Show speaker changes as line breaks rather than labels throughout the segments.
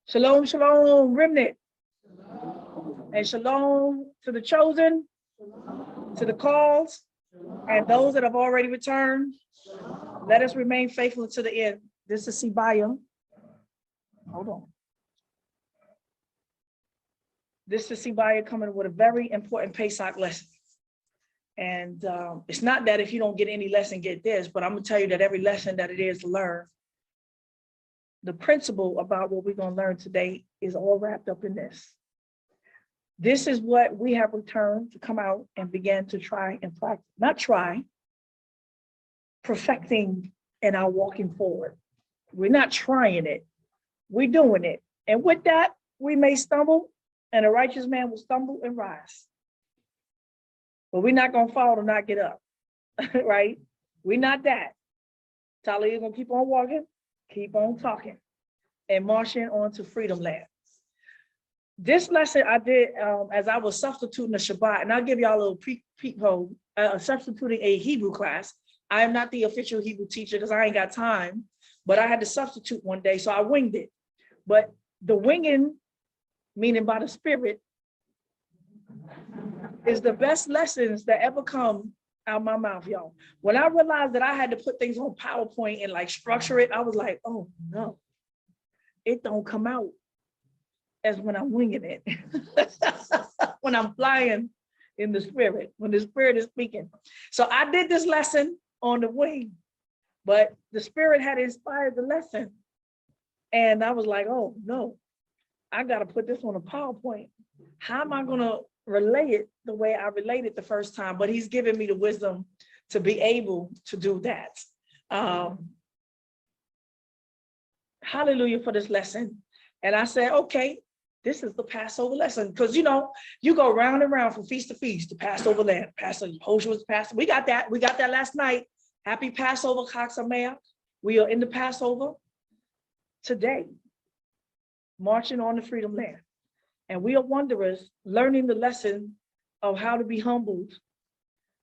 Shalom, shalom, remnant. And shalom to the chosen, to the called, and those that have already returned. Let us remain faithful to the end. This is Sibaya. Hold on. This is Sibaya coming with a very important Pesach lesson. And it's not that if you don't get any lesson, get this, but I'm going to tell you that every lesson that it is to learn, the principle about what we're going to learn today is all wrapped up in this. This is what we have returned to come out and begin to try and practice, not try, perfecting in our walking forward. We're not trying it, we're doing it. And with that, we may stumble, and a righteous man will stumble and rise. But we're not going to fall and not get up, right? We're not that. Talia, going to keep on walking, keep on talking, and marching on to freedom land. This lesson I did as I was substituting the Shabbat, and I'll give y'all a little peep hole, substituting a Hebrew class. I am not the official Hebrew teacher because I ain't got time, but I had to substitute one day, so I winged it. But the winging, meaning by the Spirit, is the best lessons that ever come out my mouth, y'all. When I realized that I had to put things on PowerPoint and like structure it, I was like, oh no, it don't come out as when I'm winging it. When I'm flying in the Spirit, when the Spirit is speaking. So I did this lesson on the wing, but the Spirit had inspired the lesson. And I was like, oh no, I got to put this on a PowerPoint. How am I going to relay it the way I related the first time? But he's given me the wisdom to be able to do that. Hallelujah for this lesson. And I said, okay, this is the Passover lesson. Because, you know, you go round and round from feast to feast, the Passover land, Passover, Yahoshua's Passover. We got that. We got that last night. Happy Passover, Chag Sameach. We are in the Passover today, marching on the freedom land. And we are wanderers learning the lesson of how to be humbled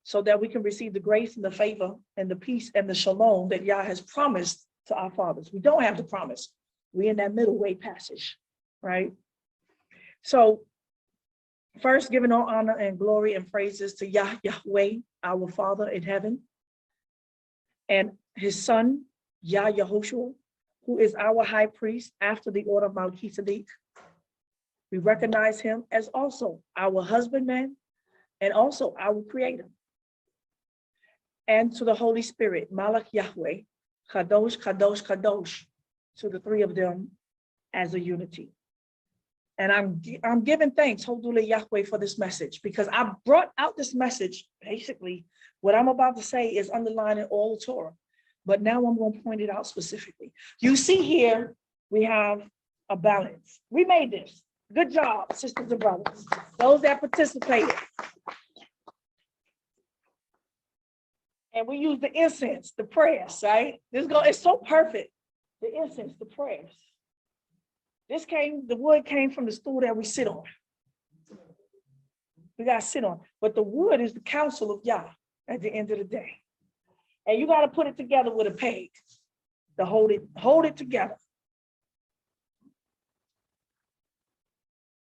so that we can receive the grace and the favor and the peace and the shalom that Yah has promised to our fathers. We don't have the promise. We're in that middle way passage, right? So first, giving all honor and glory and praises to YHWH, our Father in heaven, and his son, Yahoshua, who is our high priest after the order of Melchizedek. We recognize him as also our husbandman and also our creator. And to the Holy Spirit, Malach Yahweh, Kadosh, Kadosh, Kadosh, to the three of them as a unity. And I'm giving thanks, Hodule Yahweh, for this message, because I brought out this message. Basically, what I'm about to say is underlining all the Torah, but now I'm going to point it out specifically. You see here, we have a balance. We made this. Good job, sisters and brothers, those that participated. And we use the incense, the prayers, right? It's so perfect. The incense, the prayers. The wood came from the stool that we sit on. We got to sit on. But the wood is the counsel of Yah at the end of the day. And you got to put it together with a peg to hold it together.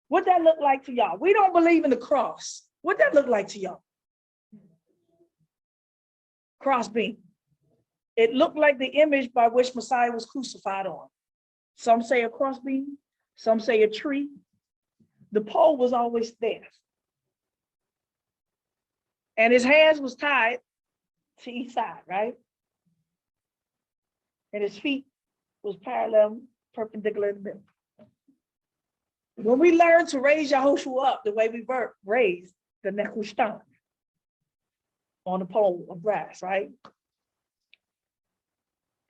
What that look like to y'all? We don't believe in the cross. What that look like to y'all? Crossbeam. It looked like the image by which Messiah was crucified on. Some say a crossbeam, some say a tree. The pole was always there. And his hands was tied to each side, right? And his feet was parallel, perpendicular in the middle. When we learn to raise Yahoshua up the way we raised the Nehushtan on the pole of brass, right?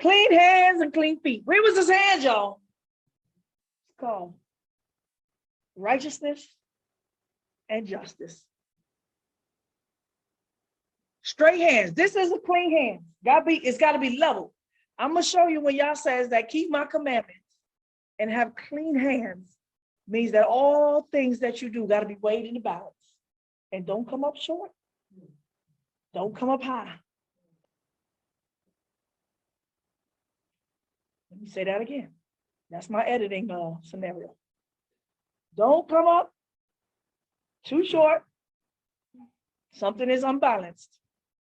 Clean hands and clean feet. Where was his hands, y'all? It's called righteousness and justice. Straight hands. This is a clean hand. It's got to be level. I'm going to show you when Yah says that keep my commandments and have clean hands means that all things that you do got to be weighed in the balance. And don't come up short. Don't come up high. Let me say that again. That's my editing scenario. Don't come up too short. Something is unbalanced.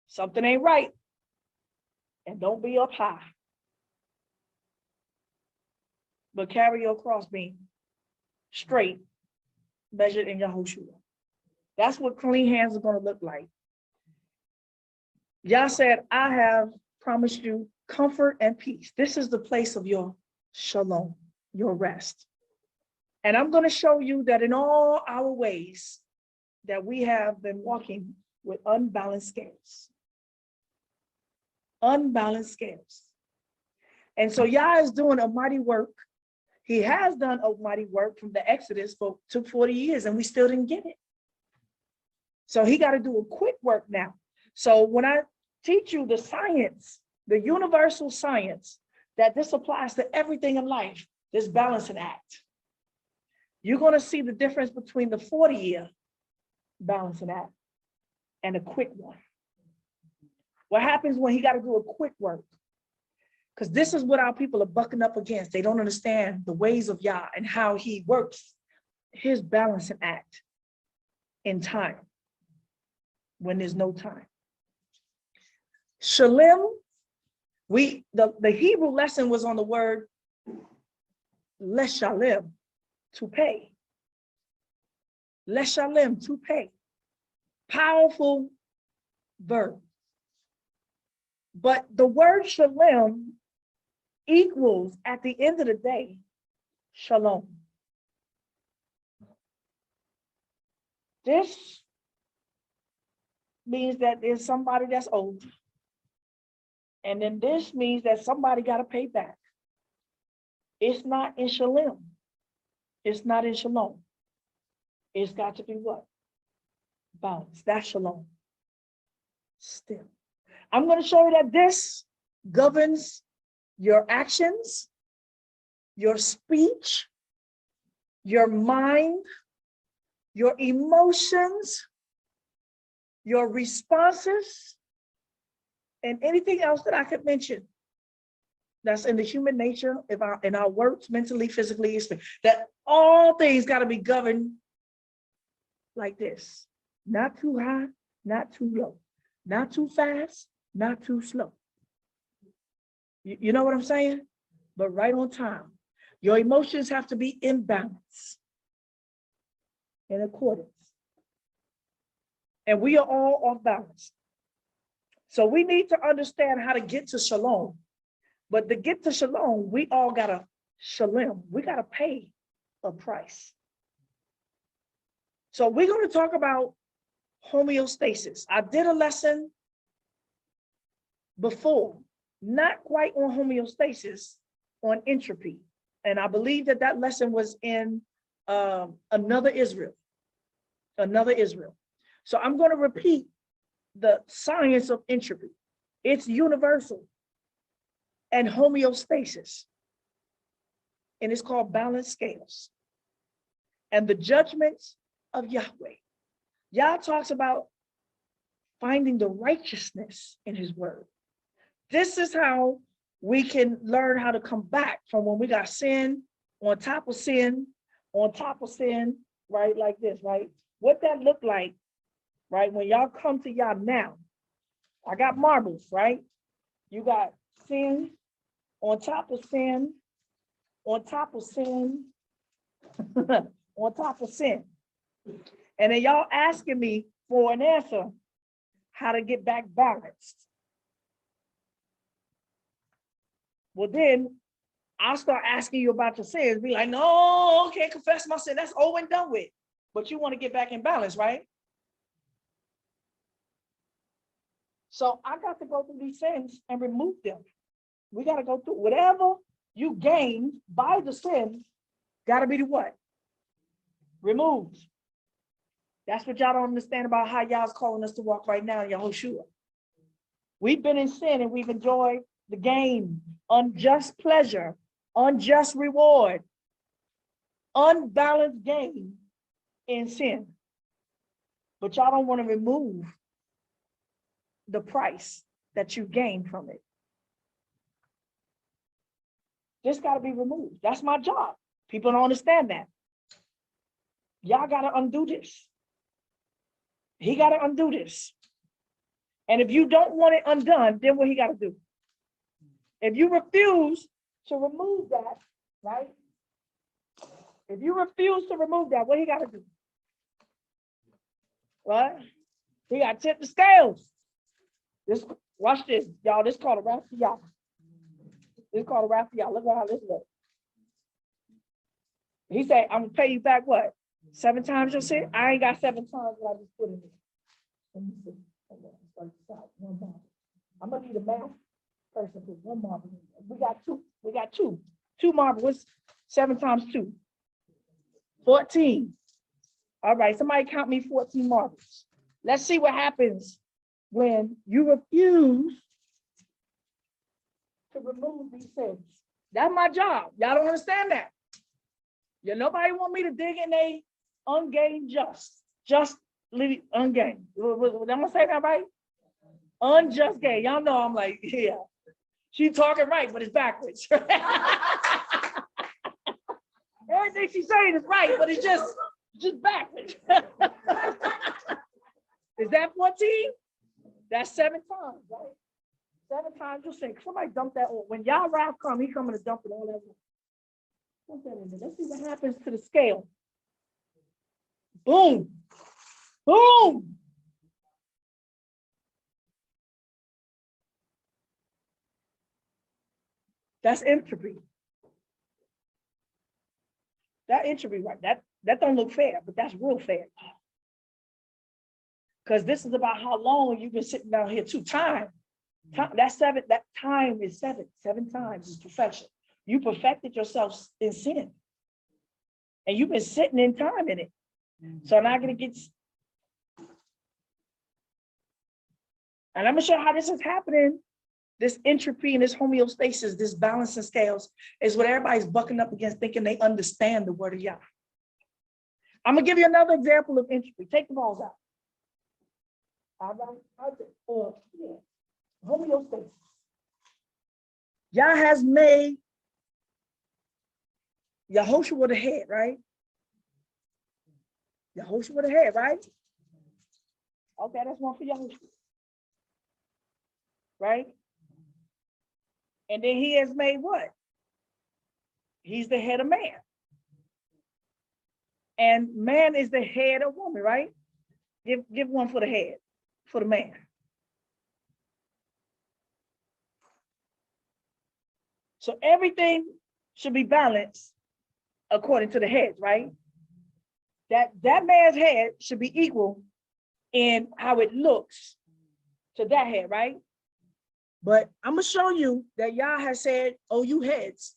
Something ain't right. And don't be up high. But carry your crossbeam straight, measured in Yahoshua. That's what clean hands are going to look like. Yah said, I have promised you comfort and peace. This is the place of your shalom, your rest. And I'm going to show you that in all our ways that we have been walking with unbalanced scales. Unbalanced scales. And so Yah is doing a mighty work. He has done a mighty work from the Exodus, but took 40 years and we still didn't get it. So he got to do a quick work now. So when I teach you the science, the universal science, that this applies to everything in life, this balancing act, you're going to see the difference between the 40-year balancing act and a quick one. What happens when he got to do a quick work? Because this is what our people are bucking up against. They don't understand the ways of Yah and how he works his balancing act in time when there's no time. Shelem, the Hebrew lesson was on the word leshalem, to pay. Leshalem, to pay. Powerful verb. But the word shalem equals, at the end of the day, shalom. This means that there's somebody that's owed. And then this means that somebody got to pay back. It's not in Shelem. It's not in shalom. It's got to be what? Balance. That's shalom. Still. I'm going to show you that this governs your actions, your speech, your mind, your emotions, your responses, and anything else that I could mention that's in the human nature, in our works, mentally, physically, that all things got to be governed like this. Not too high, not too low, not too fast, not too slow. You know what I'm saying? But right on time. Your emotions have to be in balance, in accordance. And we are all off balance. So we need to understand how to get to shalom. But to get to shalom, we all got to shalem. We got to pay a price. So we're going to talk about homeostasis. I did a lesson before, not quite on homeostasis, on entropy. And I believe that that lesson was in another Israel. So I'm going to repeat the science of entropy. It's universal and homeostasis. And it's called balanced scales. And the judgments of Yahweh. Yah talks about finding the righteousness in his word. This is how we can learn how to come back from when we got sin, on top of sin, right? Like this, right? What that look like, right? When y'all come to Yah now, I got marbles, right? You got sin, on top of sin, on top of sin, on top of sin. And then y'all asking me for an answer, how to get back balanced. Well, then I'll start asking you about your sins. Be like, no, I can't confess my sin. That's over and done with. But you want to get back in balance, right? So I got to go through these sins and remove them. We got to go through whatever you gained by the sin, got to be the what? Removed. That's what y'all don't understand about how y'all's calling us to walk right now in Yahoshua. We've been in sin and we've enjoyed the gain, unjust pleasure, unjust reward, unbalanced gain in sin. But y'all don't want to remove the price that you gain from it. This got to be removed. That's my job. People don't understand that. Y'all got to undo this. He got to undo this. And if you don't want it undone, then what he got to do? If you refuse to remove that, right? If you refuse to remove that, what he got to do? What? He got to tip the scales. This, watch this, y'all. This is called a wrap for y'all. This is called a wrap for y'all. Look at how this looks. He said, I'm gonna pay you back what? 7 times your sin? I ain't got 7 times what I just put in it. Let me see. I'm gonna need a math person for 1 marble. We got 2. We got 2. 2 marbles. What's 7 times 2? 14. All right, somebody count me 14 marbles. Let's see what happens when you refuse to remove these things. That's my job. Y'all don't understand that. Yeah, nobody want me to dig in a ungained just leave it ungained. Am I saying that right? Unjust gain. Y'all know I'm like, yeah. She's talking right, but it's backwards. Everything she's saying is right, but it's just backwards. Is that 14? That's 7 times, right? 7 times you'll say, somebody dump that on. When y'all Ralph come, he coming to dump it all that. Put that in there. Let's see what happens to the scale. Boom. Boom. That's entropy. That entropy, right? That don't look fair, but that's real fair. Because this is about how long you've been sitting down here too. Time. That's 7. That time is 7. 7 times is perfection. You perfected yourself in sin. And you've been sitting in time in it. So now I'm going to get. And I'm going to show you how this is happening. This entropy and this homeostasis, this balance and scales is what everybody's bucking up against, thinking they understand the word of Yah. I'm going to give you another example of entropy. Take the balls out. All right. Homeostasis. Yah has made Yahoshua the head, right? Yahoshua the head, right? Okay, that's one for Yahoshua. Right? And then he has made what? He's the head of man. And man is the head of woman, right? Give one for the head, for the man. So everything should be balanced according to the heads, right? That man's head should be equal in how it looks to that head, right? But I'm gonna show you that Yah has said, oh, you heads,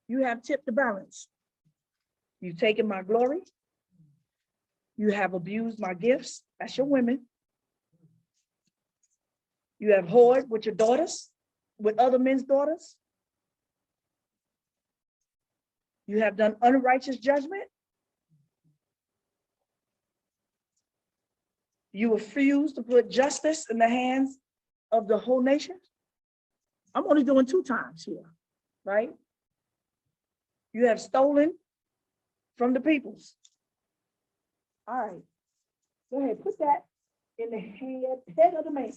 you have tipped the balance. You've taken my glory. You have abused my gifts. That's your women. You have whored with your daughters, with other men's daughters. You have done unrighteous judgment. You refuse to put justice in the hands of the whole nation. I'm only doing 2 times here, right? You have stolen from the peoples. All right, go ahead, put that in the head of the man.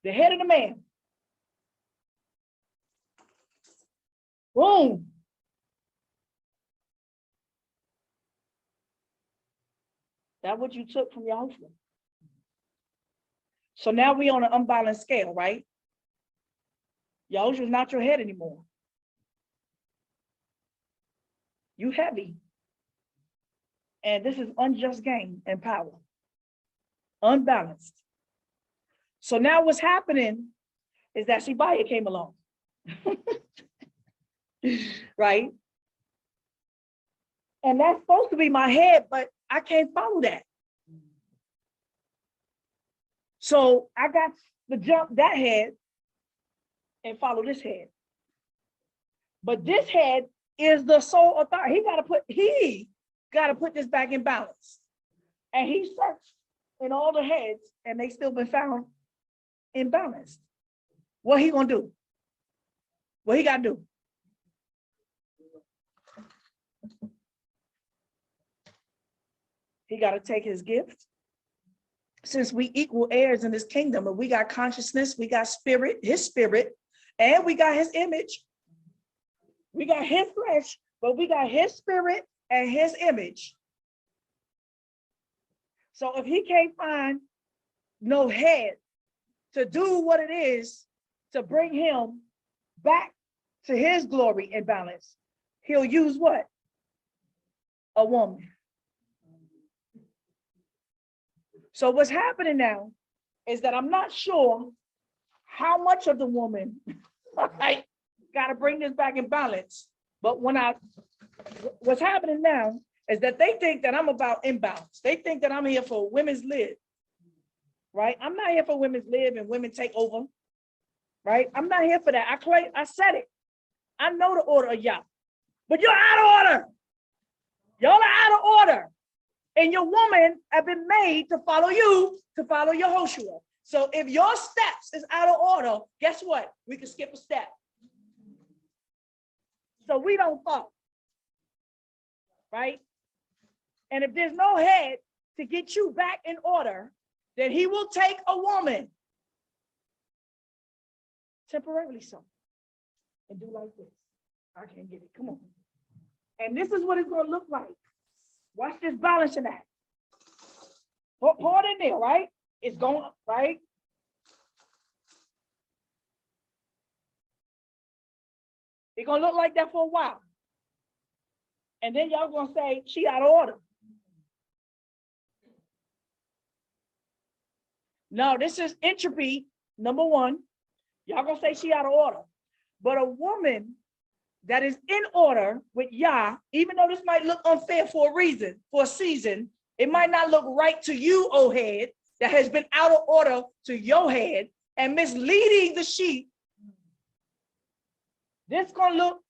The head of the man. Boom. That's what you took from Yahushua. So now we on an unbalanced scale, right? Yahushua is not your head anymore. You heavy. And this is unjust gain and power. Unbalanced. So now what's happening is that Shibaya came along. Right? And that's supposed to be my head, but I can't follow that. So I got to jump that head and follow this head. But this head is the sole authority. He got to put this back in balance. And he searched in all the heads and they still been found imbalanced. what he gonna do? What he gotta do? He gotta take his gift. Since we equal heirs in this kingdom, and we got consciousness, we got spirit, his spirit, and we got his image. We got his flesh, but we got his spirit and his image. So if he can't find no head to do what it is to bring him back to his glory and balance, he'll use what? A woman. So what's happening now is that I'm not sure how much of the woman I got to bring this back in balance. But what's happening now is that they think that I'm about imbalance. They think that I'm here for women's live, right? I'm not here for women's live and women take over, right? I'm not here for that. I said it. I know the order of y'all, but you're out of order. Y'all are out of order. And your woman have been made to follow you, to follow Yahoshua. So if your steps is out of order, guess what? We can skip a step. So we don't fall, right? And if there's no head to get you back in order, then he will take a woman, temporarily so, and do like this. I can't get it, come on. And this is what it's gonna look like. Watch this balancing act. Pour it in there, right? It's going, right? It's gonna look like that for a while. And then y'all gonna say, she out of order. No, this is entropy, number one. Y'all gonna say she out of order. But a woman that is in order with Yah, even though this might look unfair for a reason, for a season, it might not look right to you, O head, that has been out of order to your head and misleading the sheep. This gonna look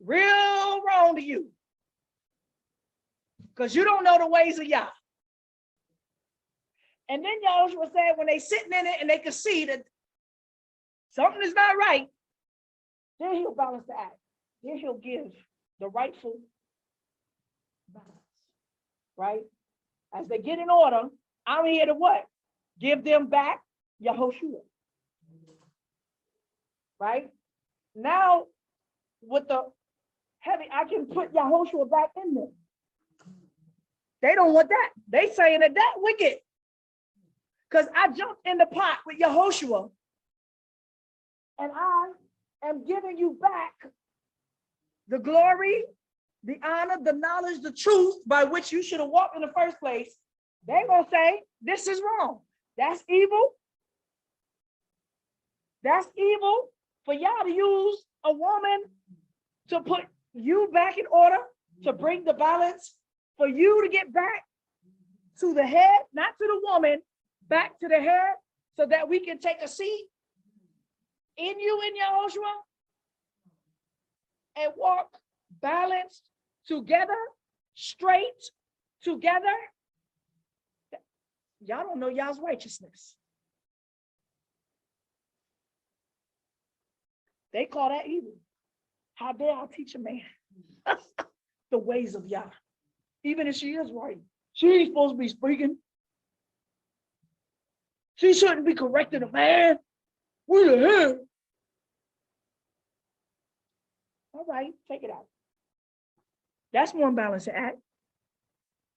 real wrong to you because you don't know the ways of Yah. And then Yahoshua said when they sitting in it and they can see that something is not right, then he'll balance the act. Then he'll give the rightful balance, right? As they get in order, I'm here to what? Give them back Yahoshua, right? Now, with the heavy, I can put Yahoshua back in there. They don't want that. They saying that wicked. Because I jumped in the pot with Yahoshua, and I am giving you back the glory, the honor, the knowledge, the truth by which you should have walked in the first place. They're going to say, this is wrong. That's evil. That's evil for y'all to use a woman to put you back in order, to bring the balance, for you to get back to the head, not to the woman, back to the head, so that we can take a seat in you, in Yahoshua, and walk balanced together, straight together. Y'all don't know y'all's righteousness. They call that evil. How dare I teach a man the ways of Yah? Even if she is right, she ain't supposed to be speaking. She shouldn't be correcting a man. We the head. All right, take it out. That's one balancing act.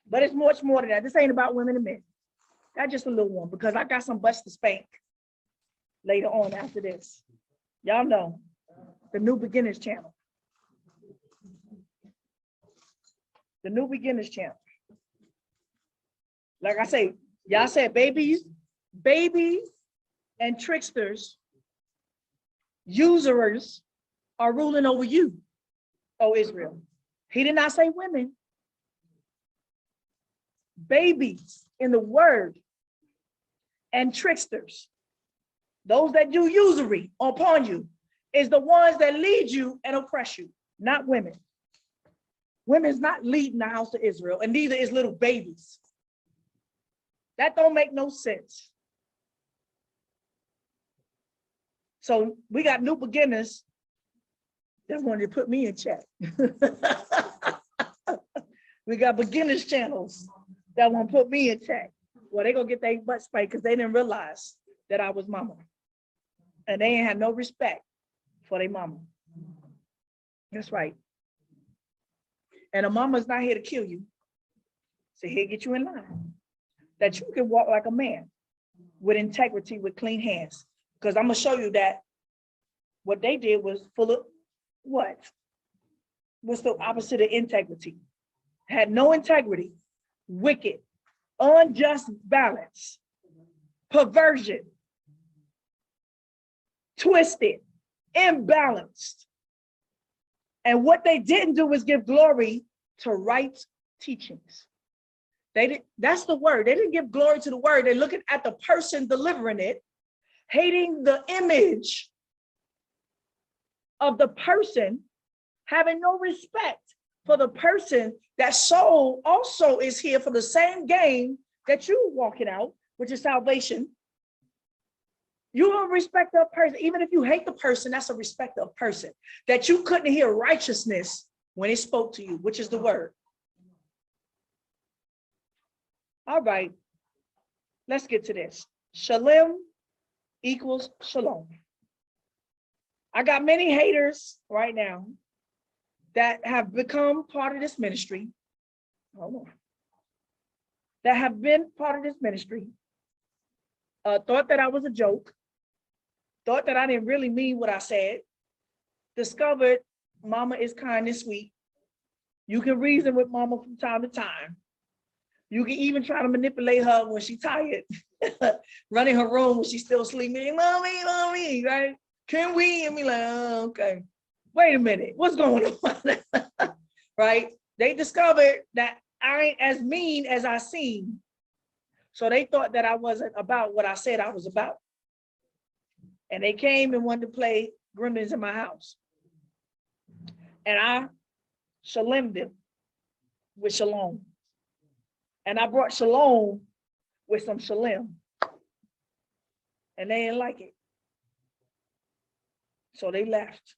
But it's much more than that. This ain't about women and men. That's just a little one, because I got some butts to spank later on after this. Y'all know the New Beginners channel. The New Beginners channel. Like I say, y'all said babies and tricksters, usurers are ruling over you, O Israel. He did not say women. Babies in the word and tricksters, those that do usury upon you, is the ones that lead you and oppress you, not women. Women's not leading the house of Israel, and neither is little babies. That don't make no sense. So we got new beginners that wanted to put me in check. We got beginners channels that want to put me in check. Well, they gonna get their butt spanked because they didn't realize that I was mama. And they ain't had no respect for their mama. That's right. And a mama's not here to kill you. So here, get you in line. That you can walk like a man with integrity, with clean hands. Because I'm gonna show you that what they did was full of what? What's the opposite of integrity? Had no integrity, wicked, unjust balance, perversion, twisted, imbalanced. And what they didn't do was give glory to right teachings. That's the word. They didn't give glory to the word. They're looking at the person delivering it, hating the image of the person, having no respect for the person. That soul also is here for the same game that you walking out, which is salvation. You will respect that person. Even if you hate the person, that's a respect of person. That you couldn't hear righteousness when it spoke to you, which is the word. All right, let's get to this. Shelem equals shalom. I got many haters right now that have become part of this ministry. Hold on. That have been part of this ministry. Thought that I was a joke. Thought that I didn't really mean what I said. Discovered mama is kind and sweet. You can reason with mama from time to time. You can even try to manipulate her when she's tired, running her room when she's still sleeping. Mommy, right? Can we? And be like, oh, okay. Wait a minute, what's going on? Right? They discovered that I ain't as mean as I seem. So they thought that I wasn't about what I said I was about. And they came and wanted to play gremlins in my house. And I shalemed them with shalom. And I brought shalom with some shalem. And they didn't like it. So they left.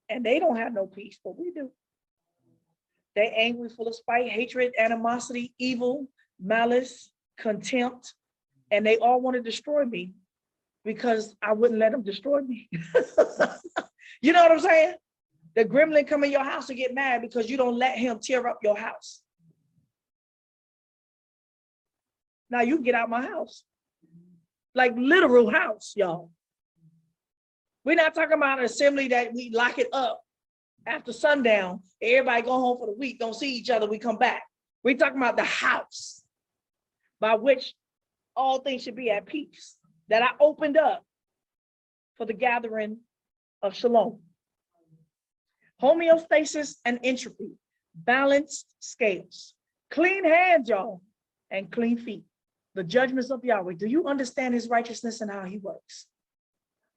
And they don't have no peace, but we do. They angry, full of spite, hatred, animosity, evil, malice, contempt. And they all want to destroy me because I wouldn't let them destroy me. You know what I'm saying? The gremlin come in your house to get mad because you don't let him tear up your house. Now you can get out my house. Like literal house, y'all. We're not talking about an assembly that we lock it up after sundown. Everybody go home for the week, don't see each other, we come back. We're talking about the house by which all things should be at peace, that I opened up for the gathering of shalom. Homeostasis and entropy, balanced scales, clean hands, y'all, and clean feet. The judgments of Yahweh. Do you understand his righteousness and how he works?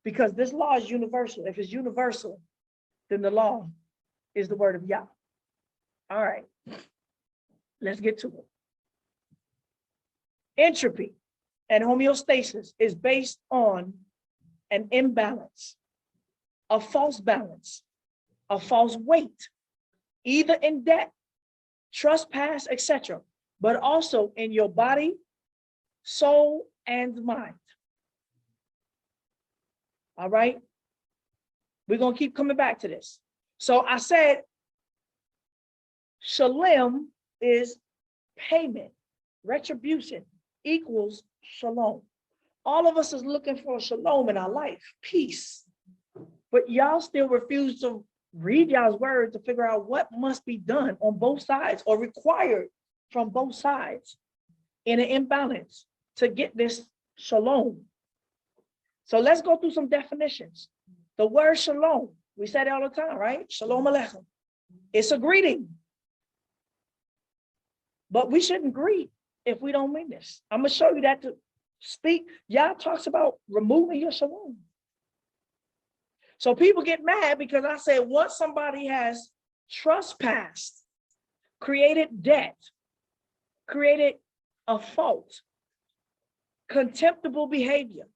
Because this law is universal. If it's universal, then the law is the word of Yah. All right, let's get to it. Entropy and homeostasis is based on an imbalance, a false balance, a false weight, either in debt, trespass, etc., but also in your body, soul, and mind. All right, we're gonna keep coming back to this. So I said, Shelem is payment, retribution equals shalom. All of us is looking for shalom in our life, peace. But y'all still refuse to read y'all's word to figure out what must be done on both sides or required from both sides in an imbalance to get this shalom. So let's go through some definitions. The word shalom, we say it all the time, right? Shalom aleichem. It's a greeting. But we shouldn't greet if we don't mean this. I'm going to show you that to speak. Yah talks about removing your shalom. So people get mad because I said once somebody has trespassed, created debt, created a fault, contemptible behavior,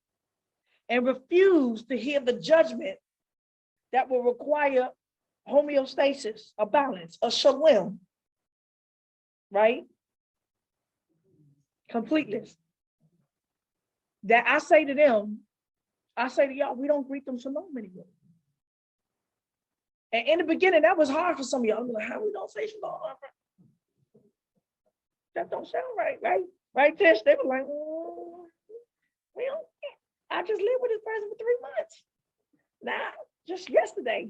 and refuse to hear the judgment that will require homeostasis, a balance, a shalom, right? Completeness. That I say to them, I say to y'all, we don't greet them shalom anymore. And in the beginning, that was hard for some of y'all. I'm like, how we don't say shalom? That don't sound right, right? Right, Tish? They were like, we don't. I just lived with this person for 3 months. Now, just yesterday,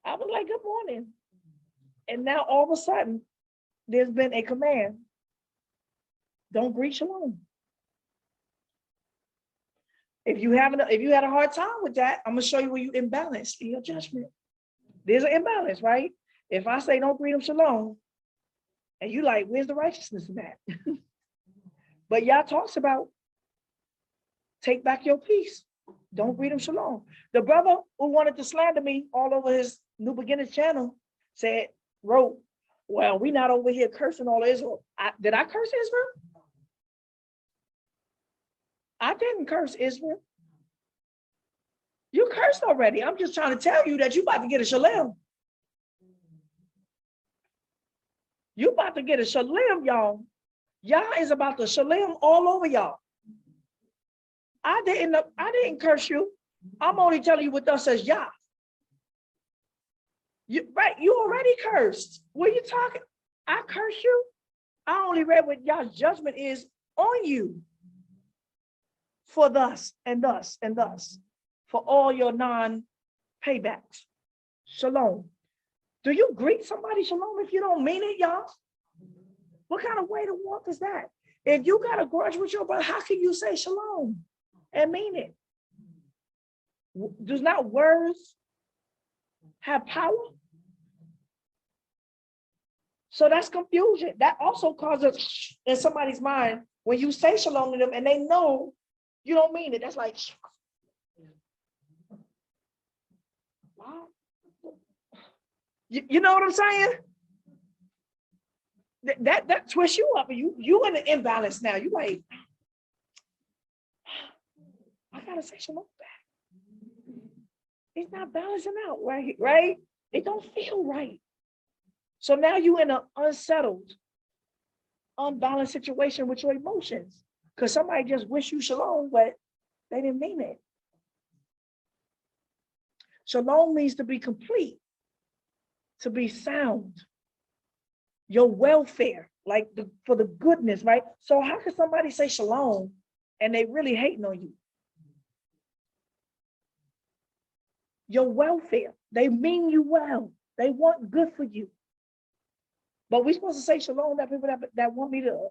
I was like, good morning. And now all of a sudden, there's been a command. Don't greet shalom. If you had a hard time with that, I'm gonna show you where you imbalance in your judgment. There's an imbalance, right? If I say don't greet them shalom, and you like, where's the righteousness in that? But Yah talks about take back your peace. Don't greet them shalom. The brother who wanted to slander me all over his New Beginners channel wrote, well, we not over here cursing all Israel. Did I curse Israel? I didn't curse Israel. You cursed already. I'm just trying to tell you that you about to get a shalom. You about to get a shalom, y'all. Yah is about to shalom all over y'all. I didn't curse you. I'm only telling you what thus says Yah. You already cursed. What are you talking? I curse you. I only read what Yah's judgment is on you. For thus and thus and thus. For all your non-paybacks. Shalom. Do you greet somebody shalom if you don't mean it, y'all? What kind of way to walk is that? If you got a grudge with your brother, how can you say shalom and mean it? Does not words have power? So that's confusion. That also causes in somebody's mind when you say shalom to them and they know you don't mean it. That's like, wow. You know what I'm saying? That twists you up. You in an imbalance now. You like, I gotta say shalom back. It's not balancing out, right? It don't feel right. So now you in an unsettled, unbalanced situation with your emotions. Because somebody just wish you shalom, but they didn't mean it. Shalom means to be complete, to be sound, your welfare, like for the goodness, right? So how can somebody say shalom and they really hating on you? Your welfare, they mean you well. They want good for you. But we're supposed to say shalom to people that want me to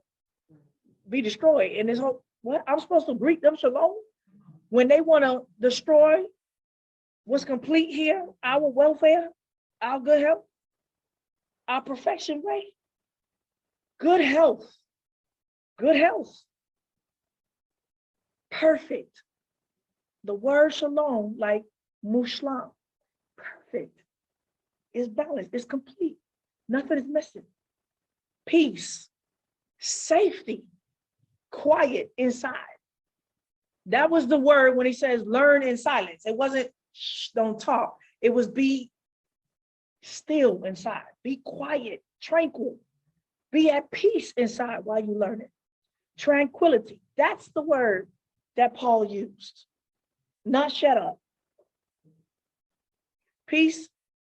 be destroyed. And this whole, what? I'm supposed to greet them shalom when they want to destroy what's complete here, our welfare, our good health, our perfection rate, good health, perfect. The word shalom, like mushlam, perfect, is balanced, it's complete. Nothing is missing. Peace, safety, quiet inside. That was the word when he says learn in silence. It wasn't shh, don't talk. It was be still inside. Be quiet, tranquil. Be at peace inside while you learn it. Tranquility. That's the word that Paul used. Not shut up. Peace,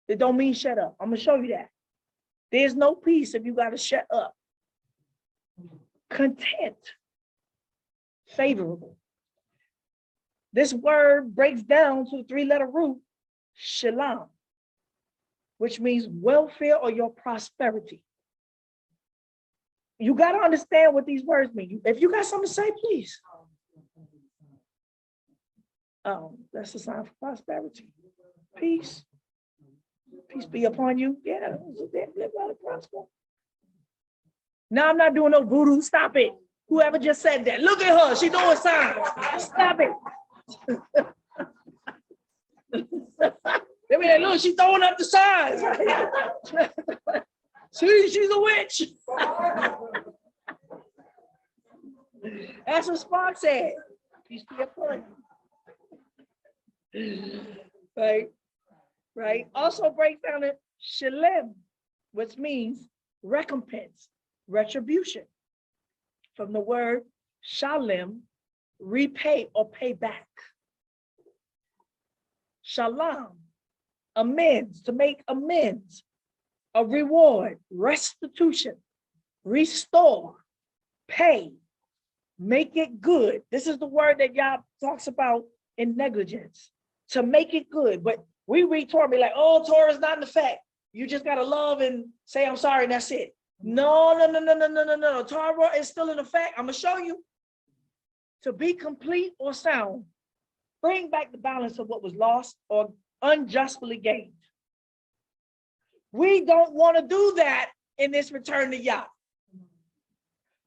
it don't mean shut up. I'm going to show you that. There's no peace if you got to shut up. Content. Favorable. This word breaks down to the 3-letter root, shalom, which means welfare or your prosperity. You got to understand what these words mean. If you got something to say, please. That's a sign for prosperity. Peace. Peace be upon you. Yeah, live well and prosper. Now I'm not doing no voodoo. Stop it. Whoever just said that. Look at her. She doing signs. Stop it. Look, she's throwing up the signs. She's a witch. That's what Spark said. Peace be upon you. Right. Also breaks down to Shelem, which means recompense, retribution. From the word Shalem, repay or pay back. Shalom, amends, to make amends, a reward, restitution, restore, pay, make it good. This is the word that Yah talks about in negligence, to make it good. But we read Torah, be like, oh, Torah is not in effect. You just got to love and say, I'm sorry, and that's it. No. Torah is still in effect. I'm going to show you. To be complete or sound, bring back the balance of what was lost or unjustly gained. We don't want to do that in this return to Yah.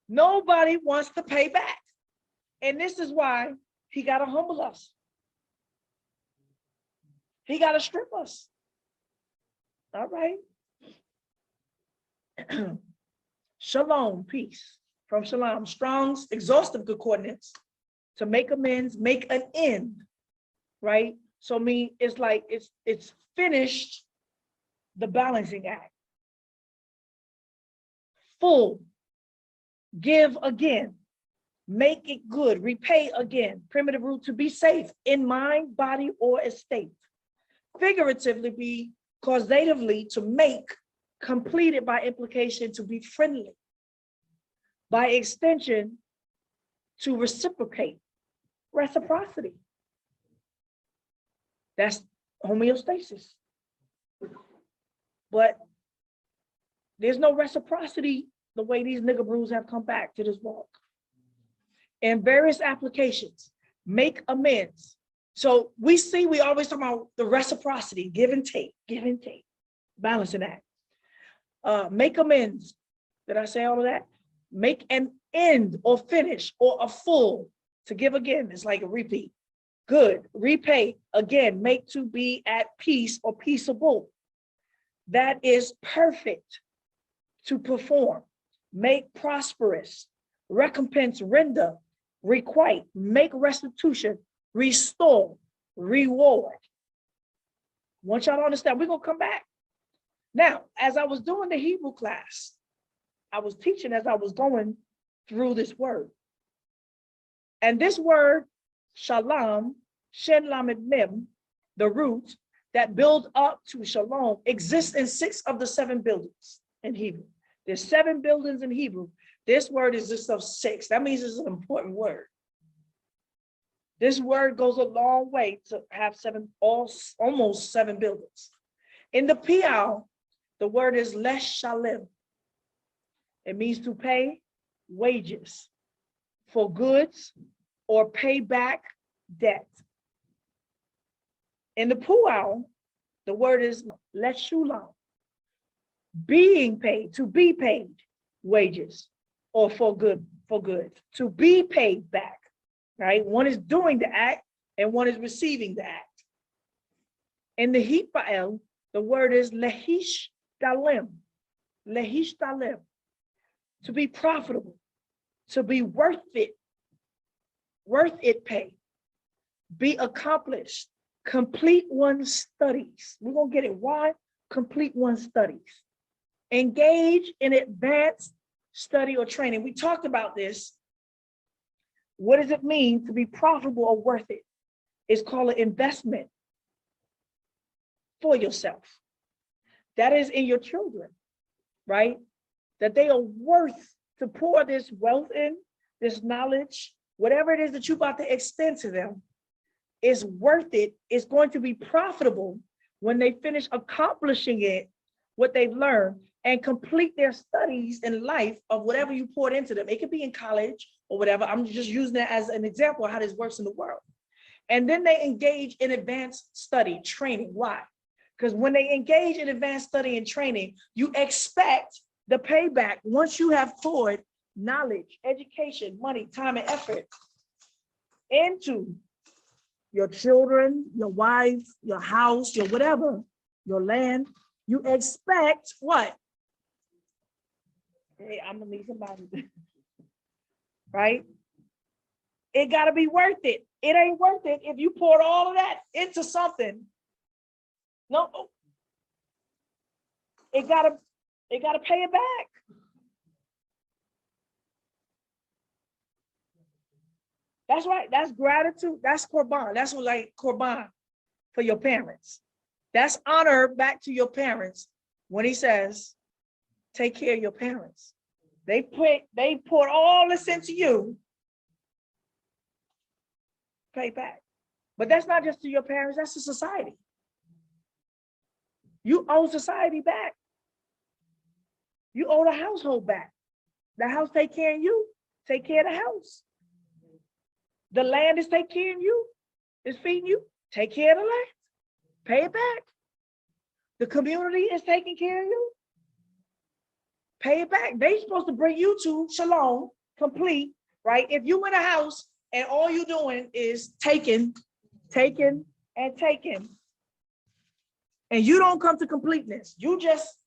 Nobody wants to pay back. And this is why he got to humble us. He got to strip us. All right. Shalom, peace. From Shalom, Strong's exhaustive concordance, to make amends, make an end, right? So it's like it's finished the balancing act. Full, give again, make it good, repay again. Primitive root, to be safe in mind, body, or estate. Figuratively, be causatively, to make, completed by implication, to be friendly. By extension, to reciprocate, reciprocity. That's homeostasis. But there's no reciprocity the way these nigger brews have come back to this walk. In various applications, make amends. So we always talk about the reciprocity, give and take, balancing act. Make amends. Did I say all of that? Make an end or finish or a full, to give again. It's like a repeat. Good, repay again, make to be at peace or peaceable. That is perfect, to perform, make prosperous, recompense, render, requite, make restitution, restore, reward. I want y'all to understand, we're gonna come back. Now, as I was doing the Hebrew class, I was teaching as I was going through this word. And this word, shalom, shen lamed mem, the root that build up to shalom, exists in 6 of the 7 buildings in Hebrew. There's 7 buildings in Hebrew. This word is just of 6. That means it's an important word. This word goes a long way to have almost 7 buildings. In the Pial, the word is les shalem. It means to pay wages for goods or pay back debt. In the Pual, the word is leshulam, being paid, to be paid wages or for goods, to be paid back, right? One is doing the act and one is receiving the act. In the Hipael, the word is lehish dalem, to be profitable, to be worth it pay, be accomplished, complete one's studies. We're gonna get it. Why? Complete one's studies. Engage in advanced study or training. We talked about this. What does it mean to be profitable or worth it? It's called an investment for yourself. That is in your children, right? That they are worth to pour this wealth in, this knowledge, whatever it is that you're about to extend to them, is worth it. It's going to be profitable when they finish accomplishing it, what they've learned, and complete their studies in life of whatever you poured into them. It could be in college or whatever. I'm just using that as an example of how this works in the world. And then they engage in advanced study, training. Why? Because when they engage in advanced study and training, you expect the payback once you have poured knowledge, education, money, time, and effort into your children, your wife, your house, your whatever, your land. You expect what? Hey, I'm gonna need somebody, right? It got to be worth it. It ain't worth it if you poured all of that into something. No, it gotta pay it back. That's right. That's gratitude. That's korban. That's what, like, korban for your parents. That's honor back to your parents when he says, take care of your parents. They poured all this into you. Pay back. But that's not just to your parents, that's to society. You owe society back. You owe the household back. The house take care of you. Take care of the house. The land is taking care of you. It's feeding you. Take care of the land. Pay it back. The community is taking care of you. Pay it back. They're supposed to bring you to shalom, complete, right? If you in a house and all you're doing is taking, and taking, and you don't come to completeness, we just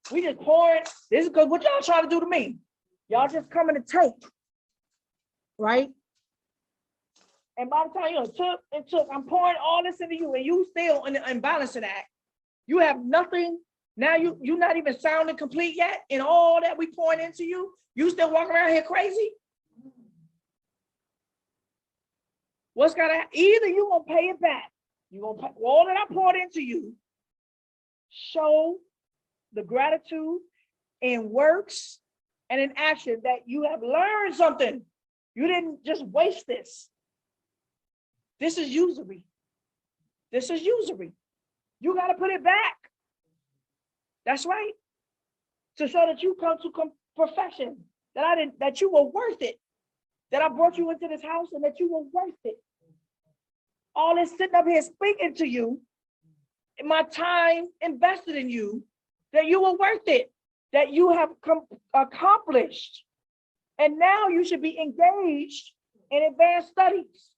pour it. This is because what y'all trying to do to me. Y'all just coming to take, right? And by the time you took, I'm pouring all this into you, and you still in the imbalancing act. You have nothing. Now you're not even sounding complete yet. And all that we pouring into you, you still walking around here crazy. What's gotta happen? Either you gonna pay it back. You gonna pay all that I poured into you. Show the gratitude in works and in action that you have learned something. You didn't just waste this. This is usury. This is usury. You got to put it back. That's right. To show that you come to perfection, that you were worth it, that I brought you into this house and that you were worth it. All this sitting up here speaking to you, my time invested in you, that you were worth it, that you have accomplished. And now you should be engaged in advanced studies.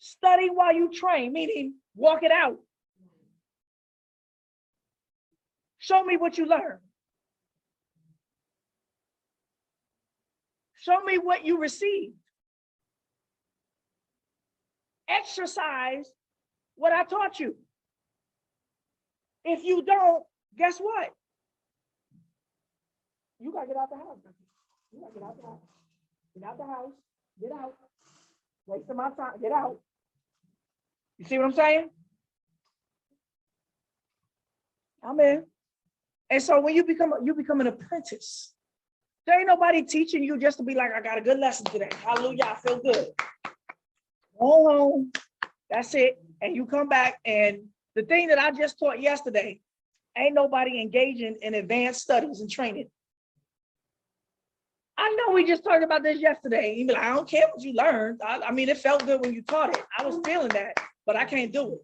Study while you train, meaning walk it out. Show me what you learned. Show me what you received. Exercise what I taught you. If you don't, guess what? You gotta get out the house. You gotta get out the house. Get out the house. Get out. Wasting my time. Get out. You see what I'm saying? I'm in. And so when you become an apprentice, there ain't nobody teaching you just to be like, I got a good lesson today. Hallelujah, I feel good. Go home. That's it. And you come back, and the thing that I just taught yesterday, ain't nobody engaging in advanced studies and training. I know we just talked about this yesterday. You be like, I don't care what you learned. I mean, it felt good when you taught it. I was feeling that, but I can't do it.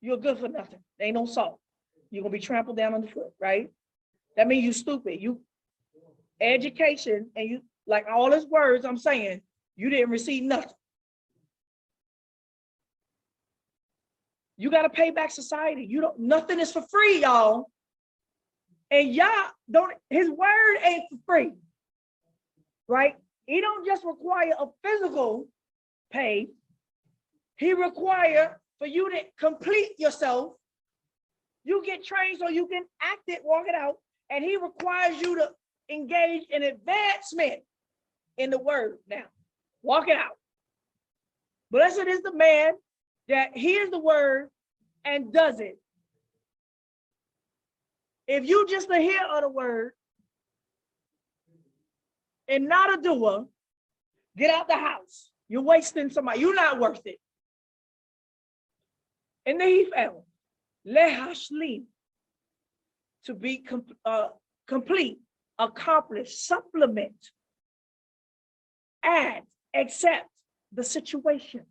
You're good for nothing. There ain't no salt. You're gonna be trampled down underfoot, right? That means you stupid. You education, and you, like all these words I'm saying, you didn't receive nothing. You got to pay back society. Nothing is for free, y'all. And y'all don't, his word ain't for free, right? He don't just require a physical pay. He require for you to complete yourself. You get trained so you can act it, walk it out. And he requires you to engage in advancement in the word now. Walk it out. Blessed is the man that hears the word and does it. If you just a hearer of the word and not a doer, get out the house. You're wasting somebody. You're not worth it. And then he fell. Lehashlim, to be complete, accomplish, supplement, add, accept the situation.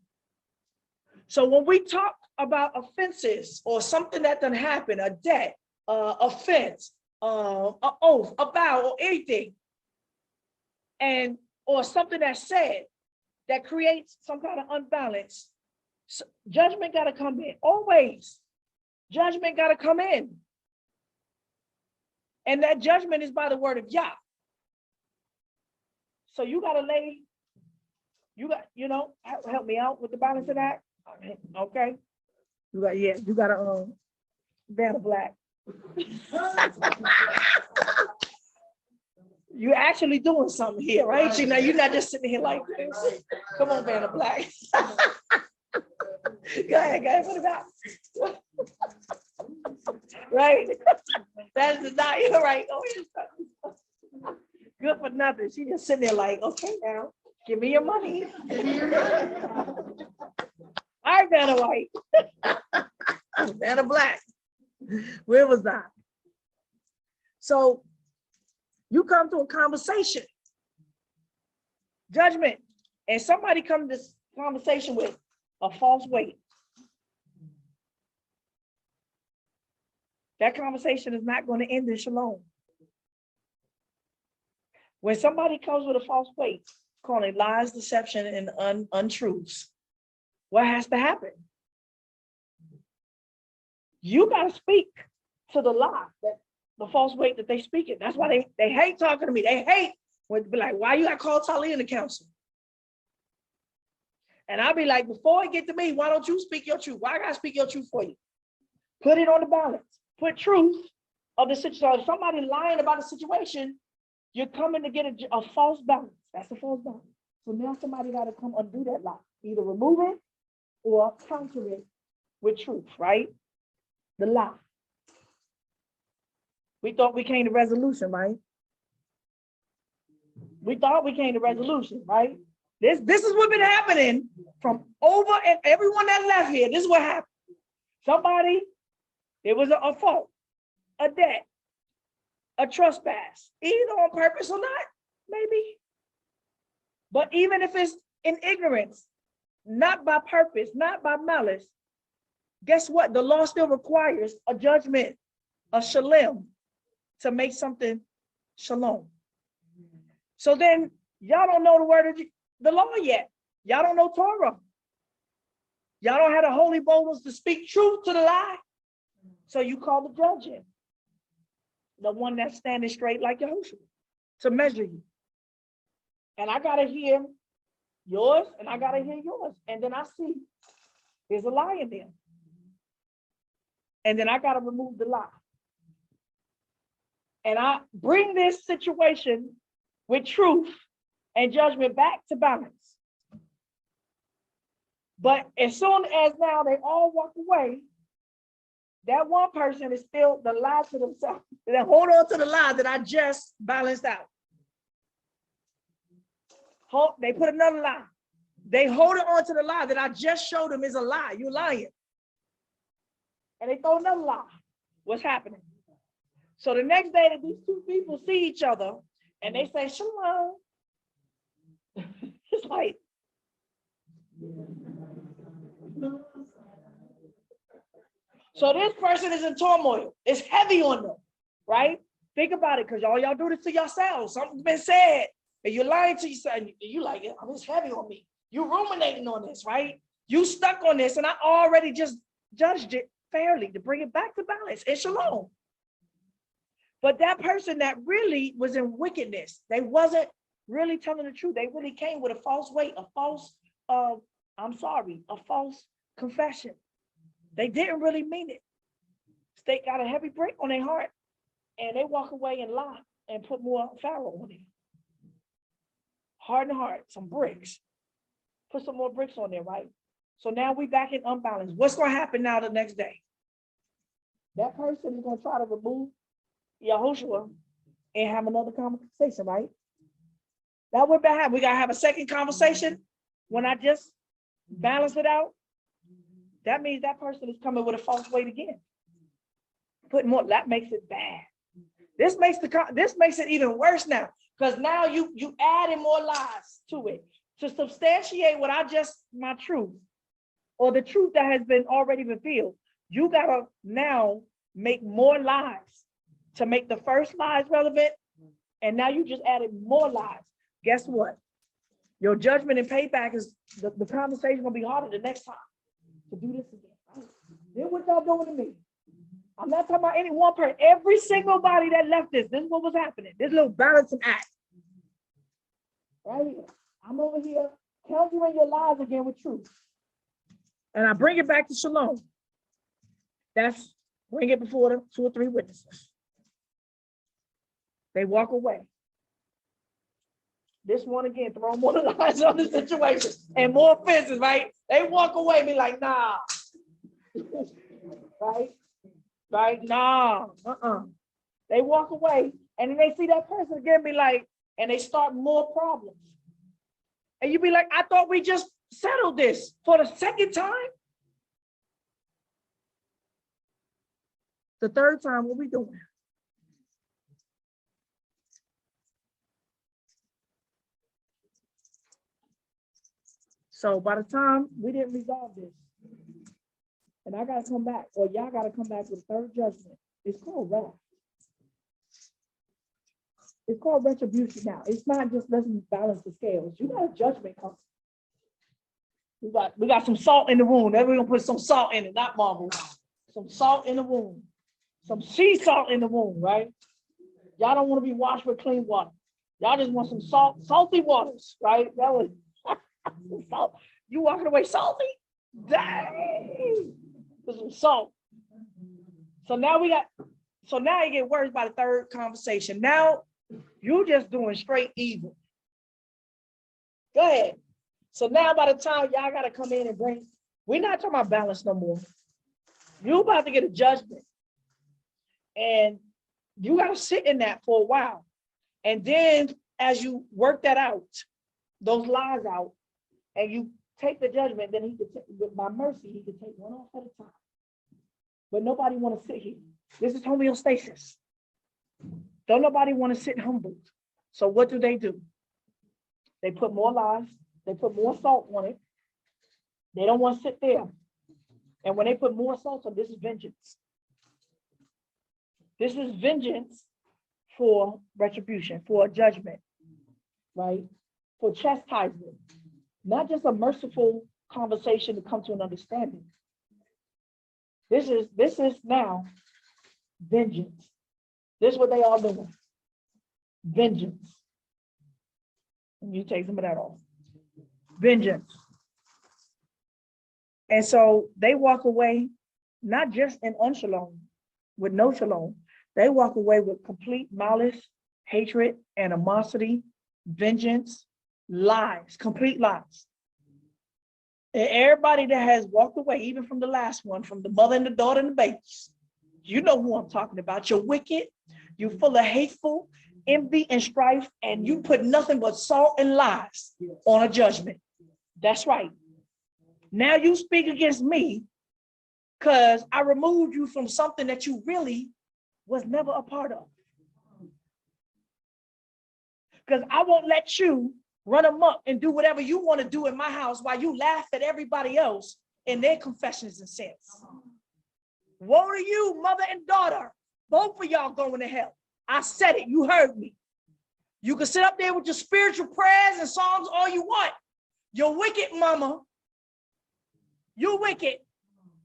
So when we talk about offenses or something that done happen, a debt, offense, an oath, a vow, or anything, or something that's said that creates some kind of unbalance, judgment got to come in. Always, judgment got to come in. And that judgment is by the word of Yah. So you got to lay You got, help me out with the balancing act. Okay. You got a Vanna Black. You're actually doing something here, right? You're not just sitting here like this. Come on, Vanna Black. Go ahead, put it out. Right? That's the diet, right? Oh, good for nothing. She just sitting there like, okay, now give me your money. All right, Vanna White. Vanna Black. Where was I? So you come to a conversation, judgment, and somebody come to this conversation with a false weight. That conversation is not going to end in shalom. When somebody comes with a false weight, calling lies, deception, and untruths, what has to happen? You got to speak to the lie, that the false weight that they speak it. That's why they hate talking to me. They hate when be like, why you got to call Tali in the council? And I'll be like, before it get to me, why don't you speak your truth? Why I got to speak your truth for you? Put it on the balance. Put truth of the situation. So if somebody lying about a situation, you're coming to get a false balance. That's a false balance. So now somebody got to come undo that lie. Either remove it or counter it with truth, right? The lie. We thought we came to resolution, right? We thought we came to resolution, right? This is what's been happening from over, and everyone that left here, this is what happened. Somebody, it was a fault, a debt, a trespass, either on purpose or not, maybe. But even if it's in ignorance, not by purpose, not by malice, guess what? The law still requires a judgment, a shelem, to make something shalom. So then y'all don't know the word of the law yet. Y'all don't know Torah. Y'all don't have the holy boldness to speak truth to the lie. So you call the judge in, the one that's standing straight like Yahoshua, to measure you. And I gotta hear yours, and I gotta hear yours. And then I see there's a lie in there. And then I gotta remove the lie. And I bring this situation with truth and judgment back to balance. But as soon as now they all walk away, that one person is still the lie to themselves. They hold on to the lie that I just balanced out. They put another lie. They hold on to the lie that I just showed them is a lie. You're lying. And they throw another lie. What's happening? So the next day that these two people see each other and they say, Shalom. It's like, so this person is in turmoil. It's heavy on them, right? Think about it, because all y'all do this to yourselves. Something's been said, and you're lying to yourself. And you like, oh, it's heavy on me. You ruminating on this, right? You stuck on this, and I already just judged it fairly to bring it back to balance. It's shalom. But that person that really was in wickedness, they wasn't really telling the truth. They really came with a false weight, a false, a false confession. They didn't really mean it. They got a heavy brick on their heart, and they walk away and lie and put more Pharaoh on it. Harden heart, some bricks. Put some more bricks on there, right? So now we back in unbalance. What's going to happen now the next day? That person is going to try to remove Yahoshua and have another conversation, right? That would happen. We got to have a second conversation when I just balance it out. That means that person is coming with a false weight again. Putting more, that makes it bad. This makes it even worse now, because now you adding more lies to it to substantiate what my truth, or the truth that has been already revealed. You gotta now make more lies to make the first lies relevant, and now you just added more lies. Guess what? Your judgment and payback is the conversation gonna be harder the next time to do this again. Right? Then what y'all doing to me? I'm not talking about any one person. Every single body that left this is what was happening. This little balancing act. Right here. I'm over here countering your lies again with truth. And I bring it back to shalom. That's bring it before the 2 or 3 witnesses. They walk away. This one again, throw more lies on the situation and more offenses, right? They walk away, be like, nah. Right? Nah. They walk away, and then they see that person again, be like, and they start more problems. And you be like, I thought we just settled this for the 2nd time. The 3rd time, what we doing? So by the time we didn't resolve this, and I gotta come back, or y'all gotta come back with 3rd judgment. It's called wrath. It's called retribution now. It's not just let's balance the scales. You got a judgment coming. We got some salt in the wound. Then we're gonna put some salt in it, not marble. Some salt in the wound. Some sea salt in the wound, right? Y'all don't want to be washed with clean water. Y'all just want some salty waters, right? That was salt. You walking away salty? Dang. There's some salt. So now you get worse by the 3rd conversation. Now you're just doing straight evil. Go ahead. So now by the time y'all got to come in and bring, we're not talking about balance no more. You're about to get a judgment. And you got to sit in that for a while. And then as you work that out, those lies out, and you take the judgment, then he could take, by mercy, he could take one off at a time. But nobody want to sit here. This is homeostasis. Don't nobody want to sit humbled. So what do? They put more lies. They put more salt on it. They don't want to sit there. And when they put more salt on, this is vengeance. This is vengeance for retribution, for a judgment, right? For chastisement. Not just a merciful conversation to come to an understanding. This is now vengeance. This is what they are doing. Vengeance. And you take some of that off. Vengeance. And so they walk away, not just in unshalom, with no shalom. They walk away with complete malice, hatred, animosity, vengeance, lies, complete lies. And everybody that has walked away, even from the last one, from the mother and the daughter and the babies, you know who I'm talking about. You're wicked, you're full of hateful, envy, and strife, and you put nothing but salt and lies on a judgment. That's right. Now you speak against me because I removed you from something that you really was never a part of. Because I won't let you run amok and do whatever you want to do in my house while you laugh at everybody else in their confessions and sins. Woe to you, mother and daughter. Both of y'all going to hell. I said it. You heard me. You can sit up there with your spiritual prayers and songs all you want. You're wicked, mama. You're wicked.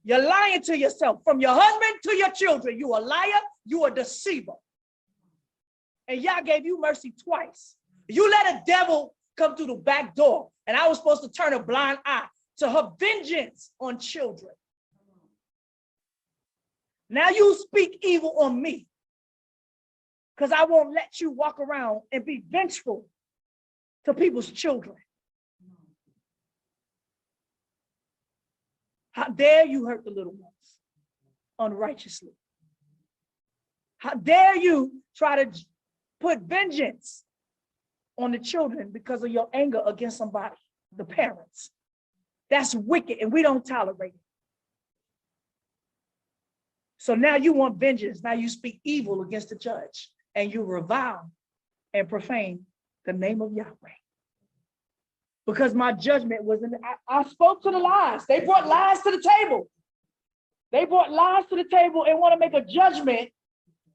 You're lying to yourself. From your husband to your children. You a liar. You a deceiver. And Yah gave you mercy twice. You let a devil come through the back door, and I was supposed to turn a blind eye to her vengeance on children. Now you speak evil on me because I won't let you walk around and be vengeful to people's children. How dare you hurt the little ones unrighteously? How dare you try to put vengeance on the children because of your anger against somebody, the parents? That's wicked, and we don't tolerate it. So now you want vengeance. Now you speak evil against the judge, and you revile and profane the name of Yahweh. Because my judgment was I spoke to the lies. They brought lies to the table. They brought lies to the table and want to make a judgment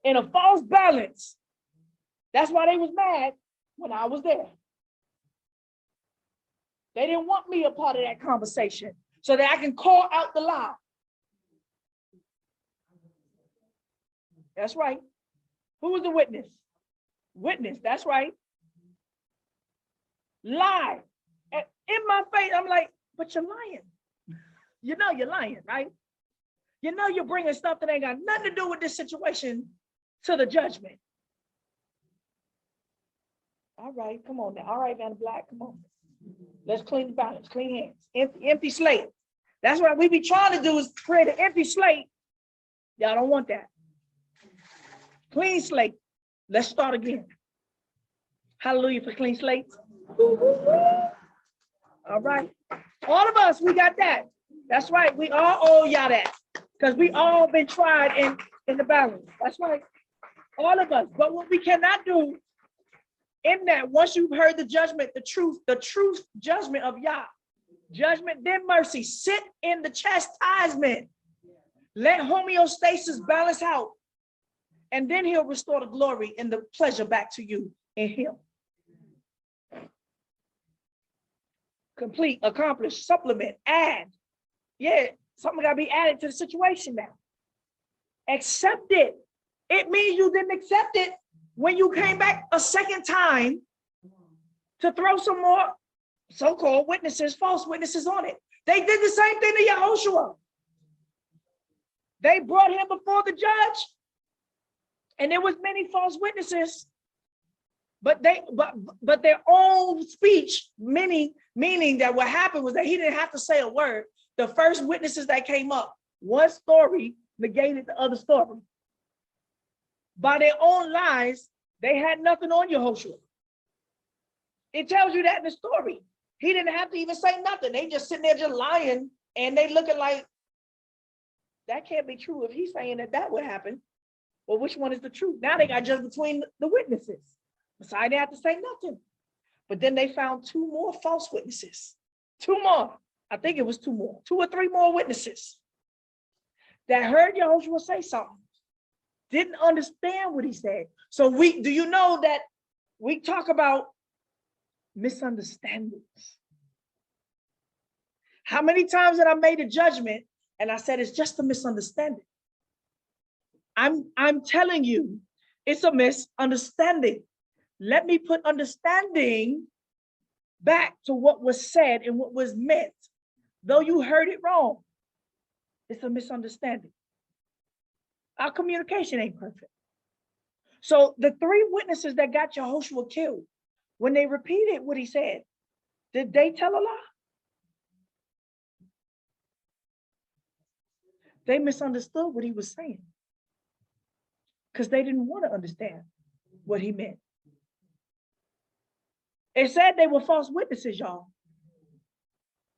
in a false balance. That's why they was mad when I was there. They didn't want me a part of that conversation so that I can call out the lie. That's right. Who was the witness? Witness, that's right. Lie. in my face. I'm like, but you're lying. You know you're lying, right? You know you're bringing stuff that ain't got nothing to do with this situation to the judgment. All right, come on now. All right, Van Black, come on. Let's clean the balance, clean hands, empty slate. That's what we be trying to do, is create an empty slate. Y'all don't want that. Clean slate. Let's start again. Hallelujah for clean slates. All right. All of us, we got that. That's right. We all owe y'all that. Because we all been tried in the balance. That's right. All of us. But what we cannot do in that, once you've heard the judgment, the truth judgment of Yah, judgment, then mercy, sit in the chastisement. Let homeostasis balance out. And then he'll restore the glory and the pleasure back to you in him. Complete, accomplish, supplement, add. Yeah, something got to be added to the situation now. Accept it. It means you didn't accept it when you came back a second time to throw some more so-called witnesses, false witnesses on it. They did the same thing to Yahoshua. They brought him before the judge, and there was many false witnesses, but their own speech, meaning that what happened was that he didn't have to say a word. The first witnesses that came up, one story negated the other story. By their own lies, they had nothing on Yahoshua. It tells you that in the story. He didn't have to even say nothing. They just sitting there just lying, and they looking like, that can't be true if he's saying that would happen. Well, which one is the truth? Now they got just between the witnesses. Messiah didn't have to say nothing. But then they found two more false witnesses. Two more. I think it was two more. 2 or 3 more witnesses that heard Yahoshua say something. Didn't understand what he said. So do you know that we talk about misunderstandings? How many times that I made a judgment and I said it's just a misunderstanding? I'm telling you, it's a misunderstanding. Let me put understanding back to what was said and what was meant. Though you heard it wrong, it's a misunderstanding. Our communication ain't perfect. So the 3 witnesses that got Yahoshua killed, when they repeated what he said, did they tell a lie? They misunderstood what he was saying because they didn't want to understand what he meant. It said they were false witnesses, y'all.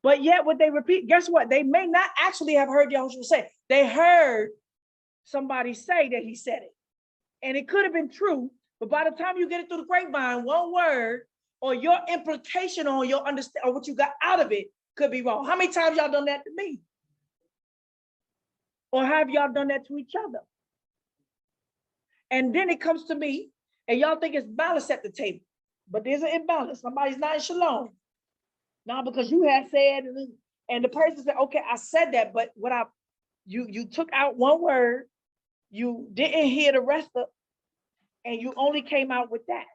But yet what they repeat, guess what? They may not actually have heard Yahushua say. They heard somebody say that he said it. And it could have been true, but by the time you get it through the grapevine, one word or your implication on your understand or what you got out of it could be wrong. How many times y'all done that to me? Or have y'all done that to each other? And then it comes to me, and y'all think it's balance at the table, but there's an imbalance. Somebody's not in shalom. Now, because you had said, and the person said, okay, I said that, but what you took out one word, you didn't hear the rest of, and you only came out with that.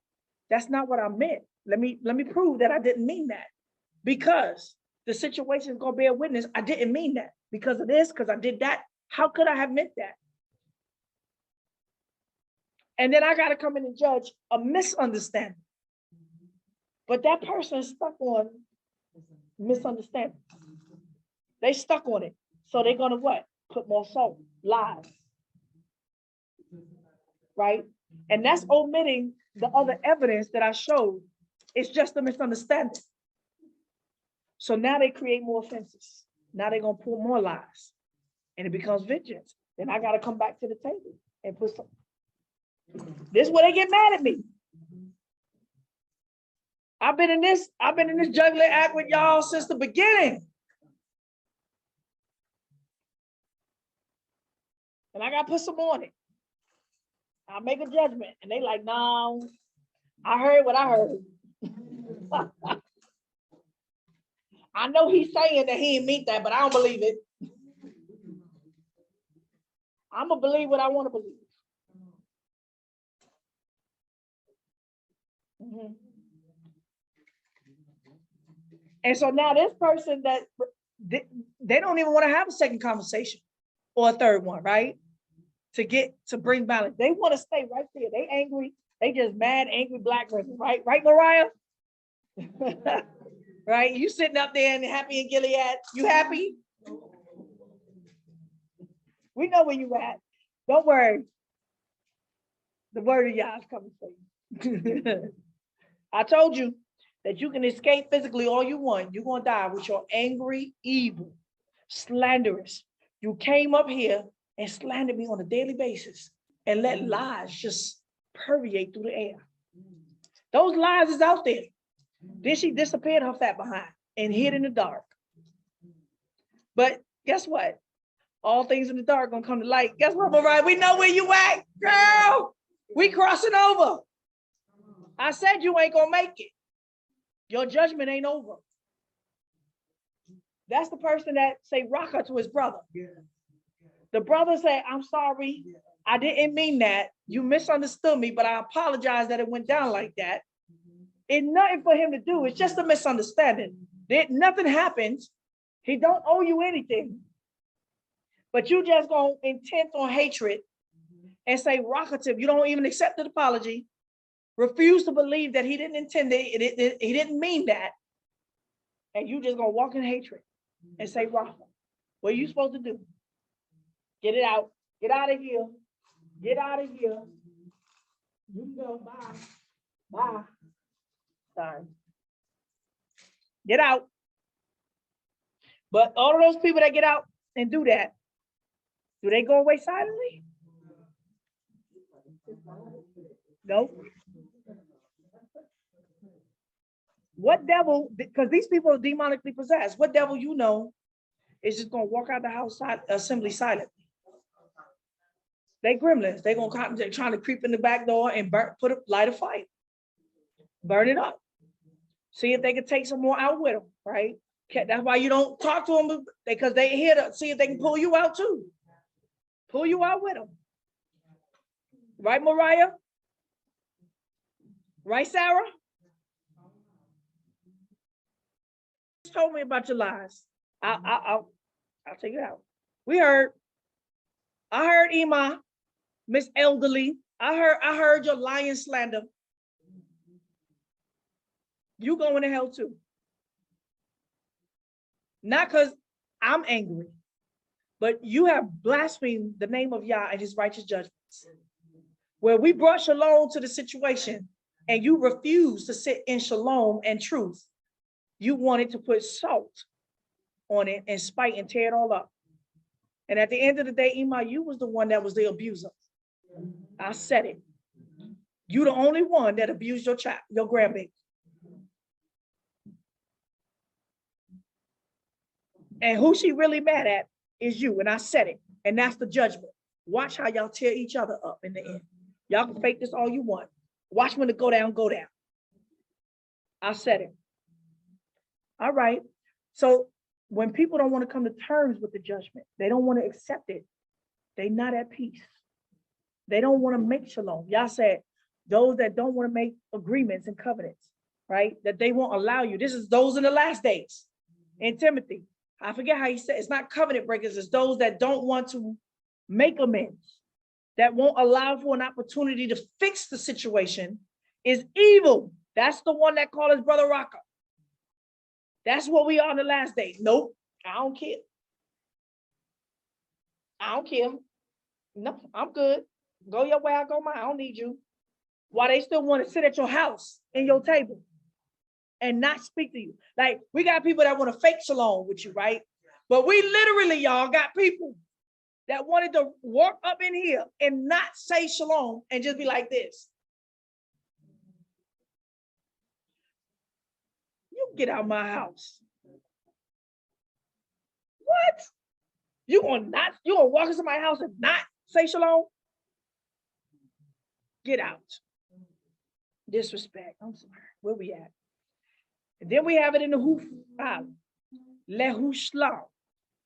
That's not what I meant. Let me prove that I didn't mean that. Because the situation is gonna bear witness, I didn't mean that. Because of this, because I did that. How could I have meant that? And then I got to come in and judge a misunderstanding. But that person is stuck on misunderstanding. They stuck on it. So they're going to what? Put more salt, lies. Right? And that's omitting the other evidence that I showed. It's just a misunderstanding. So now they create more offenses. Now they're going to pull more lies. And it becomes vengeance. Then I got to come back to the table and put some. This is where they get mad at me. I've been in this juggling act with y'all since the beginning. And I got to put some on it. I'll make a judgment. And they like, no, I heard what I heard. I know he's saying that he didn't mean that, but I don't believe it. I'm going to believe what I want to believe. And so now this person that they don't even want to have a second conversation or a third one, right? To bring balance. They want to stay right there. They angry. They just mad, angry black person, right? Right, Mariah? Right? You sitting up there and happy in Gilead. You happy? We know where you at. Don't worry. The word of Yah is coming for you. I told you that you can escape physically all you want. You're going to die with your angry, evil, slanderous. You came up here and slandered me on a daily basis and let lies just permeate through the air. Those lies is out there. Then she disappeared her fat behind and hid in the dark. But guess what? All things in the dark gonna come to light. Guess what, Mariah? We know where you at, girl. We crossing over. I said you ain't gonna make it. Your judgment ain't over. That's the person that say raka to his brother. The brother say, I'm sorry. I didn't mean that. You misunderstood me, but I apologize that it went down like that. It's nothing for him to do. It's just a misunderstanding. Nothing happens. He don't owe you anything. But you just go intent on hatred and say rockative. You don't even accept the apology. Refuse to believe that he didn't intend it. He didn't mean that. And you just gonna walk in hatred and say raka. What are you supposed to do? Get it out. Get out of here. Get out of here. You can go. Bye. Bye. Sorry. Get out. But all of those people that get out and do that, do they go away silently? No. What devil, because these people are demonically possessed, what devil you know is just going to walk out the house assembly silently? They gremlins. They're trying to creep in the back door and light a fire. Burn it up. See if they can take some more out with them, right? That's why you don't talk to them, because they here to see if they can pull you out too. Pull you out with them. Right, Mariah? Right, Sarah? Just told me about your lies. I'll take it out. I heard Ema, Miss Elderly. I heard your lying slander. You going to hell too. Not because I'm angry, but you have blasphemed the name of Yah and his righteous judgments. Where we brought shalom to the situation and you refused to sit in shalom and truth. You wanted to put salt on it and spite and tear it all up. And at the end of the day, Ema, you was the one that was the abuser. I said it. You the only one that abused your child, your grandbaby. And who she really mad at is you. And I said it. And that's the judgment. Watch how y'all tear each other up in the end. Y'all can fake this all you want. Watch when it go down, go down. I said it. All right. So when people don't want to come to terms with the judgment, they don't want to accept it. They're not at peace. They don't want to make shalom. Y'all said those that don't want to make agreements and covenants, right? That they won't allow you. This is those in the last days. In Timothy, I forget how he said, it's not covenant breakers. It's those that don't want to make amends, that won't allow for an opportunity to fix the situation is evil. That's the one that called his brother Raka. That's what we are in the last days. Nope, I don't care. I don't care. No, I'm good. Go your way, I go mine. I don't need you. Why they still want to sit at your house in your table and not speak to you? Like, we got people that want to fake shalom with you, right? But we literally, y'all, got people that wanted to walk up in here and not say shalom and just be like this. You get out of my house. What? You gonna walk into my house and not say shalom? Get out. Disrespect. I'm sorry. Where we at? And then we have it in the hoof. Lehu shlam.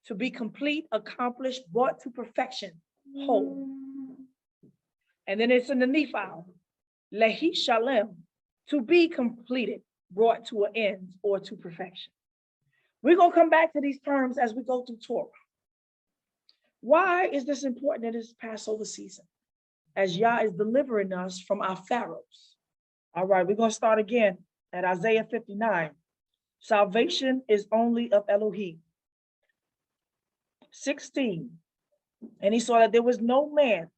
To be complete, accomplished, brought to perfection, whole. And then it's in the nifal. Lehi shalem. To be completed, brought to an end or to perfection. We're going to come back to these terms as we go through Torah. Why is this important in this Passover season? As Yah is delivering us from our pharaohs. All right, we're going to start again at Isaiah 59. Salvation is only of Elohim. 16. And he saw that there was no man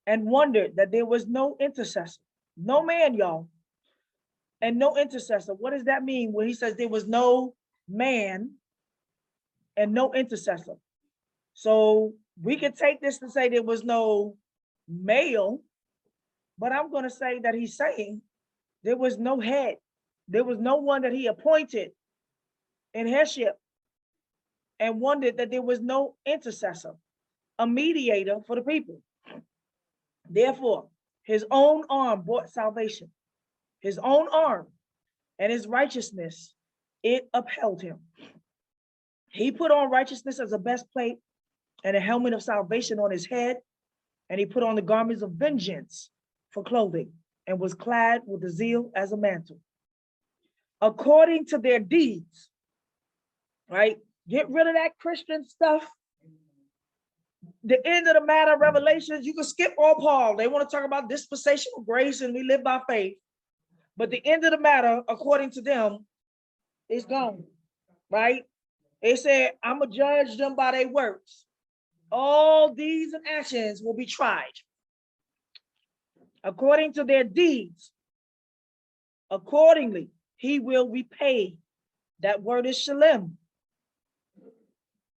and wondered that there was no intercessor. No man, y'all. And no intercessor. What does that mean when he says there was no man and no intercessor? So we could take this to say there was no male, but I'm going to say that he's saying there was no head. There was no one that he appointed in headship, and wondered that there was no intercessor, a mediator for the people. Therefore, his own arm brought salvation. His own arm and his righteousness, it upheld him. He put on righteousness as a breastplate and a helmet of salvation on his head, and he put on the garments of vengeance for clothing, and was clad with the zeal as a mantle. According to their deeds, right? Get rid of that Christian stuff. The end of the matter, Revelations, you can skip all Paul. They want to talk about dispensational grace and we live by faith. But the end of the matter, according to them, is gone, right? They said, I'm going to judge them by their works. All deeds and actions will be tried. According to their deeds, accordingly, he will repay. That word is Shelem.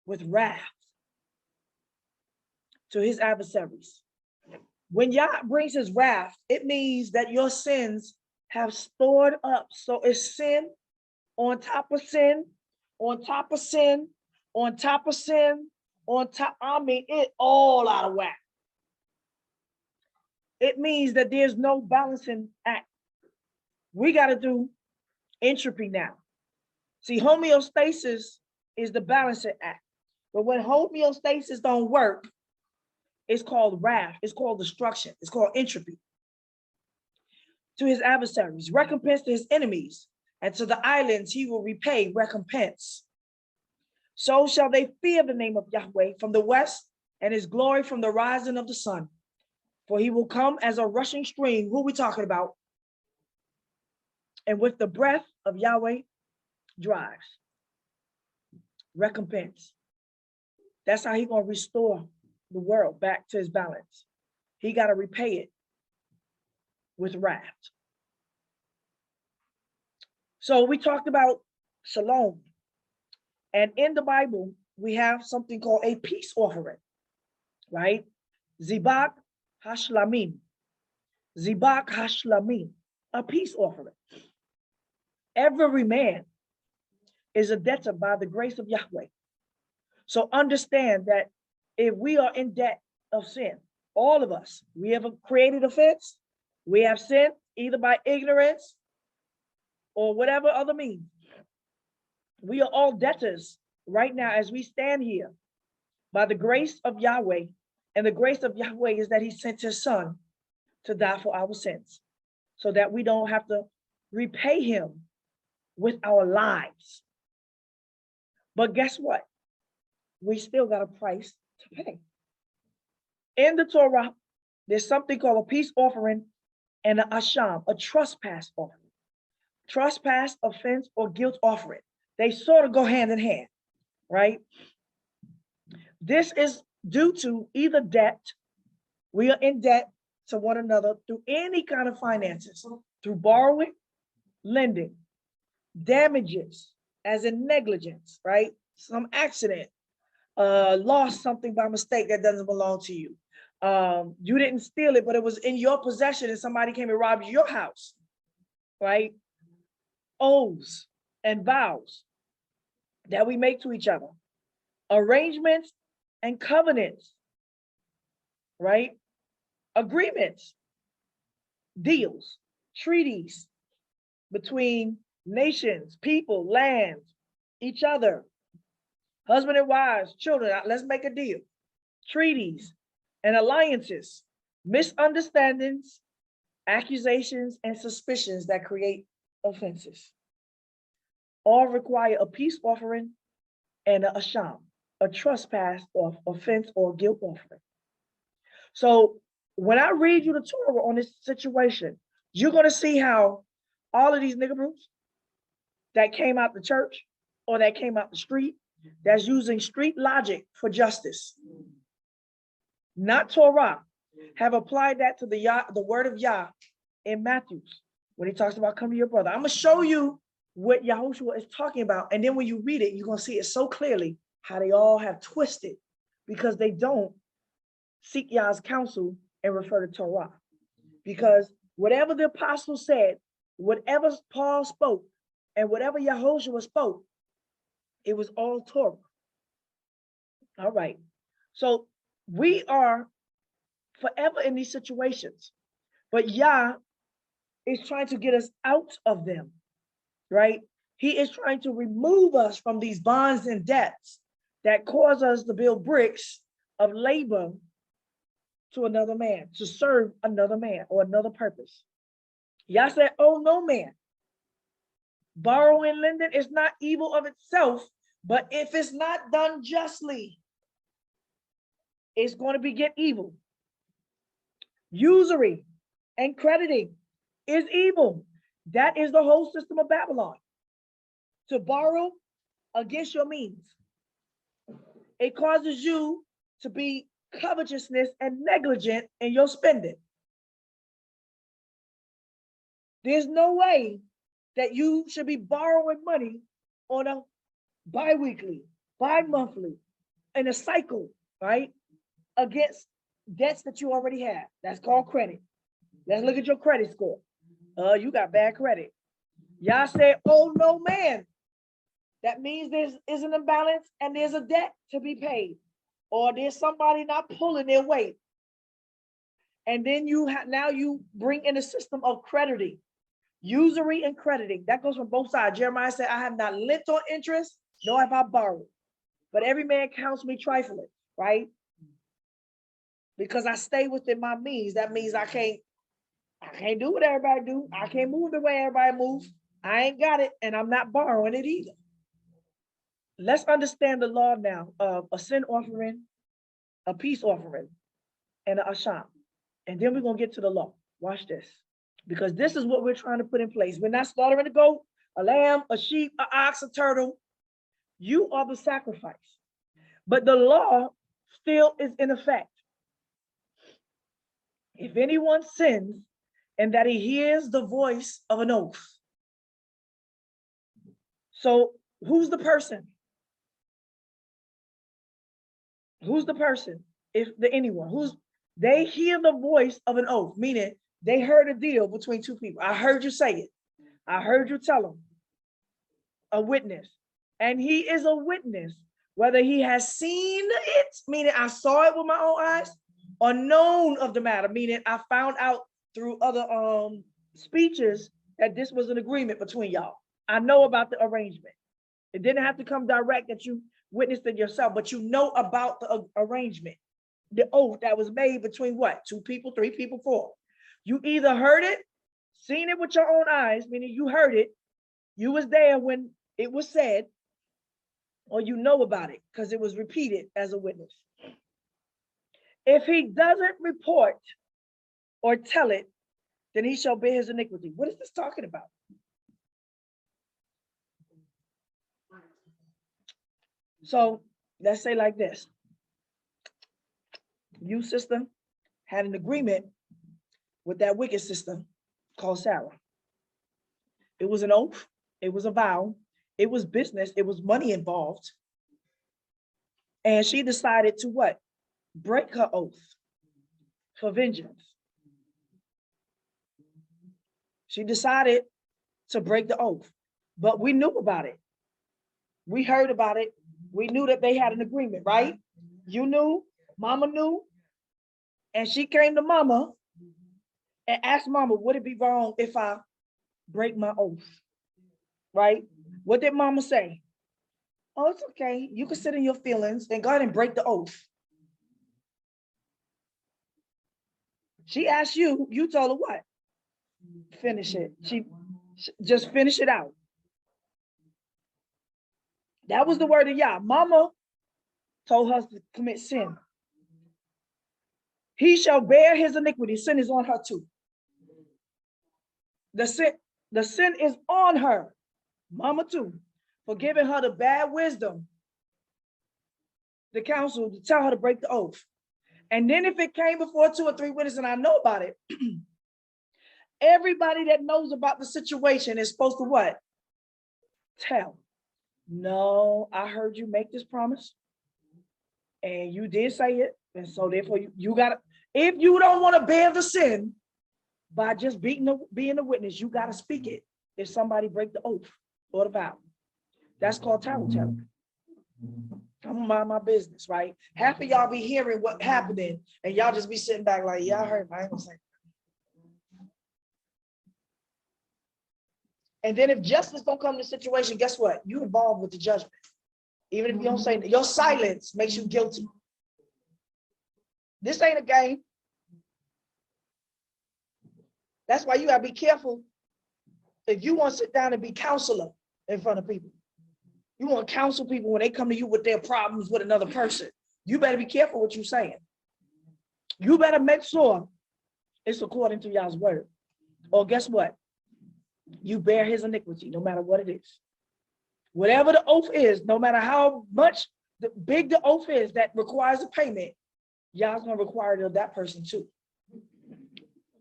With wrath to his adversaries. When Yah brings his wrath, it means that your sins have stored up. So it's sin on top of sin, on top of sin, on top of sin, on top. I mean, it all out of whack. It means that there's no balancing act. We got to do entropy now. See, homeostasis is the balancing act. But when homeostasis don't work, it's called wrath. It's called destruction. It's called entropy. To his adversaries, recompense to his enemies, and to the islands he will repay recompense. So shall they fear the name of Yahweh from the west, and his glory from the rising of the sun. For he will come as a rushing stream. Who are we talking about? And with the breath of Yahweh drives. Recompense. That's how he's going to restore the world back to his balance. He got to repay it with wrath. So we talked about shalom. And in the Bible, we have something called a peace offering, right? Zibak hashlamim. Zibak hashlamim, a peace offering. Every man is a debtor by the grace of Yahweh. So understand that if we are in debt of sin, all of us, we have created offense, we have sinned either by ignorance or whatever other means. We are all debtors right now as we stand here by the grace of Yahweh. And the grace of Yahweh is that he sent his son to die for our sins so that we don't have to repay him with our lives. But guess what? We still got a price to pay. In the Torah, there's something called a peace offering and an asham, a trespass offering. Trespass, offense, or guilt offering. They sort of go hand in hand, right? This is due to either debt. We are in debt to one another through any kind of finances, through borrowing, lending, damages, as in negligence, right? Some accident, lost something by mistake that doesn't belong to you. You didn't steal it, but it was in your possession and somebody came and robbed your house, right? Oaths and vows that we make to each other, arrangements and covenants, right? Agreements, deals, treaties between nations, people, lands, each other, husband and wives, children. Let's make a deal. Treaties and alliances, misunderstandings, accusations, and suspicions that create offenses. All require a peace offering and a asham, a trespass or offense or guilt offering. So when I read you the Torah on this situation, you're going to see how all of these nigger groups that came out the church or that came out the street, that's using street logic for justice, not Torah, have applied that to the word of Yah in Matthew when he talks about come to your brother. I'm going to show you what Yahoshua is talking about. And then when you read it, you're going to see it so clearly how they all have twisted because they don't seek Yah's counsel and refer to Torah. Because whatever the apostle said, whatever Paul spoke, and whatever Yahoshua spoke, it was all Torah. All right. So we are forever in these situations, but Yah is trying to get us out of them, right? He is trying to remove us from these bonds and debts that cause us to build bricks of labor to another man, to serve another man or another purpose. Yah said, oh, no man. Borrowing, lending is not evil of itself, but if it's not done justly, it's going to beget evil. Usury and crediting is evil. That is the whole system of Babylon. To borrow against your means. It causes you to be covetousness and negligent in your spending. There's no way that you should be borrowing money on a bi-weekly, bi-monthly, in a cycle, right? Against debts that you already have. That's called credit. Let's look at your credit score. You got bad credit. Y'all said, oh, no, man. That means there's an imbalance and there's a debt to be paid. Or there's somebody not pulling their weight. And then now you bring in a system of crediting. Usury and crediting. That goes from both sides. Jeremiah said, I have not lent on interest, nor have I borrowed. But every man counts me trifling, right? Because I stay within my means. That means I can't do what everybody do. I can't move the way everybody moves. I ain't got it, and I'm not borrowing it either. Let's understand the law now of a sin offering, a peace offering, and an asham. And then we're going to get to the law. Watch this. Because this is what we're trying to put in place. We're not slaughtering a goat, a lamb, a sheep, an ox, a turtle. You are the sacrifice. But the law still is in effect. If anyone sins and that he hears the voice of an oath. So who's the person? Who's the person? If anyone, they hear the voice of an oath, meaning they heard a deal between two people. I heard you say it. I heard you tell them. A witness. And he is a witness, whether he has seen it, meaning I saw it with my own eyes, or known of the matter, meaning I found out through other speeches that this was an agreement between y'all. I know about the arrangement. It didn't have to come direct that you witnessed it yourself, but you know about the arrangement, the oath that was made between what? 2 people, 3 people, 4. You either heard it, seen it with your own eyes, meaning you heard it, you was there when it was said, or you know about it because it was repeated as a witness. If he doesn't report or tell it, then he shall bear his iniquity. What is this talking about? So let's say like this. You, sister, had an agreement with that wicked sister called Sarah. It was an oath. It was a vow. It was business. It was money involved. And she decided to what? Break her oath for vengeance. She decided to break the oath, but we knew about it. We heard about it. We knew that they had an agreement, right? You knew, mama knew, and she came to mama and asked mama, would it be wrong if I break my oath, right? What did mama say? Oh, it's okay. You can sit in your feelings and go ahead and break the oath. She asked you, you told her what? Finish it. She just finish it out. That was the word of Yah. Mama told her to commit sin. He shall bear his iniquity. Sin is on her too. The sin is on her, mama too, for giving her the bad wisdom, the counsel to tell her to break the oath. And then if it came before 2 or 3 witnesses and I know about it, everybody that knows about the situation is supposed to what? Tell. No, I heard you make this promise and you did say it. And so therefore you gotta, if you don't want to bear the sin by just being a witness, you got to speak it. If somebody break the oath or the vow, that's called tattletale. I'm gonna mind my business, right? Half of y'all be hearing what happening and y'all just be sitting back like, yeah, I heard, I ain't gonna say. And then if justice don't come to the situation, guess what? You involved with the judgment. Even if you don't say, your silence makes you guilty. This ain't a game. That's why you gotta be careful if you want to sit down and be counselor in front of people. You want to counsel people when they come to you with their problems with another person. You better be careful what you're saying. You better make sure it's according to Yah's word. Or guess what? You bear his iniquity, no matter what it is. Whatever the oath is, no matter how much big the oath is that requires a payment, Yah's going to require it of that person too.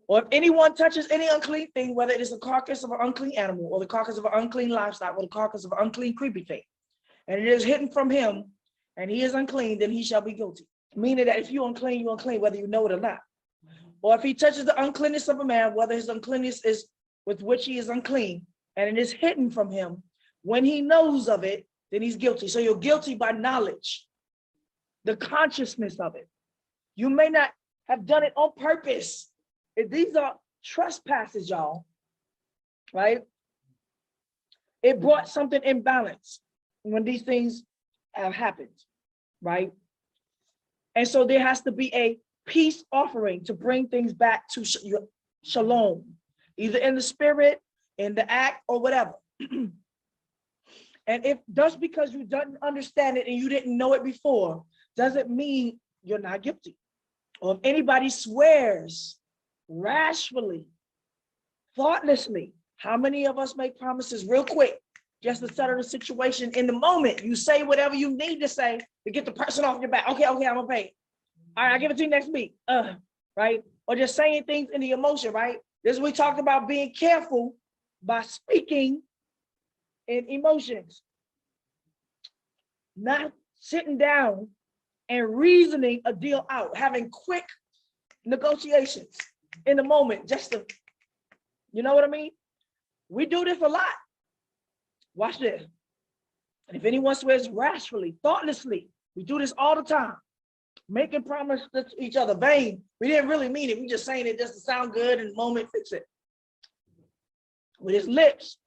Or if anyone touches any unclean thing, whether it is a carcass of an unclean animal or the carcass of an unclean livestock or the carcass of an unclean creepy thing, and it is hidden from him and he is unclean, then he shall be guilty. Meaning that if you're unclean, whether you know it or not. Or if he touches the uncleanness of a man, whether his uncleanness is with which he is unclean, and it is hidden from him, when he knows of it, then he's guilty. So you're guilty by knowledge, the consciousness of it. You may not have done it on purpose. If these are trespasses, y'all, right? It brought something in balance when these things have happened, right? And so there has to be a peace offering to bring things back to shalom, either in the spirit, in the act, or whatever. And if just because you didn't understand it and you didn't know it before, doesn't mean you're not guilty. Or if anybody swears rashly, thoughtlessly, how many of us make promises real quick just to settle the situation in the moment? You say whatever you need to say to get the person off your back. Okay, I'm gonna pay. All right, I'll give it to you next week. Right? Or just saying things in the emotion, right? This is we talked about being careful by speaking in emotions, not sitting down and reasoning a deal out, having quick negotiations in the moment, just to, you know what I mean? We do this a lot. Watch this. And if anyone swears rashly, thoughtlessly, we do this all the time, making promises to each other vain. We didn't really mean it. We just saying it just to sound good and the moment fix it. With his lips,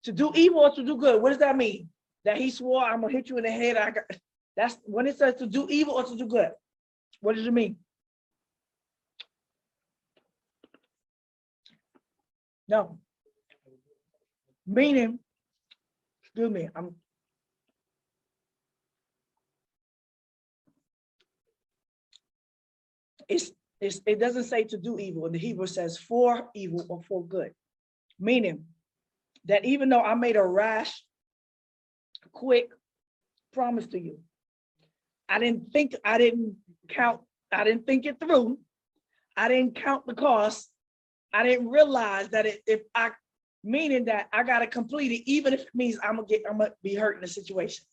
to do evil or to do good. What does that mean? That he swore, I'm gonna hit you in the head. That's when it says to do evil or to do good. What does it mean? No. Meaning, excuse me, it doesn't say to do evil. In the Hebrew says for evil or for good. Meaning that even though I made a rash, quick promise to you, I didn't think it through. I didn't count the cost. I didn't realize that meaning that I gotta complete it, even if it means I'm gonna be hurt in the situation.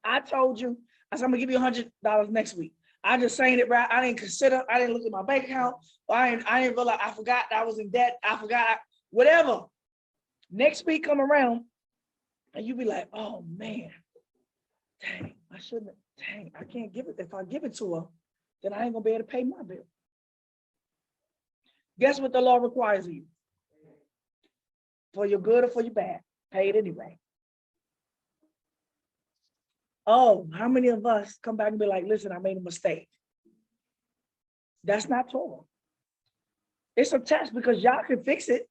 I told you, I said I'm gonna give you $100 next week. I just saying it right. I didn't look at my bank account. I didn't realize, I forgot that I was in debt. I forgot, whatever. Next week come around and you be like, oh man, dang, I can't give it. If I give it to her, then I ain't gonna be able to pay my bill. Guess what the law requires of you? For your good or for your bad, pay it anyway. Oh, how many of us come back and be like, listen, I made a mistake? That's not Torah. It's a test because y'all can fix it.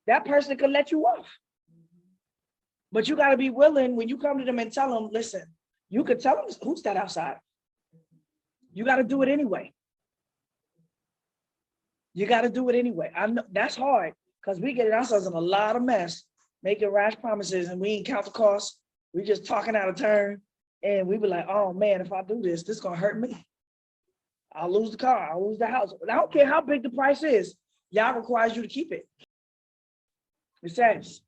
That person can let you off. But you got to be willing when you come to them and tell them, listen, you could tell them, who's that outside? You got to do it anyway. You got to do it anyway. I know that's hard because we get ourselves in a lot of mess, making rash promises, and we ain't count the costs. We just talking out of turn, and we be like, oh man, if I do this, this is gonna hurt me. I'll lose the car, I'll lose the house. I don't care how big the price is. Yah requires you to keep it. It says,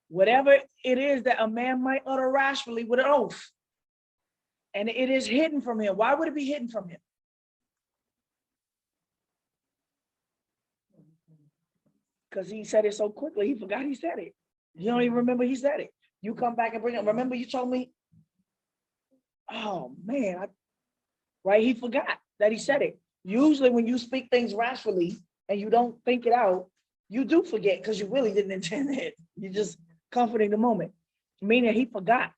whatever it is that a man might utter rashly with an oath, and it is hidden from him. Why would it be hidden from him? Because he said it so quickly, he forgot he said it. You don't even remember he said it. You come back and bring it. Remember you told me? Oh man, right? He forgot that he said it. Usually when you speak things rashly and you don't think it out, you do forget because you really didn't intend it. You just comforting the moment. Meaning he forgot.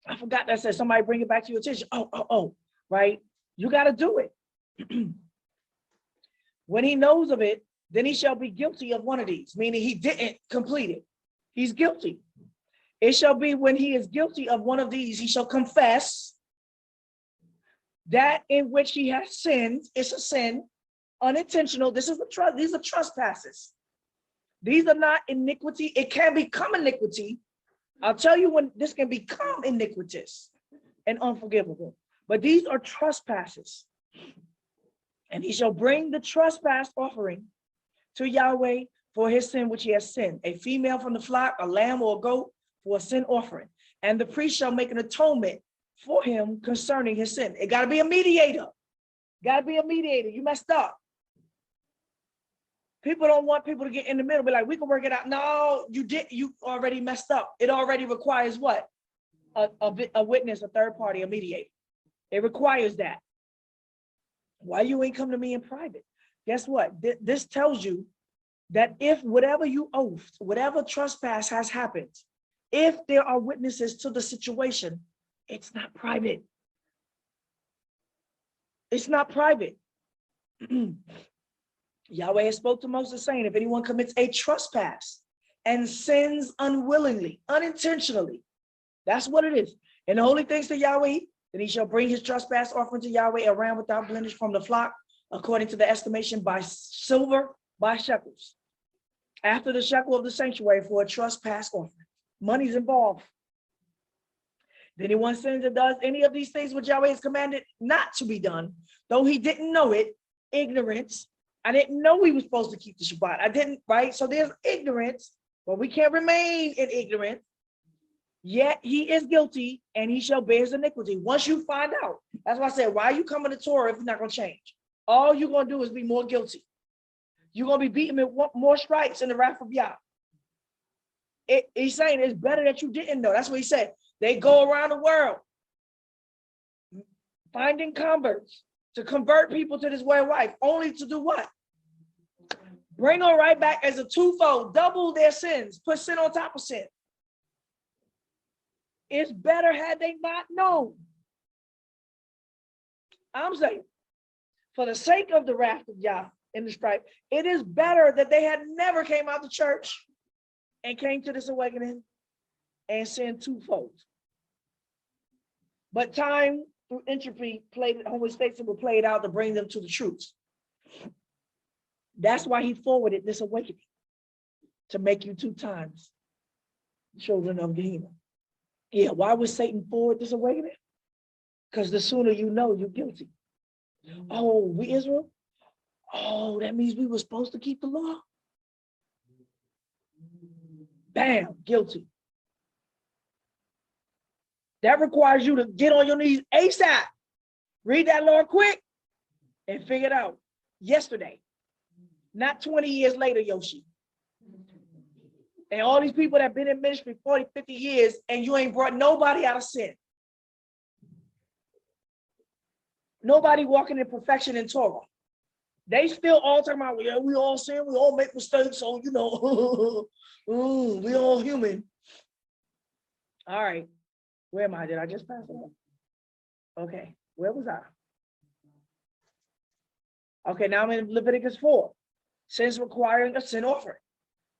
I forgot that said somebody bring it back to your attention. Oh, right? You got to do it. When he knows of it, then he shall be guilty of one of these, meaning he didn't complete it. He's guilty. It shall be when he is guilty of one of these, he shall confess that in which he has sinned. It's a sin, unintentional. This is the trust. These are trespasses. These are not iniquity. It can become iniquity. I'll tell you when this can become iniquitous and unforgivable. But these are trespasses. And he shall bring the trespass offering to Yahweh for his sin which he has sinned, a female from the flock, a lamb or a goat for a sin offering. And the priest shall make an atonement for him concerning his sin. It got to be a mediator. Got to be a mediator. You messed up. People don't want people to get in the middle, be like, we can work it out. No, you did. You already messed up. It already requires what? A witness, a third party, a mediator. It requires that. Why you ain't come to me in private? Guess what? This tells you that if whatever you oath, whatever trespass has happened, if there are witnesses to the situation, it's not private. It's not private. Yahweh has spoke to Moses saying, if anyone commits a trespass and sins unwillingly, unintentionally, that's what it is. And the holy things to Yahweh, then he shall bring his trespass offering to Yahweh, a ram without blemish from the flock, according to the estimation by silver, by shekels, after the shekel of the sanctuary for a trespass offering. Money's involved. If anyone sins and does any of these things which Yahweh has commanded not to be done, though he didn't know it, ignorance. I didn't know we were supposed to keep the Shabbat. I didn't, right? So there's ignorance, but we can't remain in ignorance. Yet he is guilty and he shall bear his iniquity. Once you find out, that's why I said, why are you coming to Torah if it's not going to change? All you're going to do is be more guilty. You're going to be beaten with more stripes in the wrath of Yah. He's saying it's better that you didn't know. That's what he said. They go around the world finding converts to convert people to this way of life, only to do what? Bring them right back as a twofold, double their sins, put sin on top of sin. It's better had they not known. I'm saying, for the sake of the wrath of Yah in the strife, it is better that they had never came out to church and came to this awakening and sinned twofold. But time through entropy played, homeostasis will play it out to bring them to the truth. That's why he forwarded this awakening, to make you 2 times children of Gehenna. Yeah, why would Satan forward this awakening? Because the sooner you know, you're guilty. Oh, we Israel? Oh, that means we were supposed to keep the law? Bam, guilty. That requires you to get on your knees ASAP. Read that law quick and figure it out yesterday, not 20 years later, Yoshi. And all these people that have been in ministry 40, 50 years and you ain't brought nobody out of sin. Nobody walking in perfection in Torah. They still all talking about, yeah, we all sin, we all make mistakes, so you know, we all human. All right. Where am I? Did I just pass on? Okay, where was I? Okay, now I'm in Leviticus 4. Sins requiring a sin offering.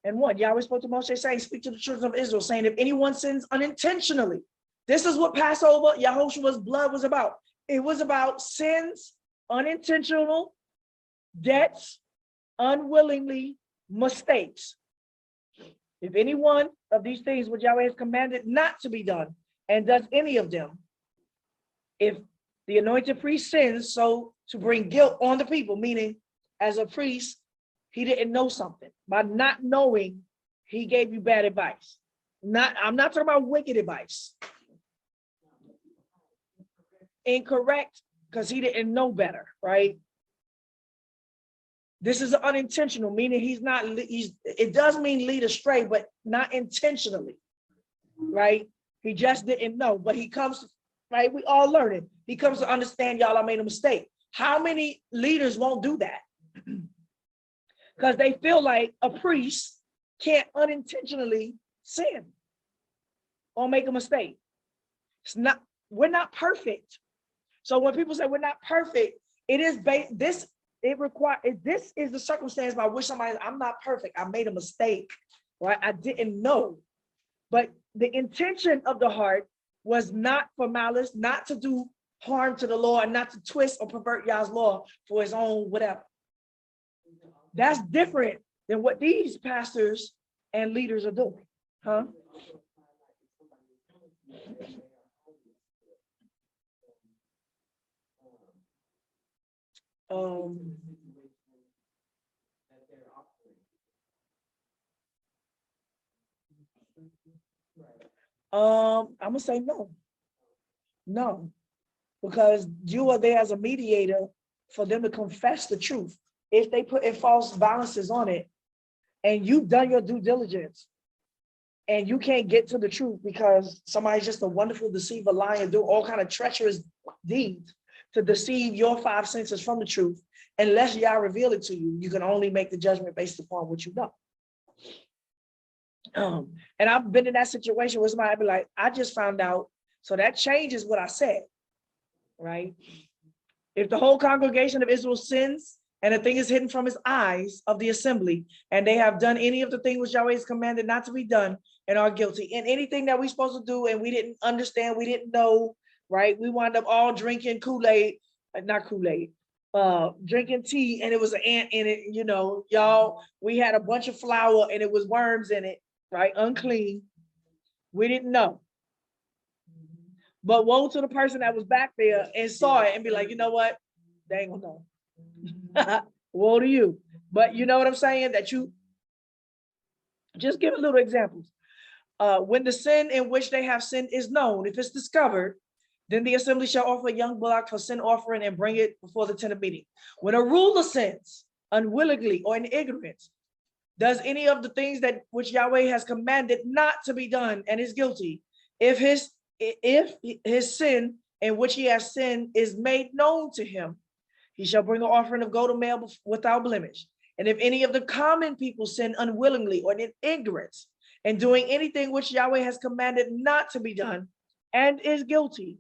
and 1. Yahweh spoke to Moshe saying, speak to the children of Israel, saying, if anyone sins unintentionally, this is what Passover, Yahoshua's blood was about. It was about sins, unintentional, debts, unwillingly, mistakes. If any one of these things which Yahweh has commanded not to be done, and does any of them, if the anointed priest sins, so to bring guilt on the people, meaning as a priest, he didn't know something. By not knowing, he gave you bad advice. I'm not talking about wicked advice. Incorrect, because he didn't know better, right? This is unintentional, meaning it does mean lead astray, but not intentionally, right? He just didn't know, but he comes, right? We all learn it. He comes to understand, y'all, I made a mistake. How many leaders won't do that? Because they feel like a priest can't unintentionally sin or make a mistake. We're not perfect. So when people say we're not perfect, this is the circumstance by which I'm not perfect. I made a mistake, right? I didn't know. But the intention of the heart was not for malice, not to do harm to the law, and not to twist or pervert Yah's law for his own whatever. That's different than what these pastors and leaders are doing, huh? I'm gonna say no, because you are there as a mediator for them to confess the truth. If they put in false balances on it, and you've done your due diligence, and you can't get to the truth because somebody's just a wonderful deceiver, lying, do all kind of treacherous deeds to deceive your 5 senses from the truth, unless Yah reveal it to you, you can only make the judgment based upon what you know. And I've been in that situation where somebody be like, I just found out, so that changes what I said, right? If the whole congregation of Israel sins, and the thing is hidden from his eyes of the assembly, and they have done any of the things which Yahweh has commanded not to be done, and are guilty, and anything that we're supposed to do, and we didn't understand, we didn't know, right? We wound up all drinking Kool-Aid, not Kool-Aid, drinking tea, and it was an ant in it, y'all, we had a bunch of flour, and it was worms in it, right? Unclean. We didn't know. But woe to the person that was back there and saw it and be like, you know what? They ain't gonna know. Woe to you. But you know what I'm saying? That you just give a little examples. When the sin in which they have sinned is known, if it's discovered, then the assembly shall offer a young bullock for sin offering and bring it before the tent of meeting. When a ruler sins unwillingly or in ignorance, does any of the things that which Yahweh has commanded not to be done and is guilty, if his sin in which he has sinned is made known to him, he shall bring an offering of goat or male without blemish. And if any of the common people sin unwillingly or in ignorance, and doing anything which Yahweh has commanded not to be done and is guilty,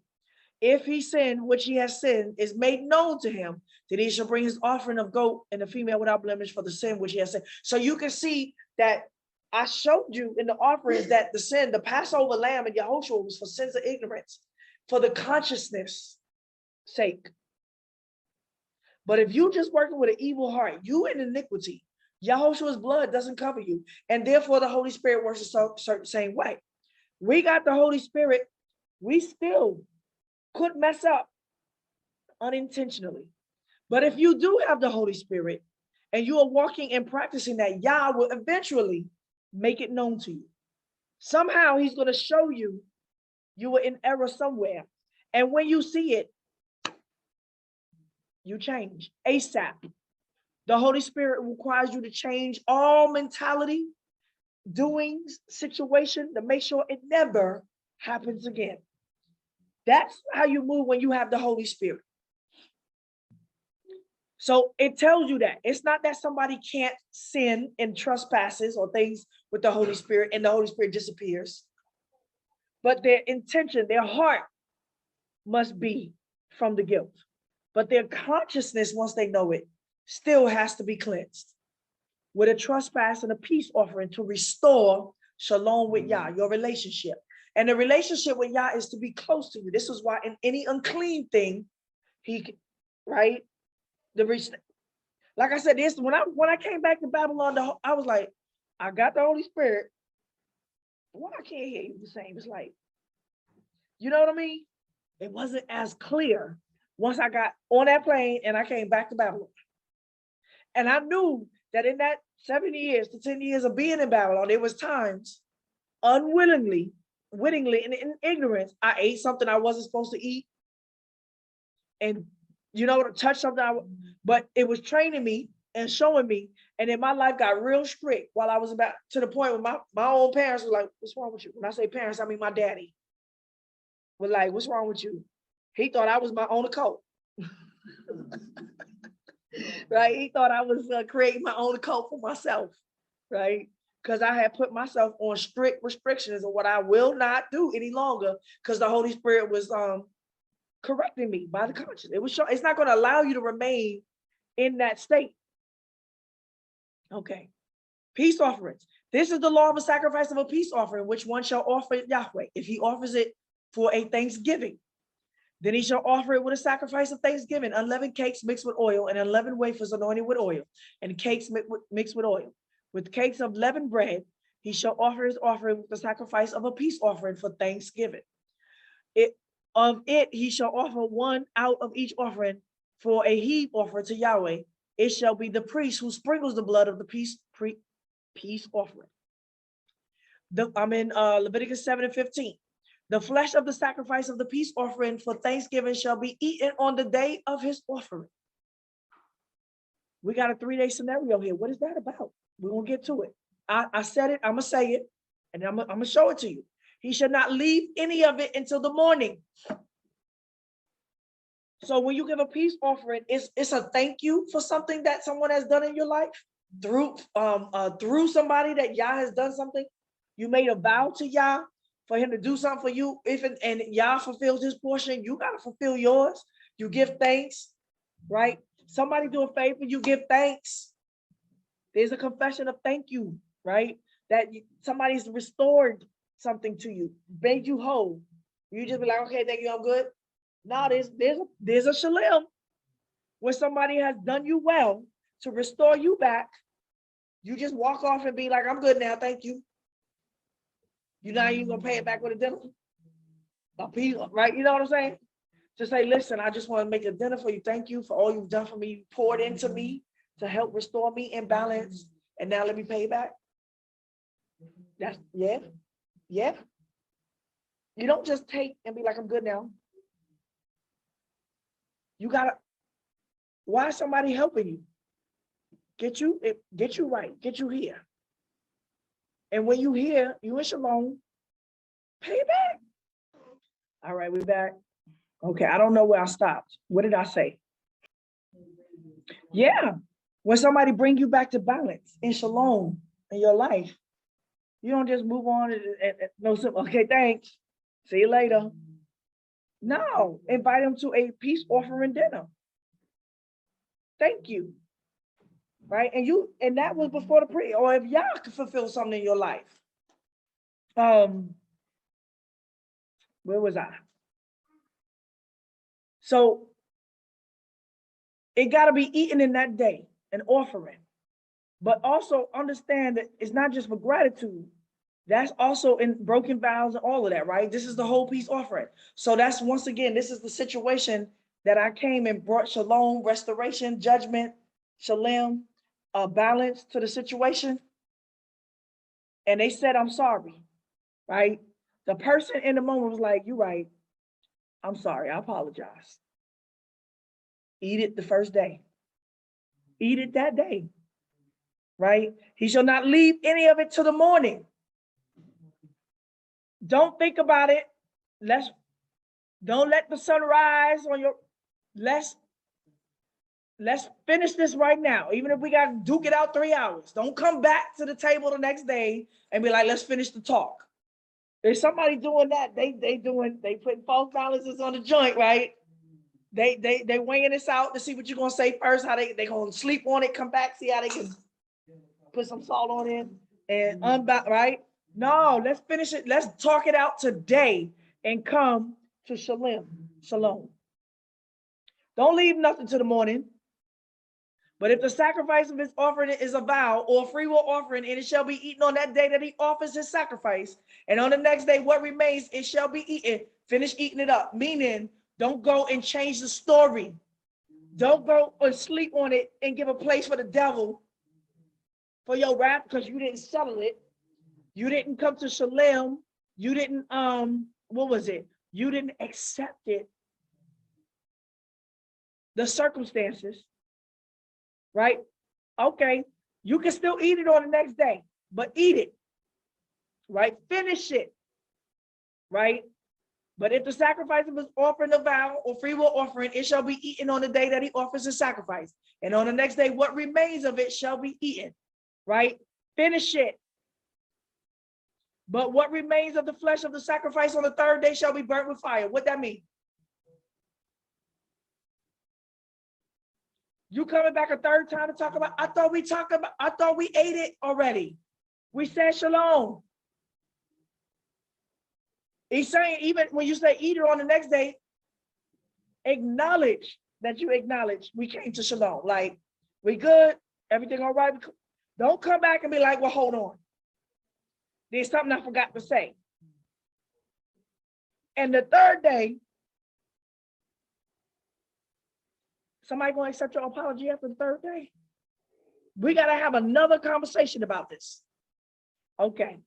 if he sin which he has sinned is made known to him, then he shall bring his offering of goat and a female without blemish for the sin which he has sinned. So you can see that I showed you in the offerings that the Passover lamb in Yahoshua was for sins of ignorance, for the consciousness sake. But if you just working with an evil heart, you in iniquity, Yahoshua's blood doesn't cover you. And therefore the Holy Spirit works a certain same way. We got the Holy Spirit. We still could mess up unintentionally. But if you do have the Holy Spirit and you are walking and practicing that, Yah will eventually make it known to you. Somehow he's going to show you were in error somewhere. And when you see it, you change ASAP. The Holy Spirit requires you to change all mentality, doings, situation to make sure it never happens again. That's how you move when you have the Holy Spirit. So it tells you that it's not that somebody can't sin and trespasses or things with the Holy Spirit and the Holy Spirit disappears, but their intention, their heart must be from the guilt, but their consciousness, once they know it, still has to be cleansed. with a trespass and a peace offering to restore shalom with Yah, your relationship. And the relationship with Yah is to be close to you. This is why in any unclean thing, right? Like I said, this when I came back to Babylon, I was like, I got the Holy Spirit. Why I can't hear you the same? It's like, you know what I mean? It wasn't as clear once I got on that plane and I came back to Babylon. And I knew that in that 7 years to 10 years of being in Babylon, there was times unwittingly, and in ignorance, I ate something I wasn't supposed to eat. And, you know, touch something, but it was training me and showing me. And then my life got real strict while I was about to the point where my own parents were like, what's wrong with you? When I say parents, I mean my daddy. Was like, what's wrong with you? He thought I was my own cult. Right? He thought I was creating my own cult for myself, right? Because I had put myself on strict restrictions of what I will not do any longer because the Holy Spirit was correcting me by the conscience. It was it's not going to allow you to remain in that state. Okay. Peace offerings. This is the law of a sacrifice of a peace offering, which one shall offer Yahweh. If he offers it for a thanksgiving, then he shall offer it with a sacrifice of thanksgiving, unleavened cakes mixed with oil, and unleavened wafers anointed with oil, and cakes mixed with oil. With cakes of leavened bread, he shall offer his offering with the sacrifice of a peace offering for thanksgiving. Of it he shall offer one out of each offering for a heave offering to Yahweh. It shall be the priest who sprinkles the blood of the peace offering. I'm in Leviticus 7:15. The flesh of the sacrifice of the peace offering for thanksgiving shall be eaten on the day of his offering. We got a 3-day scenario here. What is that about? We're going to get to it. I said it. I'm going to say it. And I'm going to show it to you. He shall not leave any of it until the morning. So when you give a peace offering, it's a thank you for something that someone has done in your life. Through somebody that Yah has done something. You made a vow to Yah for him to do something for you. And Yah fulfills his portion, you got to fulfill yours. You give thanks, right? Somebody do a favor, you give thanks. There's a confession of thank you, right? That somebody's restored something to you, made you whole. You just be like, okay, thank you, I'm good. No, there's a Shelem where somebody has done you well to restore you back. You just walk off and be like, I'm good now, thank you. You're not even gonna pay it back with a dinner, right? You know what I'm saying? To say, listen, I just want to make a dinner for you. Thank you for all you've done for me. You poured into me to help restore me in balance, and now let me pay you back. That's yeah. You don't just take and be like, I'm good now. You gotta. Why is somebody helping you? Get you right. Get you here. And when you here, you in Shalom, pay it back. All right, we're back. Okay, I don't know where I stopped. What did I say? Yeah, when somebody bring you back to balance in Shalom in your life, you don't just move on and no, okay, thanks. See you later. No, invite them to a peace offering dinner. Thank you. Right? And that was before the prayer, or if y'all could fulfill something in your life. Where was I? So it got to be eaten in that day, an offering. But also understand that it's not just for gratitude. That's also in broken vows and all of that, right? This is the whole peace offering. So that's, once again, this is the situation that I came and brought shalom, restoration, judgment, shalem, balance to the situation. And they said, I'm sorry, right? The person in the moment was like, you're right. I'm sorry, I apologize. Eat it the first day. Eat it that day, right? He shall not leave any of it till the morning. Don't think about it. Don't let the sun rise on your, let's finish this right now. Even if we got to duke it out 3 hours, don't come back to the table the next day and be like, let's finish the talk. There's somebody doing that. They putting false balances on the joint, right? They weighing this out to see what you're gonna say first, how they gonna sleep on it, come back, see how they can. put some salt on it and unbound, right? No, let's finish it. Let's talk it out today and come to Shelem, Shalom. Don't leave nothing to the morning. But if the sacrifice of his offering is a vow or a free will offering, and it shall be eaten on that day that he offers his sacrifice, and on the next day what remains, it shall be eaten. Finish eating it up. Meaning, don't go and change the story. Don't go and sleep on it and give a place for the devil for your wrath, because you didn't settle it. You didn't come to Shelem. You didn't, what was it? You didn't accept it. The circumstances, right? Okay, you can still eat it on the next day, but eat it, right? Finish it, right? But if the sacrifice of his offering, a vow or free will offering, it shall be eaten on the day that he offers his sacrifice. And on the next day, what remains of it shall be eaten, right? Finish it. But what remains of the flesh of the sacrifice on the third day shall be burnt with fire. What that mean? You coming back a third time to talk about, I thought we ate it already. We said shalom. He's saying, even when you say eat it on the next day, acknowledge that you acknowledge we came to shalom. Like, we good, everything all right. Don't come back and be like, well, hold on. There's something I forgot to say. And the third day, somebody gonna accept your apology after the third day? We gotta have another conversation about this. Okay.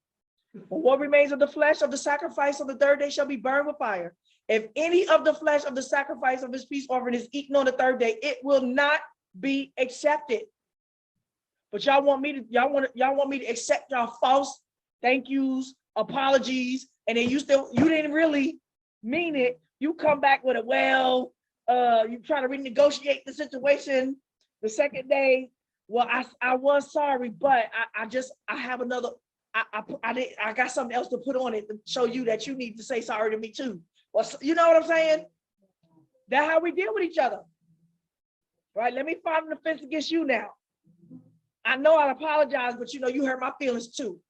But what remains of the flesh of the sacrifice of the third day shall be burned with fire. If any of the flesh of the sacrifice of his peace offering is eaten on the third day, it will not be accepted. But y'all want me to accept y'all false thank yous, apologies, and then you didn't really mean it. You come back with you try to renegotiate the situation the second day. Well, I was sorry, but I have another. I got something else to put on it to show you that you need to say sorry to me too. Well, you know what I'm saying? That's how we deal with each other. Right? Let me file an offense against you now. I know I apologize, but you hurt my feelings too.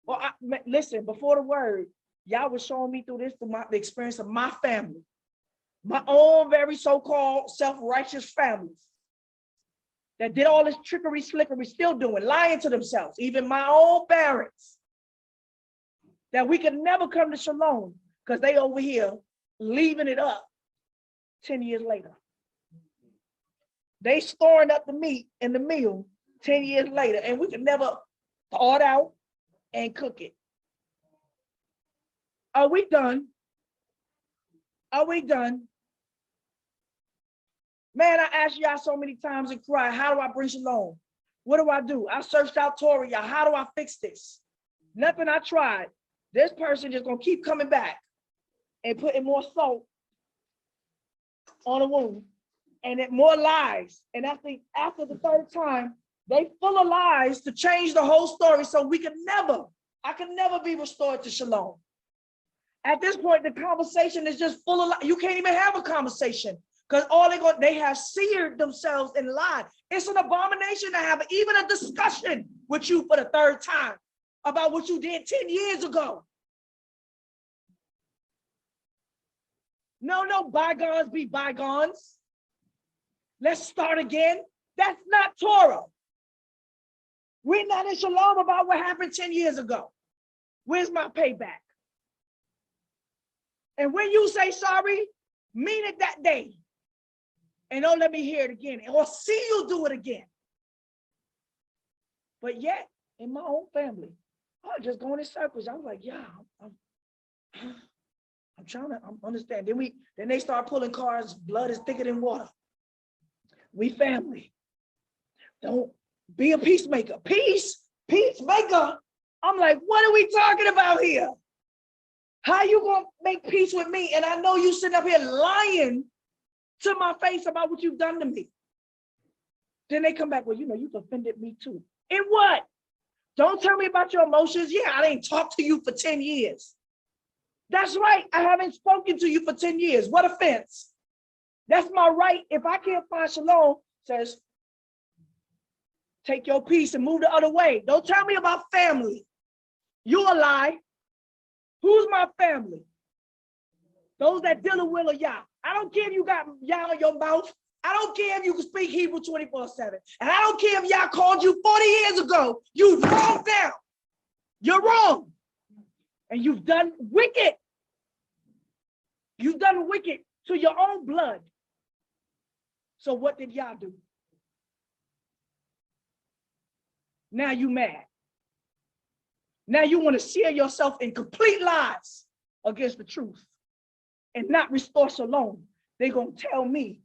Well, listen, before the word, y'all was showing me through the experience of my family, my own very so-called self-righteous families that did all this trickery, slickery, still doing, lying to themselves, even my own parents, that we could never come to shalom because they over here leaving it up 10 years later. They storing up the meat and the meal 10 years later, and we could never thaw it out and cook it. Are we done? Are we done? Man, I asked y'all so many times and cried, how do I bring shalom? What do? I searched out Torah, y'all. How do I fix this? Nothing I tried. This person just gonna keep coming back and putting more salt on the wound and it more lies. And I think after the third time, they full of lies to change the whole story so I could never be restored to shalom. At this point, the conversation is just full of lies. You can't even have a conversation. Because they have seared themselves and lied. It's an abomination to have even a discussion with you for the third time about what you did 10 years ago. No, bygones be bygones. Let's start again. That's not Torah. We're not in shalom about what happened 10 years ago. Where's my payback? And when you say sorry, mean it that day. And don't let me hear it again or see you do it again. But yet, in my own family, I was just going in circles. I was like, yeah, I'm trying to understand. Then they start pulling cards, blood is thicker than water. We family. Don't be a peacemaker. Peacemaker. I'm like, what are we talking about here? How you gonna make peace with me? And I know you sitting up here lying to my face about what you've done to me. Then they come back, well, you've offended me too. In what? Don't tell me about your emotions. Yeah, I didn't talk to you for 10 years. That's right. I haven't spoken to you for 10 years. What offense? That's my right. If I can't find shalom, says, Take your peace and move the other way. Don't tell me about family. You a lie. Who's my family? Those that deal with Yah. I don't care if you got Yah in your mouth. I don't care if you can speak Hebrew 24/7. And I don't care if Yah called you 40 years ago. You wrong now. You're wrong. And you've done wicked. You've done wicked to your own blood. So what did Yah do? Now you mad. Now you want to share yourself in complete lies against the truth and not restore shalom. They're going to tell me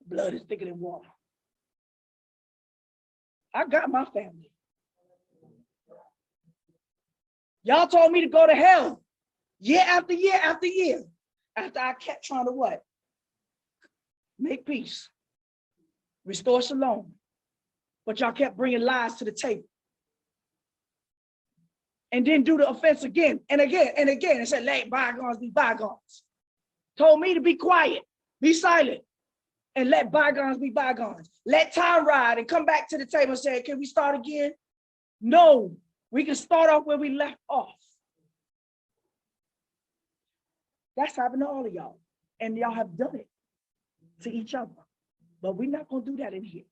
blood is thicker than water. I got my family. Y'all told me to go to hell year after year after year after I kept trying to what? Make peace, restore shalom. But y'all kept bringing lies to the table. And then do the offense again and again and again and said, let bygones be bygones. Told me to be quiet, be silent, and let bygones be bygones. Let time ride and come back to the table and say, can we start again? No, we can start off where we left off. That's happened to all of y'all. And y'all have done it to each other. But we're not going to do that in here.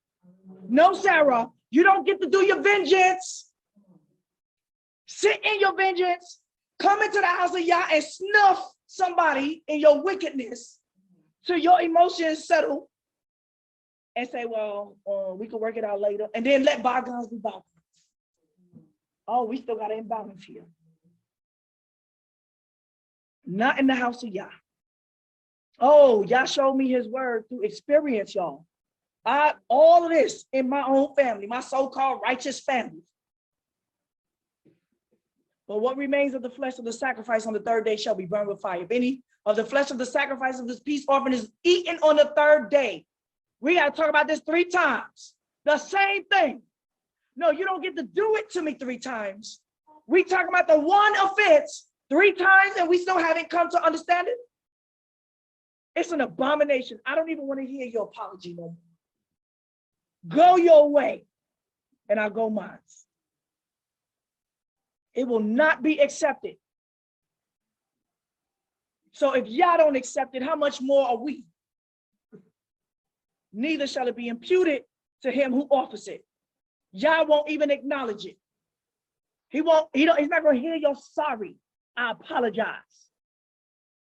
No, Sarah, you don't get to do your vengeance. Sit in your vengeance. Come into the house of Yah and snuff somebody in your wickedness till your emotions settle and say, well, we can work it out later. And then let bygones be bygones. Oh, we still got an imbalance here. Not in the house of Yah. Oh, Yah showed me his word through experience, y'all. All of this in my own family, my so-called righteous family. But what remains of the flesh of the sacrifice on the third day shall be burned with fire. If any of the flesh of the sacrifice of this peace offering is eaten on the third day. We got to talk about this 3 times. The same thing. No, you don't get to do it to me 3 times. We talking about the one offense 3 times and we still haven't come to understand it. It's an abomination. I don't even want to hear your apology no more. Go your way and I'll go mine. It will not be accepted. So if y'all don't accept it, how much more are we? Neither shall it be imputed to him who offers it. Y'all won't even acknowledge it. He's not going to hear your sorry. I apologize.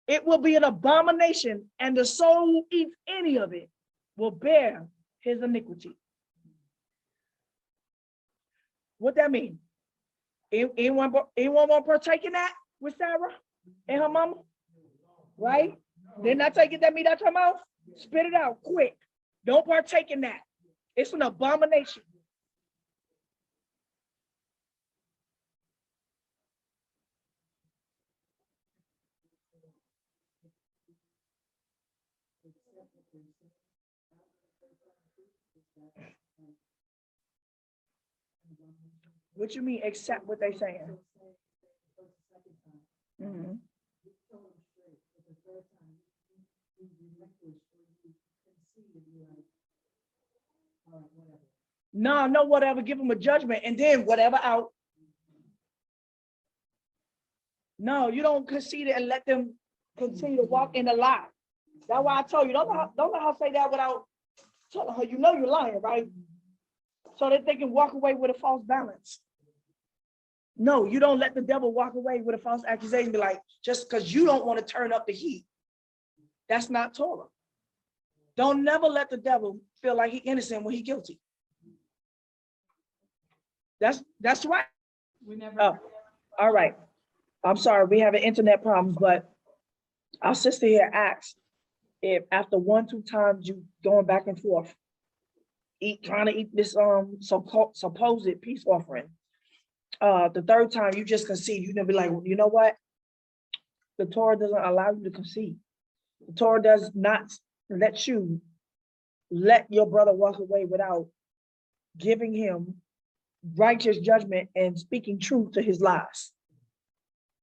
It will be an abomination, and the soul who eats any of it will bear his iniquity. What that mean? Anyone want to partake in that with Sarah and her mama? Right? Didn't I take it that meat out your mouth? Spit it out quick. Don't partake in that. It's an abomination. What you mean, accept what they saying? Mm-hmm. No, whatever. Give them a judgment and then whatever out. No, you don't concede it and let them continue to walk in the lie. That's why I told you, don't let her say that without telling her, you know you're lying, right? So that they can walk away with a false balance. No, you don't let the devil walk away with a false accusation, be like, just because you don't want to turn up the heat. That's not Torah. Don't never let the devil feel like he's innocent when he's guilty. That's right.
We never.
Oh, all right. I'm sorry, we have an internet problems, but our sister here asked if after 1-2 times you going back and forth, trying to eat this supposed peace offering. The third time you just concede, you're gonna be like, well, you know what? The Torah doesn't allow you to concede. The Torah does not let you let your brother walk away without giving him righteous judgment and speaking truth to his lies.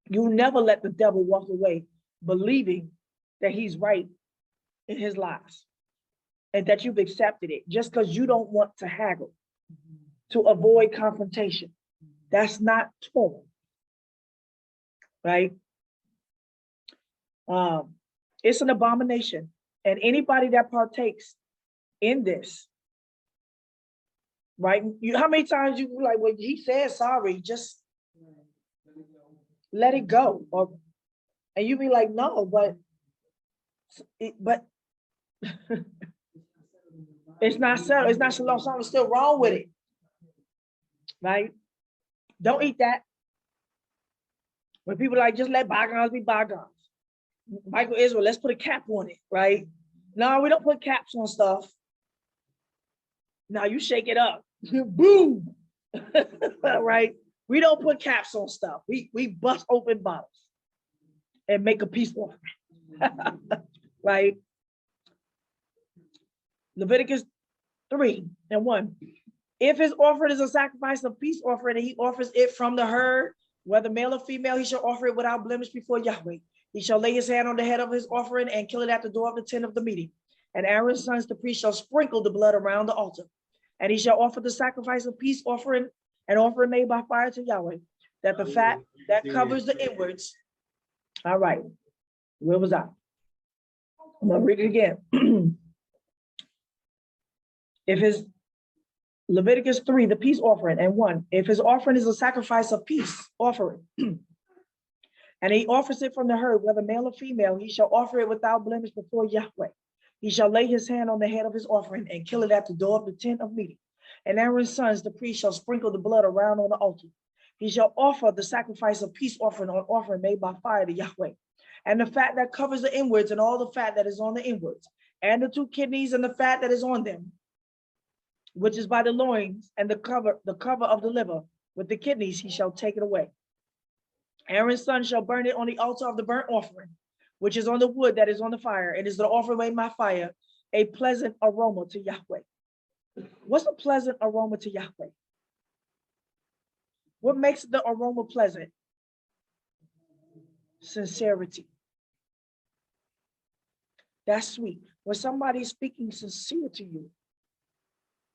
You never let the devil walk away believing that he's right in his lies and that you've accepted it just because you don't want to haggle. to avoid confrontation. That's not Torah, right? It's an abomination. And anybody that partakes in this, right? How many times you like, well, he said sorry, just let it go. And you be like, no, but it's not settled. It's not shalom. Something's still wrong with it, right? Don't eat that. When people like, just let bygones be bygones. Michael Israel, let's put a cap on it, right? No, we don't put caps on stuff. Now you shake it up. Boom. Right? We don't put caps on stuff. We bust open bottles and make a peace offering. Right? Leviticus 3:1. If his offering is a sacrifice of peace offering and he offers it from the herd, whether male or female, he shall offer it without blemish before Yahweh. He shall lay his hand on the head of his offering and kill it at the door of the tent of the meeting. And Aaron's sons, the priest, shall sprinkle the blood around the altar. And he shall offer the sacrifice of peace offering, an offering made by fire to Yahweh, that the fat that covers the inwards. All right, where was I? I'm gonna read it again. If his Leviticus 3, the peace offering, and 1, if his offering is a sacrifice of peace offering, and he offers it from the herd, whether male or female, he shall offer it without blemish before Yahweh. He shall lay his hand on the head of his offering and kill it at the door of the tent of meeting. And Aaron's sons, the priest, shall sprinkle the blood around on the altar. He shall offer the sacrifice of peace offering on offering made by fire to Yahweh. And the fat that covers the inwards and all the fat that is on the inwards, and the 2 kidneys and the fat that is on them, which is by the loins, and the cover of the liver with the kidneys, he shall take it away. Aaron's son shall burn it on the altar of the burnt offering, which is on the wood that is on the fire. It is the offering made by fire, a pleasant aroma to Yahweh. What's a pleasant aroma to Yahweh? What makes the aroma pleasant? Sincerity. That's sweet. When somebody is speaking sincere to you,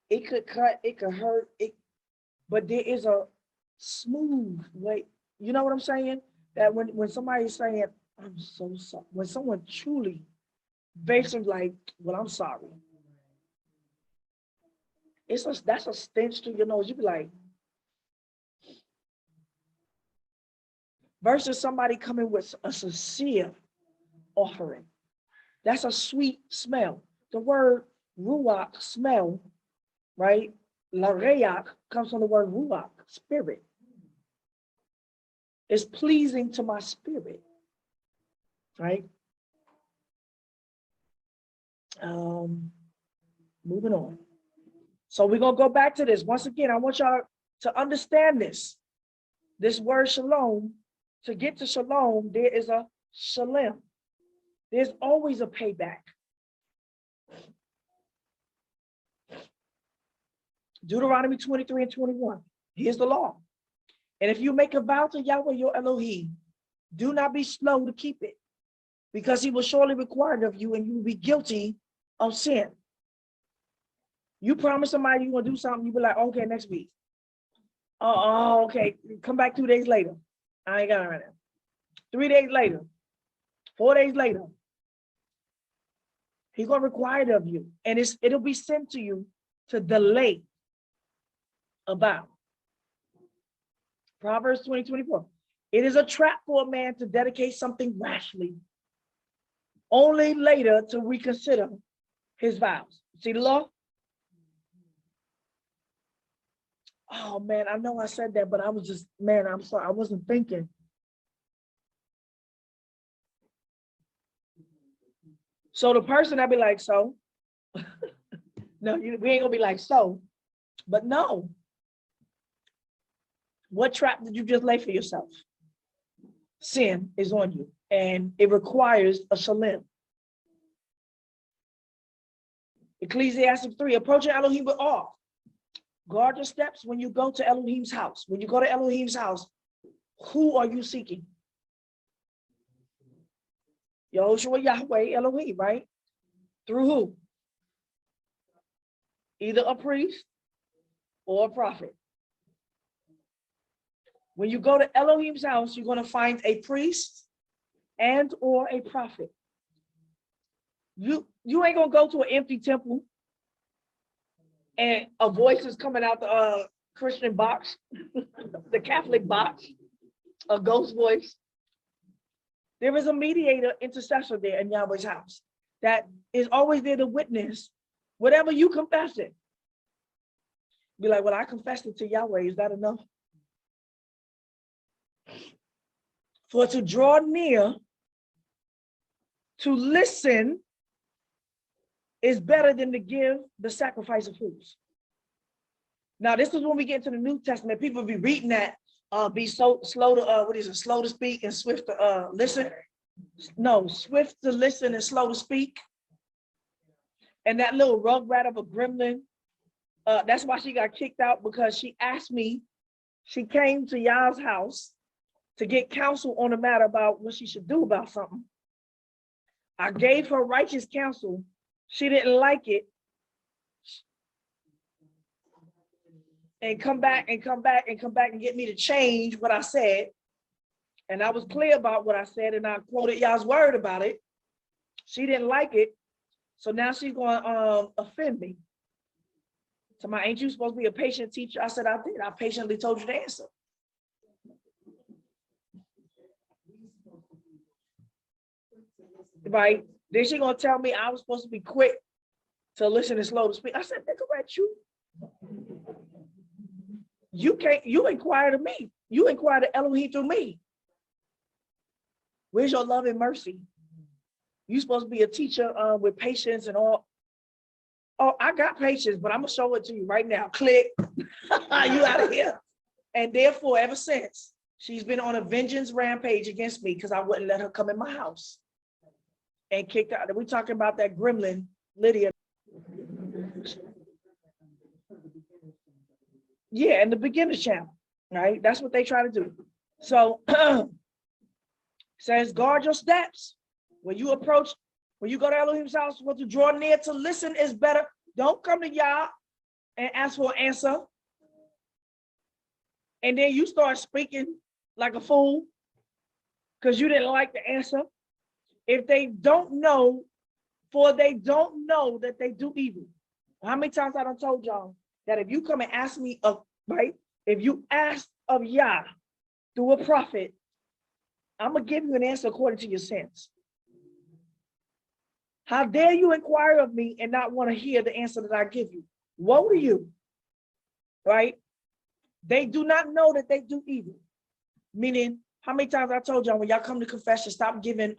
it could cut, it could hurt, but there is a smooth way. You know what I'm saying? That when somebody's saying, I'm so sorry, when someone truly basically like, well, I'm sorry. That's a stench to your nose. You be like, versus somebody coming with a sincere offering. That's a sweet smell. The word ruach, smell, right? Lareach comes from the word ruach, spirit. It's pleasing to my spirit, right? Moving on. So we're gonna go back to this. Once again, I want y'all to understand this. This word shalom, to get to shalom, there is a shelem. There's always a payback. Deuteronomy 23:21. Here's the law. And if you make a vow to Yahweh your Elohim, do not be slow to keep it, because he will surely require it of you, and you will be guilty of sin. You promise somebody you're gonna do something, you be like, okay, next week. Oh, okay, come back 2 days later. I ain't got it right now. 3 days later, 4 days later, he's gonna require it of you, and it'll be sent to you to delay a vow. Proverbs 20:24. It is a trap for a man to dedicate something rashly, only later to reconsider his vows. See the law? Oh man, I know I said that, but I was just, man, I'm sorry, I wasn't thinking. So the person I'd be like, so? No, we ain't gonna be like, so, but no. What trap did you just lay for yourself? Sin is on you, and it requires a shalem. Ecclesiastes 3, approaching Elohim with awe. Guard your steps when you go to Elohim's house. When you go to Elohim's house, who are you seeking? Yahoshua, Yahweh, Elohim, right? Through who? Either a priest or a prophet. When you go to Elohim's house, you're going to find a priest and or a prophet. You ain't going to go to an empty temple and a voice is coming out the Christian box, the Catholic box, a ghost voice. There is a mediator, intercessor there in Yahweh's house that is always there to witness whatever you confess it. Be like, well, I confessed it to Yahweh. Is that enough? For to draw near, to listen, is better than to give the sacrifice of fools. Now, this is when we get into the New Testament. People be reading that, be so slow to, slow to speak and swift to listen. No, swift to listen and slow to speak. And that little rugrat of a gremlin, that's why she got kicked out, because she asked me, she came to Yah's house to get counsel on a matter about what she should do about something. I gave her righteous counsel. She didn't like it. And come back and get me to change what I said. And I was clear about what I said, and I quoted Yah's word about it. She didn't like it. So now she's going to offend me. So ain't you supposed to be a patient teacher? I said, I did. I patiently told you the answer. Right? Then she gonna tell me I was supposed to be quick to listen and slow to speak. I said, nigga, at you. You inquire to me. You inquire to Elohim through me. Where's your love and mercy? You supposed to be a teacher with patience and all. Oh, I got patience, but I'm gonna show it to you right now. Click. You out of here. And therefore, ever since, she's been on a vengeance rampage against me because I wouldn't let her come in my house. And kicked out. We're talking about that gremlin, Lydia. Yeah, in the beginner's channel, right? That's what they try to do. So says, guard your steps. When you go to Elohim's house, what to draw near to listen is better. Don't come to Yah and ask for an answer. And then you start speaking like a fool because you didn't like the answer. If they don't know, for they don't know that they do evil. How many times I done told y'all that if you come and ask me of, right? If you ask of Yah through a prophet, I'm gonna give you an answer according to your sins. How dare you inquire of me and not want to hear the answer that I give you? Woe to you, right? They do not know that they do evil. Meaning, how many times I told y'all when y'all come to confession, stop giving,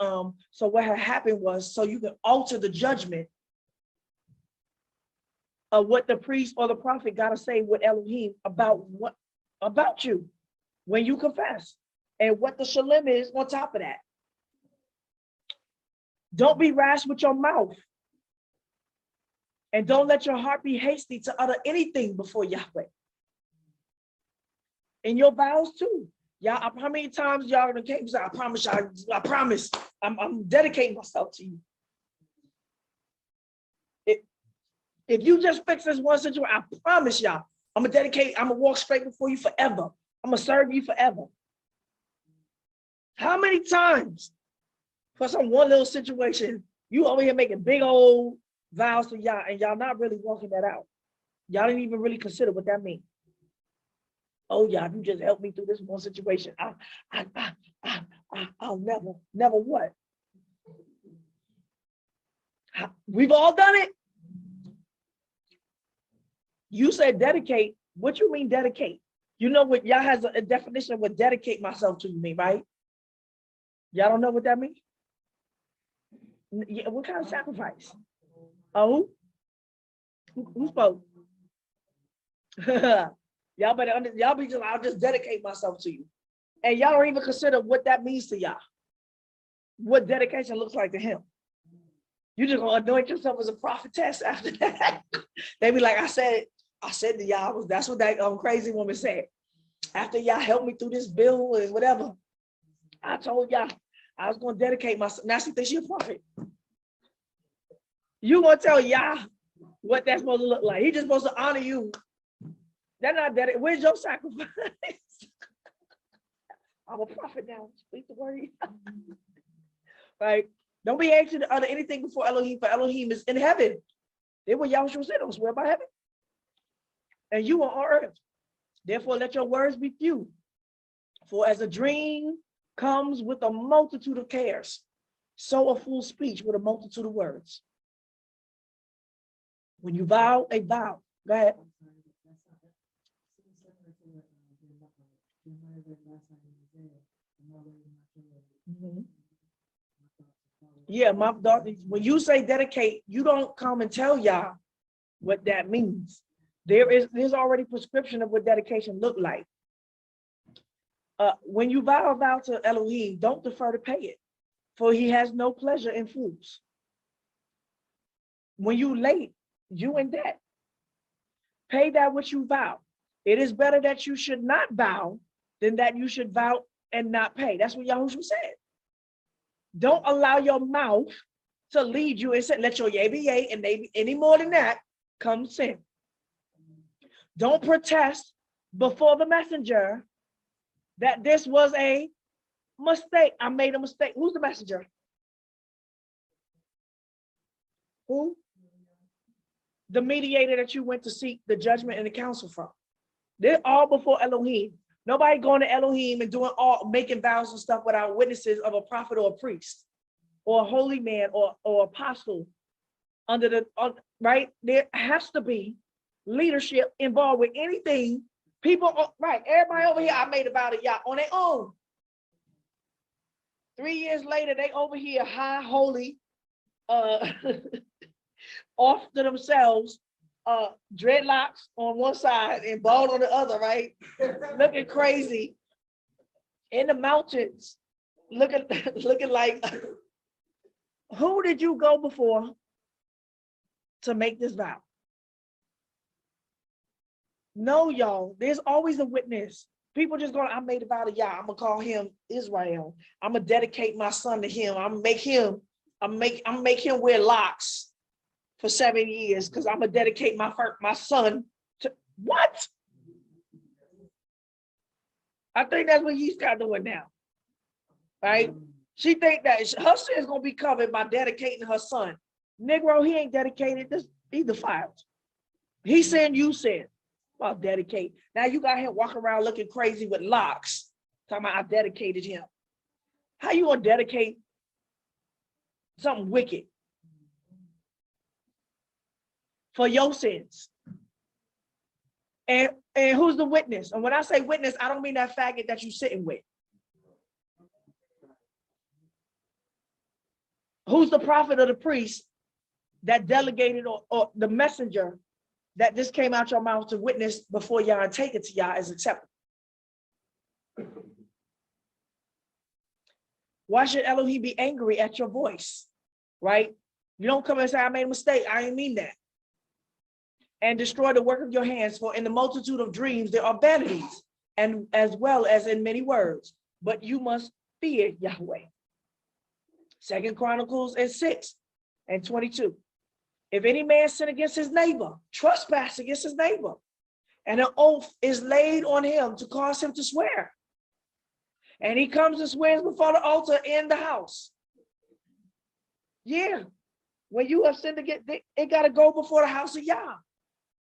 so what had happened was, so you can alter the judgment of what the priest or the prophet got to say with Elohim about you when you confess, and what the Shelem is on top of that. Don't be rash with your mouth, and don't let your heart be hasty to utter anything before Yahweh. In your vows too. Y'all, how many times y'all gonna came and say, I promise y'all, I promise, I'm dedicating myself to you. If you just fix this one situation, I promise y'all, I'm gonna walk straight before you forever. I'm gonna serve you forever. How many times for some one little situation, you over here making big old vows to y'all and y'all not really walking that out? Y'all didn't even really consider what that means. Oh, yeah, you just helped me through this one situation. I'll never what? We've all done it. You said dedicate. What you mean dedicate? You know what y'all has a definition of what dedicate myself to mean, right? Y'all don't know what that means? Yeah, what kind of sacrifice? Oh, who spoke? Y'all better I'll just dedicate myself to you. And y'all don't even consider what that means to y'all. What dedication looks like to him. You just gonna anoint yourself as a prophetess after that. They be like, I said to y'all, that's what that crazy woman said. After y'all helped me through this bill and whatever, I told y'all I was gonna dedicate myself. Now she thinks she's a prophet. You gonna tell y'all what that's supposed to look like. He just supposed to honor you They're not dedicated. Where's your sacrifice? I'm a prophet now. Speak the word. Right? Don't be anxious to utter anything before Elohim, for Elohim is in heaven. They were Yahushua said, don't swear by heaven. And you are on earth. Therefore, let your words be few. For as a dream comes with a multitude of cares, so a full speech with a multitude of words. When you vow a vow, go ahead. Mm-hmm. Yeah, my daughter, when you say dedicate, you don't come and tell y'all what that means. There's already prescription of what dedication look like. When you vow a vow to Elohim, don't defer to pay it, for he has no pleasure in fools. When you late, you in debt. Pay that which you vow. It is better that you should not vow than that you should vow and not pay. That's what Yahushua said. Don't allow your mouth to lead you and say, let your yea be yea, and maybe any more than that, come sin. Don't protest before the messenger that this was a mistake. I made a mistake. Who's the messenger? Who? The mediator that you went to seek the judgment and the counsel from. They're all before Elohim. Nobody going to Elohim and making vows and stuff without witnesses of a prophet or a priest or a holy man or apostle right? There has to be leadership involved with anything. People, right? Everybody over here, I made a vow to Yah on their own. 3 years later, they over here high, holy, off to themselves, dreadlocks on one side and bald on the other, right? Looking crazy in the mountains, looking like, who did you go before to make this vow? No, y'all, there's always a witness. People just going, I made a vow to Yah. I'm gonna call him Israel. I'm gonna dedicate my son to him. I'm gonna make him wear locks for 7 years because I'm gonna dedicate my son to what? I think that's what you start doing now, right? She think that her sin is gonna be covered by dedicating her son. Negro, he ain't dedicated. He defiled. He sinned, you sinned. Well, dedicate. Now you got him walking around looking crazy with locks, talking about I dedicated him. How you gonna dedicate something wicked for your sins? And who's the witness? And when I say witness, I don't mean that faggot that you sitting with. Who's the prophet or the priest that delegated or the messenger that this came out your mouth to witness before y'all and take it to y'all as acceptable? Why should Elohim be angry at your voice, right? You don't come and say, I made a mistake. I didn't mean that. And destroy the work of your hands, for in the multitude of dreams there are vanities, and as well as in many words. But you must fear Yahweh. 2 Chronicles 6:22. If any man sin against his neighbor, trespass against his neighbor, and an oath is laid on him to cause him to swear, and he comes and swears before the altar in the house. Yeah, when you have sinned against, it got to go before the house of Yah.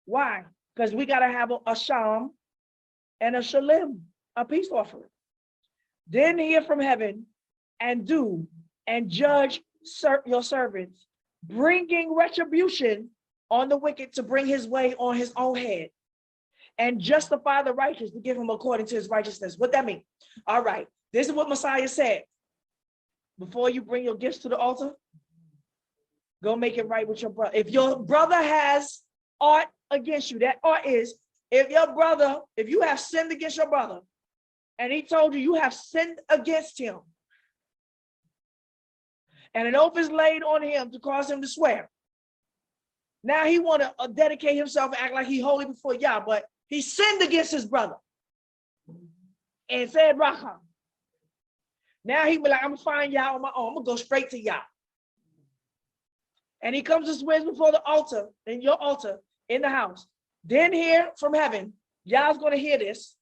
Why? Because we got to have a Shalom and a Shelem, a peace offering. Then hear from heaven and do and judge your servants, bringing retribution on the wicked to bring his way on his own head, and justify the righteous to give him according to his righteousness. What that mean? All right, this is what Messiah said. Before you bring your gifts to the altar, go make it right with your brother. If your brother has aught against you, that aught is, if you have sinned against your brother, and he told you you have sinned against him, and an oath is laid on him to cause him to swear. Now he want to dedicate himself and act like he holy before Yah, but he sinned against his brother and said Racham. Now he be like, I'm gonna find Yah on my own. I'm gonna go straight to Yah. And he comes and swears before the altar, in your altar, in the house. Then hear from heaven Y'all's going to hear this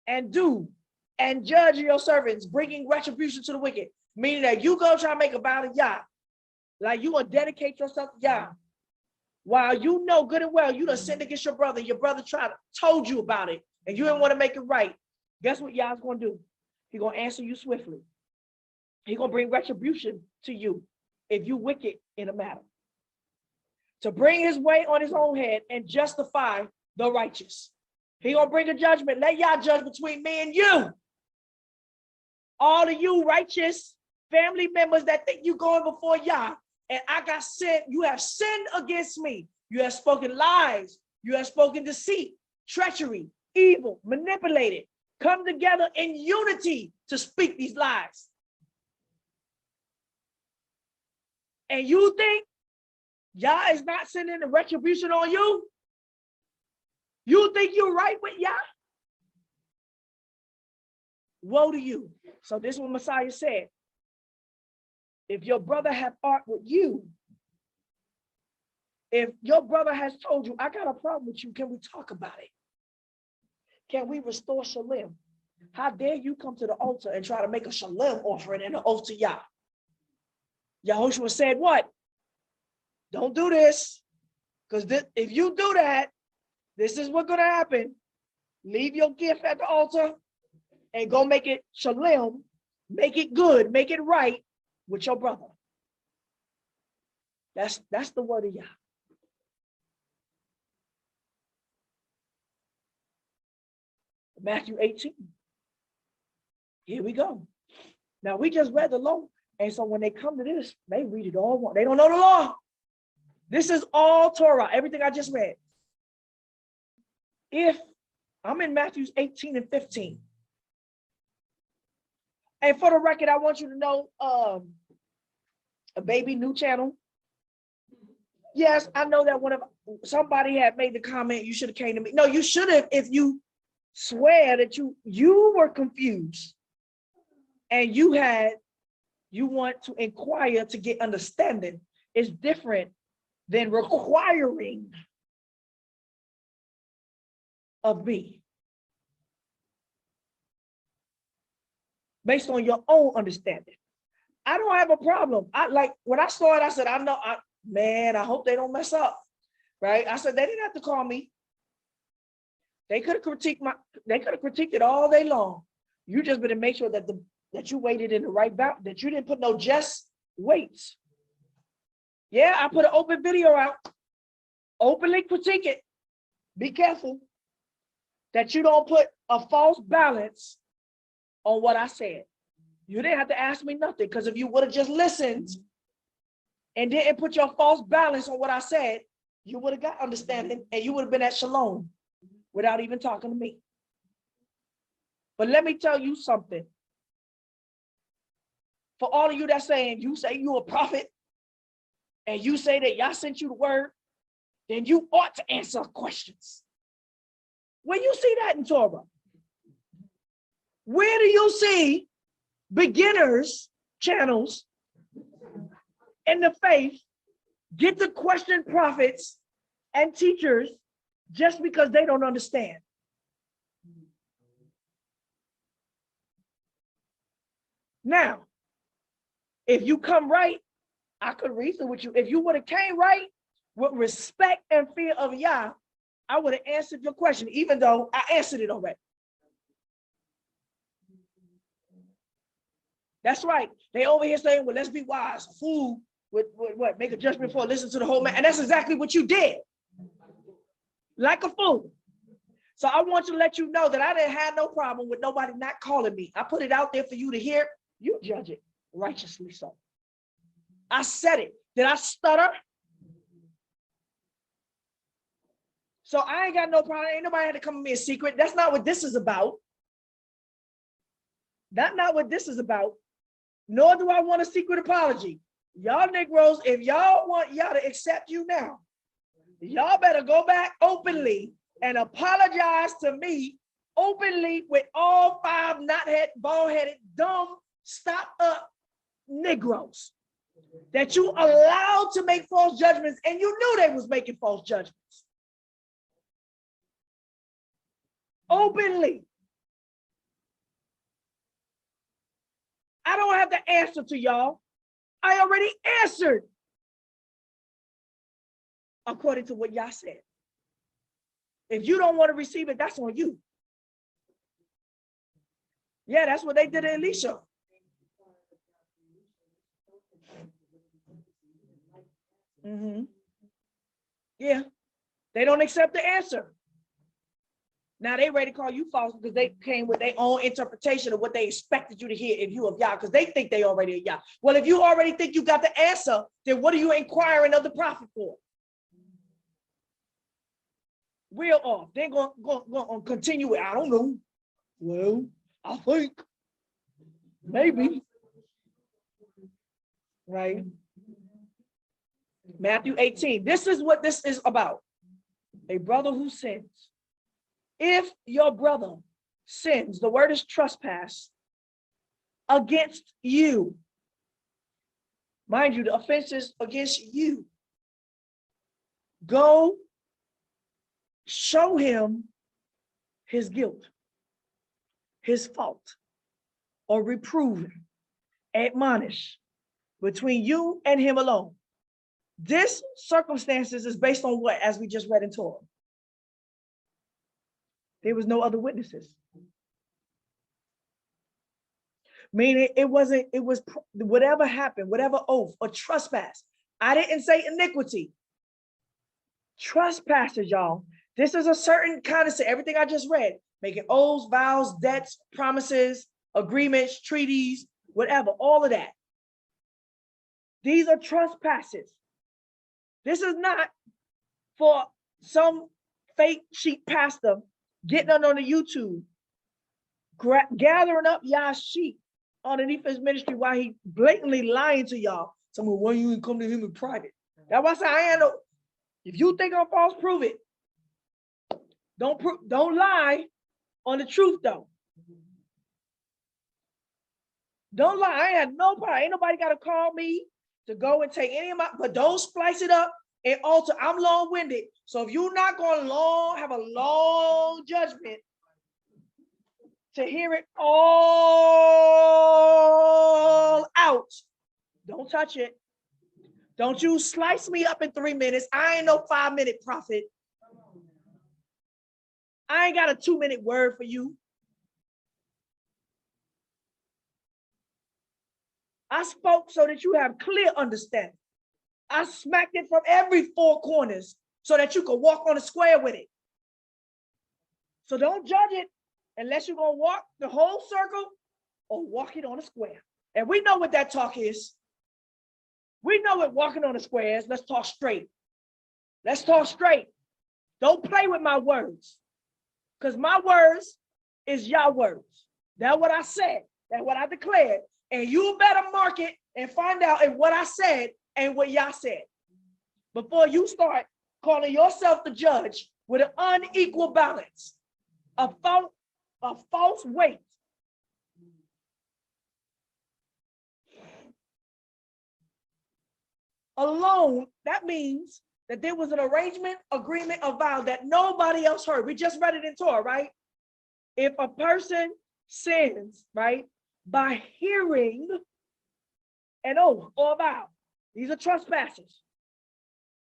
and do and judge your servants, bringing retribution to the wicked. Meaning that you go try to make a vow to Yah. Like you going to dedicate yourself to Yah. While you know good and well, you done sinned against your brother told you about it, and you didn't want to make it right. Guess what Yah's going to do? He's going to answer you swiftly. He's going to bring retribution to you if you wicked in a matter. To bring his way on his own head and justify the righteous. He going to bring a judgment. Let Yah judge between me and you. All of you righteous family members that think you going before Yah, and I got sinned, you have sinned against me. You have spoken lies. You have spoken deceit, treachery, evil, manipulated. Come together in unity to speak these lies. And you think Yah is not sending a retribution on you? You think you're right with Yah? Woe to you. So this is what Messiah said. If your brother have art with you, if your brother has told you, I got a problem with you, can we talk about it? Can we restore Shelem? How dare you come to the altar and try to make a Shelem offering and an oath to Yah? Yahoshua said what? Don't do this. Because if you do that, this is what's going to happen. Leave your gift at the altar and go make it Shelem, make it good, make it right with your brother. That's the word of Yah. Matthew 18. Here we go. Now we just read the law. And so when they come to this, they read it all. They don't know the law. This is all Torah, everything I just read. If I'm in Matthew 18 and 15. And for the record, I want you to know a baby new channel. Yes, I know that somebody had made the comment, you should have came to me. No, you should have if you swear that you were confused and you want to inquire to get understanding. It's different than requiring of me based on your own understanding. I don't have a problem. When I saw it, I said, I hope they don't mess up. Right? I said, they didn't have to call me. They could have critiqued it all day long. You just better make sure that you waited in the right balance, that you didn't put no just weights. Yeah, I put an open video out. Openly critique it. Be careful that you don't put a false balance on what I said. You didn't have to ask me nothing, because if you would have just listened and didn't put your false balance on what I said, you would have got understanding and you would have been at Shalom without even talking to me. But let me tell you something. For all of you that's saying, you say you're a prophet and you say that Yah sent you the word, then you ought to answer questions. Where you see that in Torah? Where do you see beginners channels in the faith get to question prophets and teachers just because they don't understand? Now, if you come right, I could reason with you. If you would have came right with respect and fear of Yah, I would have answered your question, even though I answered it already. That's right. They over here saying, well, let's be wise. A fool would what? Make a judgment before listen to the whole man. And that's exactly what you did. Like a fool. So I want to let you know that I didn't have no problem with nobody not calling me. I put it out there for you to hear. You judge it righteously so. I said it. Did I stutter? So I ain't got no problem. Ain't nobody had to come to me in secret. That's not what this is about. That's not what this is about. Nor do I want a secret apology. Y'all Negroes, if y'all want Yah to accept you now, y'all better go back openly and apologize to me openly with all 5 knothead, bald-headed, dumb, stop-up Negroes that you allowed to make false judgments, and you knew they was making false judgments. openly. I don't have the answer to y'all. I already answered according to what y'all said. If you don't want to receive it, that's on you. Yeah, that's what they did to Elisha. Yeah, they don't accept the answer. Now they ready to call you false because they came with their own interpretation of what they expected you to hear if you of Yah, because they think they already are Yah. Well, if you already think you got the answer, then what are you inquiring of the prophet for? We're off. They're going to continue it. I don't know. Well, I think maybe. Right? Matthew 18. This is what this is about. A brother who sins. If your brother sins, the word is trespass, against you. Mind you, the offense is against you. Go show him his guilt, his fault, or reprove him, admonish between you and him alone. This circumstances is based on what, as we just read in Torah? There was no other witnesses. Meaning it was whatever happened, whatever oath or trespass. I didn't say iniquity. Trespasses, y'all. This is a certain kind of sin. Everything I just read, making oaths, vows, debts, promises, agreements, treaties, whatever, all of that. These are trespasses. This is not for some fake sheep pastor getting on the YouTube, gathering up y'all sheep underneath his ministry while he blatantly lying to y'all. Someone, why you come to him in private? That's why I say I ain't no. If you think I'm false, prove it. Don't lie on the truth though. Don't lie. I ain't had no problem. Ain't nobody got to call me to go and take any of my, but don't splice it up and alter. I'm long-winded. So if you're not going to have a long judgment to hear it all out, don't touch it. Don't you slice me up in 3 minutes. I ain't no 5-minute prophet. I ain't got a 2-minute word for you. I spoke so that you have clear understanding. I smacked it from every 4 corners so that you could walk on a square with it. So don't judge it unless you're going to walk the whole circle or walk it on a square. And we know what that talk is. We know what walking on a square is. Let's talk straight. Let's talk straight. Don't play with my words, because my words is your words. That's what I said. That's what I declared. And you better mark it and find out if what I said ain't what y'all said before you start calling yourself the judge with an unequal balance, a false weight. Alone, that means that there was an arrangement, agreement, a vow that nobody else heard. We just read it in Torah, right? If a person sins, right, by hearing an oath or a vow, these are trespasses,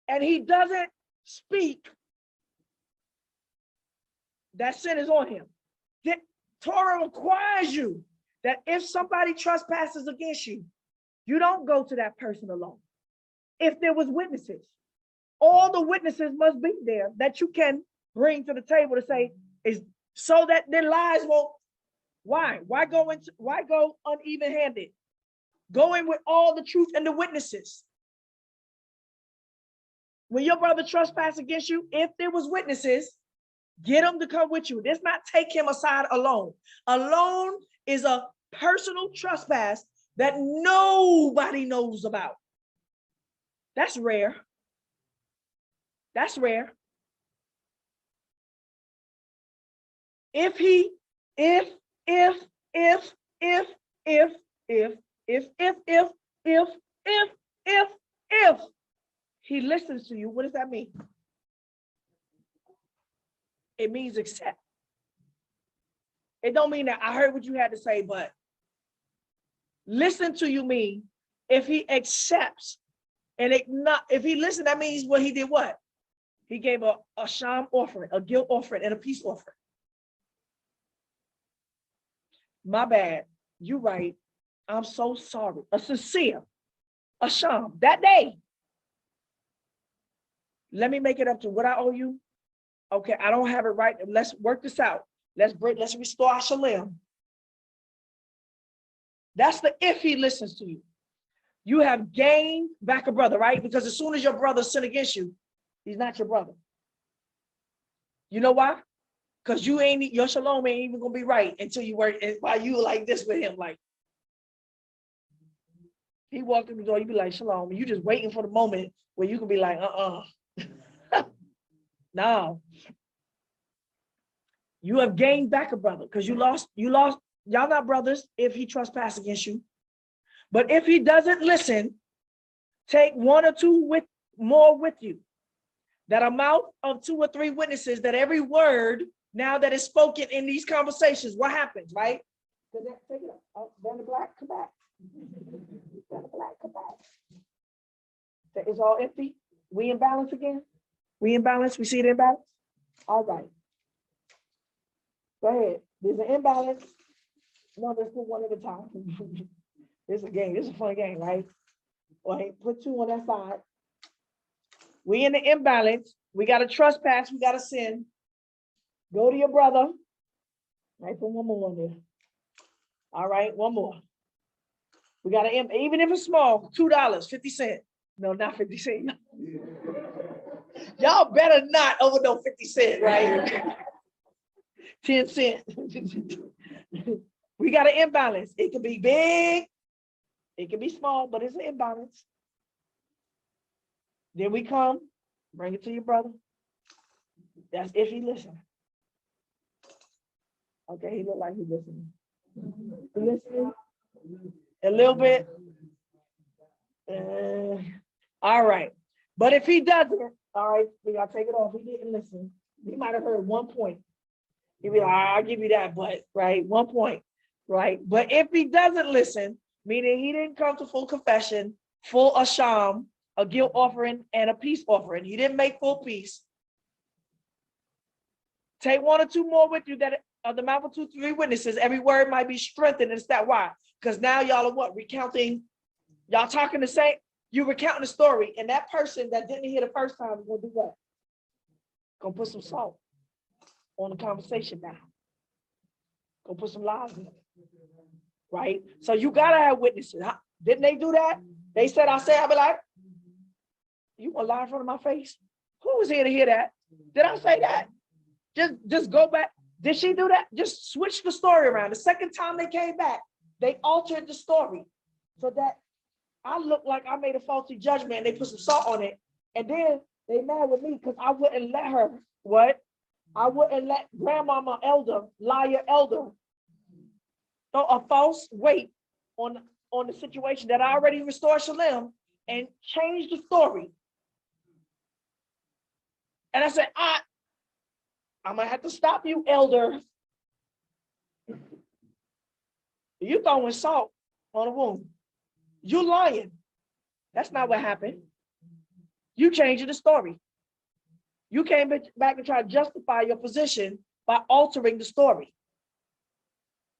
and he doesn't speak, that sin is on him. The Torah requires you that if somebody trespasses against you, you don't go to that person alone. If there was witnesses, all the witnesses must be there that you can bring to the table to say, is so that their lies won't. Why go uneven-handed? Go in with all the truth and the witnesses. When your brother trespass against you, if there was witnesses, get them to come with you. Let's not take him aside alone. Alone is a personal trespass that nobody knows about. That's rare. That's rare. If he listens to you, what does that mean? It means accept. It don't mean that I heard what you had to say, but listen to you mean if he accepts and if he listened, that means what he did what? He gave a sham offering, a guilt offering, and a peace offering. My bad. You're right. I'm so sorry. A sincere, a sham. That day, let me make it up to what I owe you. Okay, I don't have it right. Let's work this out. Let's restore our Shelem. That's the if he listens to you. You have gained back a brother, right? Because as soon as your brother sin against you, he's not your brother. You know why? Because your Shalom ain't even gonna be right until you work while you like this with him. Like he walked in the door, you be like, Shalom, and you just waiting for the moment where you can be like, no. You have gained back a brother because you lost, y'all not brothers if he trespass against you. But if he doesn't listen, take one or two more with you. That amount of 2 or 3 witnesses, that every word now that is spoken in these conversations, what happens, right? Take it up. Then the black, come back. Then the black, come back. It's all empty. We in balance again? We in balance? We see it in balance? All right. Go ahead. There's an imbalance. No, let's put one at a time. It's a game. It's a fun game, right? Well, hey, put 2 on that side. We in the imbalance. We got to trespass. We got to sin. Go to your brother. Right, put one more on there. All right, one more. We got to, even if it's small, $2, 50 cents. No, not 50 cents. Y'all better not over no 50 cents, right? 10 cents. We got an imbalance. It could be big. It can be small, but it's an imbalance. Then we come, bring it to your brother. That's if he listens. Okay, he look like he's listening. He listening? A little bit. All right. But if he doesn't, all right, we gotta take it off. He didn't listen. He might have heard 1 point. He'd be like, I'll give you that, but right, 1 point, right? But if he doesn't listen, meaning he didn't come to full confession, full asham, a guilt offering, and a peace offering. He didn't make full peace. Take 1 or 2 more with you that of the mouth of 2, 3 witnesses, every word might be strengthened. And it's that why? Because now y'all are what? Recounting, y'all talking the same, you recounting the story, and that person that didn't hear the first time is gonna do what? Gonna put some salt on the conversation now. Go put some lies in it. Right? So you gotta have witnesses. Didn't they do that? They said, I'll be like, you want to lie in front of my face? Who was here to hear that? Did I say that? Just go back. Did she do that? Just switch the story around. The second time they came back, they altered the story so that I looked like I made a faulty judgment and they put some salt on it. And then they mad with me because I wouldn't let her, what? I wouldn't let grandmama elder, liar elder, throw a false weight on the situation that I already restored Shelem and change the story. And I said, I'm gonna have to stop you, elder. You throwing salt on a wound. You lying. That's not what happened. You changing the story. You came back and tried to justify your position by altering the story.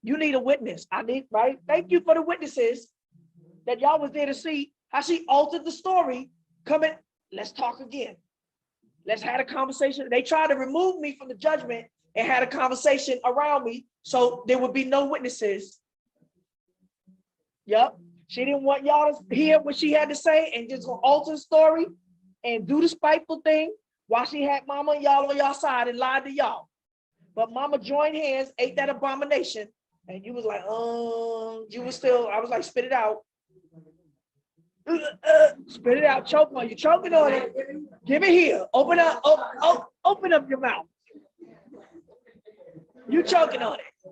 You need a witness. Right? Thank you for the witnesses that y'all was there to see how she altered the story. Come in, let's talk again. Let's have a conversation. They tried to remove me from the judgment and had a conversation around me so there would be no witnesses. Yep. She didn't want y'all to hear what she had to say and just alter the story and do the spiteful thing while she had mama and y'all on y'all side and lied to y'all. But mama joined hands, ate that abomination, and you was like, you was still, I was like, spit it out. Spit it out, choke on you, choking on it. Give it here. Open up, open up your mouth. You choking on it,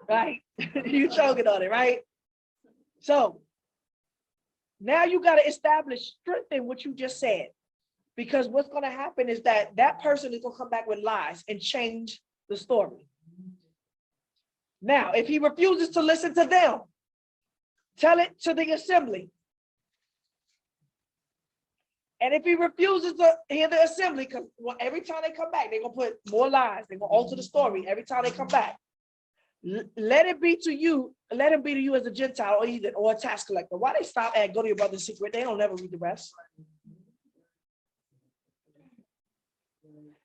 right? You choking on it, right? So now you got to establish, strengthen what you just said, because what's going to happen is that person is going to come back with lies and change the story. Now, if he refuses to listen to them, tell it to the assembly. And if he refuses to hear the assembly, because every time they come back, they're going to put more lies. They're going to alter the story every time they come back. Let it be to you. Let him be to you as a Gentile or a tax collector. Why they stop at go to your brother's secret? They don't never read the rest.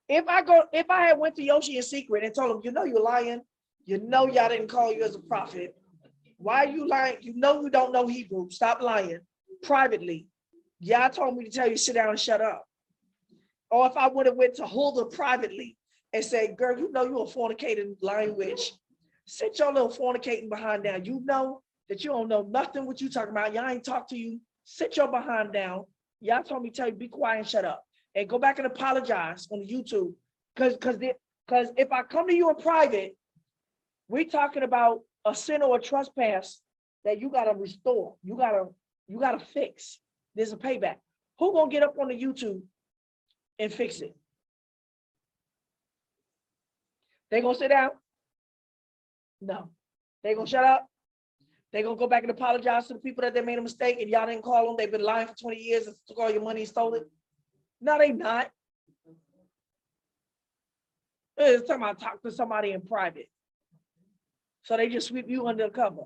If I had went to Yoshi in secret and told him, you know you're lying. You know y'all didn't call you as a prophet. Why are you lying? You know you don't know Hebrew. Stop lying privately. Y'all told me to tell you sit down and shut up. Or if I would have went to Huldah privately and said, girl, you know you're a fornicating lying witch. Sit your little fornicating behind down. You know that you don't know nothing what you talking about. Y'all ain't talk to you. Sit your behind down. Y'all told me to tell you be quiet and shut up. And go back and apologize on the YouTube. Because if I come to you in private, we're talking about a sin or a trespass that you gotta restore. You gotta fix. There's a payback. Who gonna get up on the YouTube and fix it? They gonna sit down? No. They gonna shut up? They gonna go back and apologize to the people that they made a mistake and y'all didn't call them. They've been lying for 20 years and took all your money and stole it. No, they not. It's time I talk to somebody in private. So they just sweep you under the cover.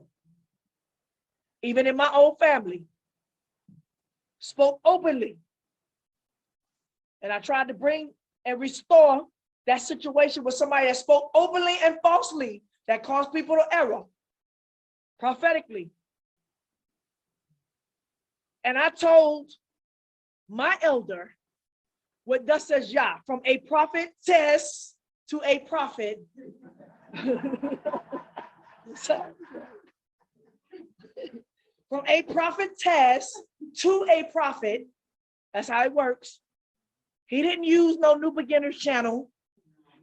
Even in my own family, spoke openly. And I tried to bring and restore that situation with somebody that spoke openly and falsely that caused people to error prophetically. And I told my elder what thus says Yah, from a prophetess to a prophet. From a prophetess to a prophet. That's how it works. He didn't use no New Beginners channel.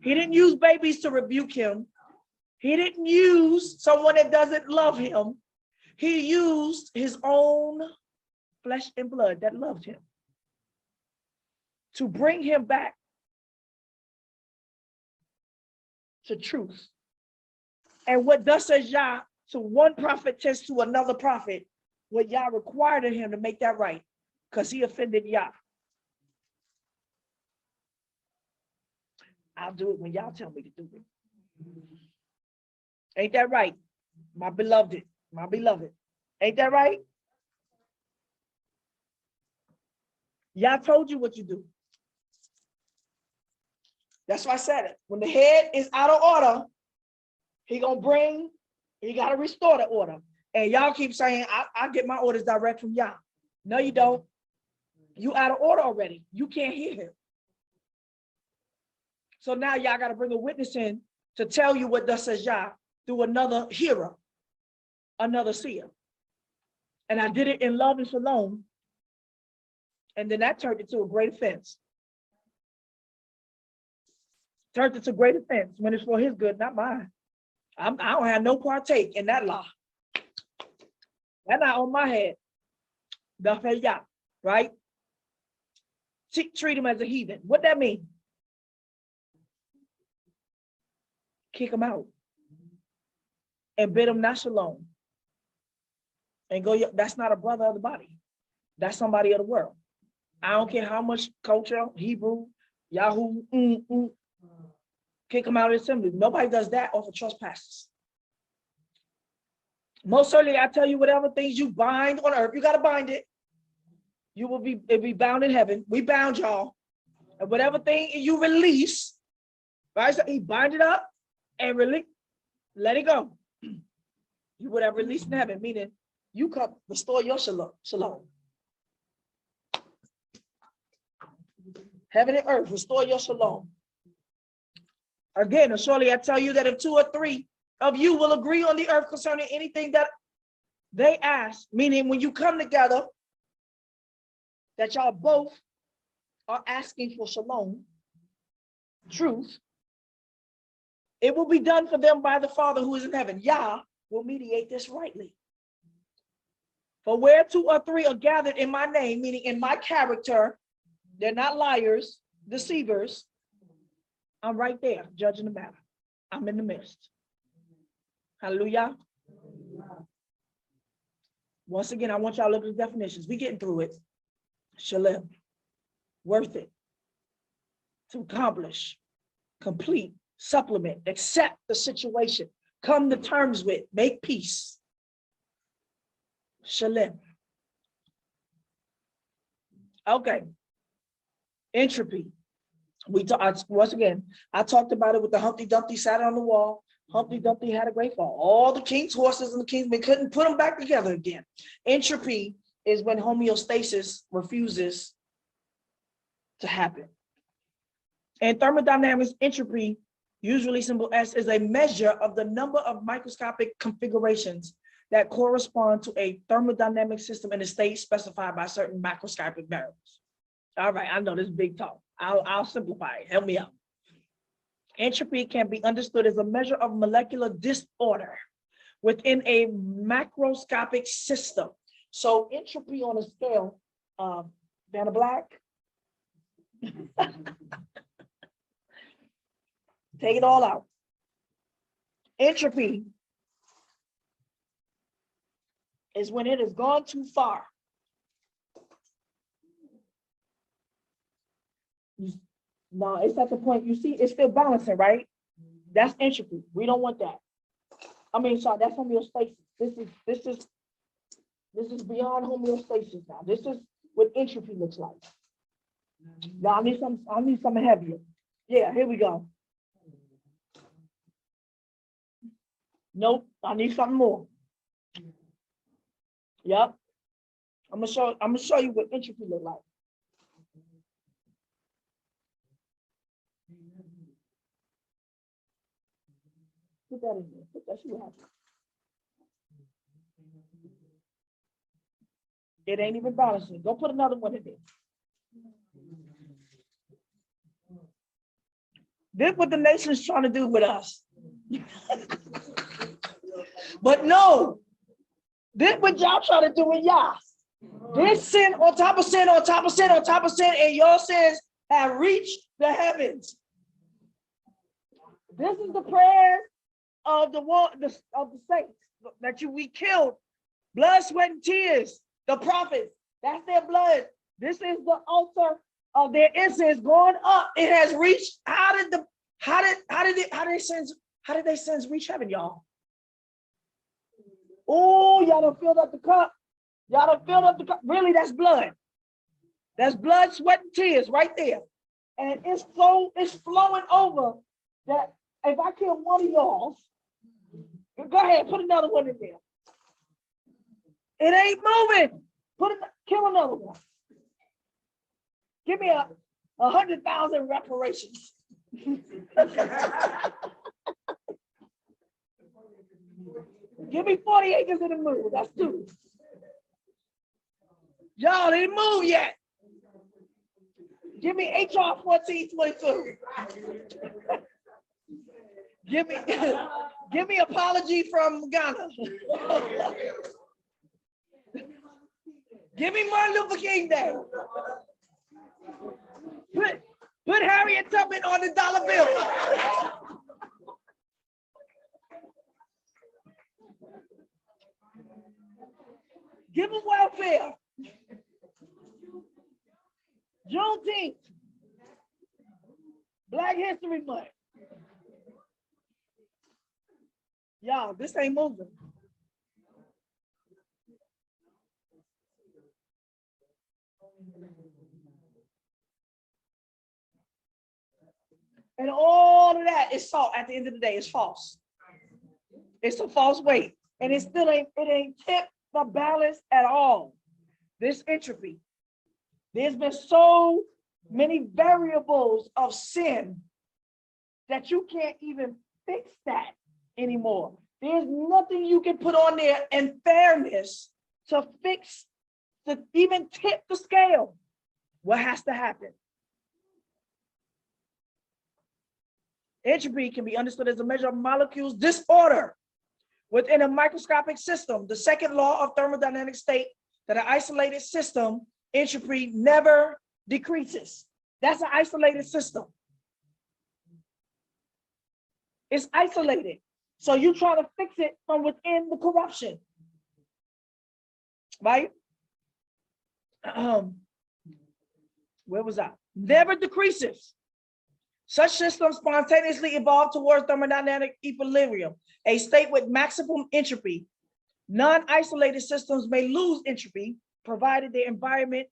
He didn't use babies to rebuke him. He didn't use someone that doesn't love him. He used his own flesh and blood that loved him to bring him back to truth. And what thus says Yah to one prophetess to another prophet, what Yah required of him to make that right, because he offended Yah. I'll do it when y'all tell me to do it. Ain't that right? My beloved, my beloved. Ain't that right? Yah told you what you do. That's why I said it. When the head is out of order, he gotta restore the order. And y'all keep saying, I get my orders direct from Yah. No, you don't. You out of order already. You can't hear him. So now y'all got to bring a witness in to tell you what thus says Yah through another hearer, another seer. And I did it in love and shalom. And then that turned into a great offense. Turned into great offense when it's for his good, not mine. I don't have no partake in that law. That's not on my head. Thus says Yah, right? Treat him as a heathen. What that mean? Kick him out and bid him not shalom. And go, that's not a brother of the body. That's somebody of the world. I don't care how much culture, Hebrew, Yahoo, kick him out of the assembly. Nobody does that off of trespasses. Most certainly, I tell you, whatever things you bind on earth, you got to bind it. It'll be bound in heaven. We bound y'all. And whatever thing you release, right? So he bind it up and release, let it go. You would have released in heaven, meaning you come restore your shalom. Heaven and earth, restore your shalom. Again, surely I tell you that if 2 or 3 of you will agree on the earth concerning anything that they ask, meaning when you come together, that y'all both are asking for shalom, truth, it will be done for them by the Father who is in heaven. Yah will mediate this rightly. For where 2 or 3 are gathered in my name, meaning in my character, they're not liars, deceivers, I'm right there judging the matter. I'm in the midst. Hallelujah. Once again, I want y'all to look at the definitions. We getting through it. Shelem, worth it, to accomplish, complete, supplement, accept the situation, come to terms with, make peace. Shelem. Okay. Entropy. Once again, I talked about it with the Humpty Dumpty sat on the wall. Humpty Dumpty had a great fall. All the king's horses and the king's men couldn't put them back together again. Entropy is when homeostasis refuses to happen. And thermodynamics, entropy, usually symbol S, is a measure of the number of microscopic configurations that correspond to a thermodynamic system in a state specified by certain macroscopic variables. All right, I know this is big talk. I'll simplify it. Help me out. Entropy can be understood as a measure of molecular disorder within a macroscopic system. So entropy on a scale, Vanna Black. Take it all out. Entropy is when it has gone too far. No, it's at the point, you see, it's still balancing, right? That's entropy. We don't want that. I mean, sorry, that's homeostasis. This is beyond homeostasis now. This is what entropy looks like. Now I need something heavier. Yeah, here we go. Nope, I need something more. Yep. I'm gonna show you what entropy looks like. Put that in there. Put that, see what happens. It ain't even balancing. Go put another one in there. This is what the nation's trying to do with us. But no, this is what y'all trying to do with y'all. This sin on top of sin, on top of sin, on top of sin, and your sins have reached the heavens. This is the prayer of the saints that we killed. Blood, sweat, and tears. The prophets, that's their blood. This is the altar of their incense going up. It has reached. How did they sins reach heaven, y'all? Oh, y'all done filled up the cup. Y'all done filled up the cup. Really, that's blood. That's blood, sweat, and tears right there. And it's flowing over that if I kill one of y'all, go ahead, put another one in there. It ain't moving. Kill another one. Give me 100,000 reparations. Give me 40 acres in the moon. That's two. Y'all didn't move yet. Give me HR 1422. Give me apology from Ghana. Give me Martin Luther King Day. Put Harriet Tubman on the dollar bill. Give them welfare. Juneteenth. Black History Month. Y'all, this ain't moving. And all of that is salt. At the end of the day, it's false. It's a false weight. And it ain't tipped the balance at all. This entropy. There's been so many variables of sin that you can't even fix that anymore. There's nothing you can put on there in fairness to fix, to even tip the scale. What has to happen? Entropy can be understood as a measure of molecules disorder within a microscopic system. The second law of thermodynamic state that an isolated system, entropy never decreases. That's an isolated system. It's isolated. So you try to fix it from within the corruption, right? Where was I? Never decreases. Such systems spontaneously evolve towards thermodynamic equilibrium, a state with maximum entropy. Non-isolated systems may lose entropy, provided the environment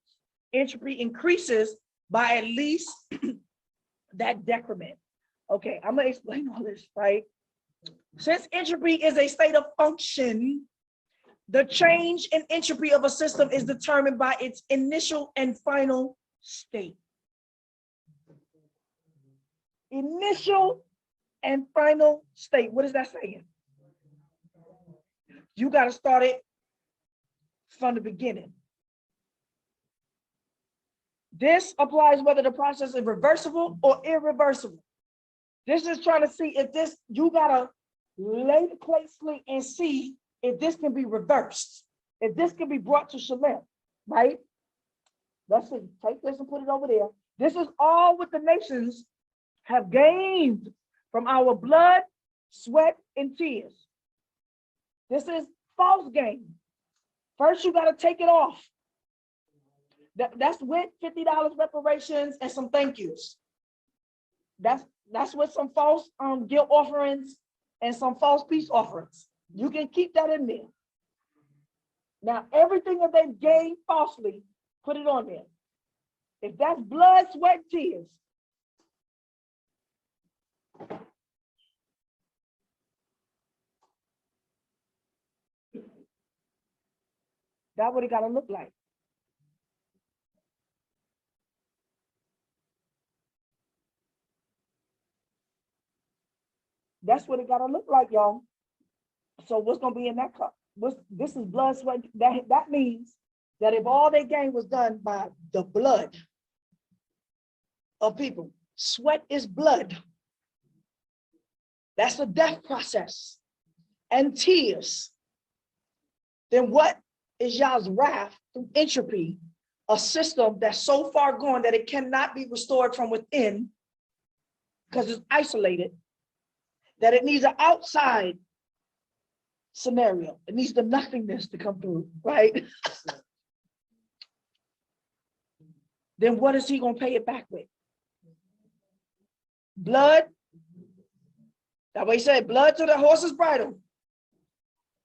entropy increases by at least that decrement. Okay, I'm gonna explain all this, right? Since entropy is a state of function, the change in entropy of a system is determined by its initial and final state. Initial and final state. What is that saying? You got to start it from the beginning. This applies whether the process is reversible or irreversible. This is trying to see if this, you got to lay the plate slate and see if this can be reversed, if this can be brought to Shelem, right? Let's see, take this and put it over there. This is all what the nations have gained from our blood, sweat, and tears. This is false gain. First, you got to take it off. That's with $50 reparations and some thank yous. That's with some false guilt offerings and some false peace offerings. You can keep that in there. Now, everything that they gained falsely, put it on there. If that's blood, sweat, tears, that's what it got to look like. That's what it got to look like, y'all. So what's going to be in that cup? This is blood, sweat. That means that if all they gained was done by the blood of people, sweat is blood. That's the death process. And tears. Then what is y'all's wrath through entropy, a system that's so far gone that it cannot be restored from within because it's isolated, that it needs an outside scenario. It needs the nothingness to come through, right? Then what is he going to pay it back with? Blood. That way he said, blood to the horse's bridle.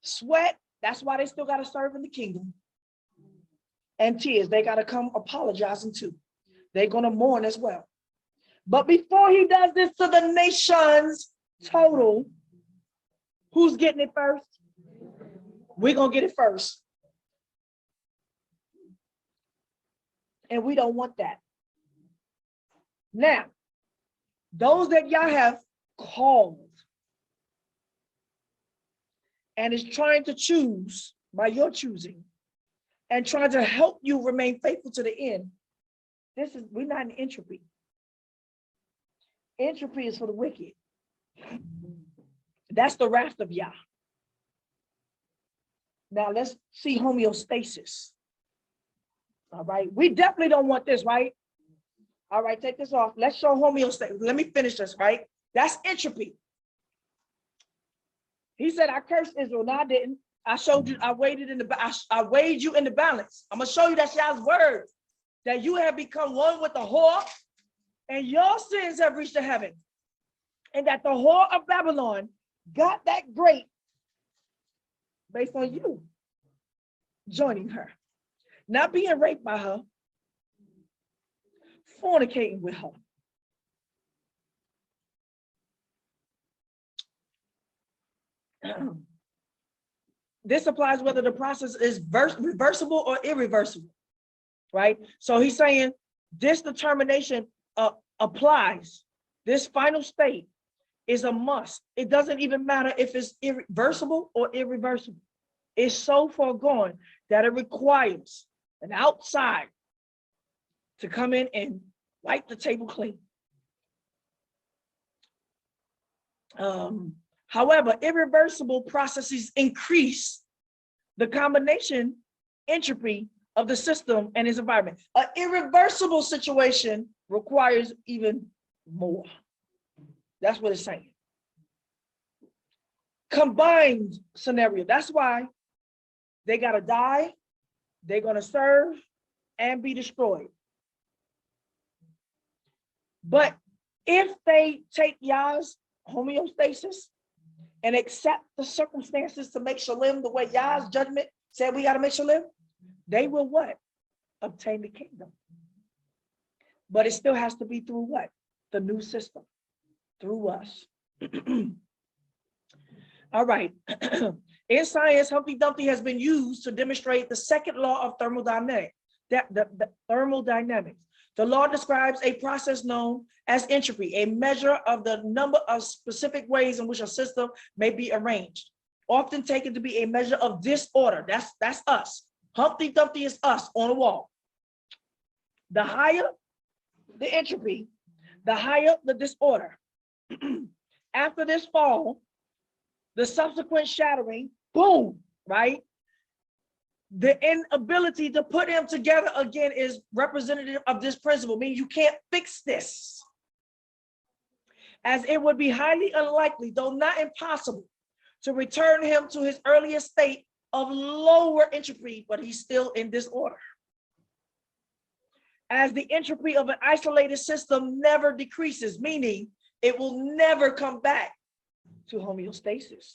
Sweat. That's why they still got to serve in the kingdom. And tears. They got to come apologizing too. They're going to mourn as well. But before he does this to the nations total, who's getting it first? We're going to get it first. And we don't want that. Now, those that y'all have called and is trying to choose by your choosing and trying to help you remain faithful to the end, we're not in entropy. Entropy is for the wicked. That's the wrath of Yah. Now let's see homeostasis. All right, we definitely don't want this, right? All right, take this off. Let's show homeostasis. Let me finish this, right? That's entropy. He said, I cursed Israel. No, I didn't. I showed you, I weighed you in the balance. I'm gonna show you that's Yah's word, that you have become one with the whore, and your sins have reached the heaven. And that the whore of Babylon got that great based on you joining her, not being raped by her, fornicating with her. This applies whether the process is reversible or irreversible, right? So he's saying this determination applies. This final state is a must. It doesn't even matter if it's irreversible or irreversible. It's so far gone that it requires an outside to come in and wipe the table clean. However, irreversible processes increase the combination entropy of the system and its environment. An irreversible situation requires even more. That's what it's saying. combined scenario. That's why they got to die, they're going to serve and be destroyed. But if they take Yah's homeostasis and accept the circumstances to make Shelem the way Yah's judgment said we got to make Shelem, they will what? Obtain the kingdom. But it still has to be through what? The new system, through us. All right. In science, Humpty Dumpty has been used to demonstrate the second law of thermodynamics. The thermodynamics. The law describes a process known as entropy, a measure of the number of specific ways in which a system may be arranged, often taken to be a measure of disorder. That's us. Humpty Dumpty is us on the wall. The higher the entropy, the higher the disorder. After this fall, the subsequent shattering, boom, right? The inability to put them together again is representative of this principle, meaning you can't fix this. As it would be highly unlikely, though not impossible, to return him to his earlier state of lower entropy, but he's still in disorder. As the entropy of an isolated system never decreases, meaning it will never come back to homeostasis.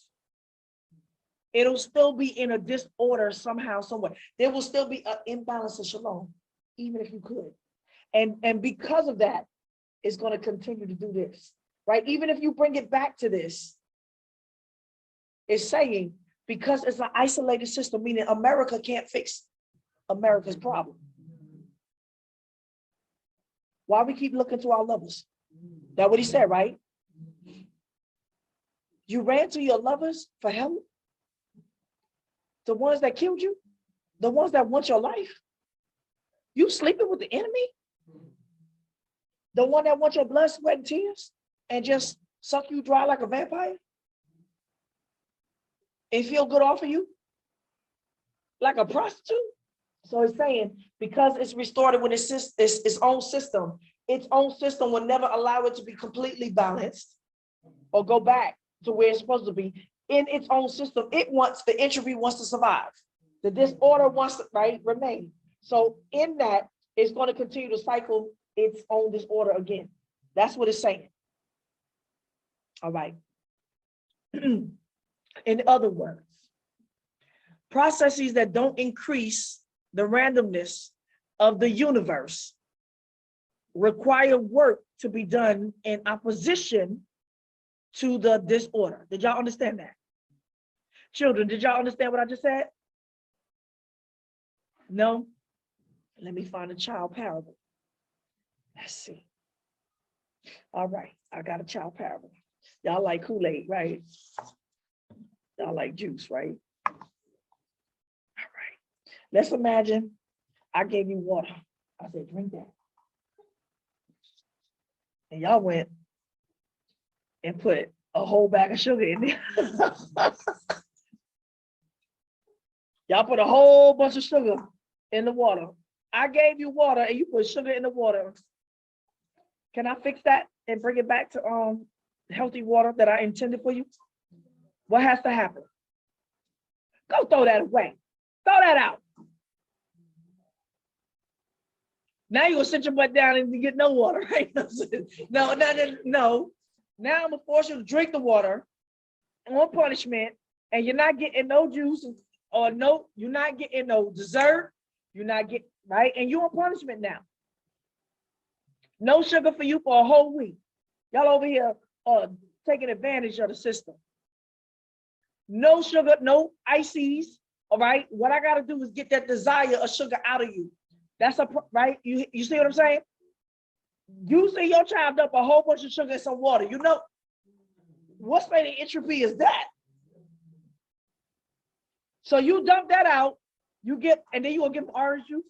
It'll still be in a disorder somehow, somewhere. There will still be an imbalance of shalom, even if you could. And because of that, it's going to continue to do this, right? Even if you bring it back to this, it's saying because it's an isolated system, meaning America can't fix America's problem. Why we keep looking to our lovers? That's what he said, right? You ran to your lovers for help? The ones that killed you? The ones that want your life? You sleeping with the enemy? The one that wants your blood, sweat, and tears and just suck you dry like a vampire? And feel good off of you? Like a prostitute? So it's saying, because it's restored when it's its own system will never allow it to be completely balanced or go back to where it's supposed to be. In its own system, the entropy wants to survive. The disorder wants to, right, remain. So in that, it's going to continue to cycle its own disorder again. That's what it's saying. All right. In other words, processes that don't increase the randomness of the universe require work to be done in opposition to the disorder. Did y'all understand that? Children, did y'all understand what I just said? No? Let me find a child parable. Let's see. All right, I got a child parable. Y'all like Kool-Aid, right? Y'all like juice, right? All right. Let's imagine I gave you water. I said, drink that. And y'all went and put a whole bag of sugar in there. Y'all put a whole bunch of sugar in the water. I gave you water and you put sugar in the water. Can I fix that and bring it back to healthy water that I intended for you? What has to happen? Go throw that away. Throw that out. Now you're gonna sit your butt down and get no water, right? No. Now I'm gonna force you to drink the water on punishment, and you're not getting no juice or no, you're not getting no dessert, you're not getting, right? And you're on punishment now. No sugar for you for a whole week. Y'all over here taking advantage of the system. No sugar, no ices, all right? What I gotta do is get that desire of sugar out of you. That's right? You see what I'm saying? You see your child dump a whole bunch of sugar in some water. You know, what state of entropy is that? So you dump that out, you get, and then you gonna give them orange juice.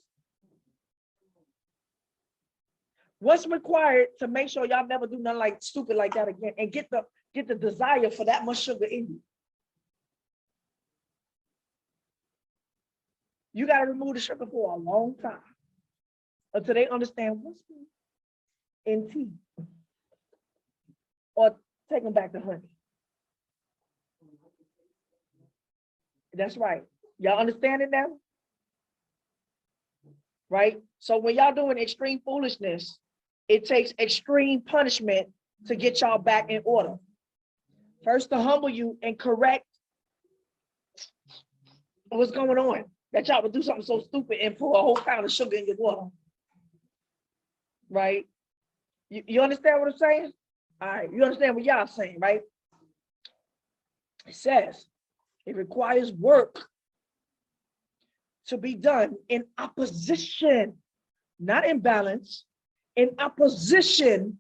What's required to make sure y'all never do nothing like stupid like that again and get the desire for that much sugar in you? You got to remove the sugar for a long time until they understand what's in tea, or take them back to honey. That's right. Y'all understand it now? Right? So when y'all doing extreme foolishness, it takes extreme punishment to get y'all back in order. First to humble you and correct what's going on. That y'all would do something so stupid and pour a whole pound of sugar in your water. Right? You understand what I'm saying? All right, you understand what y'all saying, right? It says it requires work to be done in opposition, not in balance, in opposition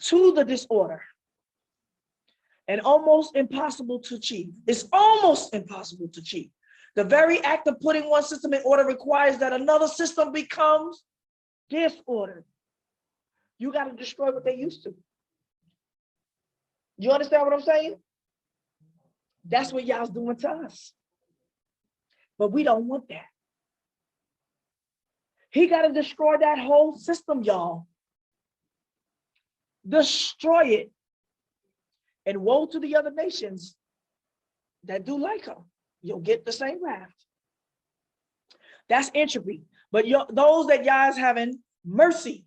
to the disorder. And almost impossible to achieve. It's almost impossible to achieve. The very act of putting one system in order requires that another system becomes disordered. You got to destroy what they used to. You understand what I'm saying? That's what y'all's doing to us. But we don't want that. He got to destroy that whole system, y'all. Destroy it. And woe to the other nations that do like him. You'll get the same wrath. That's entropy. But those that y'all's having mercy,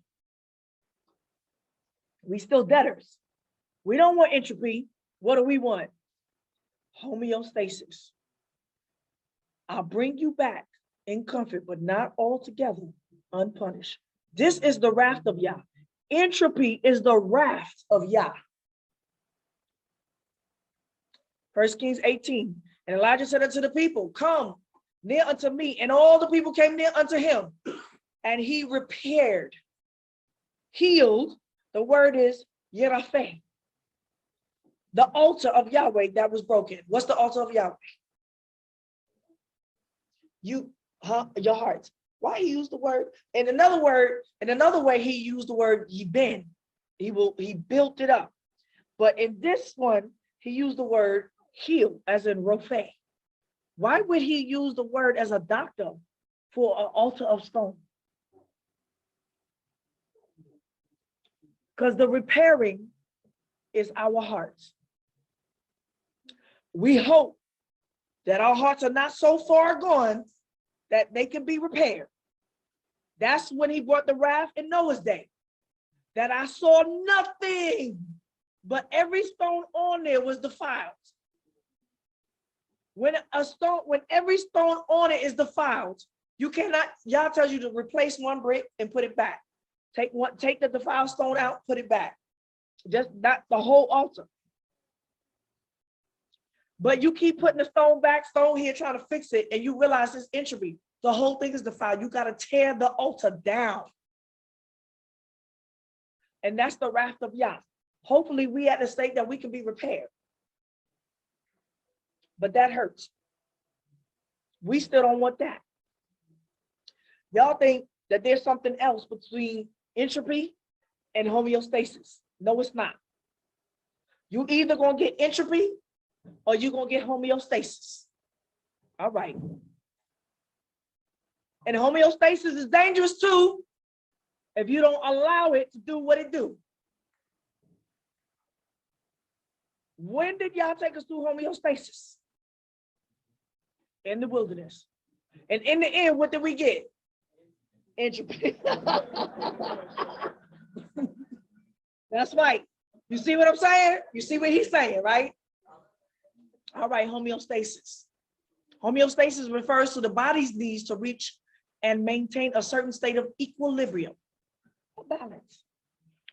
we still debtors. We don't want entropy. What do we want? Homeostasis. I'll bring you back in comfort, but not altogether unpunished. This is the wrath of Yah. Entropy is the wrath of Yah. 1 Kings 18. And Elijah said unto the people, come near unto me. And all the people came near unto him. And he repaired, healed. The word is Yerafeh. The altar of Yahweh that was broken. What's the altar of Yahweh? Your heart. Why he used the word? In another way, he used the word Yibin. He built it up. But in this one, he used the word heal, as in Rophe. Why would he use the word as a doctor for an altar of stone? Because the repairing is our hearts. We hope that our hearts are not so far gone that they can be repaired. That's when he brought the wrath in Noah's day. That I saw nothing, but every stone on there was defiled. When every stone on it is defiled, you cannot, Yah tells you to replace one brick and put it back. Take the defiled stone out, put it back. Just not the whole altar. But you keep putting the stone back, stone here, trying to fix it, and you realize it's entropy. The whole thing is defiled. You got to tear the altar down. And that's the wrath of Yah. Hopefully we at the state that we can be repaired. But that hurts. We still don't want that. Y'all think that there's something else between entropy and homeostasis. No, it's not. You either gonna get entropy or you're gonna get homeostasis. All right. And homeostasis is dangerous too if you don't allow it to do what it do. When did y'all take us through homeostasis? In the wilderness. And in the end, what did we get? Entropy. That's right. You see what I'm saying? You see what he's saying, right? All right, homeostasis. Homeostasis refers to the body's needs to reach and maintain a certain state of equilibrium, a balance.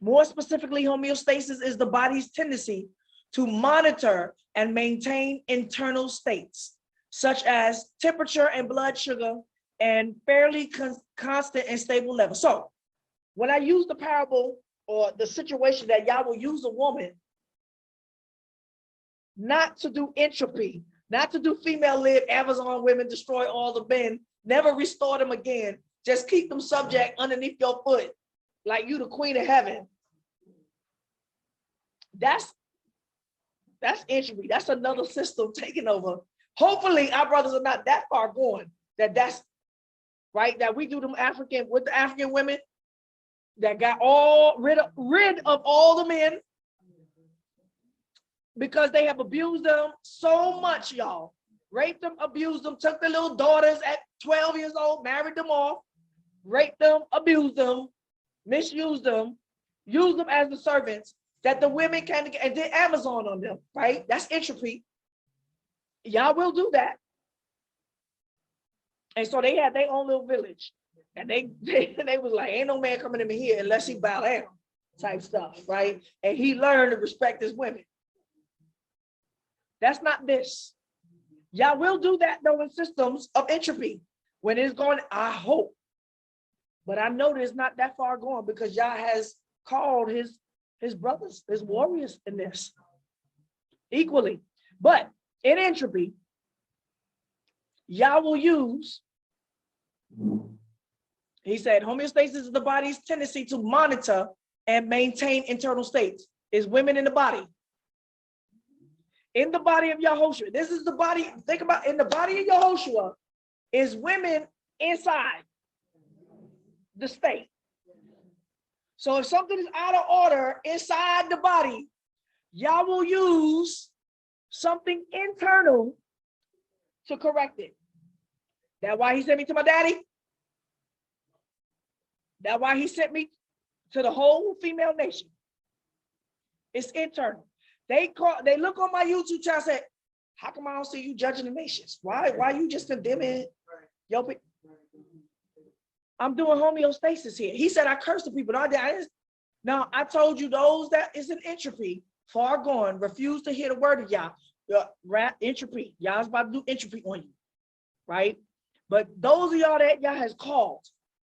More specifically, homeostasis is the body's tendency to monitor and maintain internal states, such as temperature and blood sugar, and fairly constant and stable levels. So when I use the parable or the situation that Yah will use a woman, not to do entropy, not to do female led Amazon women, destroy all the men, never restore them again, just keep them subject underneath your foot, like you the queen of heaven. That's entropy. That's another system taking over. Hopefully our brothers are not that far gone, that's right, that we do them African with the African women that got rid of all the men because they have abused them so much, y'all. raped them, abused them, took their little daughters at 12 years old, married them off, raped them, abused them, misused them, used them as the servants that the women can get, and did Amazon on them, right? That's entropy. Y'all will do that. And so they had their own little village. And they was like, ain't no man coming in here unless he bow down type stuff, right? And he learned to respect his women. That's not this. Y'all will do that though in systems of entropy. When it's going, I hope. But I know that it's not that far going because Yah has called his brothers, his warriors in this equally. But in entropy, Yah will use, he said, homeostasis is the body's tendency to monitor and maintain internal states. Is women in the body. In the body of Yahoshua. This is the body, think about, in the body of Yahoshua is women inside the state. So if something is out of order inside the body, Yah will use something internal to correct it. That's why he sent me to my daddy. That's why he sent me to the whole female nation. It's internal. They look on my YouTube channel and say, how come I don't see you judging the nations? Why you just condemning yo? I'm doing homeostasis here. He said I curse the people. Now I told you those that is an entropy, far gone, refuse to hear the word of Yah. Entropy. Yah's about to do entropy on you, right? But those of y'all that Yah has called,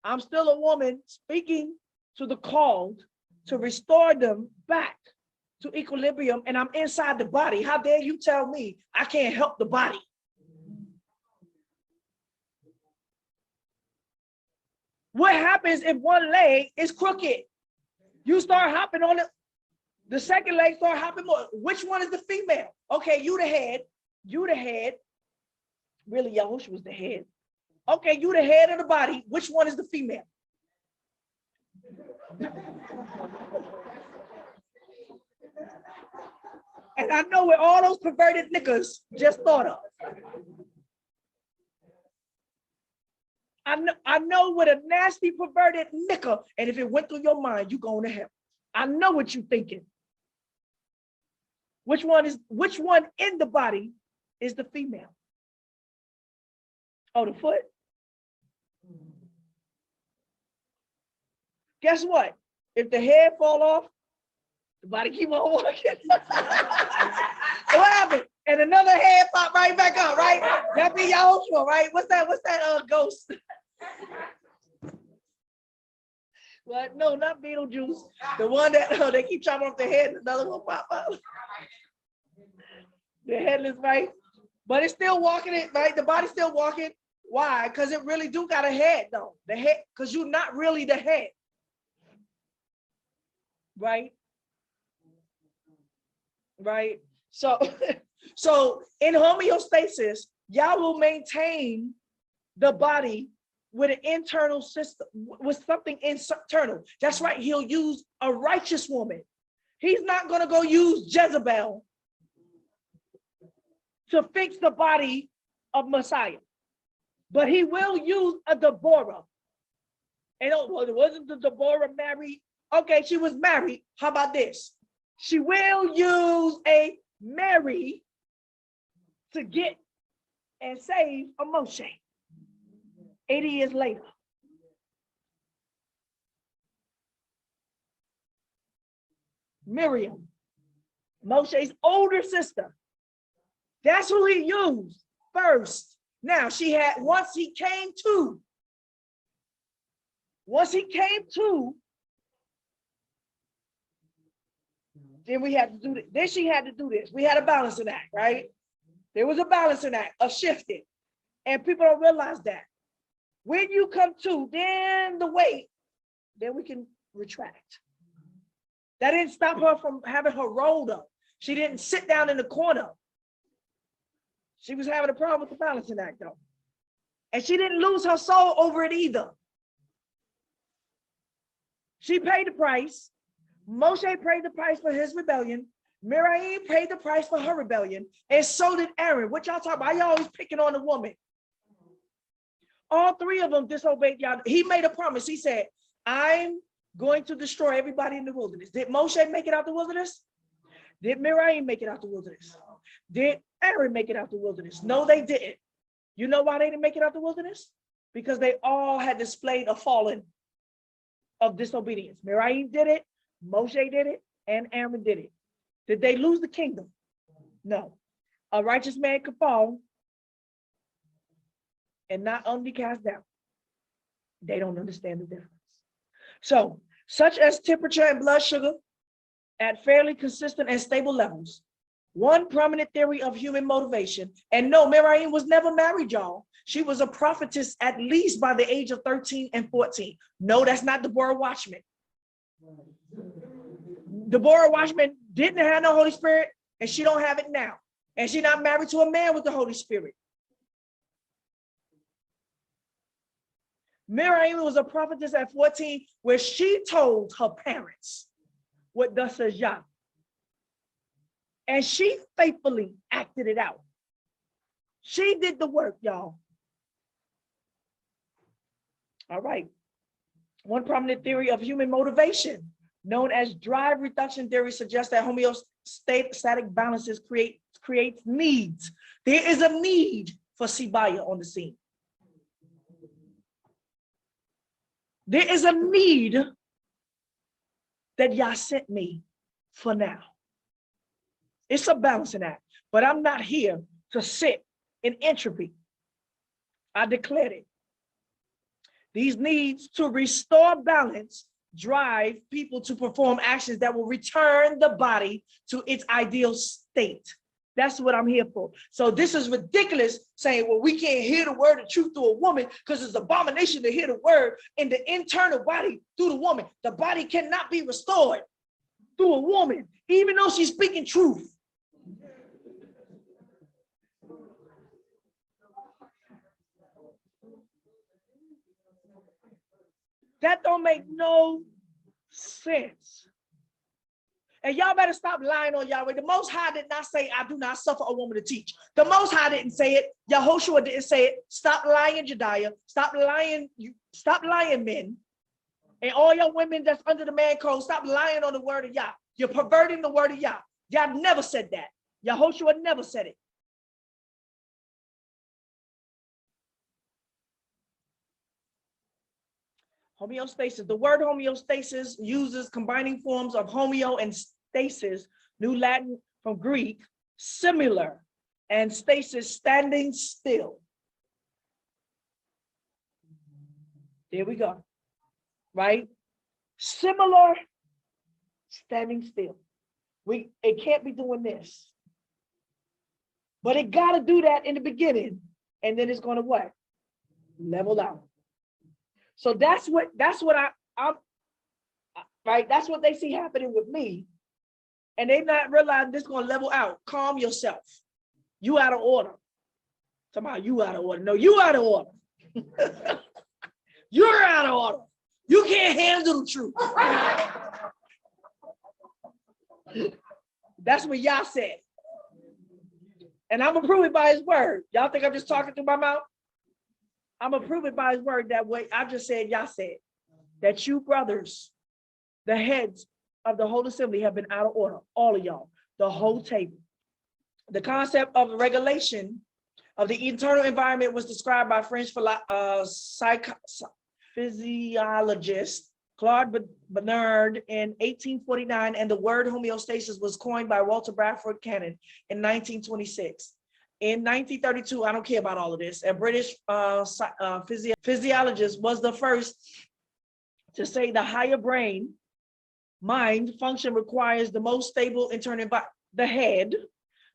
I'm still a woman speaking to the called to restore them back to equilibrium, and I'm inside the body. How dare you tell me I can't help the body? What happens if one leg is crooked? You start hopping on it. The second leg start hopping more. Which one is the female? Okay, you the head. You the head. Really, Yahushua was the head. Okay, you the head of the body. Which one is the female? And I know what all those perverted niggas just thought of. I know what a nasty perverted nigga, and if it went through your mind, you going to hell. I know what you're thinking. Which one in the body is the female? Oh, the foot. Guess what? If the head fall off, the body keep on walking. What happened? And another head pop right back up, right? That be Yahoshua, right? What's that ghost? What? No, not Beetlejuice. The one that they keep chopping off the head and another one pop up. The headless, right? But it's still walking it, right? The body's still walking. Why? Because it really do got a head, though. The head, because you're not really the head. Right? Right? So in homeostasis, Yah will maintain the body with an internal system, with something internal. That's right. He'll use a righteous woman. He's not going to go use Jezebel to fix the body of Messiah, but he will use a Deborah. And wasn't the Deborah married? Okay, she was married. How about this? She will use a Mary to get and save a Moshe 80 years later. Miriam, Moshe's older sister. That's who he used first. Now once he came to, then we had to do this. Then she had to do this. We had a balancing act, right? There was a balancing act, a shifting. And people don't realize that. When you come to, then the weight, then we can retract. That didn't stop her from having her rolled up. She didn't sit down in the corner. She was having a problem with the balancing act, though. And she didn't lose her soul over it either. She paid the price. Moshe paid the price for his rebellion. Miriam paid the price for her rebellion, and so did Aaron. What y'all talking about? Y'all always picking on the woman. All three of them disobeyed y'all. He made a promise. He said, I'm going to destroy everybody in the wilderness. Did Moshe make it out the wilderness? Did Miriam make it out the wilderness? Did Aaron make it out the wilderness? No, they didn't. You know why they didn't make it out the wilderness? Because they all had displayed a fallen of disobedience. Miriam did it, Moshe did it, and Aaron did it. Did they lose the kingdom? No. A righteous man could fall and not only cast down. They don't understand the difference. So, such as temperature and blood sugar at fairly consistent and stable levels. One prominent theory of human motivation, and no, Miriam was never married, y'all. She was a prophetess at least by the age of 13 and 14. No, that's not Deborah Watchman. Deborah Watchman didn't have no Holy Spirit, and she don't have it now. And she's not married to a man with the Holy Spirit. Miriam was a prophetess at 14, where she told her parents what thus says Yah. And she faithfully acted it out. She did the work, y'all. All right. One prominent theory of human motivation, known as drive reduction theory, suggests that homeostatic balances creates needs. There is a need for Sibaya on the scene. There is a need that Yah sent me for now. It's a balancing act, but I'm not here to sit in entropy. I declared it. These needs to restore balance drive people to perform actions that will return the body to its ideal state. That's what I'm here for. So this is ridiculous saying, well, we can't hear the word of truth through a woman because it's abomination to hear the word in the internal body through the woman. The body cannot be restored through a woman, even though she's speaking truth. That don't make no sense. And y'all better stop lying on Yahweh. The Most High did not say, I do not suffer a woman to teach. The Most High didn't say it. Yahoshua didn't say it. Stop lying, Jediah. Stop lying, men. And all your women that's under the man code, stop lying on the word of Yah. You're perverting the word of Yah. Yah never said that. Yahoshua never said it. Homeostasis. The word homeostasis uses combining forms of homeo and stasis, New Latin from Greek, similar, and stasis, standing still. There we go. Right? Similar, standing still. It can't be doing this. But it got to do that in the beginning, and then it's going to what? Level out. So that's what I'm right. That's what they see happening with me. And they not realizing this is going to level out. Calm yourself. You out of order. Somehow you out of order. No, you out of order. You're out of order. You can't handle the truth. That's what Yah said. And I'm gonna prove it by his word. Y'all think I'm just talking through my mouth? I'm gonna prove it by his word that way. I just said, Yah said, that you brothers, the heads of the whole assembly have been out of order, all of y'all, the whole table. The concept of the regulation of the internal environment was described by French physiologist Claude Bernard in 1849, and the word homeostasis was coined by Walter Bradford Cannon in 1926. In 1932, I don't care about all of this, a British physiologist was the first to say the higher mind function requires the most stable internal environment, the head.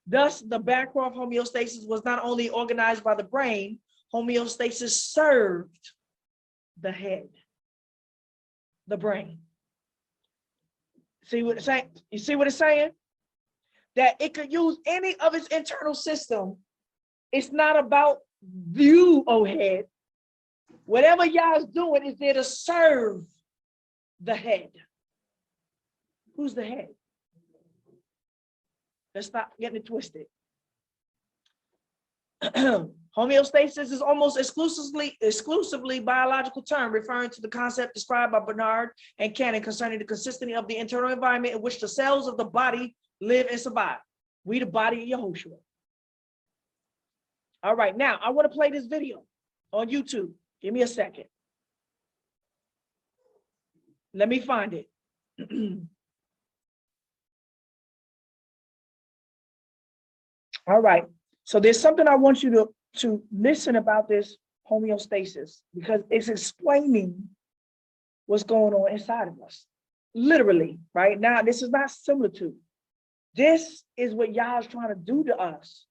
Thus, the Bancroft homeostasis was not only organized by the brain, homeostasis served the head, the brain. See what it's saying? You see what it's saying? That it could use any of its internal system. It's not about you, oh head. Whatever y'all is doing is there to serve the head. Who's the head? Let's stop getting it twisted. Homeostasis is almost exclusively biological term referring to the concept described by Bernard and Cannon concerning the consistency of the internal environment in which the cells of the body live and survive. We the body of Yahoshua. All right, now I want to play this video on YouTube. Give me a second. Let me find it. All right, so there's something I want you to listen about this homeostasis, because it's explaining what's going on inside of us. Literally, right now, this is not similar to. This is what Yah is trying to do to us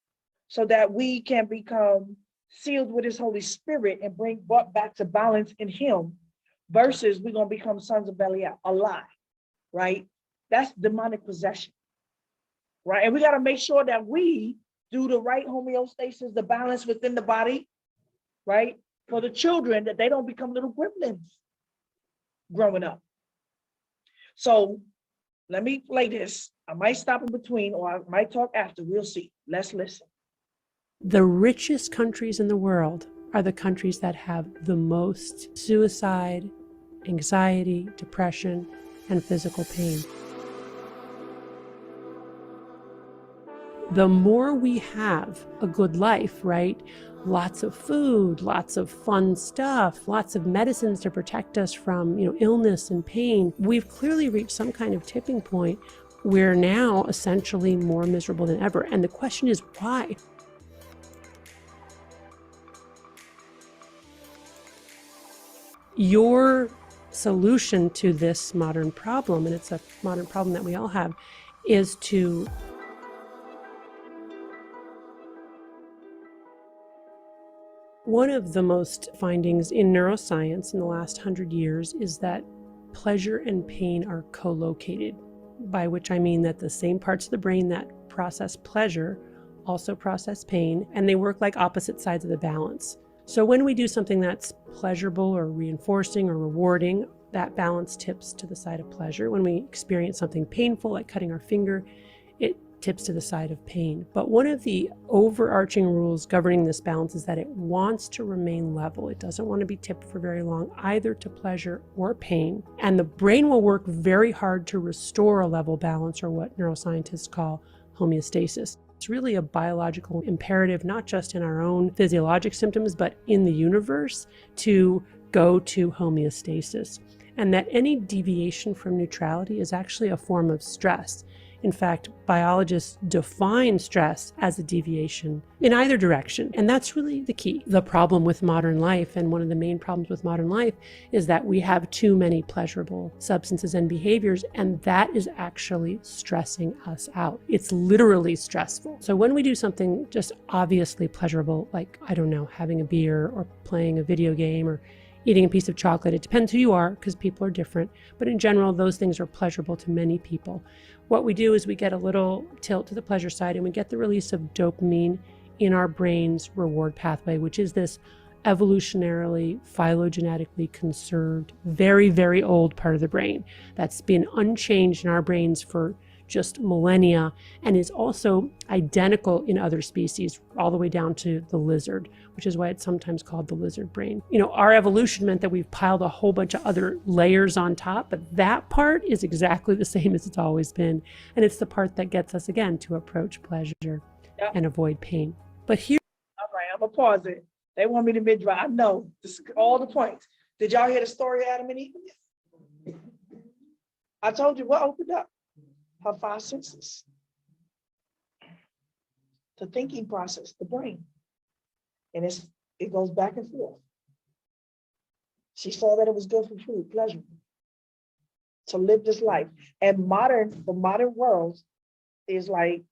so that we can become sealed with his Holy Spirit and bring back to balance in him, versus we're going to become sons of Belial, a lie, right? That's demonic possession, right? And we got to make sure that we do the right homeostasis, the balance within the body, right? For the children, that they don't become little gremlins growing up. So let me play this. I might stop in between or I might talk after. We'll see. Let's listen.
The richest countries in the world are the countries that have the most suicide, anxiety, depression, and physical pain. The more we have a good life, right? Lots of food, lots of fun stuff, lots of medicines to protect us from, illness and pain. We've clearly reached some kind of tipping point. We're now essentially more miserable than ever. And the question is why? Your solution to this modern problem, and it's a modern problem that we all have, is to one of the most findings in neuroscience in the last 100 years is that pleasure and pain are co-located, by which I mean that the same parts of the brain that process pleasure also process pain, and they work like opposite sides of the balance. So when we do something that's pleasurable or reinforcing or rewarding, that balance tips to the side of pleasure. When we experience something painful, like cutting our finger, it tips to the side of pain. But one of the overarching rules governing this balance is that it wants to remain level. It doesn't want to be tipped for very long, either to pleasure or pain. And the brain will work very hard to restore a level balance, or what neuroscientists call homeostasis. It's really a biological imperative, not just in our own physiologic symptoms, but in the universe, to go to homeostasis. And that any deviation from neutrality is actually a form of stress. In fact, biologists define stress as a deviation in either direction. And that's really the key. The problem with modern life, and one of the main problems with modern life, is that we have too many pleasurable substances and behaviors, and that is actually stressing us out. It's literally stressful. So when we do something just obviously pleasurable, like, I don't know, having a beer or playing a video game or eating a piece of chocolate, it depends who you are, because people are different. But in general, those things are pleasurable to many people. What we do is we get a little tilt to the pleasure side, and we get the release of dopamine in our brain's reward pathway, which is this evolutionarily, phylogenetically conserved, very, very old part of the brain that's been unchanged in our brains for just millennia, and is also identical in other species, all the way down to the lizard, which is why it's sometimes called the lizard brain. Our evolution meant that we've piled a whole bunch of other layers on top, but that part is exactly the same as it's always been. And it's the part that gets us, again, to approach pleasure and avoid pain. But here...
All right, I'm gonna pause it. They want me to mid-drive. I know, this is all the points. Did y'all hear the story of Adam and Eve? I told you what opened up. Her five senses, the thinking process, the brain, and it goes back and forth. She saw that it was good for food, pleasure, to live this life. And the modern world is like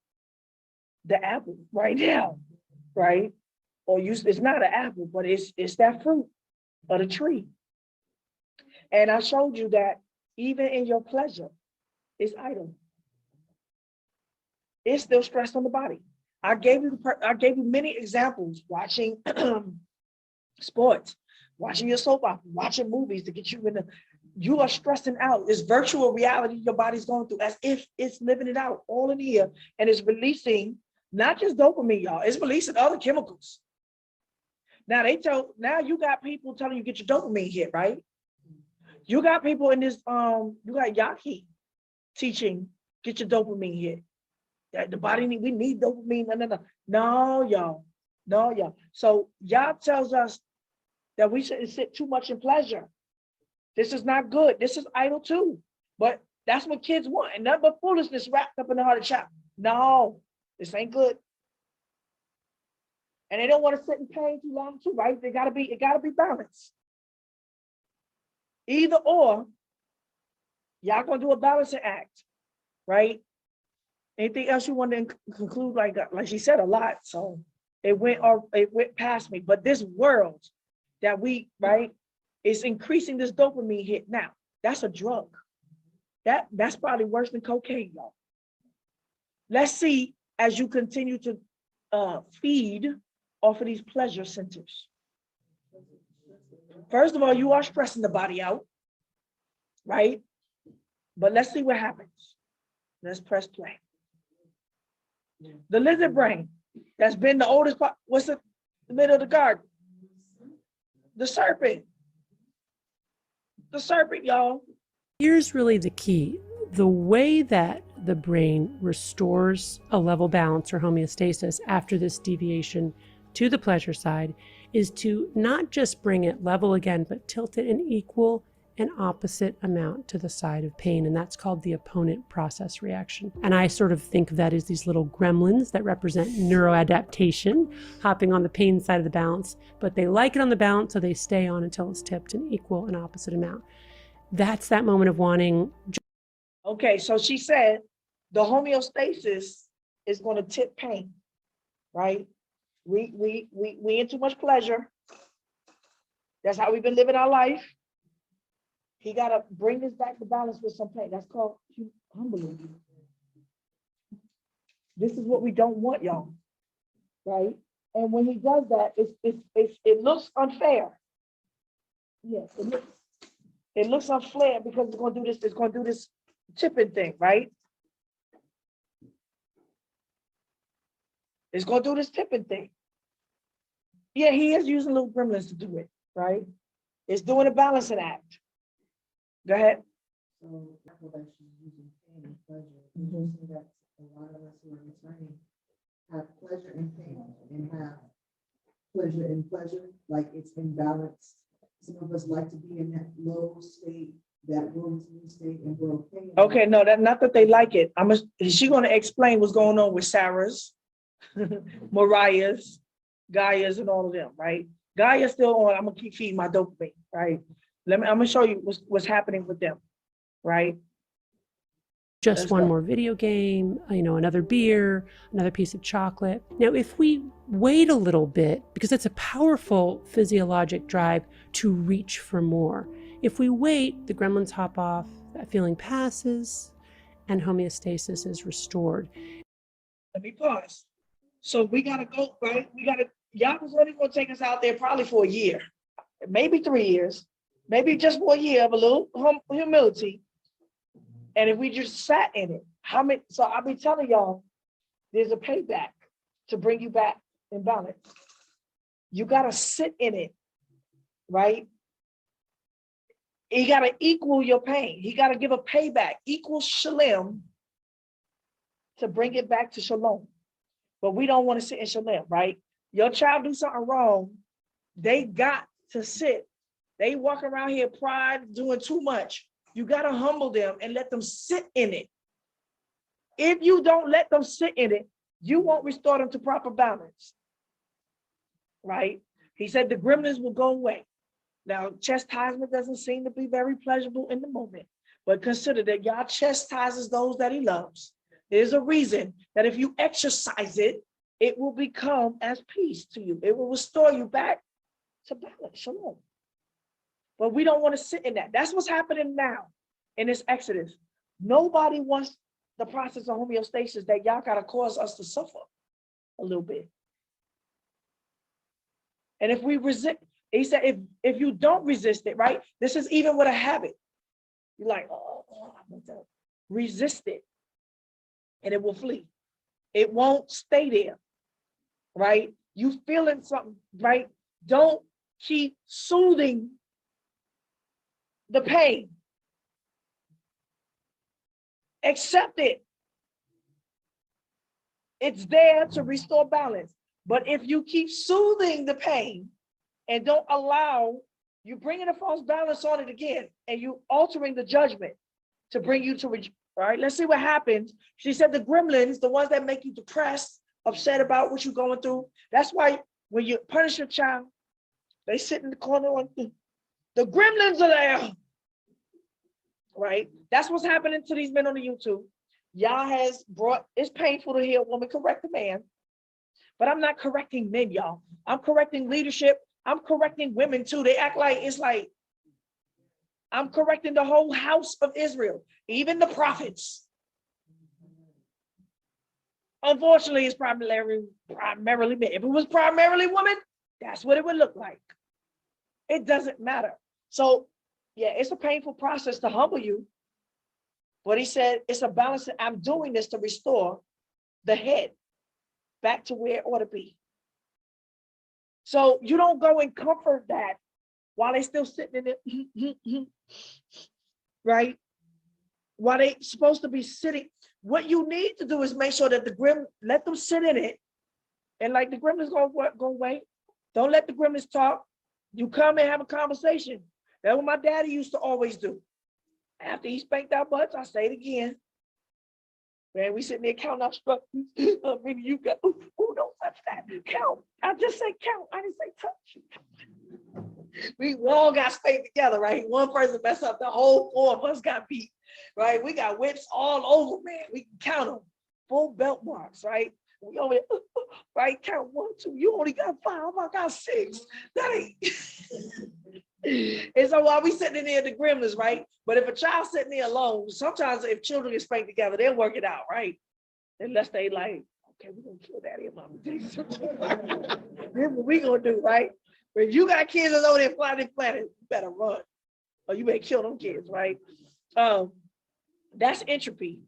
the apple right now, right? Or it's not an apple, but it's that fruit of the tree. And I showed you that even in your pleasure, it's idle. It's still stress on the body. I gave you many examples, watching sports, watching your soap opera, watching movies to get you in you are stressing out. It's virtual reality your body's going through, as if it's living it out all in here, and it's releasing not just dopamine, y'all, it's releasing other chemicals. Now now you got people telling you get your dopamine hit, right? You got people in this, you got Yaki teaching, get your dopamine hit. That the body we need dopamine. No, y'all. No, y'all. So Yah tells us that we shouldn't sit too much in pleasure. This is not good. This is idle too. But that's what kids want. And nothing but foolishness wrapped up in the heart of child. No, this ain't good. And they don't want to sit in pain too long too, right? It gotta be balanced. Either or, y'all gonna do a balancing act, right? Anything else you want to conclude? Like she said, a lot. So it went past me. But this world that we, right, is increasing this dopamine hit. Now, that's a drug. That's probably worse than cocaine, y'all. Let's see as you continue to feed off of these pleasure centers. First of all, you are stressing the body out, right? But let's see what happens. Let's press play. The lizard brain, that's been the oldest part. What's the middle of the garden? The serpent. The serpent, y'all.
Here's really the key. The way that the brain restores a level balance or homeostasis after this deviation to the pleasure side is to not just bring it level again, but tilt it an equal and opposite amount to the side of pain. And that's called the opponent process reaction. And I sort of think of that as these little gremlins that represent neuroadaptation, hopping on the pain side of the balance, but they like it on the balance, so they stay on until it's tipped an equal and opposite amount. That's that moment of wanting.
Okay, so she said the homeostasis is going to tip pain, right? We in too much pleasure. That's how we've been living our life. He got to bring this back to balance with some pain. That's called humbling. This is what we don't want, y'all, right? And when he does that, it looks unfair. Yes, it looks unfair because it's going to do this. It's going to do this tipping thing, right? It's going to do this tipping thing. Yeah, he is using little gremlins to do it, right? It's doing a balancing act. Go ahead.
So that she's using pain and pleasure. You see that a lot of us who are returning have pleasure and pain and have pleasure and pleasure, like it's imbalanced. Some of us like to be in that low state, that rosy state, and we're okay.
Okay, no, that not that they like it. She's going to explain what's going on with Sarah's, Mariah's, Gaia's, and all of them, right? Gaia's still on. I'm gonna keep feeding my dopamine, right? I'm gonna show you what's happening with them, right?
Just
Let's
one
go.
more video game, another beer, another piece of chocolate. Now, if we wait a little bit, because it's a powerful physiologic drive to reach for more. If we wait, the gremlins hop off, that feeling passes, and homeostasis is restored.
Let me pause. So we gotta go, right? Y'all was only gonna take us out there probably for a year, maybe 3 years, maybe just 1 year of a little humility. And if we just sat in it, so I'll be telling y'all, there's a payback to bring you back in balance. You gotta sit in it, right? You gotta equal your pain. He gotta give a payback, equal Shelem, to bring it back to Shalom. But we don't want to sit in Shelem, right? Your child do something wrong, they got to sit. They walk around here pride, doing too much. You got to humble them and let them sit in it. If you don't let them sit in it, you won't restore them to proper balance, right? He said the gremlins will go away. Now, chastisement doesn't seem to be very pleasurable in the moment, but consider that Yah chastises those that he loves. There's a reason that if you exercise it, it will become as peace to you. It will restore you back to balance, shalom. But we don't want to sit in that. That's what's happening now in this Exodus. Nobody wants the process of homeostasis that y'all got to cause us to suffer a little bit. And if we resist, he said, if you don't resist it, right? This is even with a habit. You're like, oh, I'm gonna resist it, and it will flee. It won't stay there, right? You feeling something, right? Don't keep soothing the pain. Accept it. It's there to restore balance. But if you keep soothing the pain and don't allow, you bringing a false balance on it again, and you altering the judgment to bring you to, all right, let's see what happens. She said the gremlins, the ones that make you depressed, upset about what you're going through. That's why when you punish your child, they sit in the corner on the gremlins are there, right? That's what's happening to these men on the YouTube. Y'all has brought, it's painful to hear a woman correct a man, but I'm not correcting men, y'all. I'm correcting leadership. I'm correcting women too. They act like it's like I'm correcting the whole house of Israel, even the prophets. Unfortunately, it's primarily men. If it was primarily women, that's what it would look like. It doesn't matter. So yeah, it's a painful process to humble you. But he said, it's a balance. I'm doing this to restore the head back to where it ought to be. So you don't go and comfort that while they still sitting in it, right? While they supposed to be sitting. What you need to do is make sure that let them sit in it. And like the gremlins go away. Don't let the gremlins talk. You come and have a conversation. That's what my daddy used to always do. After he spanked our butts, I say it again. Man, we sitting there counting our instructions. Maybe you got, oh, don't touch that. Count. I just say count. I didn't say touch. We all got spanked together, right? One person messed up, the whole 4 of us got beat, right? We got whips all over, man. We can count them. Full belt marks, right? We only, right? Count 1, 2. You only got 5. I got 6. That ain't. And so while we sitting in there, the gremlins, right? But if a child's sitting there alone, sometimes if children get spanked together, they'll work it out, right? Unless they like, okay, we're gonna kill daddy and mama. This is what we gonna do, right? But if you got kids that's over there flying the planet, you better run, or you better kill them kids, right? That's entropy.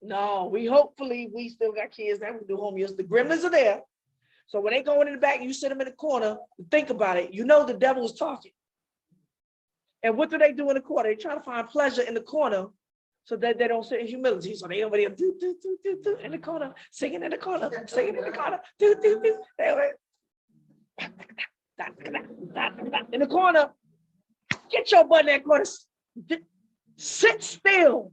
No, hopefully we still got kids that we do homeostasis. The gremlins are there. So when they go in the back, you sit them in the corner, think about it. You know the devil is talking. And what do they do in the corner? They try to find pleasure in the corner so that they don't sit in humility. So they over there do, in the corner, singing in the corner, singing in the corner, in the corner. Get your butt in that corner. Sit still.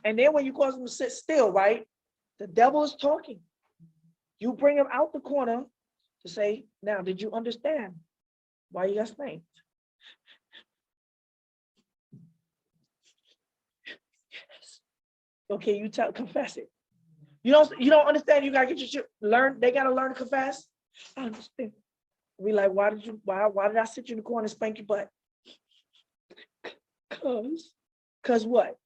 And then when you cause them to sit still, right? The devil is talking. You bring him out the corner to say, now, did you understand why you got spanked? Yes. Okay, you confess it. You don't understand, you gotta get your shit learn, they gotta learn to confess. I understand. We like, why did I sit you in the corner and spank your butt? Cause what?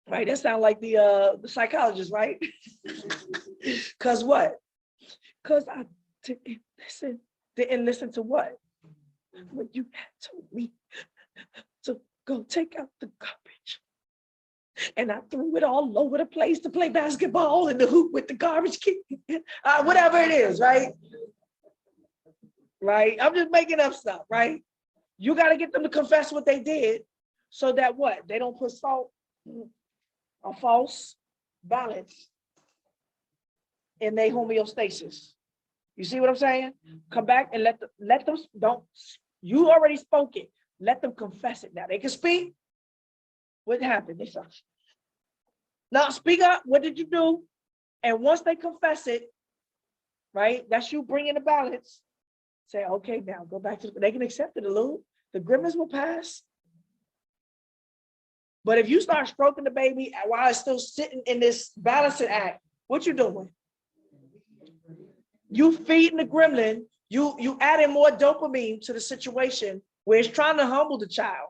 Right, that sounds like the psychologist, right? Cause what? Because I didn't listen to what? When you told me to go take out the garbage. And I threw it all over the place to play basketball in the hoop with the garbage can. Whatever it is, right? Right? I'm just making up stuff, right? You got to get them to confess what they did so that what? They don't put salt or false balance in their homeostasis. You see what I'm saying? Come back and let them don't. You already spoke it. Let them confess it now. They can speak. What happened? They said, now speak up. What did you do? And once they confess it, right? That's you bringing the balance. Say, okay, now go back to. They can accept it a little. The gremlins will pass. But if you start stroking the baby while it's still sitting in this balancing act, what you doing? You feeding the gremlin, you adding more dopamine to the situation where it's trying to humble the child,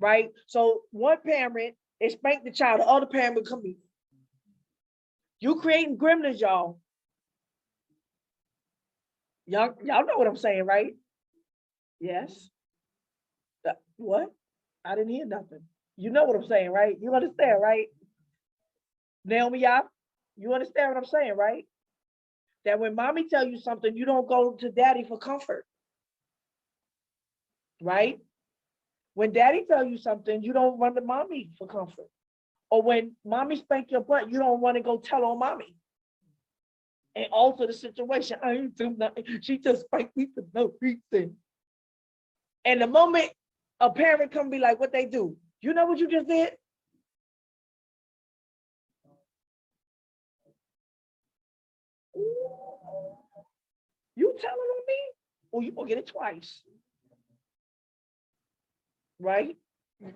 right? So one parent is spank the child, the other parent will come in. You creating gremlins, y'all. Y'all know what I'm saying, right? Yes. What? I didn't hear nothing. You know what I'm saying, right? You understand, right? Naomi, you understand what I'm saying, right? That when mommy tell you something, you don't go to daddy for comfort, right? When daddy tell you something, you don't run to mommy for comfort. Or when mommy spank your butt, you don't want to go tell on mommy and alter the situation. I ain't do nothing. She just spanked me for no reason. And the moment a parent come be like, what they do? You know what you just did? You telling on me? Or you gonna get it twice. Right?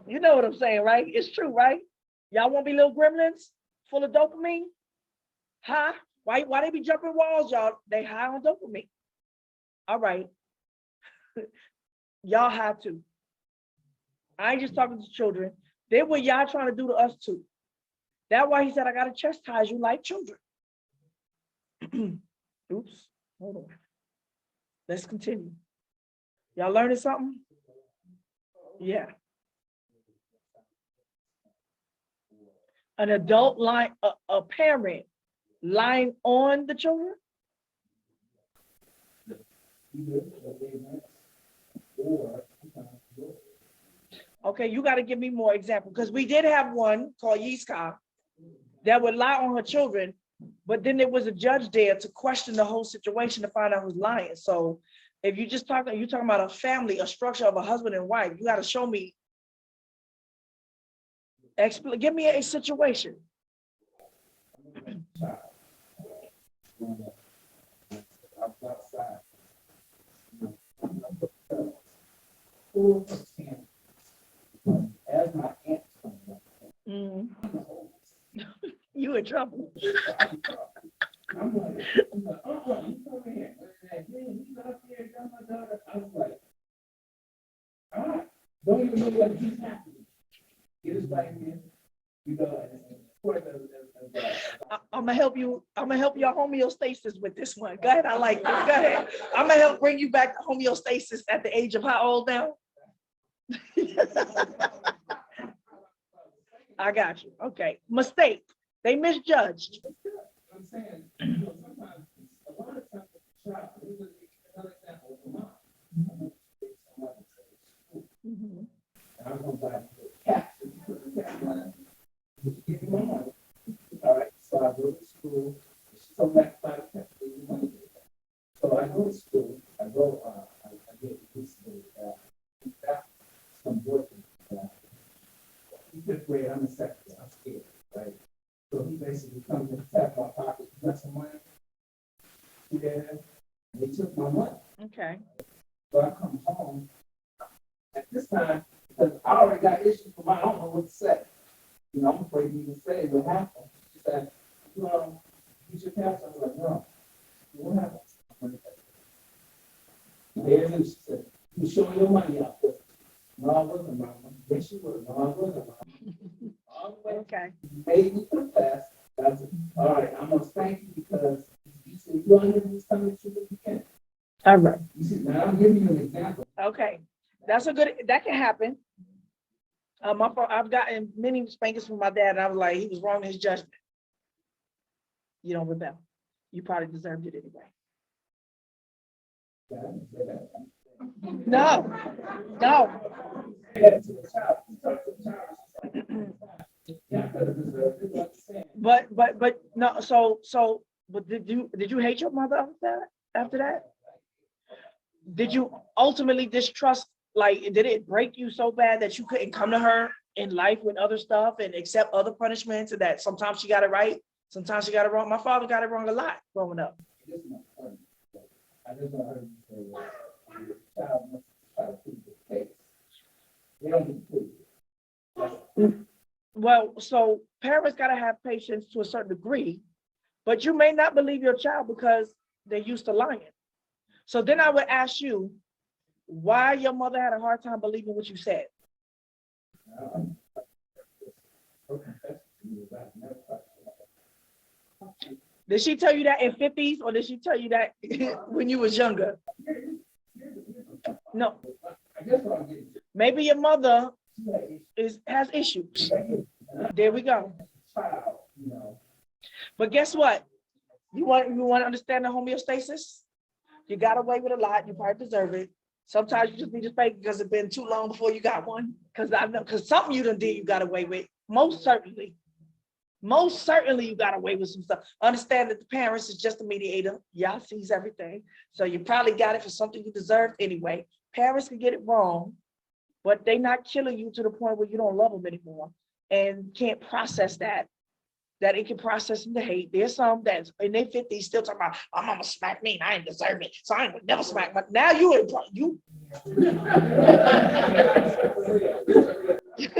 You know what I'm saying, right? It's true, right? Y'all want to be little gremlins full of dopamine? Huh? Why they be jumping walls, y'all? They high on dopamine. All right. Y'all have to. I ain't just talking to children. They what y'all trying to do to us too. That's why he said, I gotta chastise you like children. Oops, hold on. Let's continue. Y'all learning something? Yeah. An adult lying, a parent lying on the children? Okay, you got to give me more examples because we did have one called Yiska that would lie on her children, but then there was a judge there to question the whole situation to find out who's lying. So if you're talking about a family, a structure of a husband and wife, you got to show me, give me a situation. Mm. You in trouble.
Don't even know what he's happening. Get his back in. You know,
I'm gonna help you. I'm gonna help your homeostasis with this one. Go ahead. I like this. Go ahead. I'm gonna help bring you back to homeostasis at the age of how old now? I got you. Okay. Mistake. They misjudged.
I'm saying, you know, sometimes a lot of times the child, another example of mom.
Mhm.
And I'm going to buy the cat. Give me my money. All right. So I go to school. She's so back by the cat. So I go to school. I get to school. Some work. Fifth grade, I'm in second grade. I'm scared, right? So he basically comes and taps my pocket. You got some money? Yeah. And he took my money.
Okay.
So I come home. At this time, because I already got issues for my, I don't know what to say. You know, I'm afraid to even say what happened. She said, you should pass. I was like, no. What happened? There it is. She said, you showing your money out there. No, I wasn't, Mama. Yes, you were. No, I wasn't, Mama.
Okay.
You made me confess. That's it. All right, I'm going to thank you because you said you under this time you can.
All right.
You see, now I'm giving you an example.
Okay. That can happen. I've gotten many spankings from my dad, and I was like, he was wrong in his judgment. You don't rebel. You probably deserved it anyway. No. But no. But did you hate your mother after that? Did you ultimately distrust? Like, did it break you so bad that you couldn't come to her in life with other stuff and accept other punishments, and that sometimes she got it right, sometimes she got it wrong? My father got it wrong a lot growing up.
I just heard you say that your child must try to prove the case. They don't need to prove it.
Well, so parents got to have patience to a certain degree, but you may not believe your child because they're used to lying. So then I would ask you why your mother had a hard time believing what you said. Did she tell you that in 50s, or did she tell you that when you was younger? No. Maybe your mother has issues. There we go.
Child, you know.
But guess what? You want to understand the homeostasis? You got away with a lot. You probably deserve it. Sometimes you just need to spank because it's been too long before you got one. Because I know, because something you done did, you got away with. Most certainly you got away with some stuff. Understand that the parents is just a mediator. Y'all sees everything. So you probably got it for something you deserved anyway. Parents can get it wrong, but they not killing you to the point where you don't love them anymore and can't process that it can process them to hate. There's some that's in their 50s still talking about, my mama smacked me and I ain't deserve it, so I ain't never smack. But now you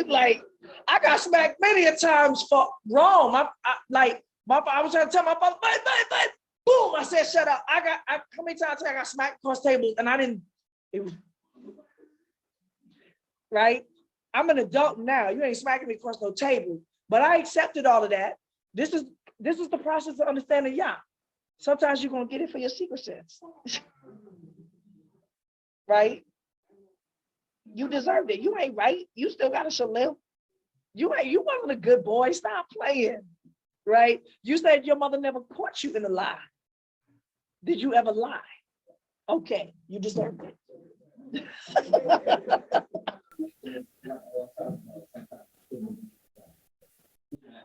like, I got smacked many a times for wrong. I was trying to tell my father, but boom, I said, shut up. How many times I got smacked across tables and I didn't, it was, right? I'm an adult now. You ain't smacking me across no table, but I accepted all of that. This is the process of understanding Yah. Sometimes you're gonna get it for your secret sense. Right? You deserved it. You ain't right. You still got a Shelem. You wasn't a good boy. Stop playing. Right? You said your mother never caught you in a lie. Did you ever lie? Okay, you deserved it.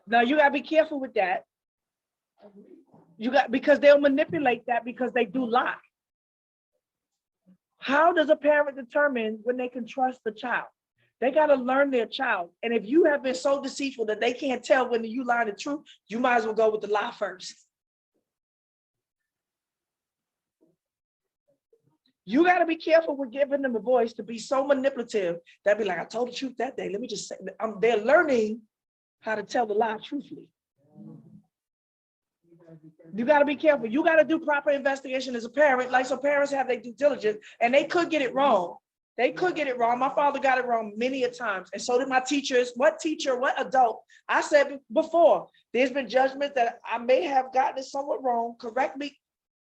Now you gotta be careful with that. Because they'll manipulate that because they do lie. How does a parent determine when they can trust the child? They gotta learn their child. And if you have been so deceitful that they can't tell when you lie the truth, you might as well go with the lie first. You got to be careful with giving them a voice to be so manipulative that be like, I told the truth that day. Let me just say, they're learning how to tell the lie truthfully. You got to be careful. You got to do proper investigation as a parent. Like, so parents have their due diligence and they could get it wrong. They could get it wrong. My father got it wrong many a times. And so did my teachers. What teacher, what adult? I said before, there's been judgment that I may have gotten it somewhat wrong. Correct me.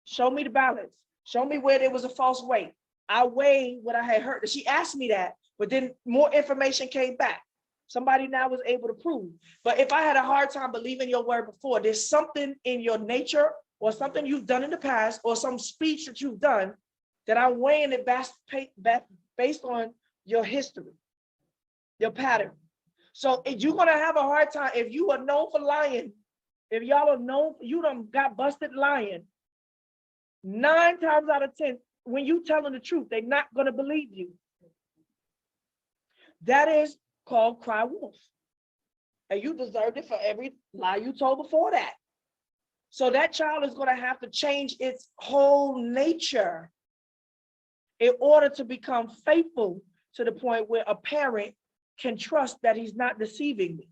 Show me the balance. Show me where there was a false weight. I weighed what I had heard. She asked me that, but then more information came back. Somebody now was able to prove. But if I had a hard time believing your word before, there's something in your nature or something you've done in the past or some speech that you've done that I'm weighing it based on your history, your pattern. So if you're gonna have a hard time, if you are known for lying, if y'all are known, you done got busted lying, 9 times out of 10, when you telling the truth, they're not gonna believe you. That is called cry wolf. And you deserved it for every lie you told before that. So that child is gonna have to change its whole nature in order to become faithful to the point where a parent can trust that he's not deceiving me,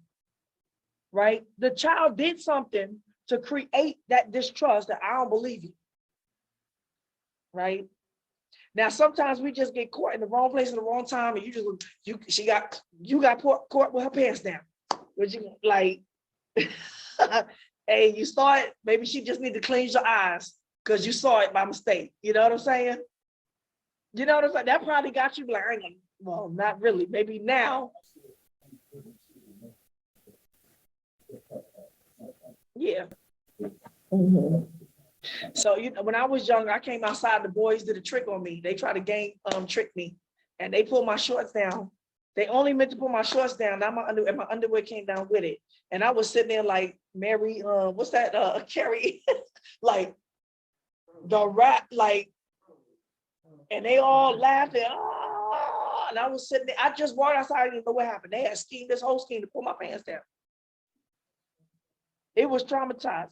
right? The child did something to create that distrust that I don't believe you, right? Now, sometimes we just get caught in the wrong place at the wrong time and you got caught with her pants down, which you like, hey, you saw it, maybe she just need to cleanse your eyes because you saw it by mistake. You know what I'm saying? You know what I'm saying? That probably got you like, well, not really. Maybe now. Yeah. Mm-hmm. So, you know, when I was young, I came outside, the boys did a trick on me. They tried to trick me and they pulled my shorts down. They only meant to pull my shorts down. Now my underwear came down with it. And I was sitting there like Mary, what's that? Carrie, like the rat, like, and they all laughing. Oh, and I was sitting there. I just walked outside. I didn't know what happened. They had schemed this whole scheme to pull my pants down. It was traumatizing.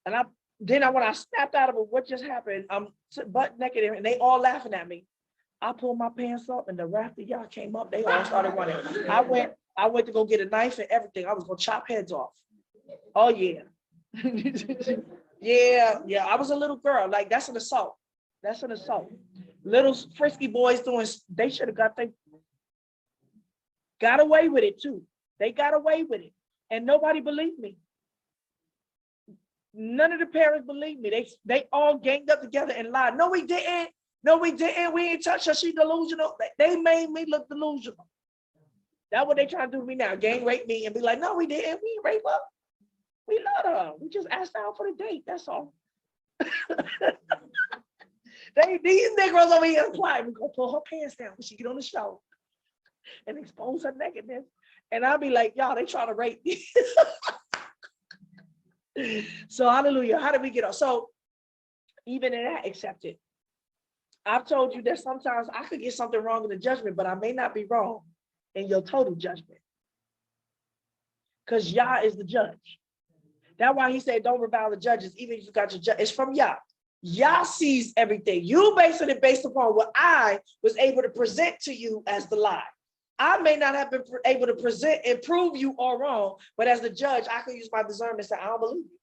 And when I snapped out of it, what just happened? I'm butt naked and they all laughing at me. I pulled my pants up and the rafter y'all came up. They all started running. I went to go get a knife and everything. I was gonna chop heads off. Oh yeah. Yeah. I was a little girl. Like, that's an assault. That's an assault. Little frisky boys they should have got away with it too. They got away with it. And nobody believed me. None of the parents believed me. They all ganged up together and lied. No, we didn't. We ain't touch her. She delusional. They made me look delusional. That's what they trying to do to me now. Gang rape me and be like, no, we didn't. We didn't rape her. We love her. We just asked her out for the date. That's all. These Negroes over here apply. We're gonna pull her pants down when she get on the show and expose her nakedness. And I'll be like, y'all, they trying to rape me. So hallelujah. How did we get on? So even in that, accept it. I've told you that sometimes I could get something wrong in the judgment, but I may not be wrong in your total judgment. Because Yah is the judge. That's why he said, don't revile the judges, even if you got your judge. It's from Yah. Yah sees everything. You basing it based upon what I was able to present to you as the lie. I may not have been able to present and prove you all wrong, but as the judge, I could use my discernment and say, I don't believe you.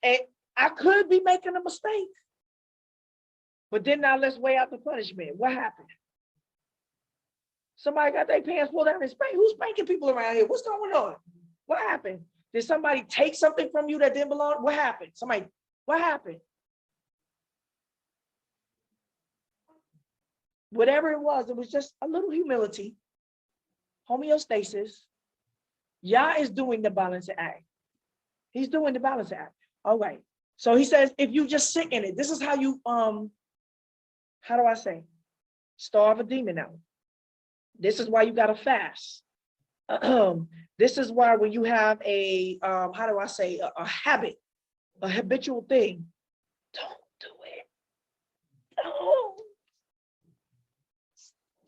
And I could be making a mistake. But then now let's weigh out the punishment. What happened? Somebody got their pants pulled down and spanked. Who's spanking people around here? What's going on? What happened? Did somebody take something from you that didn't belong? What happened? What happened? Whatever it was just a little humility, homeostasis. Yah is doing the balancing act. He's doing the balancing act. All right. So he says, if you just sit in it, this is how you, how do I say? Starve a demon out. This is why you got to fast. This is why when you have a, how do I say, a habit, a habitual thing, don't do it. Don't.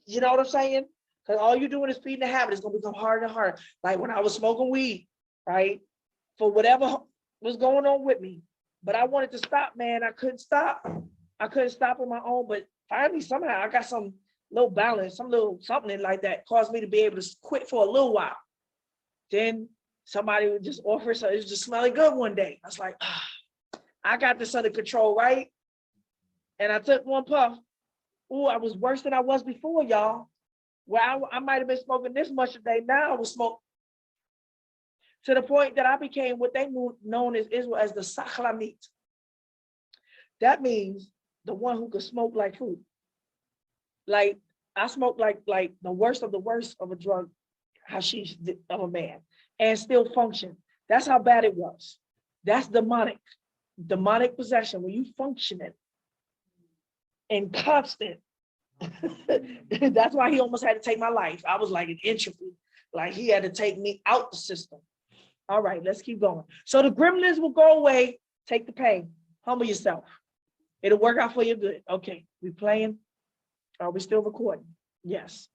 You know what I'm saying? Because all you're doing is feeding the habit. It's going to become harder and harder. Like when I was smoking weed, right? For whatever was going on with me. But I wanted to stop, man. I couldn't stop. I couldn't stop on my own. But finally, somehow, I got some little balance, some little something like that caused me to be able to quit for a little while. Then somebody would just offer, so it was just smelling good one day. I was like, I got this under control, right? And I took one puff. Ooh, I was worse than I was before, y'all. Well, I might have been smoking this much a day. Now I was smoking to the point that I became what they known as Israel as the Saklamit. That means the one who could smoke like food. Like I smoked like the worst of a drug, hashish of a man, and still function. That's how bad it was. That's demonic possession when you functioning and constant. That's why he almost had to take my life. I was like an entropy, like he had to take me out the system. All right, let's keep going. So the gremlins will go away. Take the pain. Humble yourself. It'll work out for your good. Okay, we playing. Are we still recording? Yes.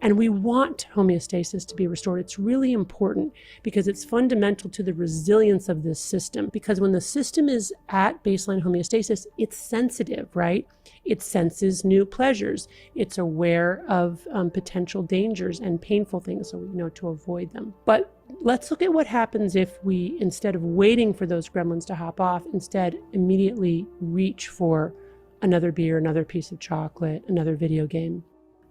And we want homeostasis to be restored. It's really important because it's fundamental to the resilience of this system. Because when the system is at baseline homeostasis, it's sensitive, right? It senses new pleasures. It's aware of potential dangers and painful things, so we know to avoid them. But let's look at what happens if we, instead of waiting for those gremlins to hop off, instead immediately reach for another beer, another piece of chocolate, another video game.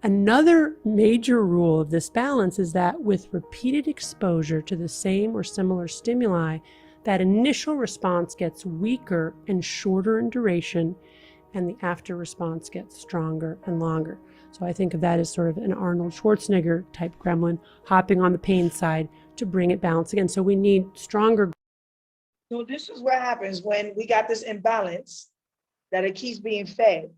Another major rule of this balance is that with repeated exposure to the same or similar stimuli, that initial response gets weaker and shorter in duration, and the after response gets stronger and longer. So I think of that as sort of an Arnold Schwarzenegger type gremlin hopping on the pain side to bring it balance again. So we need stronger.
So this is what happens when we got this imbalance that it keeps being fed.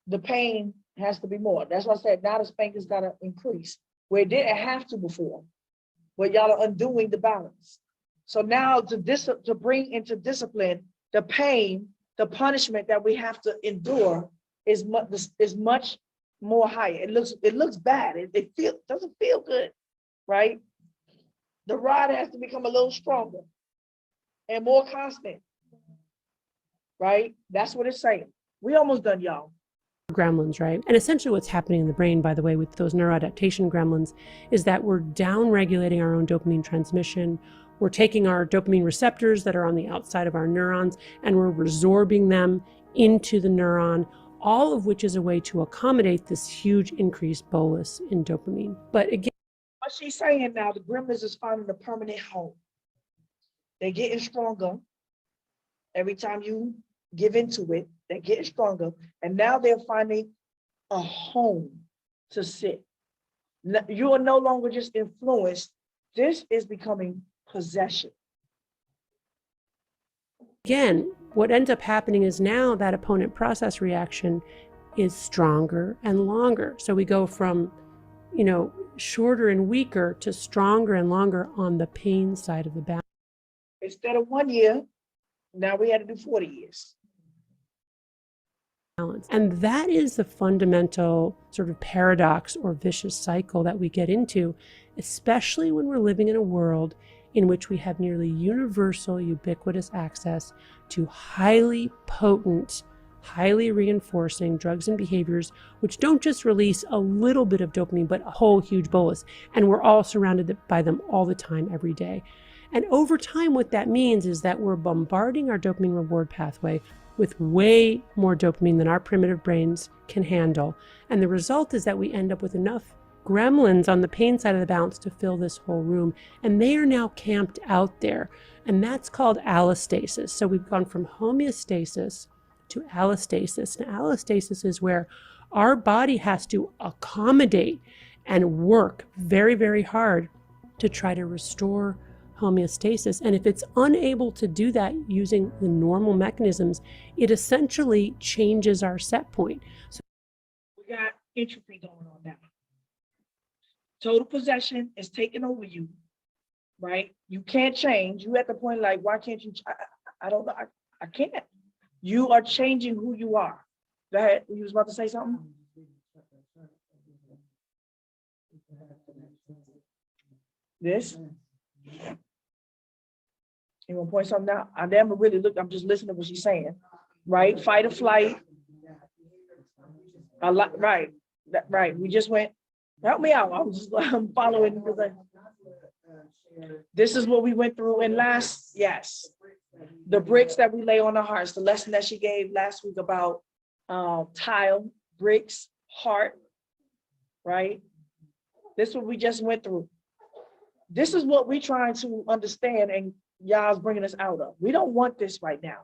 The pain has to be more. That's why I said now the spanking's got to increase where it didn't have to before, but y'all are undoing the balance. So now to bring into discipline, the pain, the punishment that we have to endure is much more higher. It looks bad. It doesn't feel good, right? The rod has to become a little stronger and more constant, right? That's what it's saying. We almost done, y'all.
Gremlins, right? And essentially what's happening in the brain, by the way, with those neuroadaptation gremlins is that we're down-regulating our own dopamine transmission. We're taking our dopamine receptors that are on the outside of our neurons and we're resorbing them into the neuron, all of which is a way to accommodate this huge increased bolus in dopamine. But again,
what she's saying now, the gremlins is finding a permanent home. They're getting stronger. Every time you give into it, they're getting stronger. And now they're finding a home to sit. You are no longer just influenced. This is becoming possession.
Again, what ends up happening is now that opponent process reaction is stronger and longer. So we go from, shorter and weaker to stronger and longer on the pain side of the balance.
Instead of 1 year, now we had to do 40 years.
And that is the fundamental sort of paradox or vicious cycle that we get into, especially when we're living in a world in which we have nearly universal, ubiquitous access to highly potent, highly reinforcing drugs and behaviors, which don't just release a little bit of dopamine, but a whole huge bolus. And we're all surrounded by them all the time, every day. And over time, what that means is that we're bombarding our dopamine reward pathway with way more dopamine than our primitive brains can handle. And the result is that we end up with enough gremlins on the pain side of the balance to fill this whole room. And they are now camped out there. And that's called allostasis. So we've gone from homeostasis to allostasis. And allostasis is where our body has to accommodate and work very, very hard to try to restore homeostasis. And if it's unable to do that using the normal mechanisms, it essentially changes our set point. So
we got entropy going on now. Total possession is taking over you, right? You can't change. You at the point like, why can't you? I don't know. I can't. You are changing who you are. Go ahead. You was about to say something? This? You want to point something out? I never really look. I'm just listening to what she's saying, right? Fight or flight. A lot, right? Right. We just went. Help me out. I'm following because this is what we went through in last. Yes, the bricks that we lay on our hearts. The lesson that she gave last week about tile, bricks, heart. Right. This is what we just went through. This is what we're trying to understand, and y'all's bringing us out of. We don't want this right now.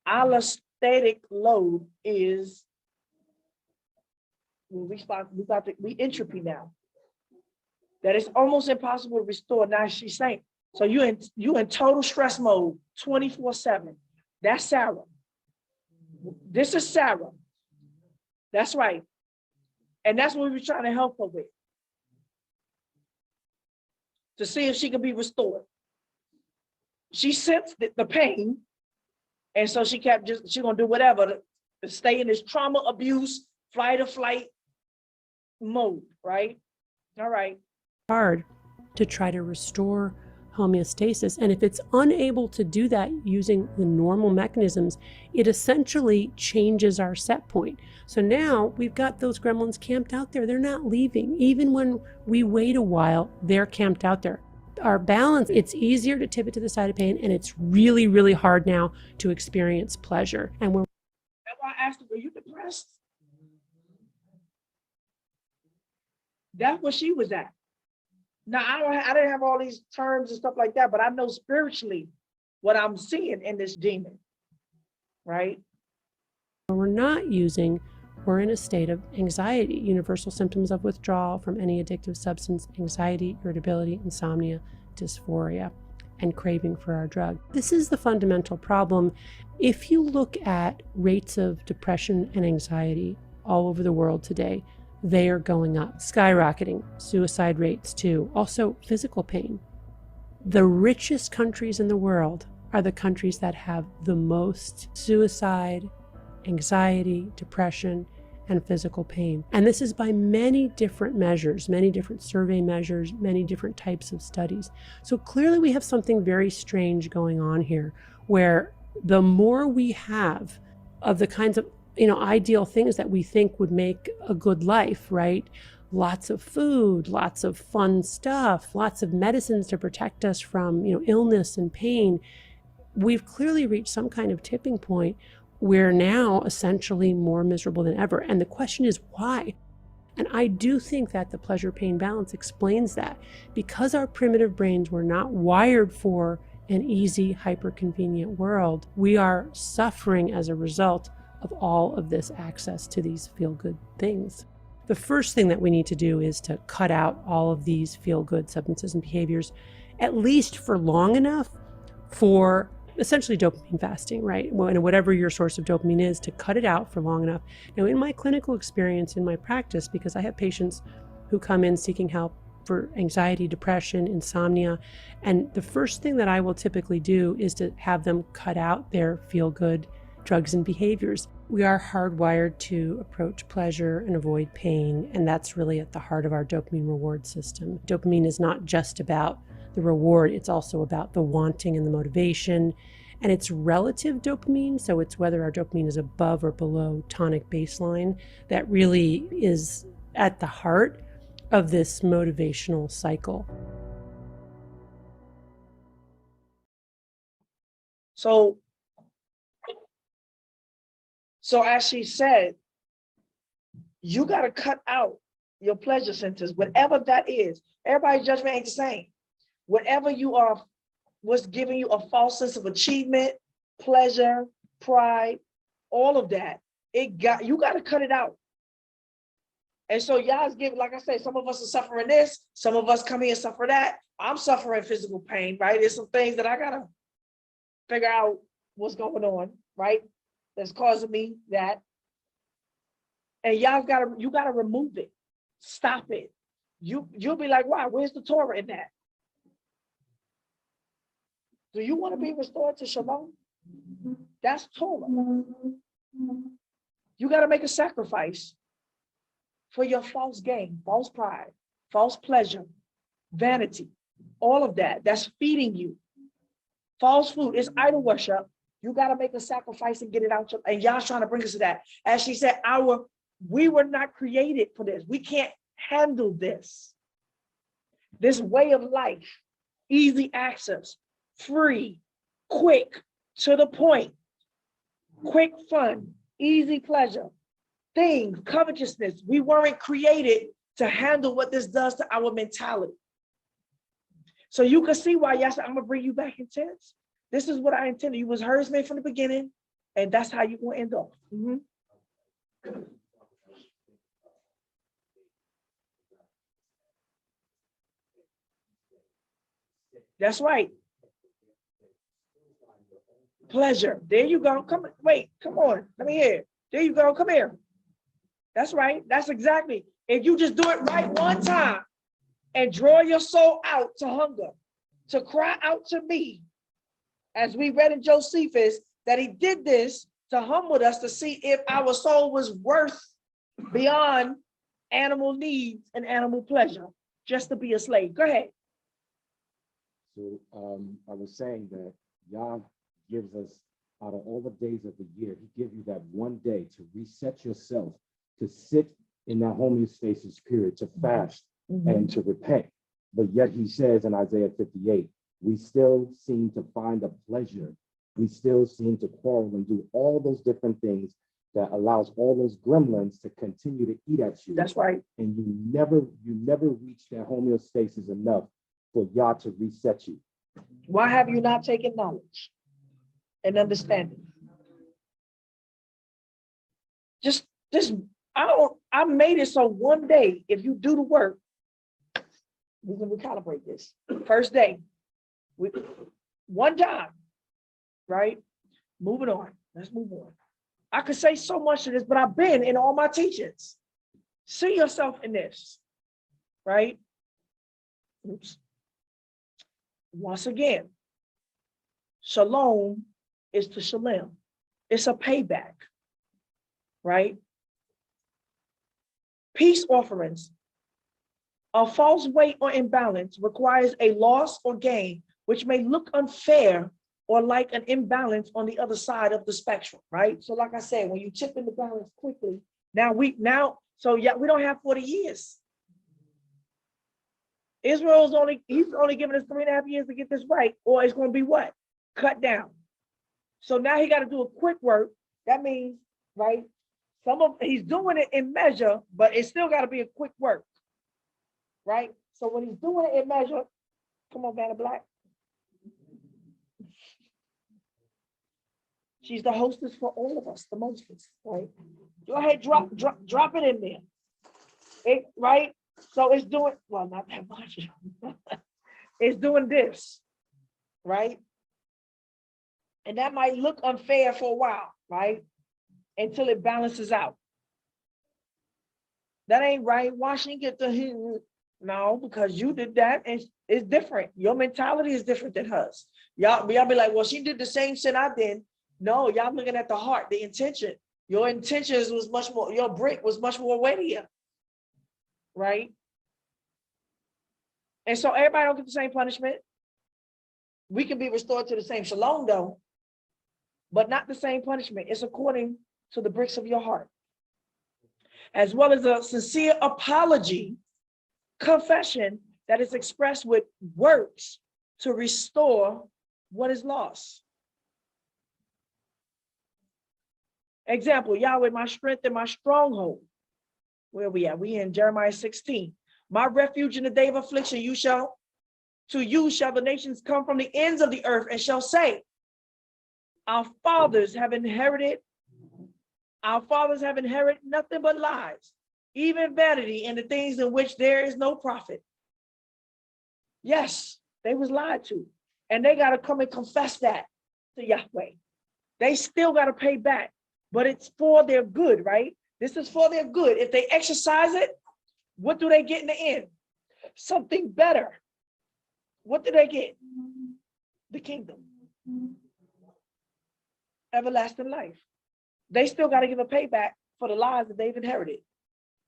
Allostatic load is we entropy now. That is almost impossible to restore. Now she's saying, so you in total stress mode 24/7. That's Sarah. This is Sarah. That's right. And that's what we were trying to help her with. To see if she could be restored. She sensed the pain, and so she kept she's gonna do whatever to stay in this trauma, abuse, fight or flight mode, right? All right.
Hard to try to restore homeostasis. And if it's unable to do that using the normal mechanisms, it essentially changes our set point. So now we've got those gremlins camped out there. They're not leaving. Even when we wait a while, they're camped out there. Our balance, it's easier to tip it to the side of pain, and it's really, really hard now to experience pleasure. And we're
That's why I asked her, were you depressed? That's where she was at. Now, I didn't have all these terms and stuff like that, but I know spiritually what I'm seeing in this demon, right?
we're not using, we're in a state of anxiety. Universal symptoms of withdrawal from any addictive substance: anxiety, irritability, insomnia, dysphoria, and craving for our drug. This is the fundamental problem. If you look at rates of depression and anxiety all over the world today, they are going up, skyrocketing. Suicide rates too. Also physical pain. The richest countries in the world are the countries that have the most suicide, anxiety, depression, and physical pain. And this is by many different measures, many different survey measures, many different types of studies. So clearly we have something very strange going on here, where the more we have of the kinds of ideal things that we think would make a good life, right? Lots of food, lots of fun stuff, lots of medicines to protect us from, illness and pain. We've clearly reached some kind of tipping point. We're now essentially more miserable than ever. And the question is why? And I do think that the pleasure-pain balance explains that. Because our primitive brains were not wired for an easy, hyper-convenient world, we are suffering as a result of all of this access to these feel-good things. The first thing that we need to do is to cut out all of these feel-good substances and behaviors, at least for long enough for essentially dopamine fasting, right? And whatever your source of dopamine is, to cut it out for long enough. Now, in my clinical experience, in my practice, because I have patients who come in seeking help for anxiety, depression, insomnia, and the first thing that I will typically do is to have them cut out their feel-good drugs and behaviors. We are hardwired to approach pleasure and avoid pain, and that's really at the heart of our dopamine reward system. Dopamine is not just about the reward, it's also about the wanting and the motivation, and it's relative dopamine, so it's whether our dopamine is above or below tonic baseline that really is at the heart of this motivational cycle.
So as she said, you got to cut out your pleasure centers, whatever that is. Everybody's judgment ain't the same. Whatever you are, what's giving you a false sense of achievement, pleasure, pride, all of that, you got to cut it out. And so y'all's giving, like I said, some of us are suffering this, some of us come here and suffer that. I'm suffering physical pain, right? There's some things that I got to figure out what's going on, right? That's causing me that. And you gotta remove it. Stop it. You'll be like, wow, where's the Torah in that? Do you want to be restored to Shalom? That's Torah. You got to make a sacrifice for your false gain, false pride, false pleasure, vanity, all of that. That's feeding you. False food is idol worship. You got to make a sacrifice and get it out. And y'all trying to bring us to that. As she said, we were not created for this. We can't handle this. This way of life, easy access, free, quick, to the point, quick fun, easy pleasure, things, covetousness. We weren't created to handle what this does to our mentality. So you can see why y'all said, I'm going to bring you back intense. This is what I intended. You was herdsman from the beginning, and that's how you will end up. That's right. Pleasure. There you go. Come on. Let me hear. There you go. Come here. That's right. That's exactly. If you just do it right one time and draw your soul out to hunger, to cry out to me, as we read in Josephus, that he did this to humble us to see if our soul was worth beyond animal needs and animal pleasure, just to be a slave. Go ahead.
So I was saying that Yah gives us, out of all the days of the year, he gives you that one day to reset yourself, to sit in that homeostasis period, to fast and to repent. But yet he says in Isaiah 58, we still seem to find a pleasure. We still seem to quarrel and do all those different things that allows all those gremlins to continue to eat at you.
That's right.
And you never reach that homeostasis enough for Yah to reset you.
Why have you not taken knowledge and understanding? I made it so one day, if you do the work, we can recalibrate this. First day, one time, right? Moving on. Let's move on. I could say so much of this, but I've been in all my teachings. See yourself in this, right? Oops. Once again, Shalom is to Shelem. It's a payback, right? Peace offerings. A false weight or imbalance requires a loss or gain, which may look unfair or like an imbalance on the other side of the spectrum, right? So like I said, when you chip in the balance quickly, we don't have 40 years. He's only giving us 3.5 years to get this right, or it's going to be what? Cut down. So now he got to do a quick work. That means, right? He's doing it in measure, but it's still got to be a quick work, right? So when he's doing it in measure, come on, man of black. She's the hostess for all of us, the mostest, right? Go ahead, drop it in there. Right? So it's doing, well, not that much. It's doing this, right? And that might look unfair for a while, right? Until it balances out. That ain't right. Why she get the no, because you did that, and it's different. Your mentality is different than hers. Y'all be like, well, she did the same sin I did. No, y'all looking at the heart, the intention. Your intentions was much more, your brick was much more weightier, right? And so everybody don't get the same punishment. We can be restored to the same shalom though, but not the same punishment. It's according to the bricks of your heart. As well as a sincere apology, confession that is expressed with works to restore what is lost. Example, Yahweh, my strength and my stronghold. Where we at? We in Jeremiah 16. My refuge in the day of affliction, to you shall the nations come from the ends of the earth and shall say, our fathers have inherited nothing but lies, even vanity in the things in which there is no profit. Yes, they was lied to, and they got to come and confess that to Yahweh. They still got to pay back, but it's for their good, right? This is for their good. If they exercise it, what do they get in the end? Something better. What do they get? The kingdom. Everlasting life. They still got to give a payback for the lies that they've inherited,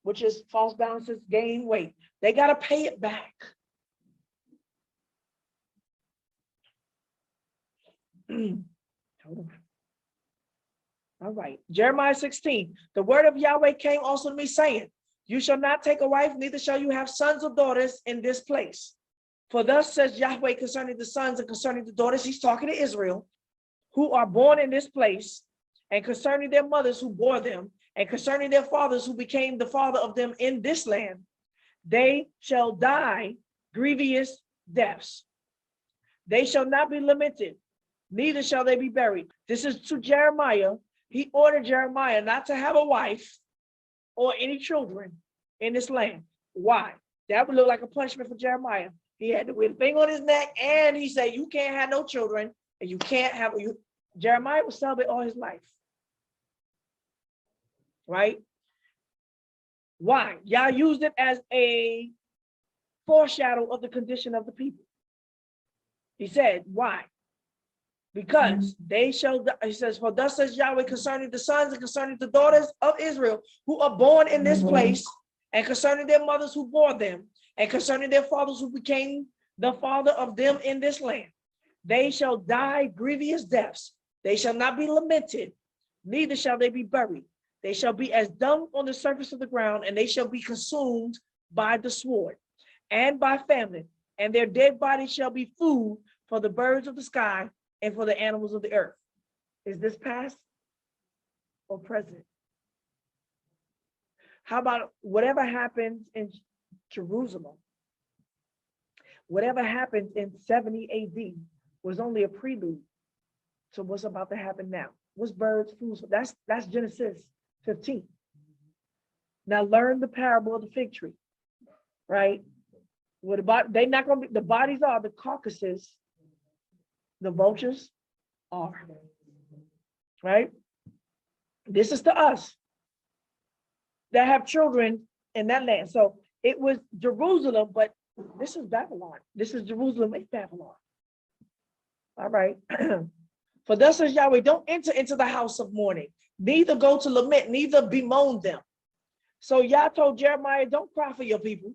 which is false balances, gain weight. They got to pay it back. Hold on. All right. Jeremiah 16. The word of Yahweh came also to me saying, you shall not take a wife, neither shall you have sons or daughters in this place. For thus says Yahweh concerning the sons and concerning the daughters, he's talking to Israel, who are born in this place, and concerning their mothers who bore them, and concerning their fathers who became the father of them in this land, they shall die grievous deaths. They shall not be lamented, neither shall they be buried. This is to Jeremiah. He ordered Jeremiah not to have a wife or any children in this land. Why? That would look like a punishment for Jeremiah. He had to wear the thing on his neck, and he said, you can't have no children, and you can't have you. Jeremiah was celibate all his life. Right? Why? Y'all used it as a foreshadow of the condition of the people. He said, why? Because they shall, he says, for thus says Yahweh concerning the sons and concerning the daughters of Israel who are born in this place, and concerning their mothers who bore them, and concerning their fathers who became the father of them in this land. They shall die grievous deaths. They shall not be lamented, neither shall they be buried. They shall be as dung on the surface of the ground, and they shall be consumed by the sword and by famine, and their dead bodies shall be food for the birds of the sky and for the animals of the earth. Is this past or present? How about whatever happens in Jerusalem? Whatever happened in 70 AD was only a prelude to what's about to happen now. What's birds, food? That's Genesis 15. Now learn the parable of the fig tree, right? What about, they not gonna be, the bodies are the carcasses, the vultures are, right? This is to us that have children in that land. So it was Jerusalem, but this is Babylon. This is Jerusalem and Babylon. All right. For thus says Yahweh, don't enter into the house of mourning, neither go to lament, neither bemoan them. So Yah told Jeremiah, don't cry for your people.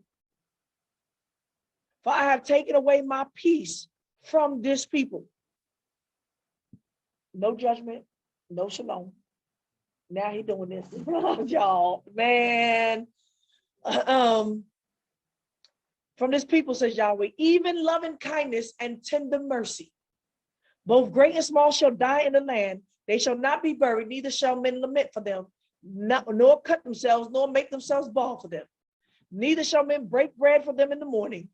For I have taken away my peace from this people. No judgment, no shalom. Now he doing this. Y'all, man. From this people, says Yahweh, even loving kindness and tender mercy. Both great and small shall die in the land. They shall not be buried, neither shall men lament for them, nor cut themselves, nor make themselves bald for them. Neither shall men break bread for them in mourning,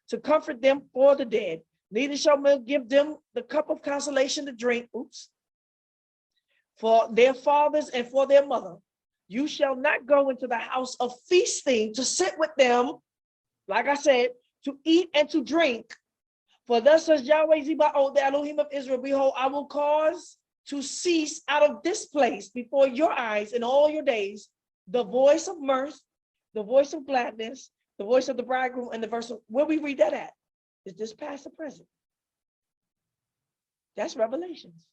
to comfort them for the dead. Neither shall men give them the cup of consolation to drink. Oops. for their fathers and for their mother. You shall not go into the house of feasting to sit with them, like I said, to eat and to drink. For thus says Yahweh Zebaoth, the Elohim of Israel, behold, I will cause to cease out of this place before your eyes in all your days the voice of mirth, the voice of gladness, the voice of the bridegroom, and the verse of, where we read that at? Is this past or present? That's Revelations.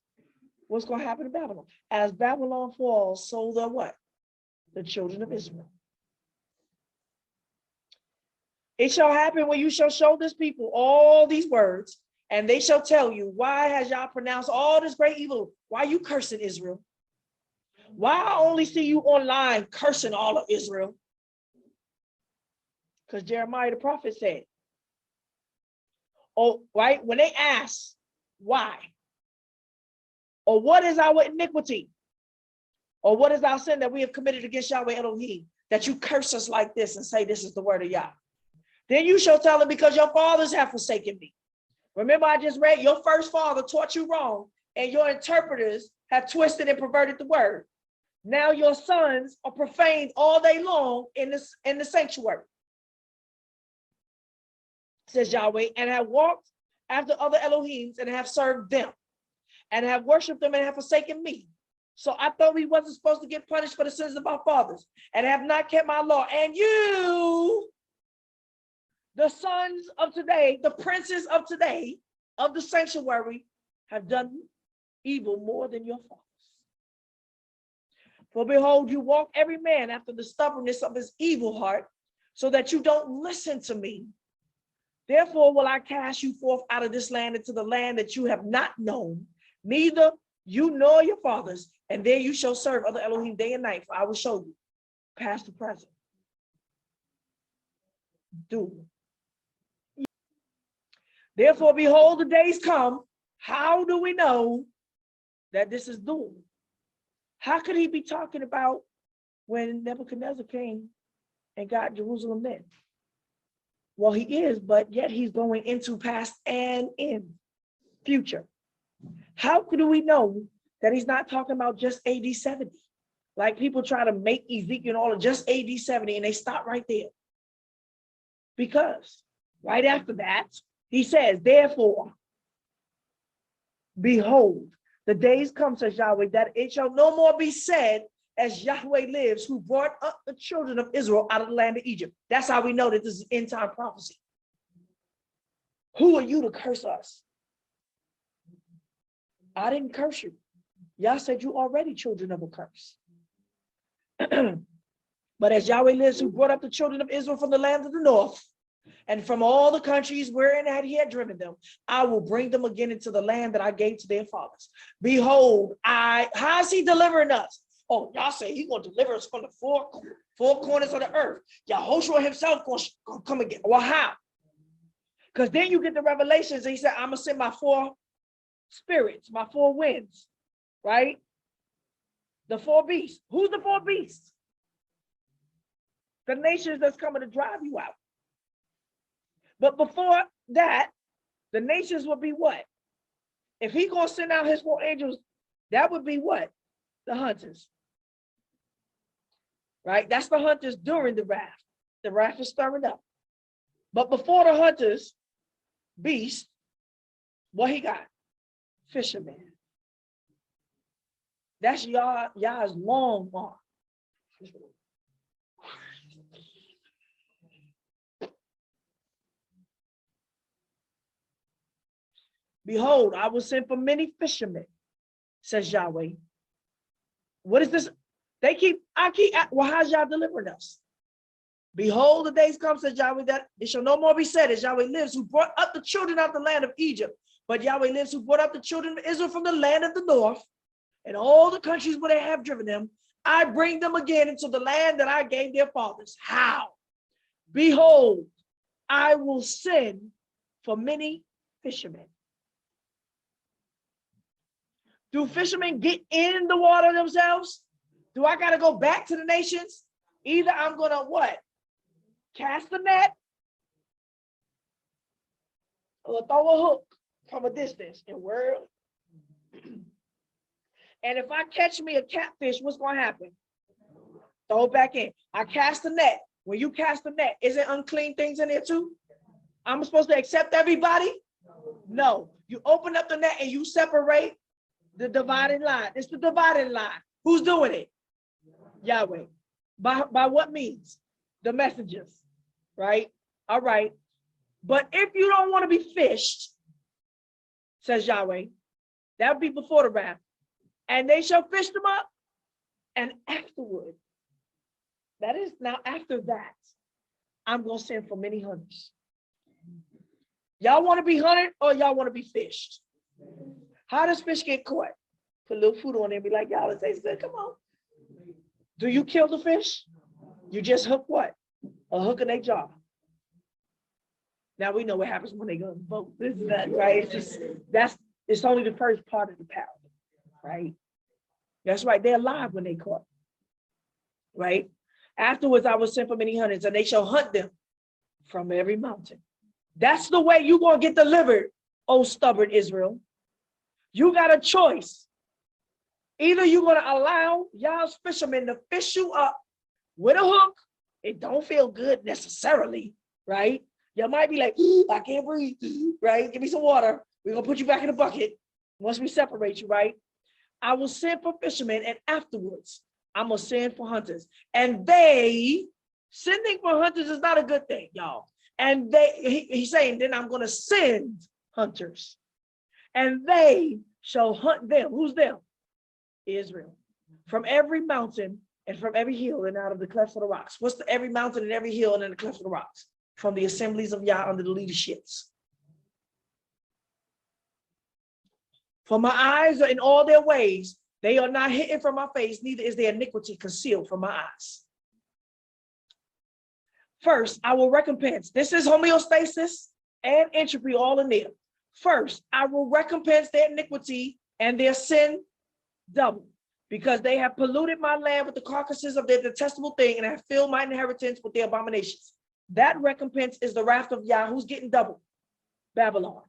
What's going to happen to Babylon? As Babylon falls, so the what? The children of Israel. It shall happen when you shall show this people all these words, and they shall tell you, why has y'all pronounced all this great evil? Why you cursing Israel? Why I only see you online cursing all of Israel? Because Jeremiah the prophet said, oh, right, when they ask why, or what is our iniquity, or what is our sin that we have committed against Yahweh Elohim, that you curse us like this and say this is the word of Yah? Then you shall tell them, because your fathers have forsaken me. Remember, I just read, your first father taught you wrong, and your interpreters have twisted and perverted the word. Now your sons are profaned all day long in the sanctuary, says Yahweh, and have walked after other Elohims and have served them, and have worshipped them and have forsaken me. So I thought we wasn't supposed to get punished for the sins of our fathers, and have not kept my law. And you, the sons of today, the princes of today, of the sanctuary, have done evil more than your fathers. For behold, you walk every man after the stubbornness of his evil heart, so that you don't listen to me. Therefore will I cast you forth out of this land into the land that you have not known, neither you nor your fathers, and there you shall serve other Elohim day and night, for I will show you, past to present. Do. Therefore, behold, the days come. How do we know that this is doomed? How could he be talking about when Nebuchadnezzar came and got Jerusalem then? Well, he is, but yet he's going into past and in future. How could we know that he's not talking about just AD 70? Like people try to make Ezekiel all of just AD 70 and they stop right there. Because right after that, he says, therefore, behold, the days come, says Yahweh, that it shall no more be said, as Yahweh lives, who brought up the children of Israel out of the land of Egypt. That's how we know that this is end time prophecy. Who are you to curse us? I didn't curse you. Yah said you already children of a curse. But as Yahweh lives, who brought up the children of Israel from the land of the north, and from all the countries wherein he had driven them, I will bring them again into the land that I gave to their fathers. Behold, how is he delivering us? Oh, y'all say he's going to deliver us from the four corners of the earth. Yahoshua himself going to come again. Well, how? Because then you get the revelations and he said, I'm going to send my four spirits, my four winds, right? The four beasts. Who's the four beasts? The nations that's coming to drive you out. But before that, the nations would be what? If he gonna send out his four angels, that would be what? The hunters. Right? That's the hunters during the wrath. The wrath is stirring up. But before the hunters, beast, what he got? Fishermen. That's Yah's long arm. Behold, I will send for many fishermen, says Yahweh. What is this? Well, how's Yah delivering us? Behold, the days come, says Yahweh, that it shall no more be said, as Yahweh lives, who brought up the children out of the land of Egypt. But Yahweh lives, who brought up the children of Israel from the land of the north, and all the countries where they have driven them. I bring them again into the land that I gave their fathers. How? Behold, I will send for many fishermen. Do fishermen get in the water themselves? Do I got to go back to the nations? Either I'm going to what? Cast the net or throw a hook from a distance and And if I catch me a catfish, what's going to happen? Throw it back in. I cast a net. When you cast a net, is there unclean things in there too? I'm supposed to accept everybody? No. You open up the net and you separate the dividing line. It's the dividing line. Who's doing it? Yahweh. By what means? The messengers, right? All right. But if you don't want to be fished, says Yahweh, that would be before the wrath. And they shall fish them up. And afterward, that is now after that, I'm going to send for many hunters. Y'all want to be hunted or y'all want to be fished? How does fish get caught? Put a little food on there and be like, y'all, say, come on. Do you kill the fish? You just hook what? A hook in their jaw. Now we know what happens when they go to the boat. This is that, right? It's only the first part of the parable, right? That's right. They're alive when they caught, right? Afterwards, I will send for many hunters, and they shall hunt them from every mountain. That's the way you're going to get delivered, oh stubborn Israel. You got a choice. Either you're going to allow y'all's fishermen to fish you up with a hook. It don't feel good necessarily, right? You might be like, I can't breathe, right? Give me some water. We're going to put you back in the bucket once we separate you, right? I will send for fishermen, and afterwards, I'm going to send for hunters. And sending for hunters is not a good thing, y'all. And he's saying, then I'm going to send hunters. And they shall hunt them. Who's them? Israel. From every mountain and from every hill and out of the clefts of the rocks. What's every mountain and every hill and in the clefts of the rocks? From the assemblies of Yah under the leaderships. For my eyes are in all their ways. They are not hidden from my face, neither is their iniquity concealed from my eyes. First, I will recompense. This is homeostasis and entropy all in there. First, I will recompense their iniquity and their sin double, because they have polluted my land with the carcasses of their detestable thing and have filled my inheritance with their abominations. That recompense is the wrath of Yah, who's getting double. Babylon.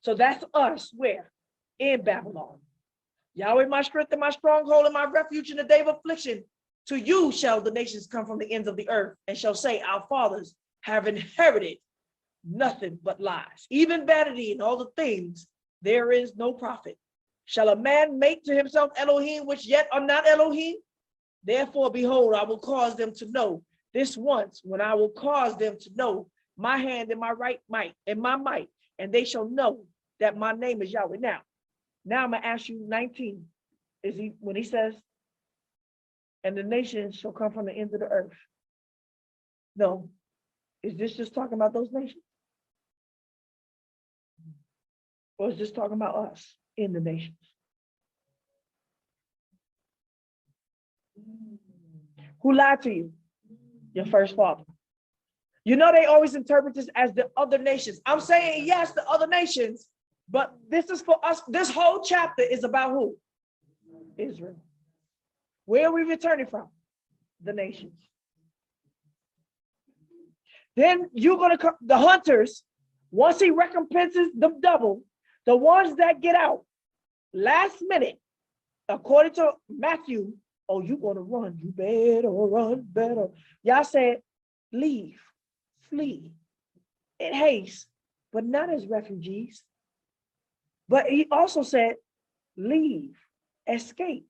So that's us, where? In Babylon. Yahweh, my strength and my stronghold and my refuge in the day of affliction. To you shall the nations come from the ends of the earth and shall say, our fathers have inherited nothing but lies. Even vanity and all the things, there is no profit. Shall a man make to himself Elohim, which yet are not Elohim? Therefore, behold, I will cause them to know this once, when I will cause them to know my hand and my right might and my might, and they shall know that my name is Yahweh. Now I'm going to ask you 19. When he says, and the nations shall come from the ends of the earth. No. Is this just talking about those nations? Or is this talking about us in the nations? Who lied to you? Your first father. You know, they always interpret this as the other nations. I'm saying, yes, the other nations, but this is for us. This whole chapter is about who? Israel. Where are we returning from? The nations. Then you're going to come, the hunters, once he recompenses them double, the ones that get out last minute, according to Matthew, oh, you're going to run, you better run better. Y'all said, leave, flee in haste, but not as refugees. But he also said, leave, escape,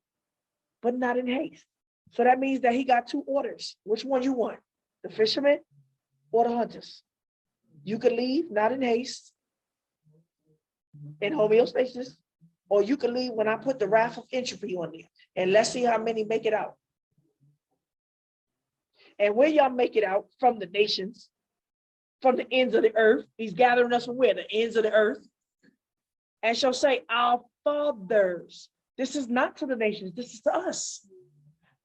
but not in haste. So that means that he got two orders. Which one you want? The fishermen or the hunters? You could leave, not in haste, in homeostasis, or you could leave when I put the wrath of entropy on there. And let's see how many make it out. And when y'all make it out from the nations, from the ends of the earth, he's gathering us from where? The ends of the earth. And shall say, our fathers. This is not to the nations, this is to us.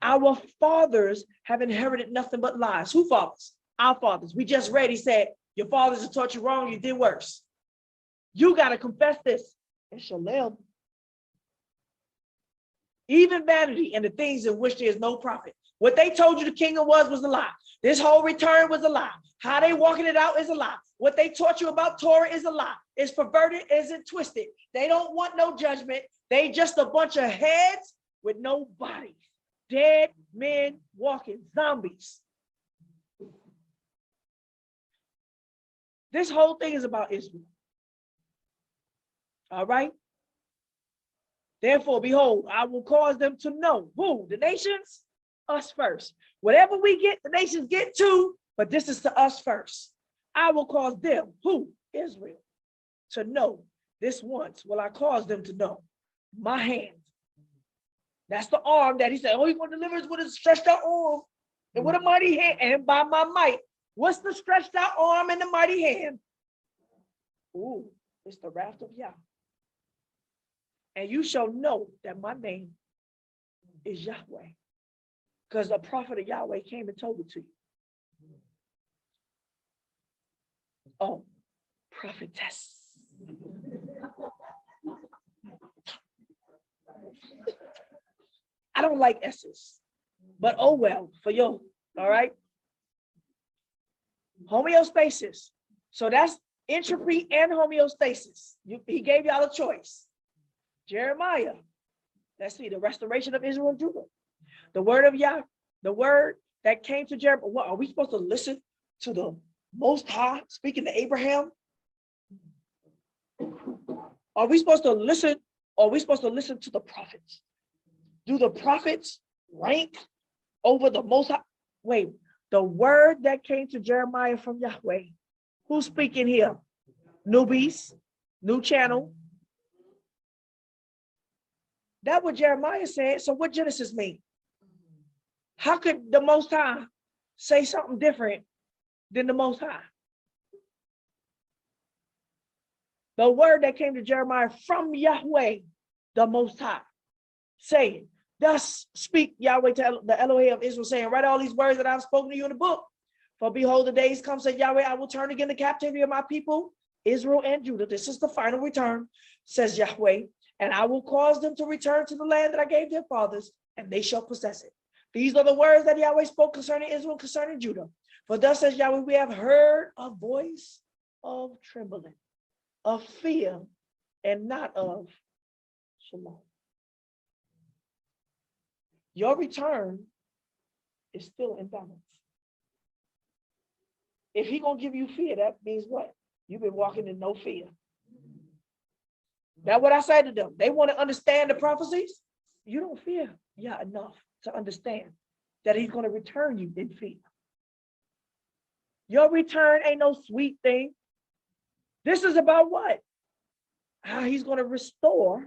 Our fathers have inherited nothing but lies. Who fathers? Our fathers. We just read, he said, your fathers have taught you wrong, you did worse. You got to confess this. And Shelem. Even vanity and the things in which there is no profit. What they told you the kingdom was a lie. This whole return was a lie. How they walking it out is a lie. What they taught you about Torah is a lie. It's perverted, isn't twisted. They don't want no judgment. They just a bunch of heads with no bodies. Dead men walking, zombies. This whole thing is about Israel. All right? Therefore, behold, I will cause them to know. Who? The nations? Us first. Whatever we get, the nations get to, but this is to us first. I will cause them, who? Israel, to know. This once will I cause them to know. My hand. That's the arm that he said, oh, he's going to deliver us with a stretched out arm and with a mighty hand and by my might. What's the stretched out arm and the mighty hand? Ooh, it's the wrath of Yah. And you shall know that my name is Yahweh. Because the prophet of Yahweh came and told it to you. Oh, prophetess. I don't like S's, but oh well, for you, all right? Homeostasis. So that's entropy and homeostasis. He gave y'all a choice. Jeremiah. Let's see, the restoration of Israel and Judah. The word of Yah, the word that came to Jeremiah. What, are we supposed to listen to the Most High speaking to Abraham? Are we supposed to listen, or are we supposed to listen to the prophets? Do the prophets rank over the Most High? Wait, the word that came to Jeremiah from Yahweh. Who's speaking here? Newbies, new channel. That's what Jeremiah said. So what Genesis mean? How could the Most High say something different than the Most High? The word that came to Jeremiah from Yahweh, the Most High, saying, thus speak Yahweh to the Elohim of Israel, saying, write all these words that I've spoken to you in the book. For behold, the days come, said Yahweh, I will turn again the captivity of my people, Israel and Judah. This is the final return, says Yahweh. And I will cause them to return to the land that I gave their fathers, and they shall possess it. These are the words that Yahweh spoke concerning Israel, concerning Judah. For thus says Yahweh, we have heard a voice of trembling, of fear, and not of shalom. Your return is still in balance. If he's going to give you fear, that means what? You've been walking in no fear. That's what I say to them. They want to understand the prophecies. You don't fear Yah enough to understand that he's going to return you in fear. Your return ain't no sweet thing. This is about what? How he's going to restore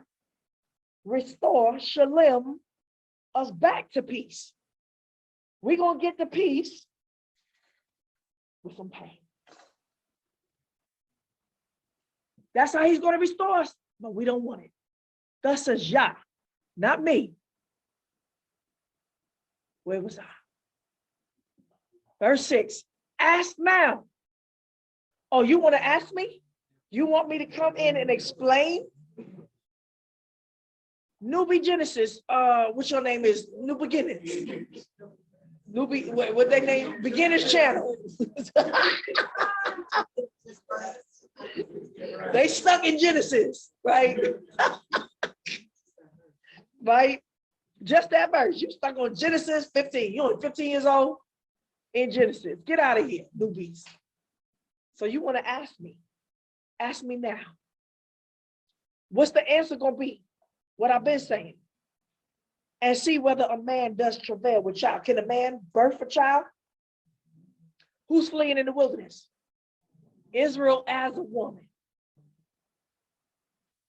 Shelem, us back to peace. We're going to get the peace with some pain. That's how he's going to restore us, but we don't want it. Thus says Yah, not me. Where was I? Verse 6, ask now. Oh, you want to ask me? You want me to come in and explain? Newbie Genesis, what's your name is? New Beginnings. Newbie, what they name? Beginners Channel. They stuck in Genesis, right? Right? Just that verse. You stuck on Genesis 15. You only 15 years old in Genesis. Get out of here, newbies. So you want to ask me? Ask me now. What's the answer going to be? What I've been saying. And see whether a man does travail with child. Can a man birth a child? Who's fleeing in the wilderness? Israel as a woman.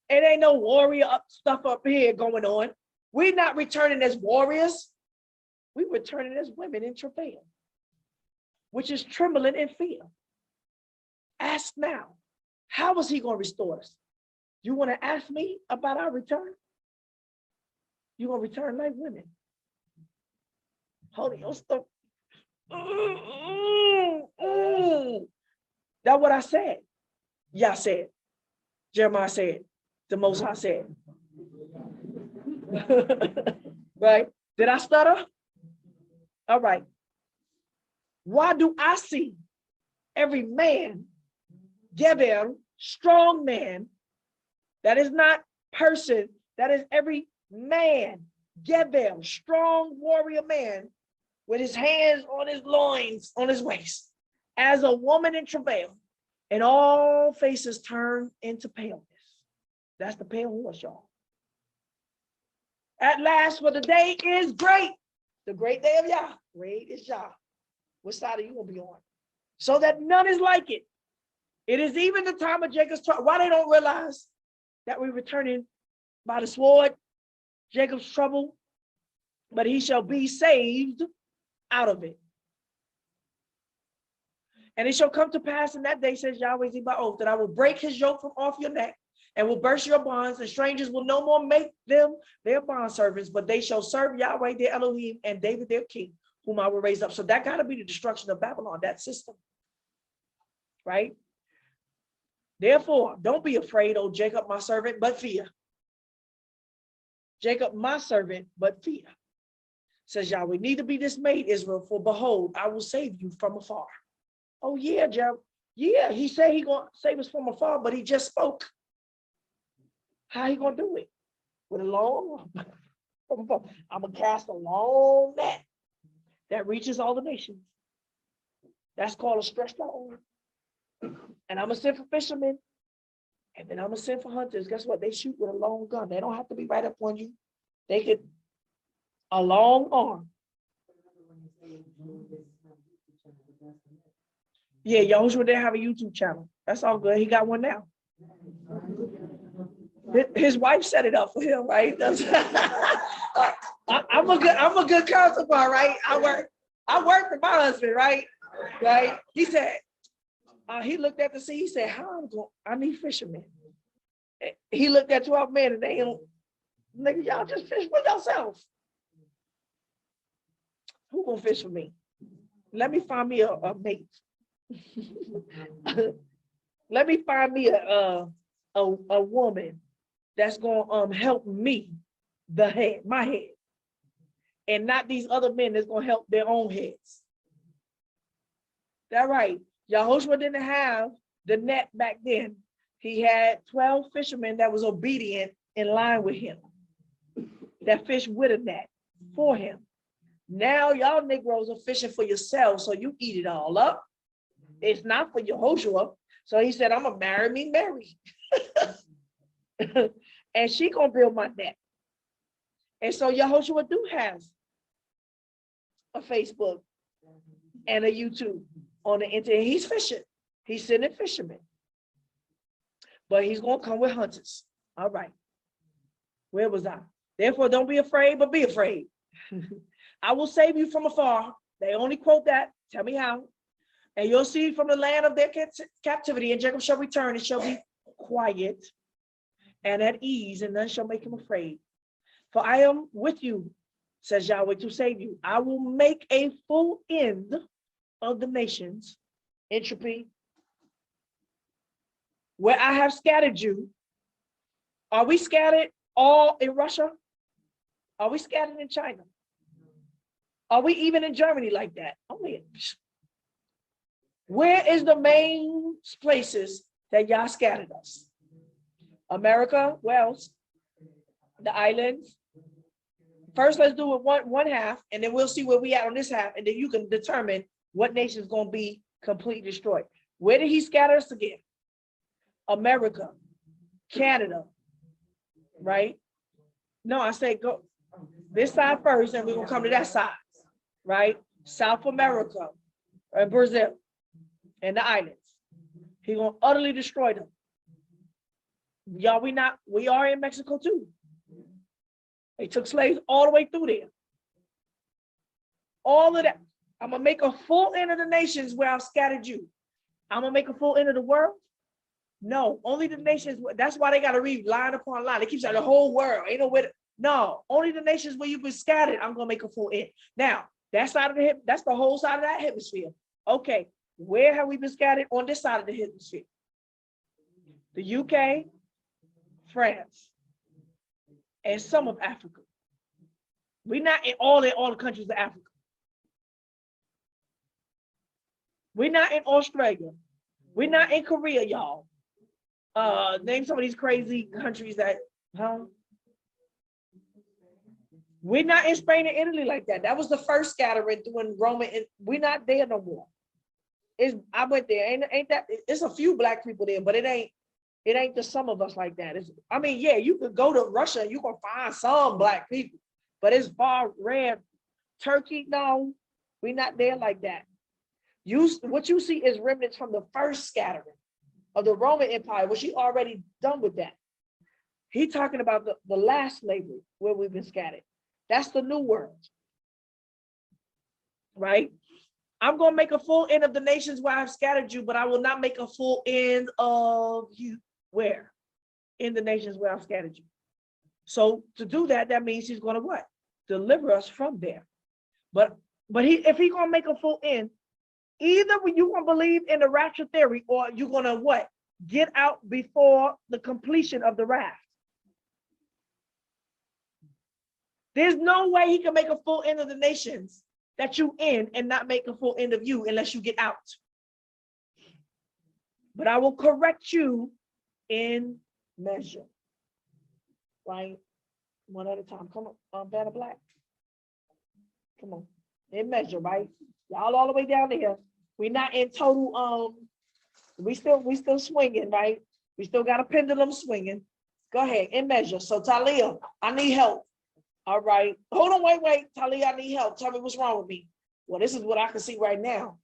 It ain't no warrior stuff up here going on. We're not returning as warriors. We're returning as women in travail, which is trembling in fear. Ask now, how is he going to restore us? You want to ask me about our return? You're going to return like women. Holy Ghost stuff. That's what I said. Yah said. Jeremiah said. The Most High said. Right? Did I stutter? All right. Why do I see every man, Geber, strong man, that is not person, That is every man, Gebel, strong warrior man, with his hands on his loins, on his waist, as a woman in travail, and all faces turn into paleness. That's the pale horse, y'all. At last, for the day is great. The great day of Yah. Great is Yah. What side are you going to be on? So that none is like it. It is even the time of Jacob's trouble. Why they don't realize that we're returning by the sword, Jacob's trouble, but he shall be saved out of it. And it shall come to pass in that day, says Yahweh by oath, that I will break his yoke from off your neck and will burst your bonds, and strangers will no more make them their bondservants, but they shall serve Yahweh their Elohim and David their king, whom I will raise up. So that got to be the destruction of Babylon, that system. Right? Therefore, don't be afraid, O Jacob, my servant, but fear. Jacob, my servant, but fear. Says Yahweh, neither be dismayed, Israel, for behold, I will save you from afar. Oh yeah, Joe. Yeah, he said he gonna save us from afar, but he just spoke. How he gonna do it? With a long, I'm gonna cast a long net that reaches all the nations. That's called a stretched out arm. And I'm gonna send for fishermen, and then I'm gonna send for hunters. Guess what? They shoot with a long gun. They don't have to be right up on you. They could a long arm. Yeah, Yahoshua didn't have a YouTube channel. That's all good. He got one now. His wife set it up for him, right? I'm a good counterpart, right? I work for my husband, right? Right? He said, he looked at the sea. He said, I need fishermen. He looked at 12 men and they don't, nigga, y'all just fish for yourselves. Who gonna fish for me? Let me find me a mate. Let me find me a woman that's gonna help me, my head, and not these other men that's gonna help their own heads. That right? Yahoshua didn't have the net back then. He had 12 fishermen that was obedient in line with him, that fished with a net for him. Now y'all Negroes are fishing for yourselves, so you eat it all up. It's not for Yahoshua. So he said, I'm gonna marry me Mary. And she gonna build my net. And so Yahoshua do have a Facebook and a YouTube on the internet. He's fishing. He's sending fishermen. But he's gonna come with hunters. All right. Where was I? Therefore, don't be afraid, but be afraid. I will save you from afar. They only quote that. Tell me how. And you'll see from the land of their captivity, and Jacob shall return, and shall be quiet and at ease, and none shall make him afraid. For I am with you, says Yahweh, to save you. I will make a full end of the nations, entropy, where I have scattered you. Are we scattered all in Russia? Are we scattered in China? Are we even in Germany like that? Where is the main places that y'all scattered us? America, where else? The islands. First, let's do it one half, and then we'll see where we at on this half, and then you can determine what nation is going to be completely destroyed. Where did he scatter us again? America, Canada, right? No, I say go this side first, and we're going to come to that side, right? South America, and Brazil, and the islands. He's going to utterly destroy them. Y'all, we are in Mexico too. They took slaves all the way through there. All of that. I'm going to make a full end of the nations where I've scattered you. I'm going to make a full end of the world. No, only the nations. That's why they got to read line upon line. They keep saying the whole world. Ain't no way. No, only the nations where you've been scattered, I'm going to make a full end. Now, that side of the that's the whole side of that hemisphere. Okay, where have we been scattered? On this side of the hemisphere. The UK, France, and some of Africa. We're not in all the countries of Africa. We're not in Australia. We're not in Korea, y'all. Name some of these crazy countries that, We're not in Spain and Italy like that. That was the first scattering during Roman. We're not there no more. I went there. Ain't that? It's a few black people there, but it ain't the some of us like that. I mean, yeah, you could go to Russia, you can find some black people, but it's far rare. Turkey, no, we're not there like that. What you see is remnants from the first scattering of the Roman Empire, which he already done with that. He talking about the last slavery where we've been scattered. That's the new world, right? I'm going to make a full end of the nations where I've scattered you, but I will not make a full end of you. Where? In the nations where I've scattered you. So to do that, that means he's going to what? Deliver us from there. But if he's going to make a full end, either you're going to believe in the rapture theory or you're going to what? Get out before the completion of the wrath. There's no way he can make a full end of the nations that you in and not make a full end of you unless you get out. But I will correct you in measure. Right? One at a time. Come on, Banner Black. Come on. In measure, right? Y'all all the way down there. We're not in total, we still swinging, right? We still got a pendulum swinging. Go ahead, in measure. So Talia, I need help. All right. Hold on, wait. Talia, I need help. Tell me what's wrong with me. Well, this is what I can see right now.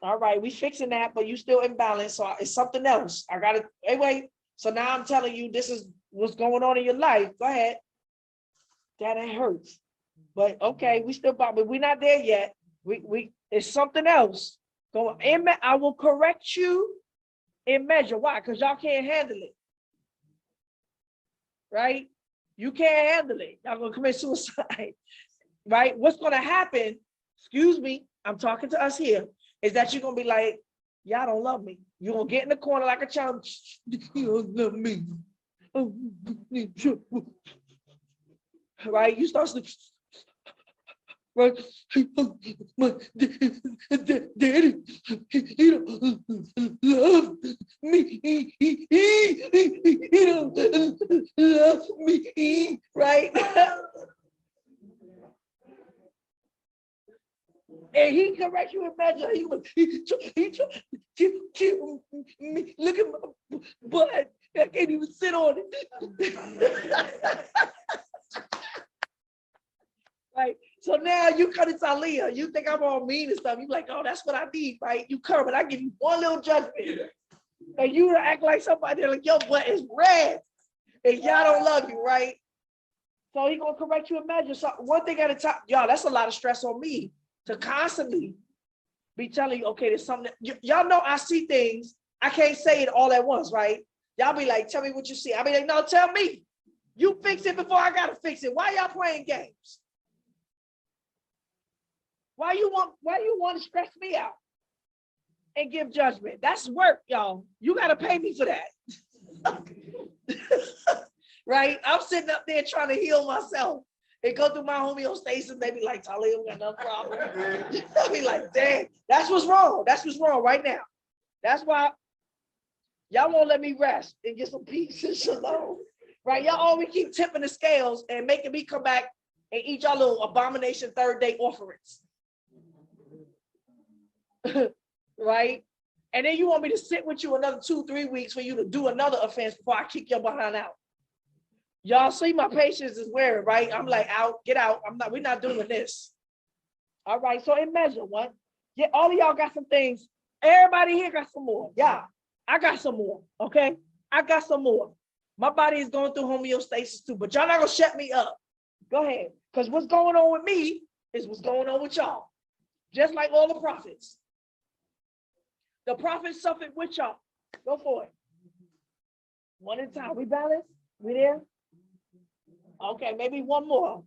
All right, we fixing that, but you still imbalanced. So it's something else. I got to, wait. So now I'm telling you, this is what's going on in your life. Go ahead. That hurts. But okay, we still, but we're not there yet. It's something else. So I will correct you in measure. Why? Because y'all can't handle it. Right? You can't handle it. Y'all gonna commit suicide. Right? What's gonna happen, excuse me, I'm talking to us here, is that you're gonna be like, y'all don't love me. You're gonna get in the corner like a child. You don't love me. Right? You start to, right? Daddy, he don't love me. He don't love me. Right? And he correct you in measure. He kill me. Look at my butt. I can't even sit on it. Right. So now you cut it to Aaliyah. You think I'm all mean and stuff. You like, oh, that's what I need, right? You come and I give you one little judgment. And you act like somebody like your butt is red. And y'all don't love you, right? So he gonna correct you in measure. So one thing at a time, y'all, that's a lot of stress on me to constantly be telling you, okay, there's something. Y'all know I see things. I can't say it all at once, right? Y'all be like, tell me what you see. I be like, no, tell me. You fix it before I gotta fix it. Why y'all playing games? Why you want to stress me out and give judgment? That's work, y'all. You gotta pay me for that. Right? I'm sitting up there trying to heal myself and go through my homeostasis. They be like, Talia, we got no problem. I be like, dang, that's what's wrong. That's what's wrong right now. That's why y'all won't let me rest and get some peace and shalom. Right? Y'all always keep tipping the scales and making me come back and eat y'all little abomination third day offerings. Right? And then you want me to sit with you another 2-3 weeks for you to do another offense before I kick your behind out. Y'all see my patience is wearing, right? I'm like, out, get out. We're not doing this. All right, so in measure one. Yeah, all of y'all got some things. Everybody here got some more. Yeah, I got some more, okay? I got some more. My body is going through homeostasis too, but y'all not gonna shut me up. Go ahead, because what's going on with me is what's going on with y'all. Just like all the prophets. The prophets suffered with y'all. Go for it. One at a time. We balanced? We there? Okay, maybe one more.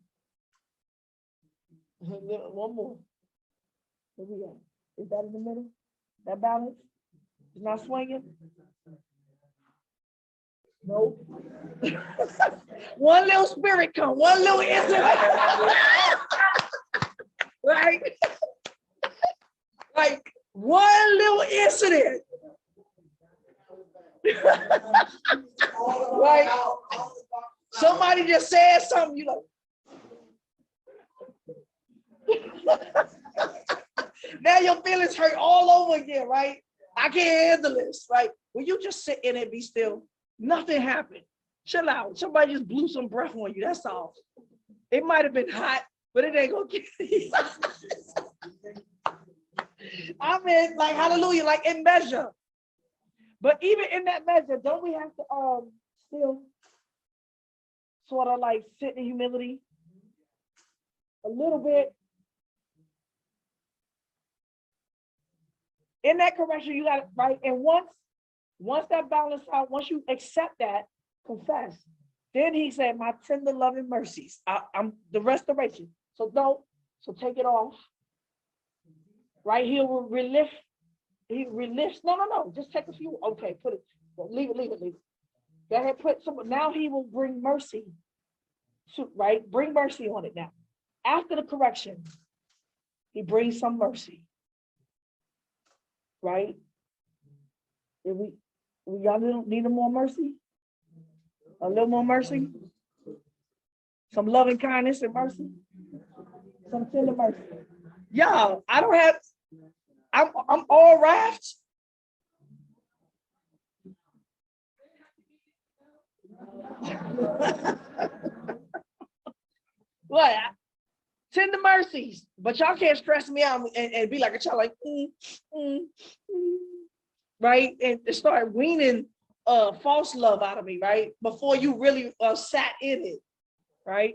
One more. Where we at? Is that in the middle? That balance? It's not swinging? No. One little spirit come, one little incident. Right? Like one little incident. Right? Somebody just said something, you know. Now your feelings hurt all over again, right? I can't handle this, right? When you just sit in it, be still, nothing happened. Chill out. Somebody just blew some breath on you. That's all. It might have been hot, but it ain't gonna get you. I mean, like, hallelujah, like in measure. But even in that measure, don't we have to still sort of like sit in humility a little bit? In that correction, you got it right. And once that balance out, once you accept that, confess, then he said, my tender loving mercies. I'm the restoration. So take it off. Right? He relifts. No. Just take a few. Okay, put it. Leave it. Go ahead, put some. Now he will bring mercy. Right? Bring mercy on it now. After the correction, he brings some mercy. Right? If y'all need more mercy? A little more mercy? Some loving kindness and mercy? Some tender mercy. Y'all, I'm all wrapped. What? Tender mercies, but y'all can't stress me out and be like a child, like, right? And start weaning false love out of me, right? Before you really sat in it, right?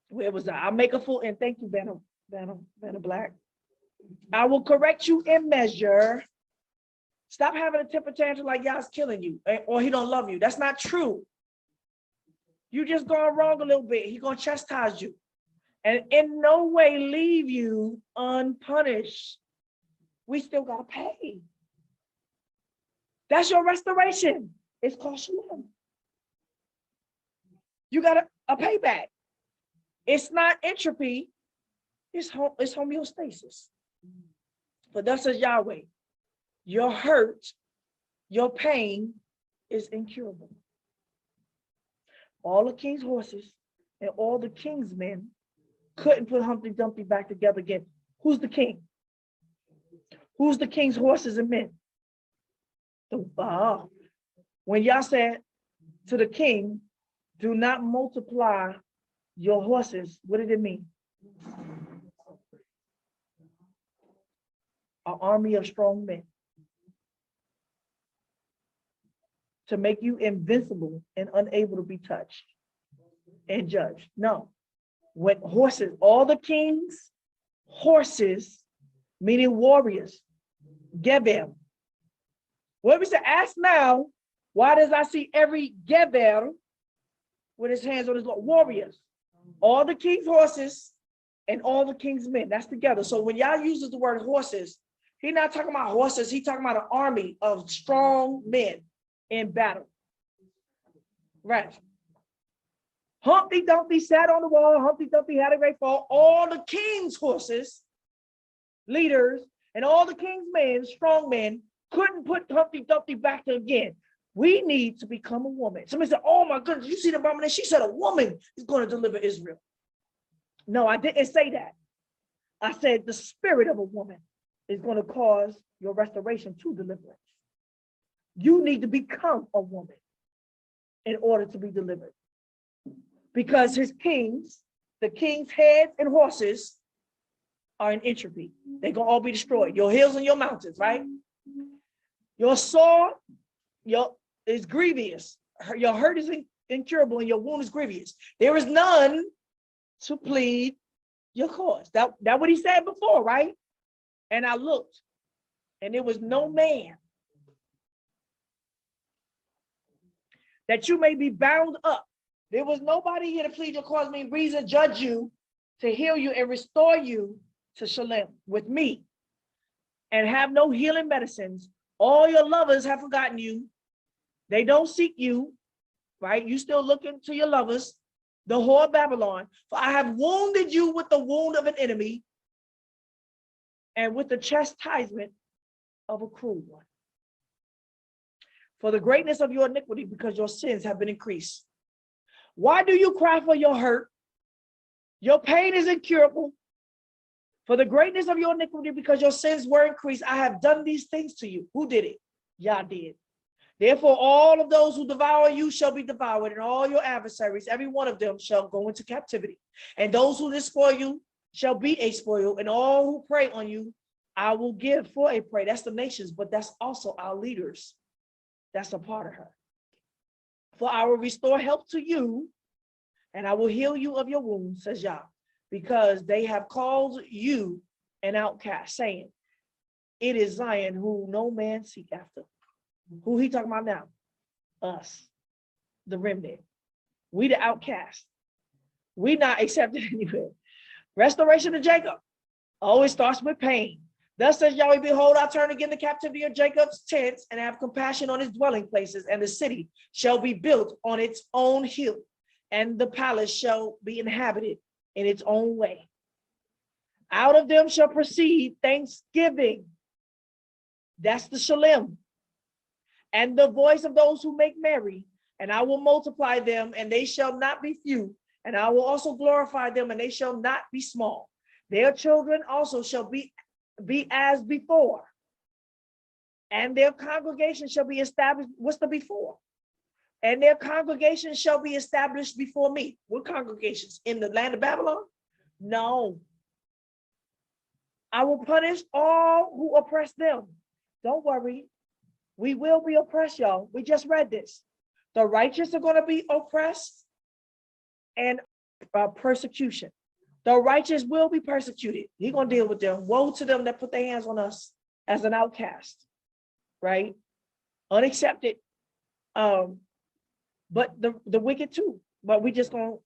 Where was I? I'll make a fool, and thank you, Banner Black. I will correct you in measure. Stop having a temper tantrum like y'all's killing you, or he don't love you. That's not true. You just going wrong a little bit. He gonna chastise you. And in no way leave you unpunished. We still got to pay. That's your restoration. It's called Shelem. You got a payback. It's not entropy. It's homeostasis. But thus says Yahweh, your hurt, your pain is incurable. All the king's horses and all the king's men couldn't put Humpty Dumpty back together again. Who's the king? Who's the king's horses and men? When y'all said to the king, do not multiply your horses, what did it mean? An army of strong men. To make you invincible and unable to be touched and judged. No. When horses, all the kings' horses, meaning warriors, Geber. What we say, ask now, why does I see every Geber with his hands on his warriors? All the king's horses and all the king's men, that's together. So when y'all uses the word horses, he's not talking about horses, he's talking about an army of strong men in battle. Right. Humpty Dumpty sat on the wall. Humpty Dumpty had a great fall. All the king's horses, leaders, and all the king's men, strong men, couldn't put Humpty Dumpty back again. We need to become a woman. Somebody said, oh my goodness, you see the abomination? She said a woman is going to deliver Israel. No, I didn't say that. I said the spirit of a woman is going to cause your restoration to deliverance. You need to become a woman in order to be delivered. Because his kings, the king's heads and horses are in entropy. They're going to all be destroyed. Your hills and your mountains, right? Your sword is grievous. Your hurt is incurable and your wound is grievous. There is none to plead your cause. That what he said before, right? And I looked, and there was no man that you may be bound up. There was nobody here to plead your cause, mean reason, judge you, to heal you and restore you to Shelem with me, and have no healing medicines. All your lovers have forgotten you. They don't seek you, right? You still looking to your lovers, the whore of Babylon. For I have wounded you with the wound of an enemy and with the chastisement of a cruel one. For the greatness of your iniquity, because your sins have been increased. Why do you cry for your hurt? Your pain is incurable. For the greatness of your iniquity, because your sins were increased, I have done these things to you. Who did it? Yah did. Therefore, all of those who devour you shall be devoured, and all your adversaries, every one of them, shall go into captivity. And those who despoil you shall be a spoil, and all who prey on you, I will give for a prey. That's the nations, but that's also our leaders. That's a part of her. For I will restore health to you, and I will heal you of your wounds, says Yah, because they have called you an outcast, saying, it is Zion who no man seek after. Who he talking about now? Us, the remnant. We the outcast. We not accepted anywhere. Restoration of Jacob always starts with pain. Thus says Yahweh, behold, I turn again the captivity of Jacob's tents and have compassion on his dwelling places, and the city shall be built on its own hill, and the palace shall be inhabited in its own way. Out of them shall proceed thanksgiving. That's the Shelem. And the voice of those who make merry, and I will multiply them, and they shall not be few, and I will also glorify them, and they shall not be small. Their children also shall be as before, and their congregation shall be established. What's the before? And their congregation shall be established before me. What congregations? In the land of Babylon? No. I will punish all who oppress them. Don't worry. We will be oppressed, y'all. We just read this. The righteous are going to be oppressed and persecution. The righteous will be persecuted. He's going to deal with them. Woe to them that put their hands on us as an outcast, right? Unaccepted. But the wicked too. But we just going to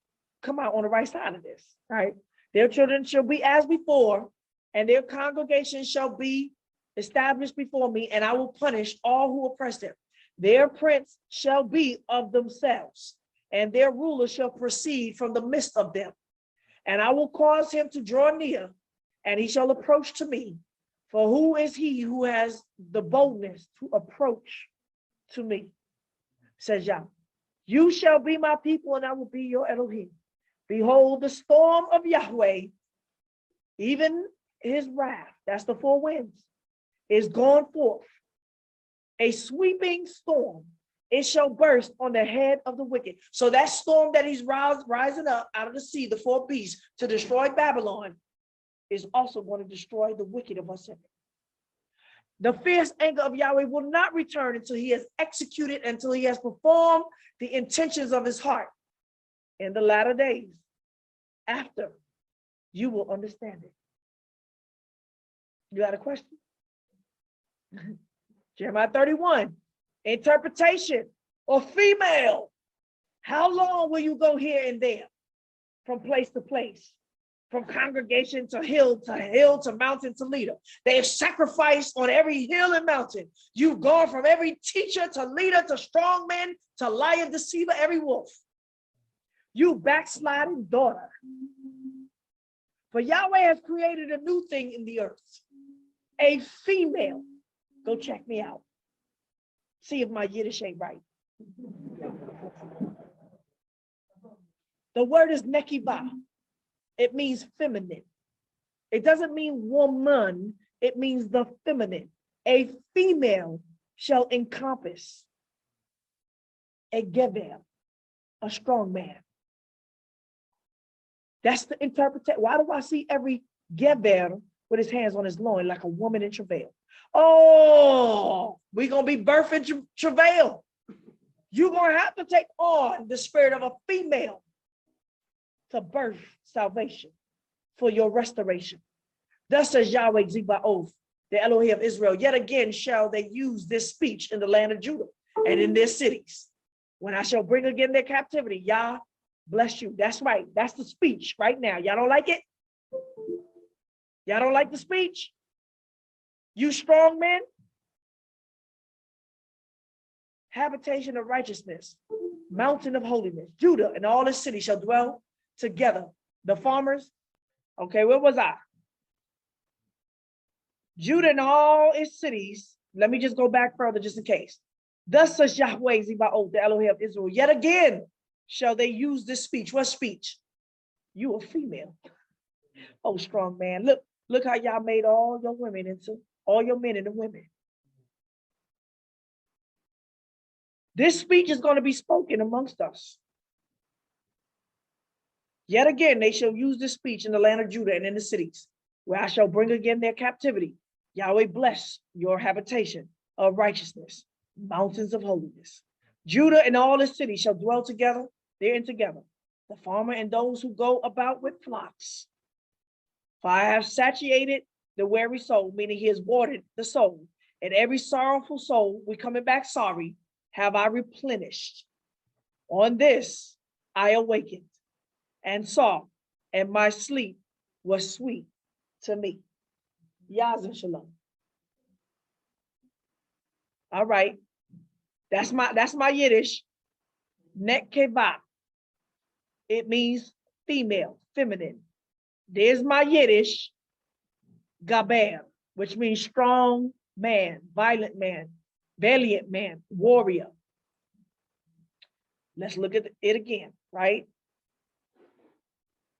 come out on the right side of this, right? Their children shall be as before, and their congregation shall be established before me, and I will punish all who oppress them. Their prince shall be of themselves, and their ruler shall proceed from the midst of them. And I will cause him to draw near, and he shall approach to me. For who is he who has the boldness to approach to me? Says Yah. You shall be my people, and I will be your Elohim. Behold, the storm of Yahweh, even his wrath, that's the four winds, is gone forth. A sweeping storm, it shall burst on the head of the wicked. So that storm that he's rising up out of the sea, the four beasts, to destroy Babylon, is also going to destroy the wicked of us. The fierce anger of Yahweh will not return until he has executed, until he has performed the intentions of his heart. In the latter days, after, you will understand it. You got a question? Jeremiah 31, interpretation or female. How long will you go here and there, from place to place, from congregation to hill, to mountain to leader? They have sacrificed on every hill and mountain. You've gone from every teacher to leader to strong man to liar, deceiver, every wolf. You backsliding daughter. For Yahweh has created a new thing in the earth, a female. Go check me out. See if my Yiddish ain't right. The word is nekiva. It means feminine. It doesn't mean woman. It means the feminine. A female shall encompass a gever, a strong man. That's the interpretation. Why do I see every gever with his hands on his loin like a woman in travail? Oh, we're going to be birthing travail. You're going to have to take on the spirit of a female to birth salvation for your restoration. Thus says Yahweh Zebaoth, the Elohim of Israel. Yet again shall they use this speech in the land of Judah and in their cities. When I shall bring again their captivity, Yah bless you. That's right. That's the speech right now. Y'all don't like it? Y'all don't like the speech? You strong men? Habitation of righteousness, mountain of holiness, Judah and all his cities shall dwell together. The farmers, okay, where was I? Judah and all its cities. Let me just go back further just in case. Thus says Yahweh Zebaoth, the Elohim of Israel. Yet again shall they use this speech. What speech? You a female. Oh, strong man. Look how y'all made all your women into, all your men into women. This speech is going to be spoken amongst us. Yet again, they shall use this speech in the land of Judah and in the cities, where I shall bring again their captivity. Yahweh bless your habitation of righteousness, mountains of holiness. Judah and all his cities shall dwell together, therein together, the farmer and those who go about with flocks. For I have satiated the weary soul, meaning he has watered the soul, and every sorrowful soul, we coming back sorry, have I replenished. On this I awakened and saw, and my sleep was sweet to me. Yazin Shalom. All right. That's my Yiddish. Nekeva. It means female, feminine. There's my Yiddish. Gaber, which means strong man, violent man, valiant man, warrior. Let's look at it again, right?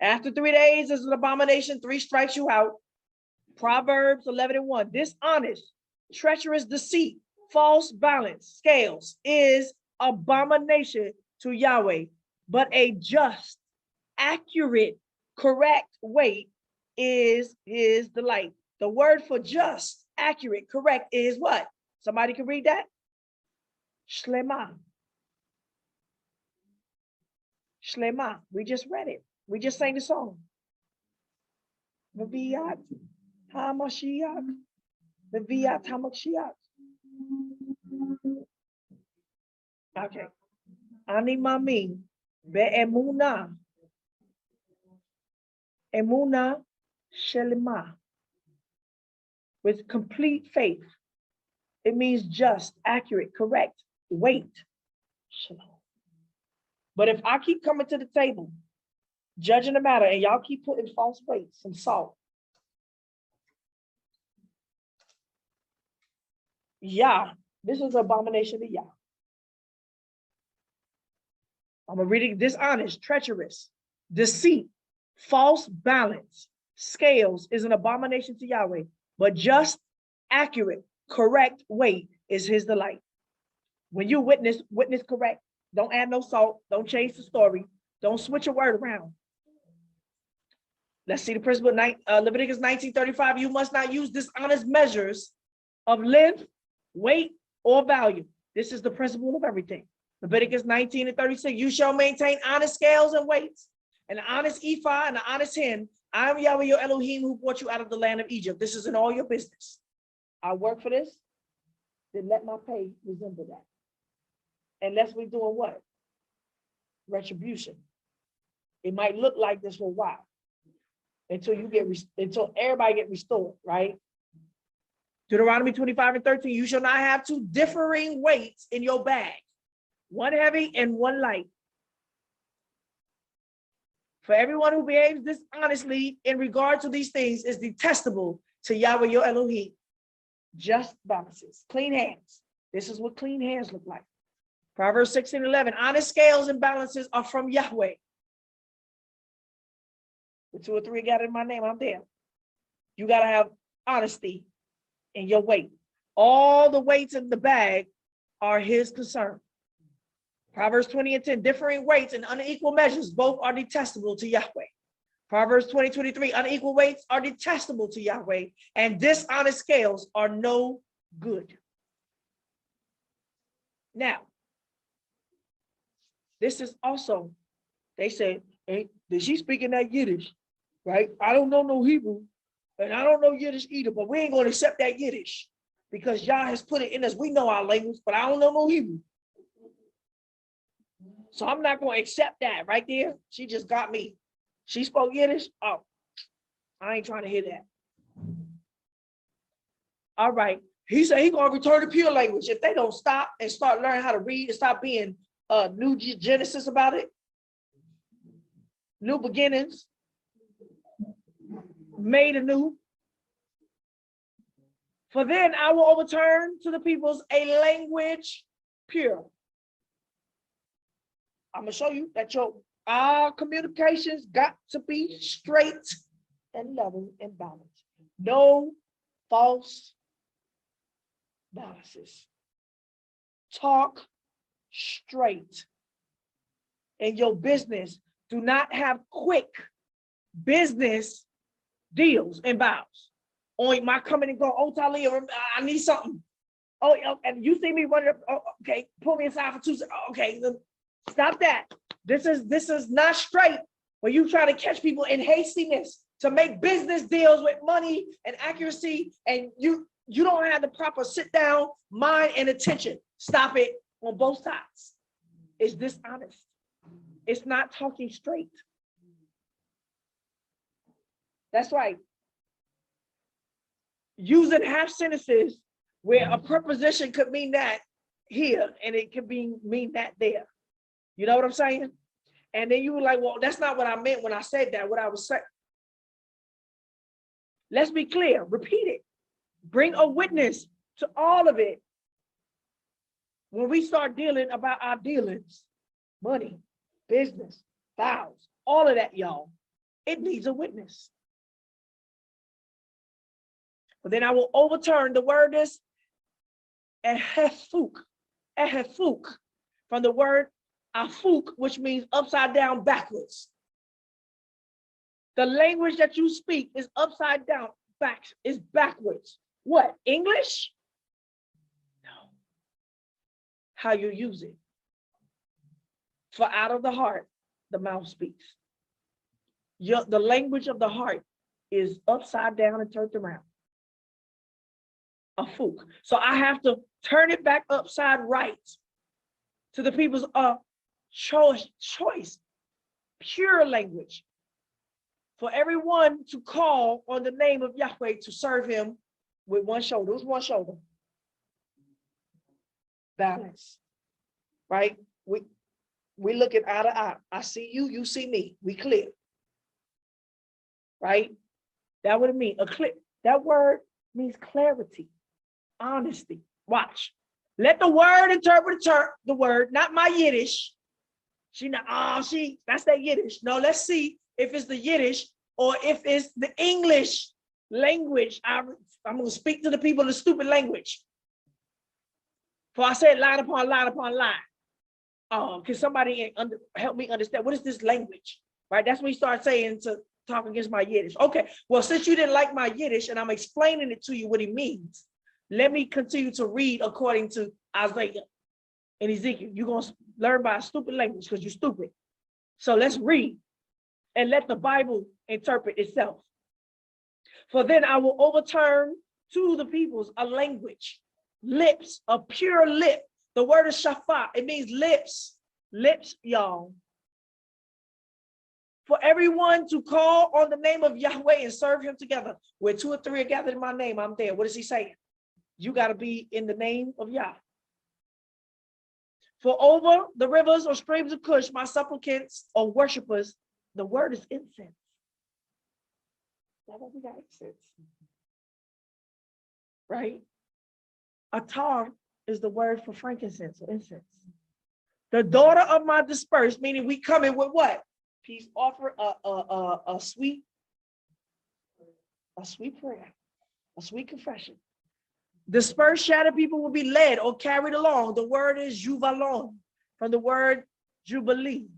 After 3 days is an abomination, 3 strikes you out. Proverbs 11:1. Dishonest, treacherous deceit, false balance, scales is abomination to Yahweh, but a just, accurate, correct weight is his delight. The word for just, accurate, correct is what? Somebody can read that? Shlema. Shlema. We just read it. We just sang the song. V'viyat HaMashiach. V'viyat HaMashiach. Okay. Ani mami be'emuna. Emuna shelema. With complete faith. It means just, accurate, correct, weight. Shalom. But if I keep coming to the table, judging the matter, and y'all keep putting false weights and salt, Yah, this is an abomination to Yah. I'm gonna read it. Dishonest, treacherous, deceit, false balance, scales is an abomination to Yahweh, but just, accurate, correct weight is his delight. When you witness correct. Don't add no salt. Don't change the story. Don't switch a word around. Let's see the principle. Leviticus 19:35. You must not use dishonest measures of length, weight, or value. This is the principle of everything. Leviticus 19:36. You shall maintain honest scales and weights, an honest ephah and an honest hin. I am Yahweh your Elohim who brought you out of the land of Egypt. This is in all your business. I work for this. Then let my pay resemble that. Unless we're doing what? Retribution. It might look like this for a while until everybody get restored, right? Deuteronomy 25:13. You shall not have 2 differing weights in your bag, one heavy and one light. For everyone who behaves dishonestly in regard to these things is detestable to Yahweh your Elohim. Just balances, clean hands. This is what clean hands look like. Proverbs 16:11. Honest scales and balances are from Yahweh. The 2 or 3 got in my name, I'm there. You got to have honesty in your weight. All the weights in the bag are his concern. Proverbs 20:10. Differing weights and unequal measures, both are detestable to Yahweh. Proverbs 20:23. Unequal weights are detestable to Yahweh, and dishonest scales are no good. Now, this is also, they say, hey, did she speaking that Yiddish, right? I don't know no Hebrew, and I don't know Yiddish either, but we ain't going to accept that Yiddish because Yah has put it in us. We know our language, but I don't know no Hebrew. So I'm not going to accept that right there. She just got me. She spoke Yiddish. Oh, I ain't trying to hear that. All right. He said he's going to return to pure language. If they don't stop and start learning how to read and stop being new Genesis about it, new beginnings, made anew. For then I will overturn to the peoples a language pure. I'm gonna show you that our communications got to be straight and level and balanced. No false balances. Talk straight. In your business, do not have quick business deals and vows. On my coming and go, oh, Talia, I need something. Oh, and you see me running up, oh, okay, pull me aside for 2 seconds. Okay, stop that. This is not straight when you try to catch people in hastiness to make business deals with money and accuracy, and you don't have the proper sit down, mind, and attention. Stop it on both sides. It's dishonest. It's not talking straight. That's right. Using half sentences where a preposition could mean that here and it could mean that there. You know what I'm saying? And then you were like, well, that's not what I meant when I said that, what I was saying. Let's be clear, repeat it. Bring a witness to all of it. When we start dealing about our dealings, money, business, vows, all of that, y'all, it needs a witness. But then I will overturn the word is ehefuk, from the word afuk, which means upside down, backwards. The language that you speak is upside down, is backwards. What, English? No. How you use it. For out of the heart, the mouth speaks. The language of the heart is upside down and turned around. Afuk. So I have to turn it back upside right to the people's choice, pure language. For everyone to call on the name of Yahweh to serve him with one shoulder. Who's one shoulder? Balance. Right? We looking eye to eye. I see you, you see me. We clear. Right? That would mean that word means clarity, honesty. Watch. Let the word interpret the word, not my Yiddish. That's that Yiddish. No, let's see if it's the Yiddish or if it's the English language. I'm going to speak to the people in the stupid language. For I said line upon line upon line. Can somebody help me understand what is this language? Right? That's when you start saying to talk against my Yiddish. Okay, well, since you didn't like my Yiddish and I'm explaining it to you what it means, let me continue to read according to Isaiah and Ezekiel. You're going to learn by a stupid language because you're stupid. So let's read and let the Bible interpret itself. For then I will overturn to the peoples a language, lips, a pure lip. The word is shafat. It means lips, y'all. For everyone to call on the name of Yahweh and serve him together. Where 2 or 3 are gathered in my name, I'm there. What is he saying? You got to be in the name of Yah. For over the rivers or streams of Cush, my supplicants or worshipers, the word is incense. That's why we got incense. Right? Atar is the word for frankincense or incense. The daughter of my dispersed, meaning we come in with what? Peace offer, a sweet prayer, a sweet confession. Dispersed shattered people will be led or carried along. The word is juvalon, from the word jubilee.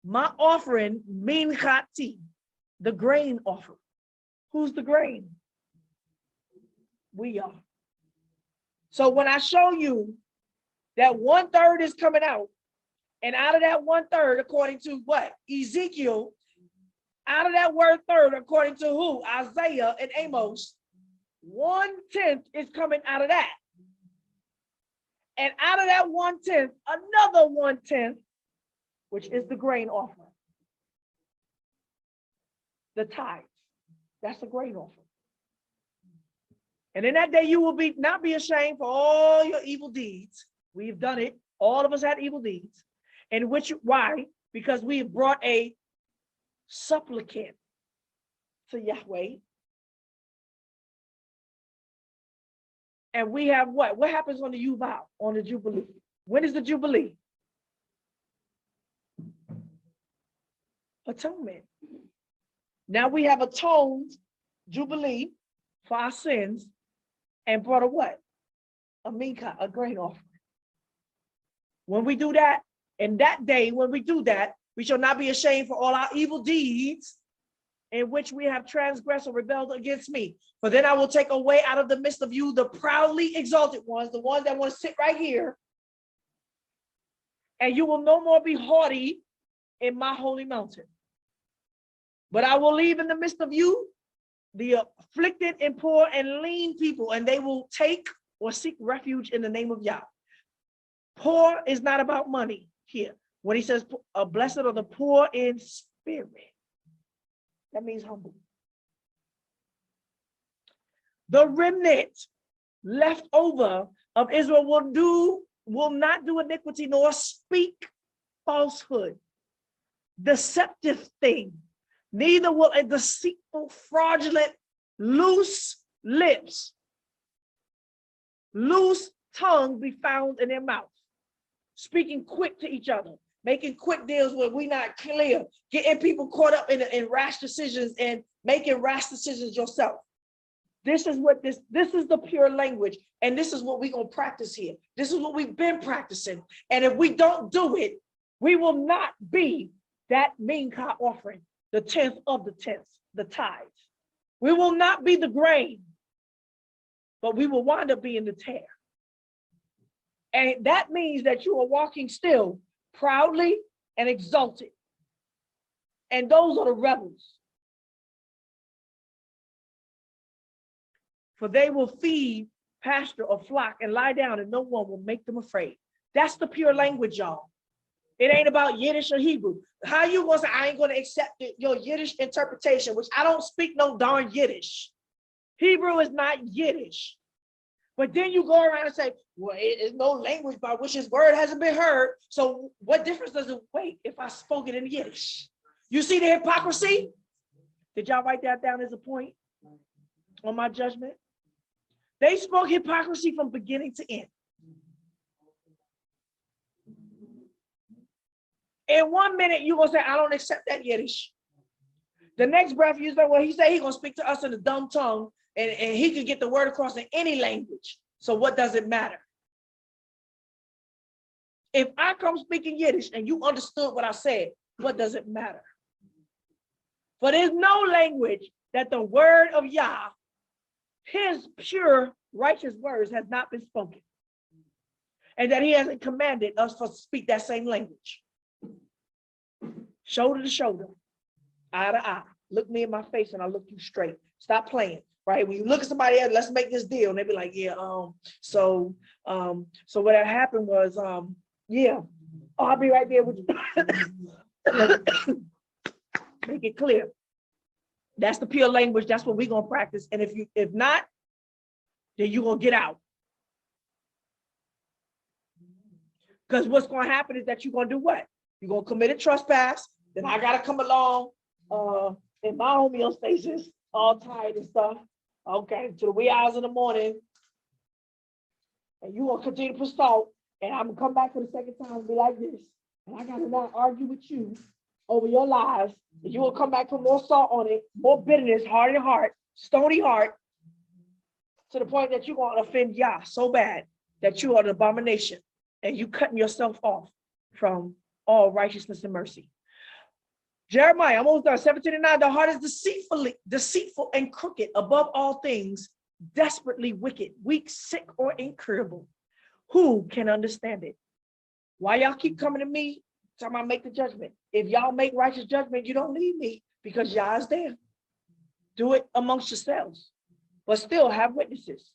My offering, minchati, the grain offering. Who's the grain? We are. So when I show you that 1/3 is coming out, and out of that 1/3, according to what? Ezekiel, out of that word third, according to who? Isaiah and Amos, 1/10 is coming out of that. And out of that 1/10, another 1/10, which is the grain offering. The tithe. That's the grain offering. And in that day, you will not be ashamed for all your evil deeds. We've done it. All of us had evil deeds. And why? Because we have brought a supplicant to Yahweh. And we have what? What happens on the Yuval, on the Jubilee? When is the Jubilee? Atonement. Now we have atoned Jubilee for our sins and brought a what? A mincha, a grain offering. When we do that, and that day when we do that, we shall not be ashamed for all our evil deeds in which we have transgressed or rebelled against me. For then I will take away out of the midst of you the proudly exalted ones, the ones that want to sit right here. And you will no more be haughty in my holy mountain. But I will leave in the midst of you the afflicted and poor and lean people, and they will take or seek refuge in the name of Yah. Poor is not about money here. When he says, blessed are the poor in spirit, that means humble. The remnant left over of Israel will not do iniquity nor speak falsehood, deceptive thing. Neither will a deceitful, fraudulent, loose lips, loose tongue be found in their mouth. Speaking quick to each other, making quick deals where we're not clear, getting people caught up in rash decisions and making rash decisions yourself. This is what this is the pure language, and this is what we're gonna practice here. This is what we've been practicing. And if we don't do it, we will not be that mincha offering, the 10th of the 10th, the tithes. We will not be the grain, but we will wind up being the tare. And that means that you are walking still proudly and exalted. And those are the rebels. For they will feed, pasture, or flock and lie down, and no one will make them afraid. That's the pure language, y'all. It ain't about Yiddish or Hebrew. How you gonna say, I ain't gonna accept your Yiddish interpretation, which I don't speak no darn Yiddish. Hebrew is not Yiddish. But then you go around and say, well, it is no language by which his word hasn't been heard. So what difference does it make if I spoke it in Yiddish? You see the hypocrisy? Did y'all write that down as a point on my judgment? They spoke hypocrisy from beginning to end. In 1 minute, you're going to say, I don't accept that Yiddish. The next breath, you say, well, he said he's going to speak to us in a dumb tongue, and he can get the word across in any language. So what does it matter? If I come speaking Yiddish and you understood what I said, what does it matter? For there's no language that the word of Yah, his pure, righteous words, has not been spoken. And that he hasn't commanded us to speak that same language. Shoulder to shoulder, eye to eye. Look me in my face and I look you straight. Stop playing, right? When you look at somebody else, let's make this deal. And they be like, yeah, so what had happened was, yeah, I'll be right there with you. Make it clear. That's the pure language. That's what we're gonna practice. And if not, then you're gonna get out. Because what's gonna happen is that you're gonna do what? You're gonna commit a trespass. Then I gotta come along in my homeostasis, all tired and stuff. Okay, to the wee hours in the morning. And you gonna continue to put salt, and I'm gonna come back for the second time and be like this. And I gotta not argue with you over your lives. And you will come back for more salt on it, more bitterness, hardened heart, stony heart, to the point that you're gonna offend Yah so bad that you are an abomination and you cutting yourself off from all righteousness and mercy. Jeremiah, I'm almost done. 17:9. The heart is deceitful and crooked above all things, desperately wicked, weak, sick, or incurable. Who can understand it? Why y'all keep coming to me? Talking about make the judgment. If y'all make righteous judgment, you don't need me because Yah is there. Do it amongst yourselves, but still have witnesses.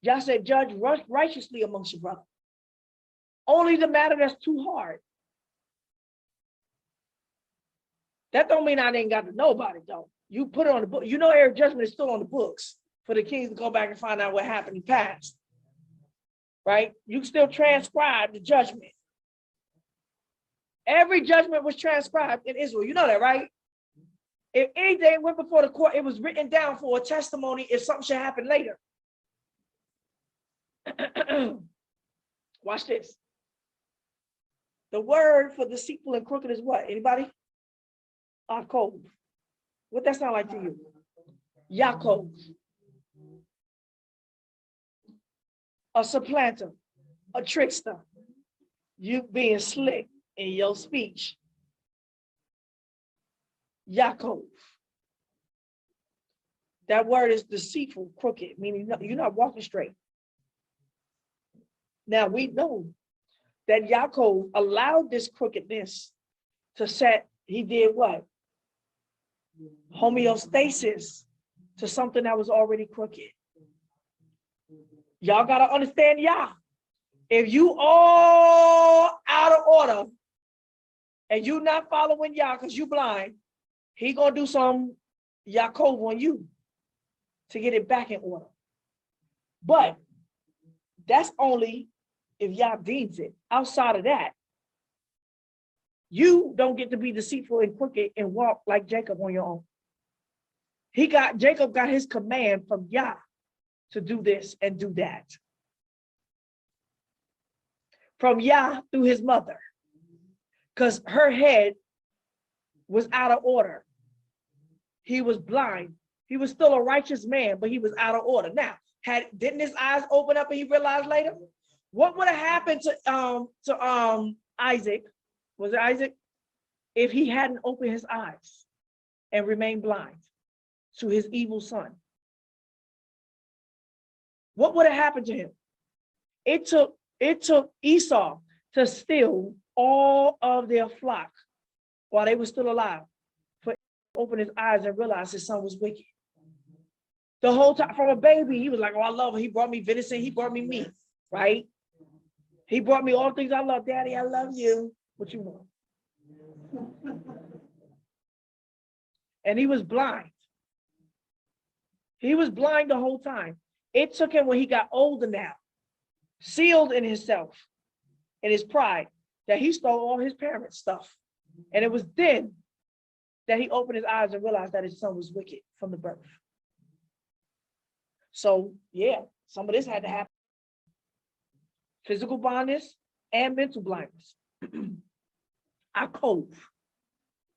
Yah said, judge righteously amongst your brother. Only the matter that's too hard. That don't mean I didn't got to know about it though. You put it on the book. You know, every judgment is still on the books for the kings to go back and find out what happened in the past. Right? You can still transcribe the judgment. Every judgment was transcribed in Israel. You know that, right? If anything went before the court, it was written down for a testimony if something should happen later. Watch this. The word for deceitful and crooked is what? Anybody? Yaakov. What that sound like to you? Yaakov. A supplanter, a trickster. You being slick in your speech. Yaakov. That word is deceitful, crooked, meaning you're not walking straight. Now we know that Yaakov allowed this crookedness to set, he did what? Homeostasis to something that was already crooked. Y'all got to understand, Yah. If you all out of order and you not following Yah because you blind, he going to do some Yaakov on you to get it back in order. But that's only if Yah deems it. Outside of that, you don't get to be deceitful and crooked and walk like Jacob on your own. Jacob got his command from Yah to do this and do that. From Yah through his mother, because her head was out of order. He was blind. He was still a righteous man, but he was out of order. Now, didn't his eyes open up and he realized later? What would have happened to Isaac? Was it Isaac? If he hadn't opened his eyes and remained blind to his evil son. What would have happened to him? It took Esau to steal all of their flock while they were still alive, for him to open his eyes and realize his son was wicked. The whole time, from a baby, he was like, oh, I love him. He brought me venison. He brought me meat, right? He brought me all things I love. Daddy, I love you. What you want? And he was blind. He was blind the whole time. It took him when he got older now, sealed in himself, in his pride, that he stole all his parents' stuff. And it was then that he opened his eyes and realized that his son was wicked from the birth. So, yeah, some of this had to happen. Physical blindness and mental blindness. Yaakov,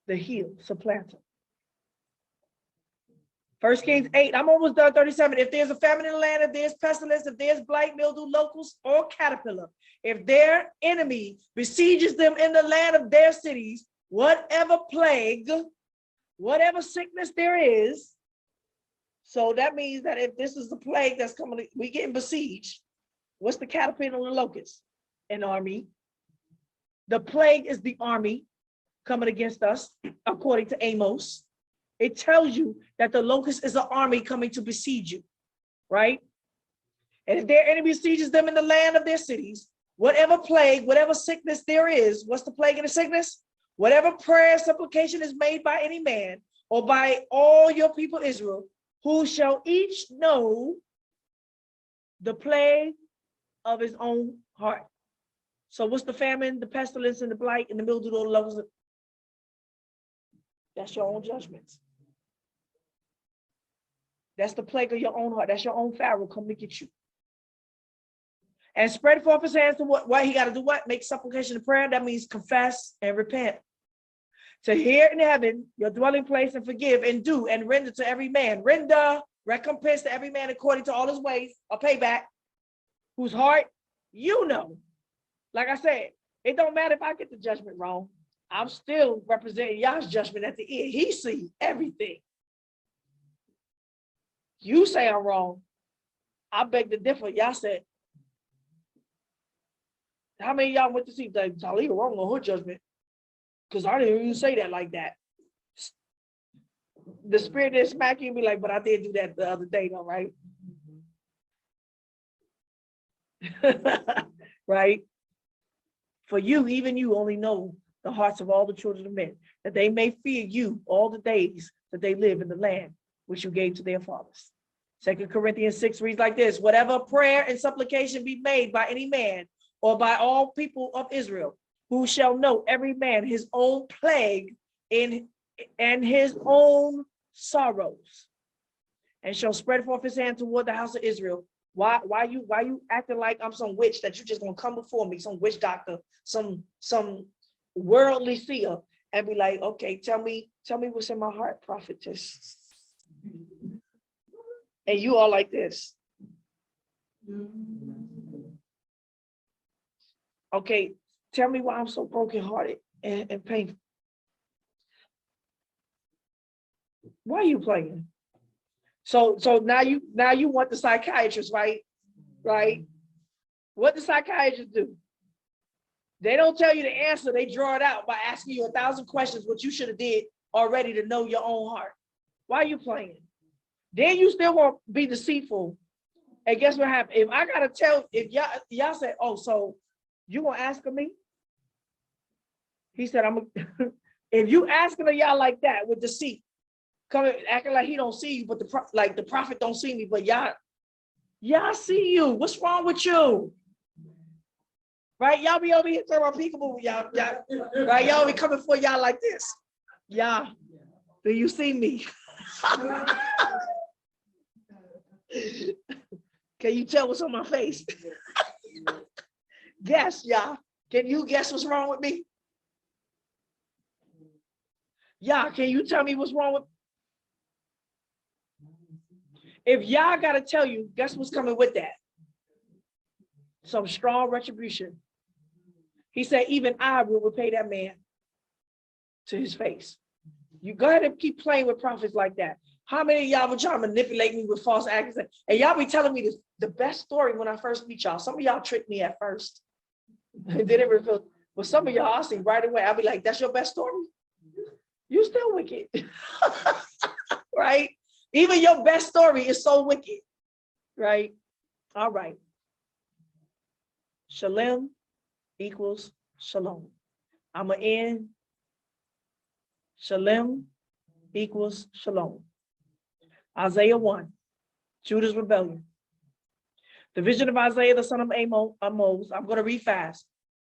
the heel, supplanter. 1 Kings 8, I'm almost done, 37. If there's a famine in the land, if there's pestilence, if there's blight, mildew, locust, or caterpillar, if their enemy besieges them in the land of their cities, whatever plague, whatever sickness there is, so that means that if this is the plague that's coming, we getting besieged. What's the caterpillar and the locust? An army. The plague is the army coming against us, according to Amos. It tells you that the locust is an army coming to besiege you, right? And if their enemy besieges them in the land of their cities, whatever plague, whatever sickness there is, what's the plague and the sickness? Whatever prayer, supplication is made by any man or by all your people Israel, who shall each know the plague of his own heart. So what's the famine, the pestilence, and the blight, and the mildew, the locust? That's your own judgments. That's the plague of your own heart. That's your own Pharaoh come to get you. And spread forth his hands to what he got to do what? Make supplication and prayer. That means confess and repent. To hear in heaven, your dwelling place, and forgive and do and render to every man. Render recompense to every man according to all his ways, a payback, whose heart you know. Like I said, it don't matter if I get the judgment wrong. I'm still representing Yah's judgment at the end. He sees everything. You say I'm wrong. I beg to differ. Yah said, how many of y'all went to see the Talia wrong on her judgment? Because I didn't even say that like that. The spirit didn't smack you and be like, but I did do that the other day, though, right? Right? For you, even you only know the hearts of all the children of men, that they may fear you all the days that they live in the land which you gave to their fathers. 2 Corinthians 6 reads like this: whatever prayer and supplication be made by any man or by all people of Israel, who shall know every man his own plague and his own sorrows, and shall spread forth his hand toward the house of Israel, Why you acting like I'm some witch that you just gonna come before me, some witch doctor, some worldly seer, and be like, okay, tell me what's in my heart, prophetess. And you all like this. Okay, tell me why I'm so brokenhearted and painful. Why are you playing? So now you want the psychiatrist, right? Right? What the psychiatrists do? They don't tell you the answer. They draw it out by asking you 1,000 questions, what you should have did already to know your own heart. Why are you playing? Then you still want to be deceitful. And guess what happened? If I gotta tell, if y'all say, oh, so you gonna ask of me? He said, if you asking of y'all like that with deceit, coming acting like he don't see you, but the prophet don't see me, but y'all see you. What's wrong with you? Right? Y'all be over here talking about peekaboo. Y'all, right? Y'all be coming for y'all like this. Y'all, do you see me? Can you tell what's on my face? Guess, y'all. Can you guess what's wrong with me? Y'all, can you tell me what's wrong with? If y'all gotta tell you, guess what's coming with that? Some strong retribution. He said, even I will repay that man to his face. You go ahead and keep playing with prophets like that. How many of y'all would try to manipulate me with false accusations? And y'all be telling me the best story when I first meet y'all. Some of y'all tricked me at first. It didn't reveal. But some of y'all, I see right away. I'll be like, that's your best story? You still wicked. Right? Even your best story is so wicked. Right? All right. Shelem equals shalom. I'm going to end. Shelem equals shalom. Isaiah 1, Judah's rebellion. The vision of Isaiah, the son of Amos, I'm going to read fast,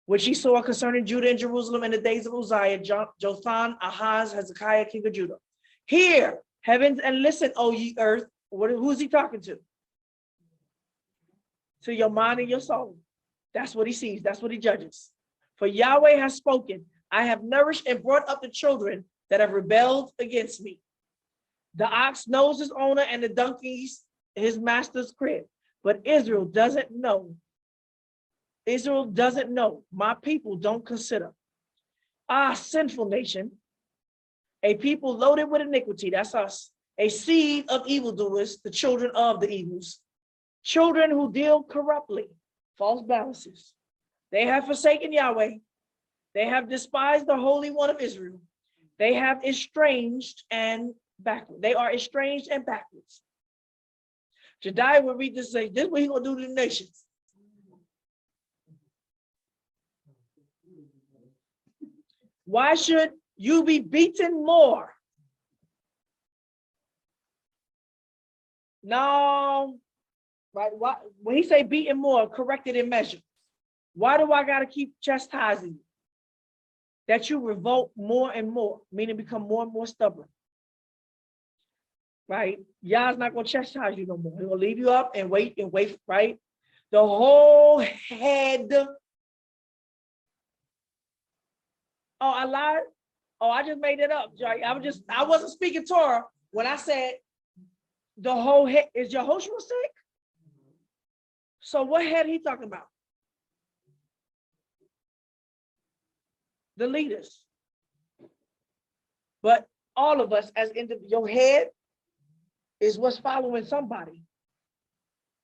which he saw concerning Judah and Jerusalem in the days of Uzziah, Jotham, Ahaz, Hezekiah, king of Judah. Hear, heavens, and listen, O ye earth. Who's he talking to? To your mind and your soul. That's what he sees. That's what he judges. For Yahweh has spoken. I have nourished and brought up the children that have rebelled against me. The ox knows his owner and the donkey's his master's crib. But Israel doesn't know. Israel doesn't know. My people don't consider. Ah, sinful nation. A people loaded with iniquity. That's us. A seed of evildoers, the children of the evils. Children who deal corruptly. False balances. They have forsaken Yahweh. They have despised the Holy One of Israel. They have estranged and backward. They are estranged and backwards. Jediah will read this and say, this is what he's going to do to the nations. Why should you be beaten more? No. Right? Why, when he say beaten more, corrected in measure. Why do I got to keep chastising you? That you revolt more and more, meaning become more and more stubborn. Right? Yah's not going to chastise you no more. He's going to leave you up and wait, right? The whole head. Oh, I lied? Oh, I just made it up. I wasn't speaking Torah when I said the whole head. Is Yahoshua sick? So what head he talking about? The leaders. But all of us as individuals, your head is what's following somebody.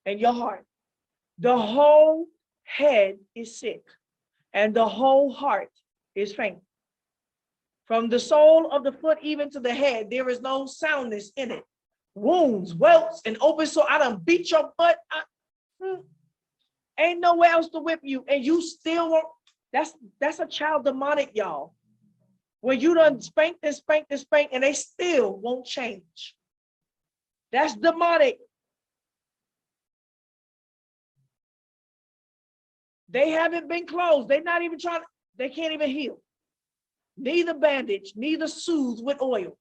And your heart. The whole head is sick. And the whole heart is faint. From the sole of the foot even to the head, there is no soundness in it. Wounds, welts, and open sore. I done beat your butt. Ain't nowhere else to whip you. And you still won't. That's a child demonic, y'all. When you done spank and spank and spank, and they still won't change. That's demonic. They haven't been closed. They're not even trying. They can't even heal. Neither bandage, neither soothe with oil.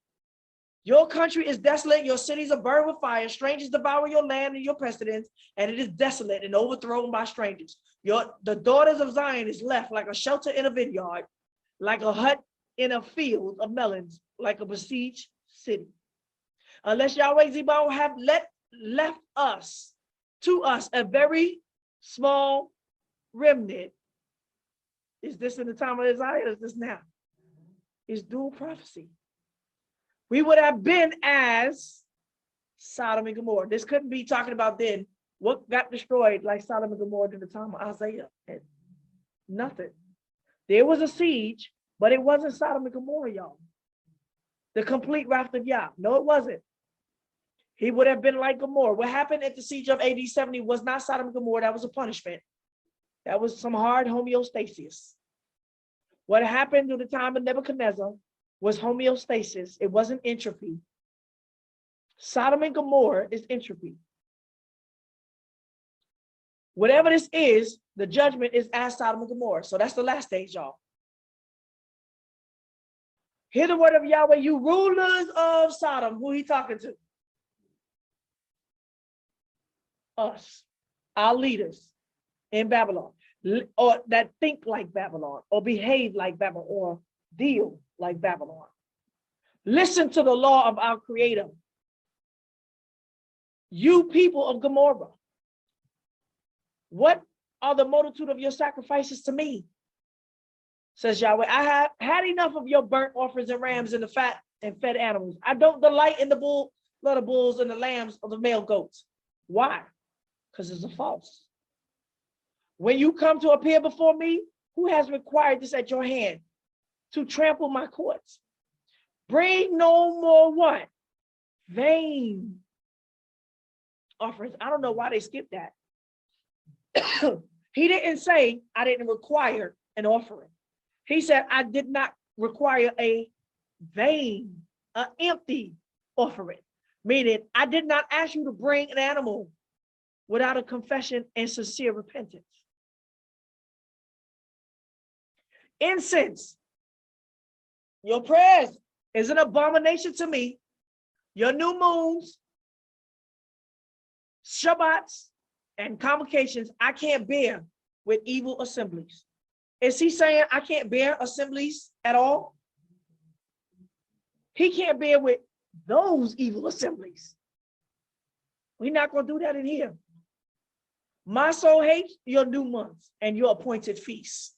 Your country is desolate, your cities are burned with fire, strangers devour your land and your precedents, and it is desolate and overthrown by strangers. The daughters of Zion is left like a shelter in a vineyard, like a hut in a field of melons, like a besieged city. Unless Yahweh Zebah have left us to us a very small remnant. Is this in the time of Isaiah or is this now? It's dual prophecy. We would have been as Sodom and Gomorrah. This couldn't be talking about then. What got destroyed like Sodom and Gomorrah in the time of Isaiah? Nothing. There was a siege, but it wasn't Sodom and Gomorrah, y'all. The complete wrath of Yah. No, it wasn't. He would have been like Gomorrah. What happened at the siege of AD 70 was not Sodom and Gomorrah. That was a punishment. That was some hard homeostasis. What happened during the time of Nebuchadnezzar was homeostasis. It wasn't entropy. Sodom and Gomorrah is entropy. Whatever this is, the judgment is as Sodom and Gomorrah. So that's the last stage, y'all. Hear the word of Yahweh, you rulers of Sodom. Who he talking to? Us, our leaders in Babylon, or that think like Babylon, or behave like Babylon, or deal like Babylon. Listen to the law of our Creator. You people of Gomorrah, what are the multitude of your sacrifices to me? Says Yahweh, I have had enough of your burnt offerings and rams and the fat and fed animals. I don't delight in the blood of bulls and the lambs of the male goats. Why? Because it's a false. When you come to appear before me, who has required this at your hand? To trample my courts. Bring no more what? Vain offerings. I don't know why they skipped that. He didn't say I didn't require an offering. He said I did not require a vain, an empty offering. Meaning I did not ask you to bring an animal without a confession and sincere repentance. Incense. Your prayers is an abomination to me. Your new moons, Shabbats, and convocations, I can't bear with evil assemblies. Is he saying I can't bear assemblies at all? He can't bear with those evil assemblies. We're not going to do that in here. My soul hates your new months and your appointed feasts.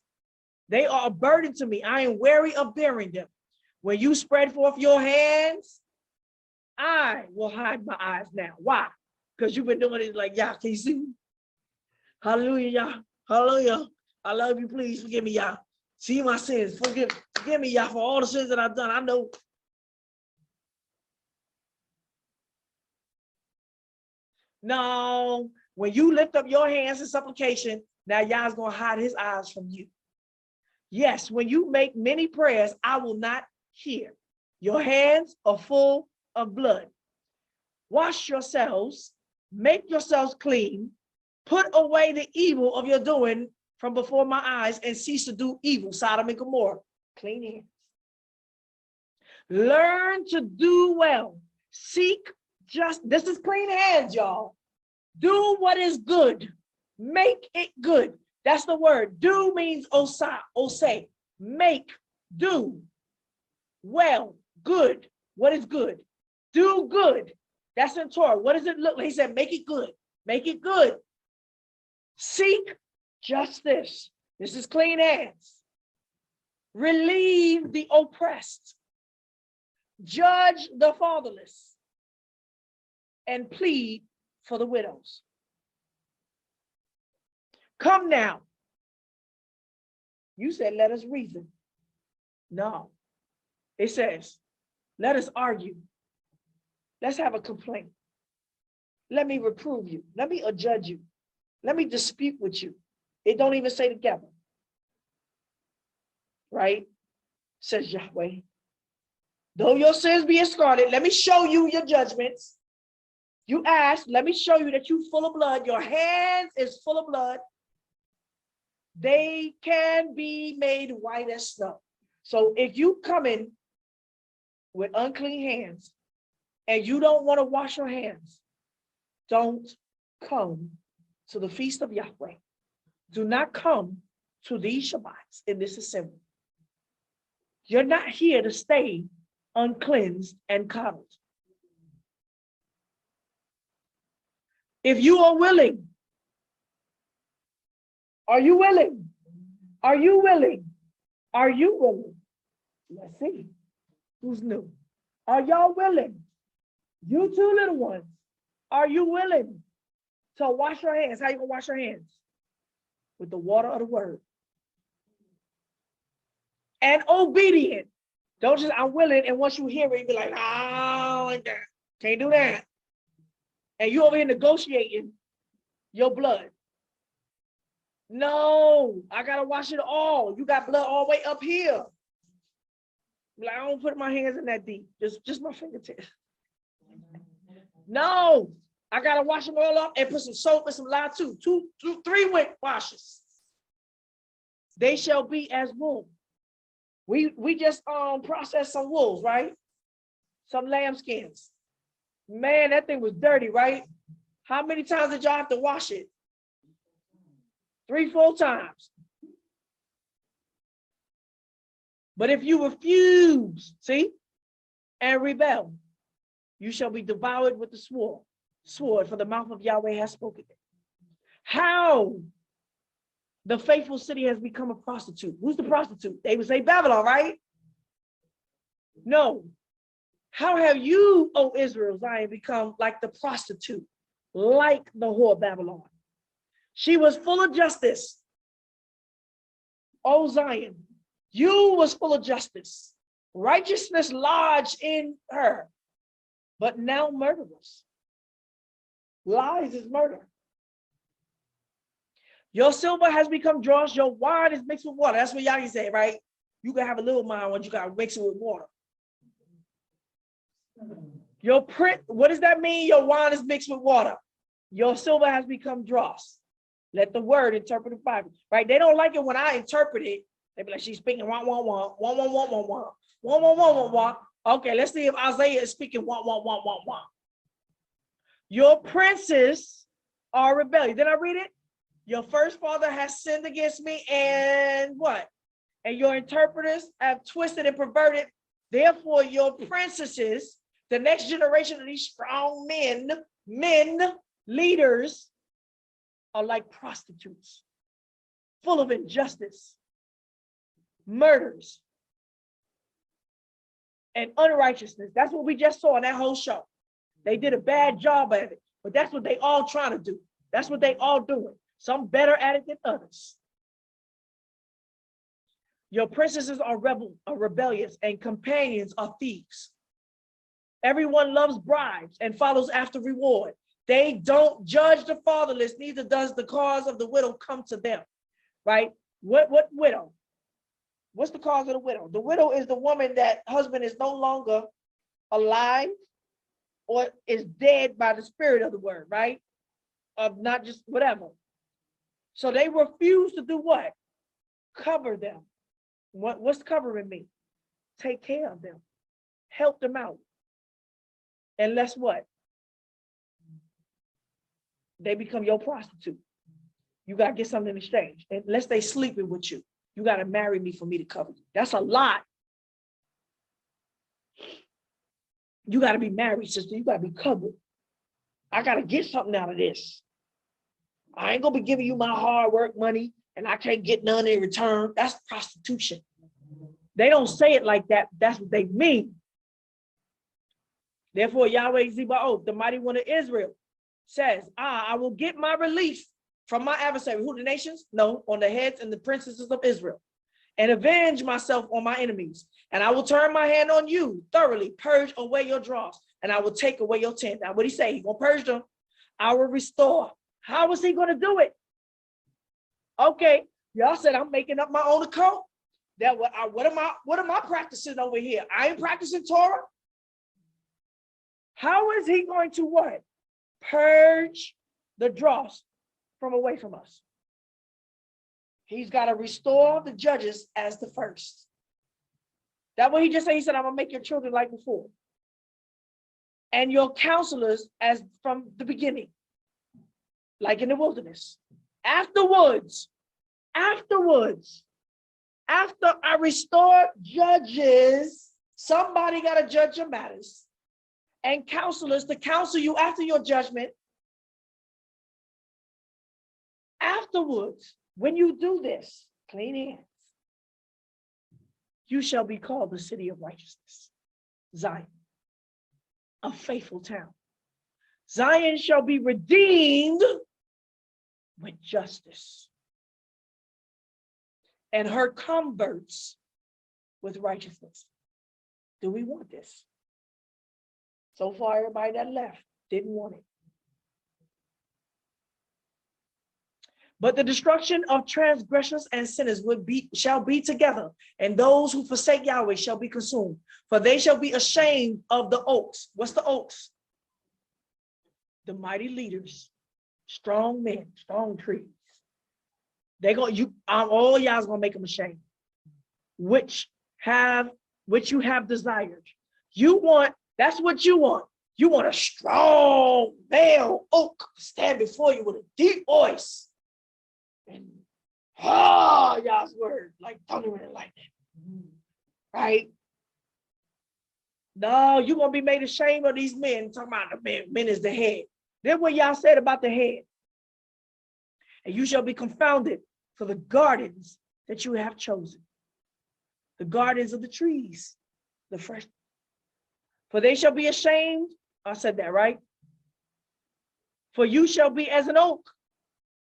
They are a burden to me. I am weary of bearing them. When you spread forth your hands, I will hide my eyes now. Why? Because you've been doing it like, Yah, can you see me? Hallelujah, Yah. Hallelujah. I love you. Please forgive me, Yah. See my sins. Forgive me, Yah, for all the sins that I've done. I know. No, when you lift up your hands in supplication, now Yah's going to hide his eyes from you. Yes, when you make many prayers, I will not hear. Your hands are full of blood. Wash yourselves, make yourselves clean, put away the evil of your doing from before my eyes and cease to do evil. Sodom and Gomorrah, clean hands. Learn to do well. Seek just, this is clean hands, y'all. Do what is good. Make it good. That's the word. Do means osay. Make, do. Well, good. What is good? Do good. That's in Torah. What does it look like? He said, make it good. Make it good. Seek justice. This is clean hands. Relieve the oppressed. Judge the fatherless. And plead for the widows. Come now. You said, let us reason. No. It says, let us argue. Let's have a complaint. Let me reprove you. Let me adjudge you. Let me dispute with you. It don't even say together. Right? Says Yahweh. Though your sins be as scarlet, let me show you your judgments. You ask, let me show you that you're full of blood. Your hands is full of blood. They can be made white as snow. So if you come in with unclean hands, and you don't want to wash your hands, don't come to the feast of Yahweh. Do not come to these Shabbats in this assembly. You're not here to stay uncleansed and coddled. If you are willing, are you willing? Are you willing? Are you willing? Let's see. Who's new? Are y'all willing? You two little ones, are you willing to wash your hands? How you gonna wash your hands? With the water of the word. And obedient. Don't just, I'm willing, and once you hear it, you be like, oh, like that. Can't do that. And you over here negotiating your blood. No, I gotta wash it all. You got blood all the way up here. Like, I don't put my hands in that deep, just my fingertips. No, I gotta wash them all up and put some soap and some lye too. Two, 3 wet washes. They shall be as wool. We just processed some wools, right? Some lamb skins. Man, that thing was dirty, right? How many times did y'all have to wash it? 3 full times. But if you refuse, see, and rebel, you shall be devoured with the sword, for the mouth of Yahweh has spoken it. How the faithful city has become a prostitute. Who's the prostitute? They would say Babylon, right? No. How have you, O Israel, Zion, become like the prostitute, like the whore of Babylon? She was full of justice. O Zion, you was full of justice. Righteousness lodged in her, but now murderers. Lies is murder. Your silver has become dross, your wine is mixed with water. That's what Yahweh said, right? You can have a little wine when you got to mix it with water. Your print, what does that mean? Your wine is mixed with water. Your silver has become dross. Let the word interpret the Bible, right? They don't like it when I interpret it. They be like, she's speaking one. Okay, let's see if Isaiah is speaking one. Your princes are rebellious. Did I read it? Your first father has sinned against me, and what? And your interpreters have twisted and perverted. Therefore, your princesses, the next generation of these strong men, leaders, are like prostitutes, full of injustice, murders, and unrighteousness. That's what we just saw in that whole show. They did a bad job at it, but that's what they all trying to do. That's what they all doing. Some better at it than others. Your princesses are rebellious, and companions are thieves. Everyone loves bribes and follows after reward. They don't judge the fatherless, neither does the cause of the widow come to them. Right? What widow? What's the cause of the widow? The widow is the woman that husband is no longer alive or is dead by the spirit of the word, right? Of not just whatever. So they refuse to do what? Cover them. What's covering me? Take care of them. Help them out. Unless what? They become your prostitute. You got to get something in exchange. Unless they sleeping with you. You got to marry me for me to cover you. That's a lot. You got to be married, sister. You got to be covered. I got to get something out of this. I ain't going to be giving you my hard work money and I can't get none in return. That's prostitution. They don't say it like that. That's what they mean. Therefore, Yahweh Zebaoth, the mighty one of Israel, says, I will get my relief from my adversary. Who, the nations? No, on the heads and the princesses of Israel, and avenge myself on my enemies. And I will turn my hand on you, thoroughly purge away your dross, and I will take away your tent. Now, what he say? He gonna purge them. I will restore. How is he gonna do it? Okay, y'all said I'm making up my own account. That what am I practicing over here? I ain't practicing Torah. How is he going to what? Purge the dross from away from us. He's got to restore the judges as the first. That what he just said. He said, I'm gonna make your children like before. and your counselors as from the beginning, like in the wilderness. Afterwards, after I restore judges, somebody got to judge your matters, and counselors to counsel you after your judgment. Afterwards, when you do this, clean hands, you shall be called the city of righteousness, Zion, a faithful town. Zion shall be redeemed with justice, and her converts with righteousness. Do we want this? So far, everybody that left didn't want it. But the destruction of transgressors and sinners shall be together, and those who forsake Yahweh shall be consumed. For they shall be ashamed of the oaks. What's the oaks? The mighty leaders, strong men, strong trees. All y'all's gonna make them ashamed. Which you have desired. That's what you want. You want a strong male oak to stand before you with a deep voice. And y'all's word, like thunder and lightning. Right? No, you're gonna be made ashamed of these men, talking about the men is the head. That's what y'all said about the head. And you shall be confounded for the gardens that you have chosen. The gardens of the trees, the fresh. For they shall be ashamed. I said that, right? For you shall be as an oak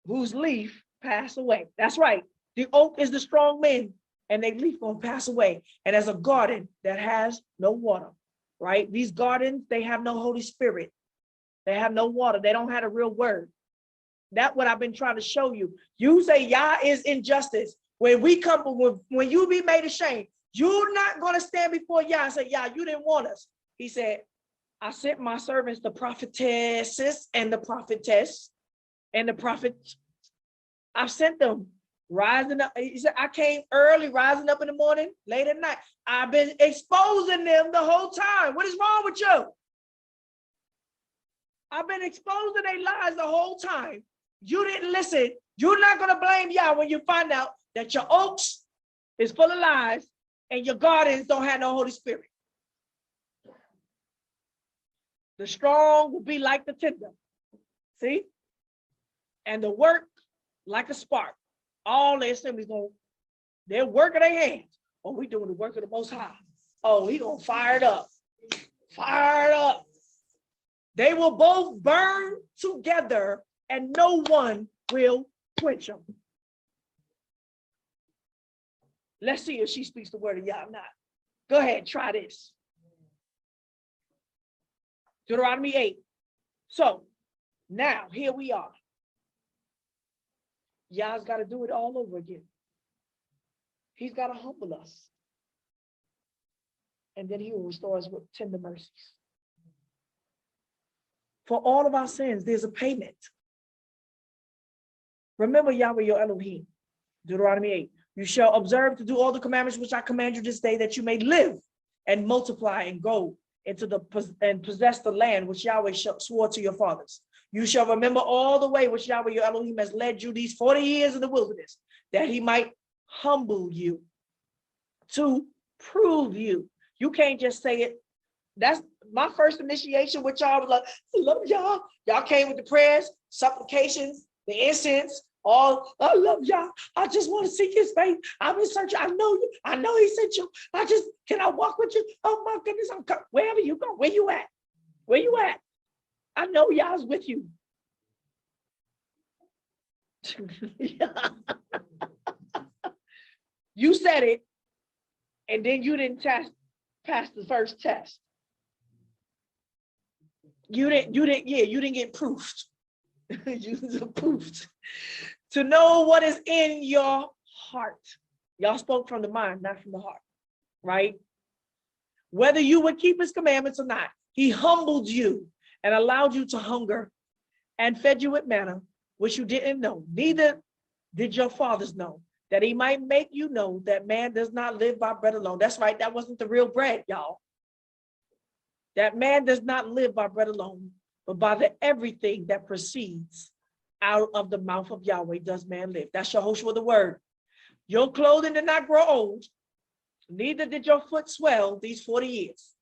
whose leaf pass away. That's right. The oak is the strong men, and their leaf gonna pass away. And as a garden that has no water, right? These gardens, they have no Holy Spirit. They have no water. They don't have a real word. That's what I've been trying to show you. You say Yah is injustice. When you be made ashamed, you're not gonna stand before Yah and say, Yah, you didn't want us. He said, I sent my servants, the prophetesses and the prophetess and the prophet. I've sent them rising up. He said, I came early, rising up in the morning, late at night. I've been exposing them the whole time. What is wrong with you? I've been exposing their lies the whole time. You didn't listen. You're not going to blame Yah when you find out that your oaks is full of lies and your gardens don't have no Holy Spirit. The strong will be like the tender. See? And the work like a spark. All their assemblies they're working their hands. Oh, we doing the work of the Most High. Oh, he gonna fire it up. Fire it up. They will both burn together and no one will quench them. Let's see if she speaks the word of Yah or not. Go ahead, try this. Deuteronomy 8. So now here we are. Yah's got to do it all over again. He's got to humble us. And then he will restore us with tender mercies. For all of our sins, there's a payment. Remember Yahweh your Elohim. Deuteronomy 8. You shall observe to do all the commandments which I command you this day, that you may live and multiply and go into and possess the land which Yahweh swore to your fathers. You shall remember all the way which Yahweh your Elohim has led you these 40 years in the wilderness, that he might humble you, to prove you. You can't just say it. That's my first initiation with y'all. Was like, I love y'all. Y'all came with the prayers, supplications, the incense, all. I love y'all. I just want to seek his face. I've been searching. I know you. I know he sent you. Can I walk with you? Oh my goodness. Wherever you go, where you at? Where you at? I know y'all's with you. You said it, and then you didn't pass the first test. You didn't get proofed. You were proofed. To know what is in your heart. Y'all spoke from the mind, not from the heart, right? Whether you would keep his commandments or not, he humbled you and allowed you to hunger and fed you with manna, which you didn't know. Neither did your fathers know, that he might make you know that man does not live by bread alone. That's right. That wasn't the real bread, y'all. that man does not live by bread alone, but by the everything that proceeds out of the mouth of Yahweh does man live. That's Yahoshua the word. Your clothing did not grow old, neither did your foot swell these 40 years.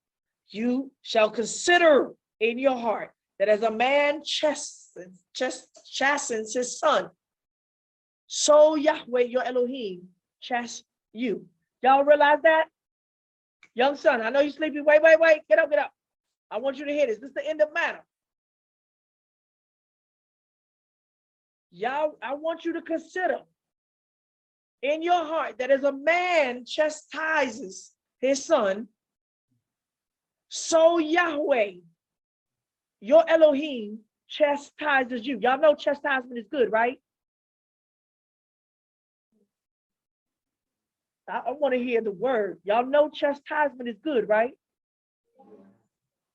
You shall consider in your heart that as a man chastens his son, so Yahweh your Elohim chasts you. Y'all realize that? Young son, I know you're sleepy. Wait. Get up. I want you to hear this. This is the end of matter. Y'all, I want you to consider in your heart that as a man chastises his son, so Yahweh, your Elohim, chastises you. Y'all know chastisement is good, right? I want to hear the word. Y'all know chastisement is good, right?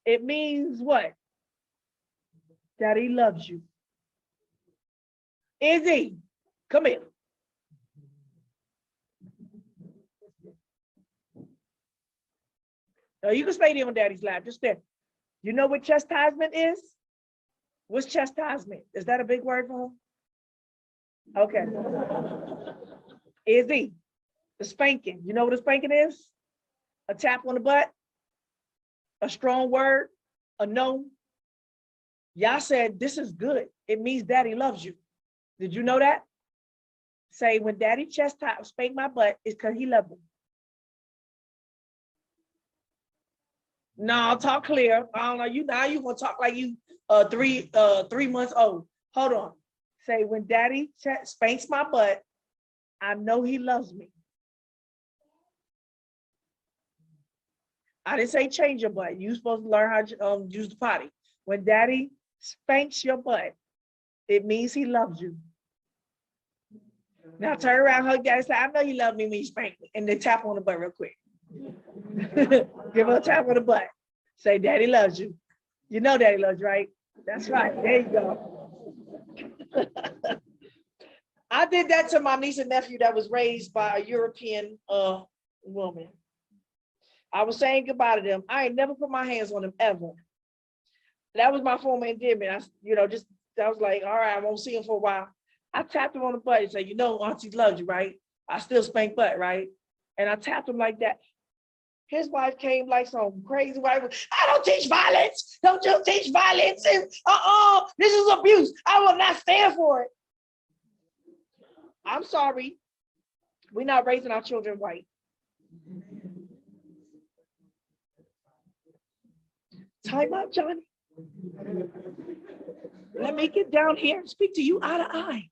It means what? That he loves you. Izzy, come here. No, you can stay there on daddy's lap, just there. You know what chastisement is? What's chastisement? Is that a big word for him? Okay. Izzy, the spanking. You know what a spanking is? A tap on the butt, a strong word, a no. Y'all said this is good. It means daddy loves you. Did you know that? Say when daddy spank my butt, it's because he loves me. No, talk clear. I don't know. You gonna talk like you 3 months old. Hold on. Say when daddy spanks my butt, I know he loves me. I didn't say change your butt. You're supposed to learn how to use the potty. When daddy spanks your butt, it means he loves you. Now turn around, hug daddy, say, I know you love me when you spank me. And then tap on the butt real quick. Give her a tap on the butt. Say, daddy loves you. You know daddy loves you, right? That's right. There you go. I did that to my niece and nephew that was raised by a European woman. I was saying goodbye to them. I ain't never put my hands on them ever. That was my former endearment. I was like, all right, I won't see him for a while. I tapped him on the butt and said, you know, auntie loves you, right? I still spank butt, right? And I tapped him like that. His wife came like some crazy wife. I don't teach violence. Don't you teach violence? And this is abuse. I will not stand for it. I'm sorry. We're not raising our children white. Time out, Johnny. Let me get down here and speak to you eye to eye.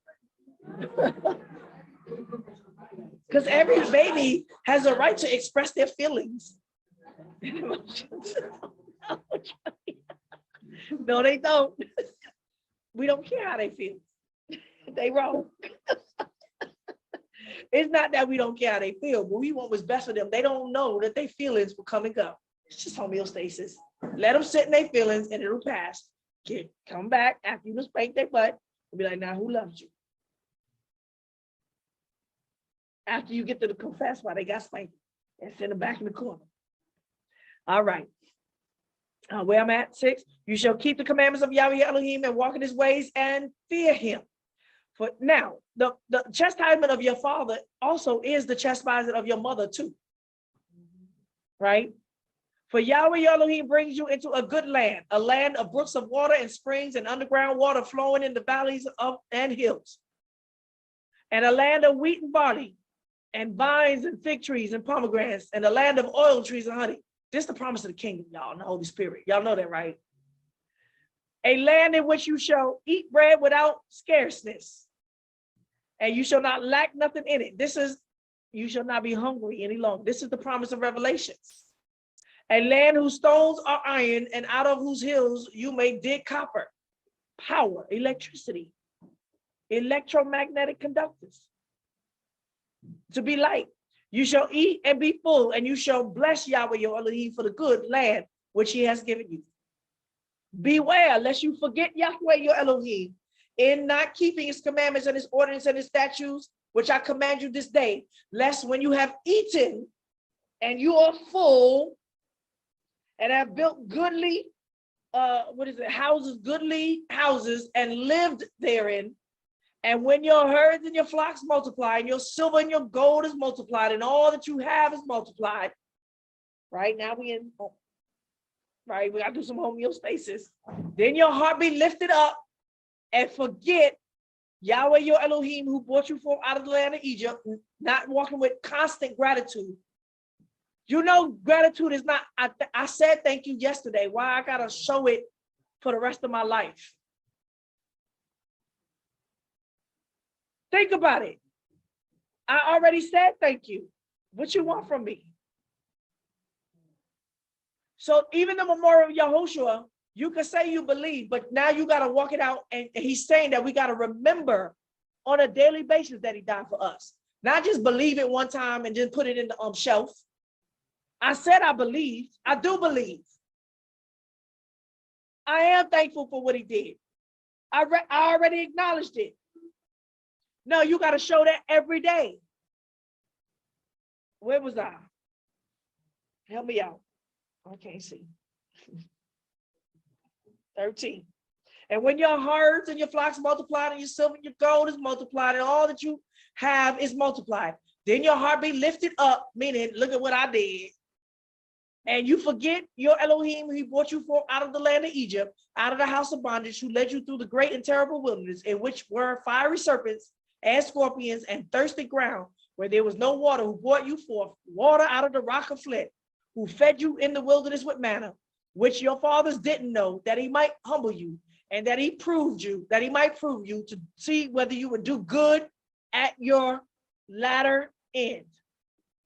Because every baby has a right to express their feelings and emotions. No, they don't. We don't care how they feel. They wrong. It's not that we don't care how they feel, but we want what's best for them. They don't know that their feelings will come and go. It's just homeostasis. Let them sit in their feelings and it'll pass. Come back after you spank their butt and be like, now who loves you? After you get to the confess why they got spanked and send them back in the corner. All right. Where I'm at, 6, you shall keep the commandments of Yahweh Elohim and walk in his ways and fear him. For now, the chastisement of your father also is the chastisement of your mother too. Right? For Yahweh Elohim brings you into a good land, a land of brooks of water and springs and underground water flowing in the valleys and hills, and a land of wheat and barley, and vines and fig trees and pomegranates, and a land of oil trees and honey. This is the promise of the kingdom, y'all, and the Holy Spirit. Y'all know that, right? A land in which you shall eat bread without scarceness, and you shall not lack nothing in it. You shall not be hungry any longer. This is the promise of Revelations. A land whose stones are iron, and out of whose hills you may dig copper, power, electricity, electromagnetic conductors. To be light, you shall eat and be full, and you shall bless Yahweh your Elohim for the good land which he has given you. Beware lest you forget Yahweh your Elohim in not keeping his commandments and his ordinances and his statutes, which I command you this day, lest when you have eaten and you are full, and have built goodly, goodly houses, and lived therein. And when your herds and your flocks multiply, and your silver and your gold is multiplied, and all that you have is multiplied. Right now we gotta do some homeostasis. Then your heart be lifted up and forget Yahweh your Elohim, who brought you forth out of the land of Egypt, not walking with constant gratitude. You know, gratitude is not, I said thank you yesterday. Why I gotta show it for the rest of my life? Think about it. I already said thank you. What you want from me? So even the memorial of Yahoshua, you can say you believe, but now you got to walk it out. And he's saying that we got to remember on a daily basis that he died for us. Not just believe it one time and just put it in the shelf. I said I believe. I do believe. I am thankful for what he did. I already acknowledged it. No, you got to show that every day. Where was I? Help me out. I can't see. 13. And when your herds and your flocks multiplied, and your silver and your gold is multiplied, and all that you have is multiplied, then your heart be lifted up, meaning, look at what I did. And you forget your Elohim, who brought you forth out of the land of Egypt, out of the house of bondage, who led you through the great and terrible wilderness, in which were fiery serpents and scorpions and thirsty ground, where there was no water, who brought you forth water out of the rock of flint, who fed you in the wilderness with manna, which your fathers didn't know, that he might humble you, and that he might prove you to see whether you would do good at your latter end,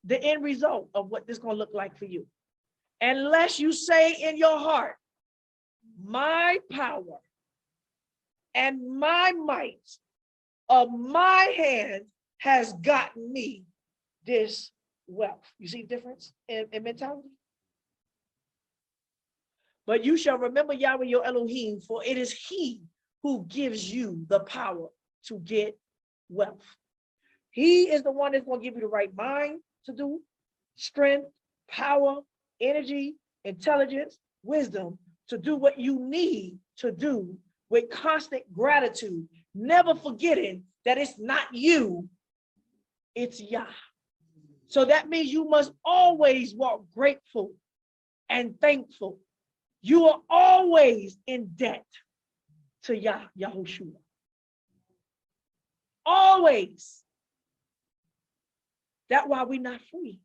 the end result of what this is going to look like for you. Unless you say in your heart, my power and my might of my hand has gotten me this wealth. You see the difference in mentality? But you shall remember Yahweh your Elohim, for it is he who gives you the power to get wealth. He is the one that's going to give you the right mind to do, strength, power, energy, intelligence, wisdom to do what you need to do with constant gratitude, never forgetting that it's not you, it's Yah. So that means you must always walk grateful and thankful. You are always in debt to Yahoshua. Always. That's why we're not free.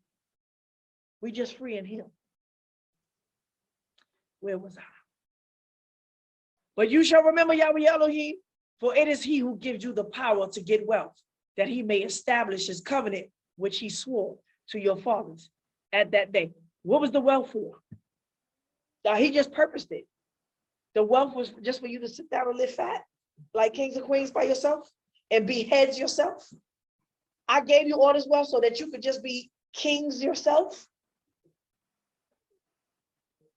We just free in him. Where was I? But you shall remember Yahweh Elohim, for it is he who gives you the power to get wealth, that he may establish his covenant, which he swore to your fathers at that day. What was the wealth for? Now, he just purposed it. The wealth was just for you to sit down and live fat, like kings and queens by yourself, and be heads yourself. I gave you all this wealth so that you could just be kings yourself.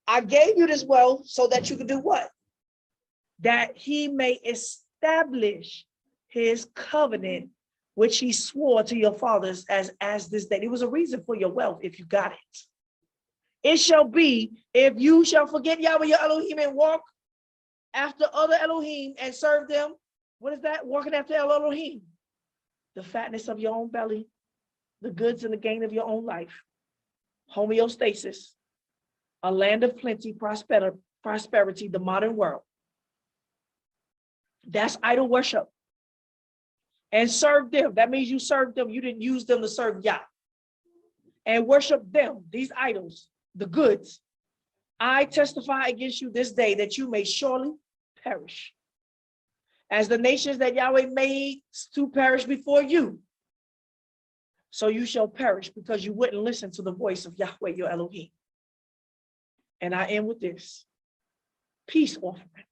I gave you this wealth so that you could do what? That he may establish his covenant, which he swore to your fathers as this day. It was a reason for your wealth if you got it. It shall be, if you shall forget Yahweh your Elohim and walk after other Elohim and serve them. What is that? Walking after Elohim. The fatness of your own belly, the goods and the gain of your own life. Homeostasis, a land of plenty, prosperity, the modern world. That's idol worship. And serve them. That means you served them. You didn't use them to serve Yah. And worship them, these idols, the goods. I testify against you this day that you may surely perish. As the nations that Yahweh made to perish before you, so you shall perish because you wouldn't listen to the voice of Yahweh your Elohim. And I end with this. Peace offering.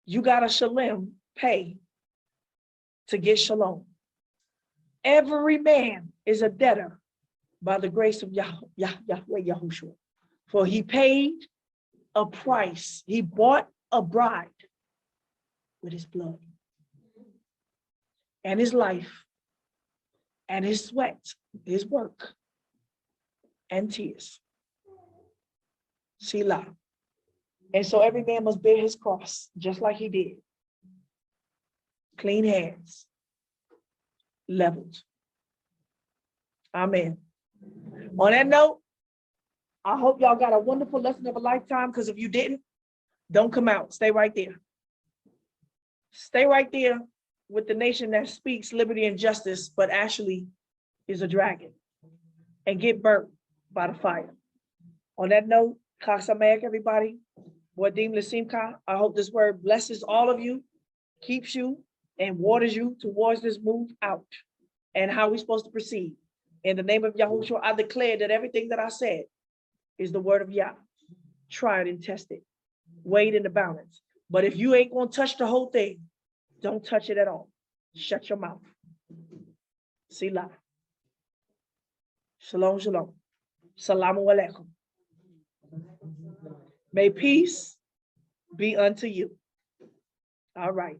You got a Shelem pay to get shalom. Every man is a debtor by the grace of Yahweh Yahushua. For he paid a price. He bought a bride with his blood and his life and his sweat, his work. and tears. Selah. And so every man must bear his cross, just like he did. Clean hands, leveled. Amen. On that note, I hope y'all got a wonderful lesson of a lifetime, because if you didn't, don't come out. Stay right there. Stay right there with the nation that speaks liberty and justice, but actually is a dragon, and get burnt by the fire. On that note, Chag Sameach, everybody. Wadim L'Simcha. I hope this word blesses all of you, keeps you, and waters you towards this move out and how we're supposed to proceed. In the name of Yahoshua, I declare that everything that I said is the word of Yah. Try it and test it. Weigh it in the balance. But if you ain't gonna touch the whole thing, don't touch it at all. Shut your mouth. Selah. Shalom, shalom. Salamu alaikum. May peace be unto you. All right.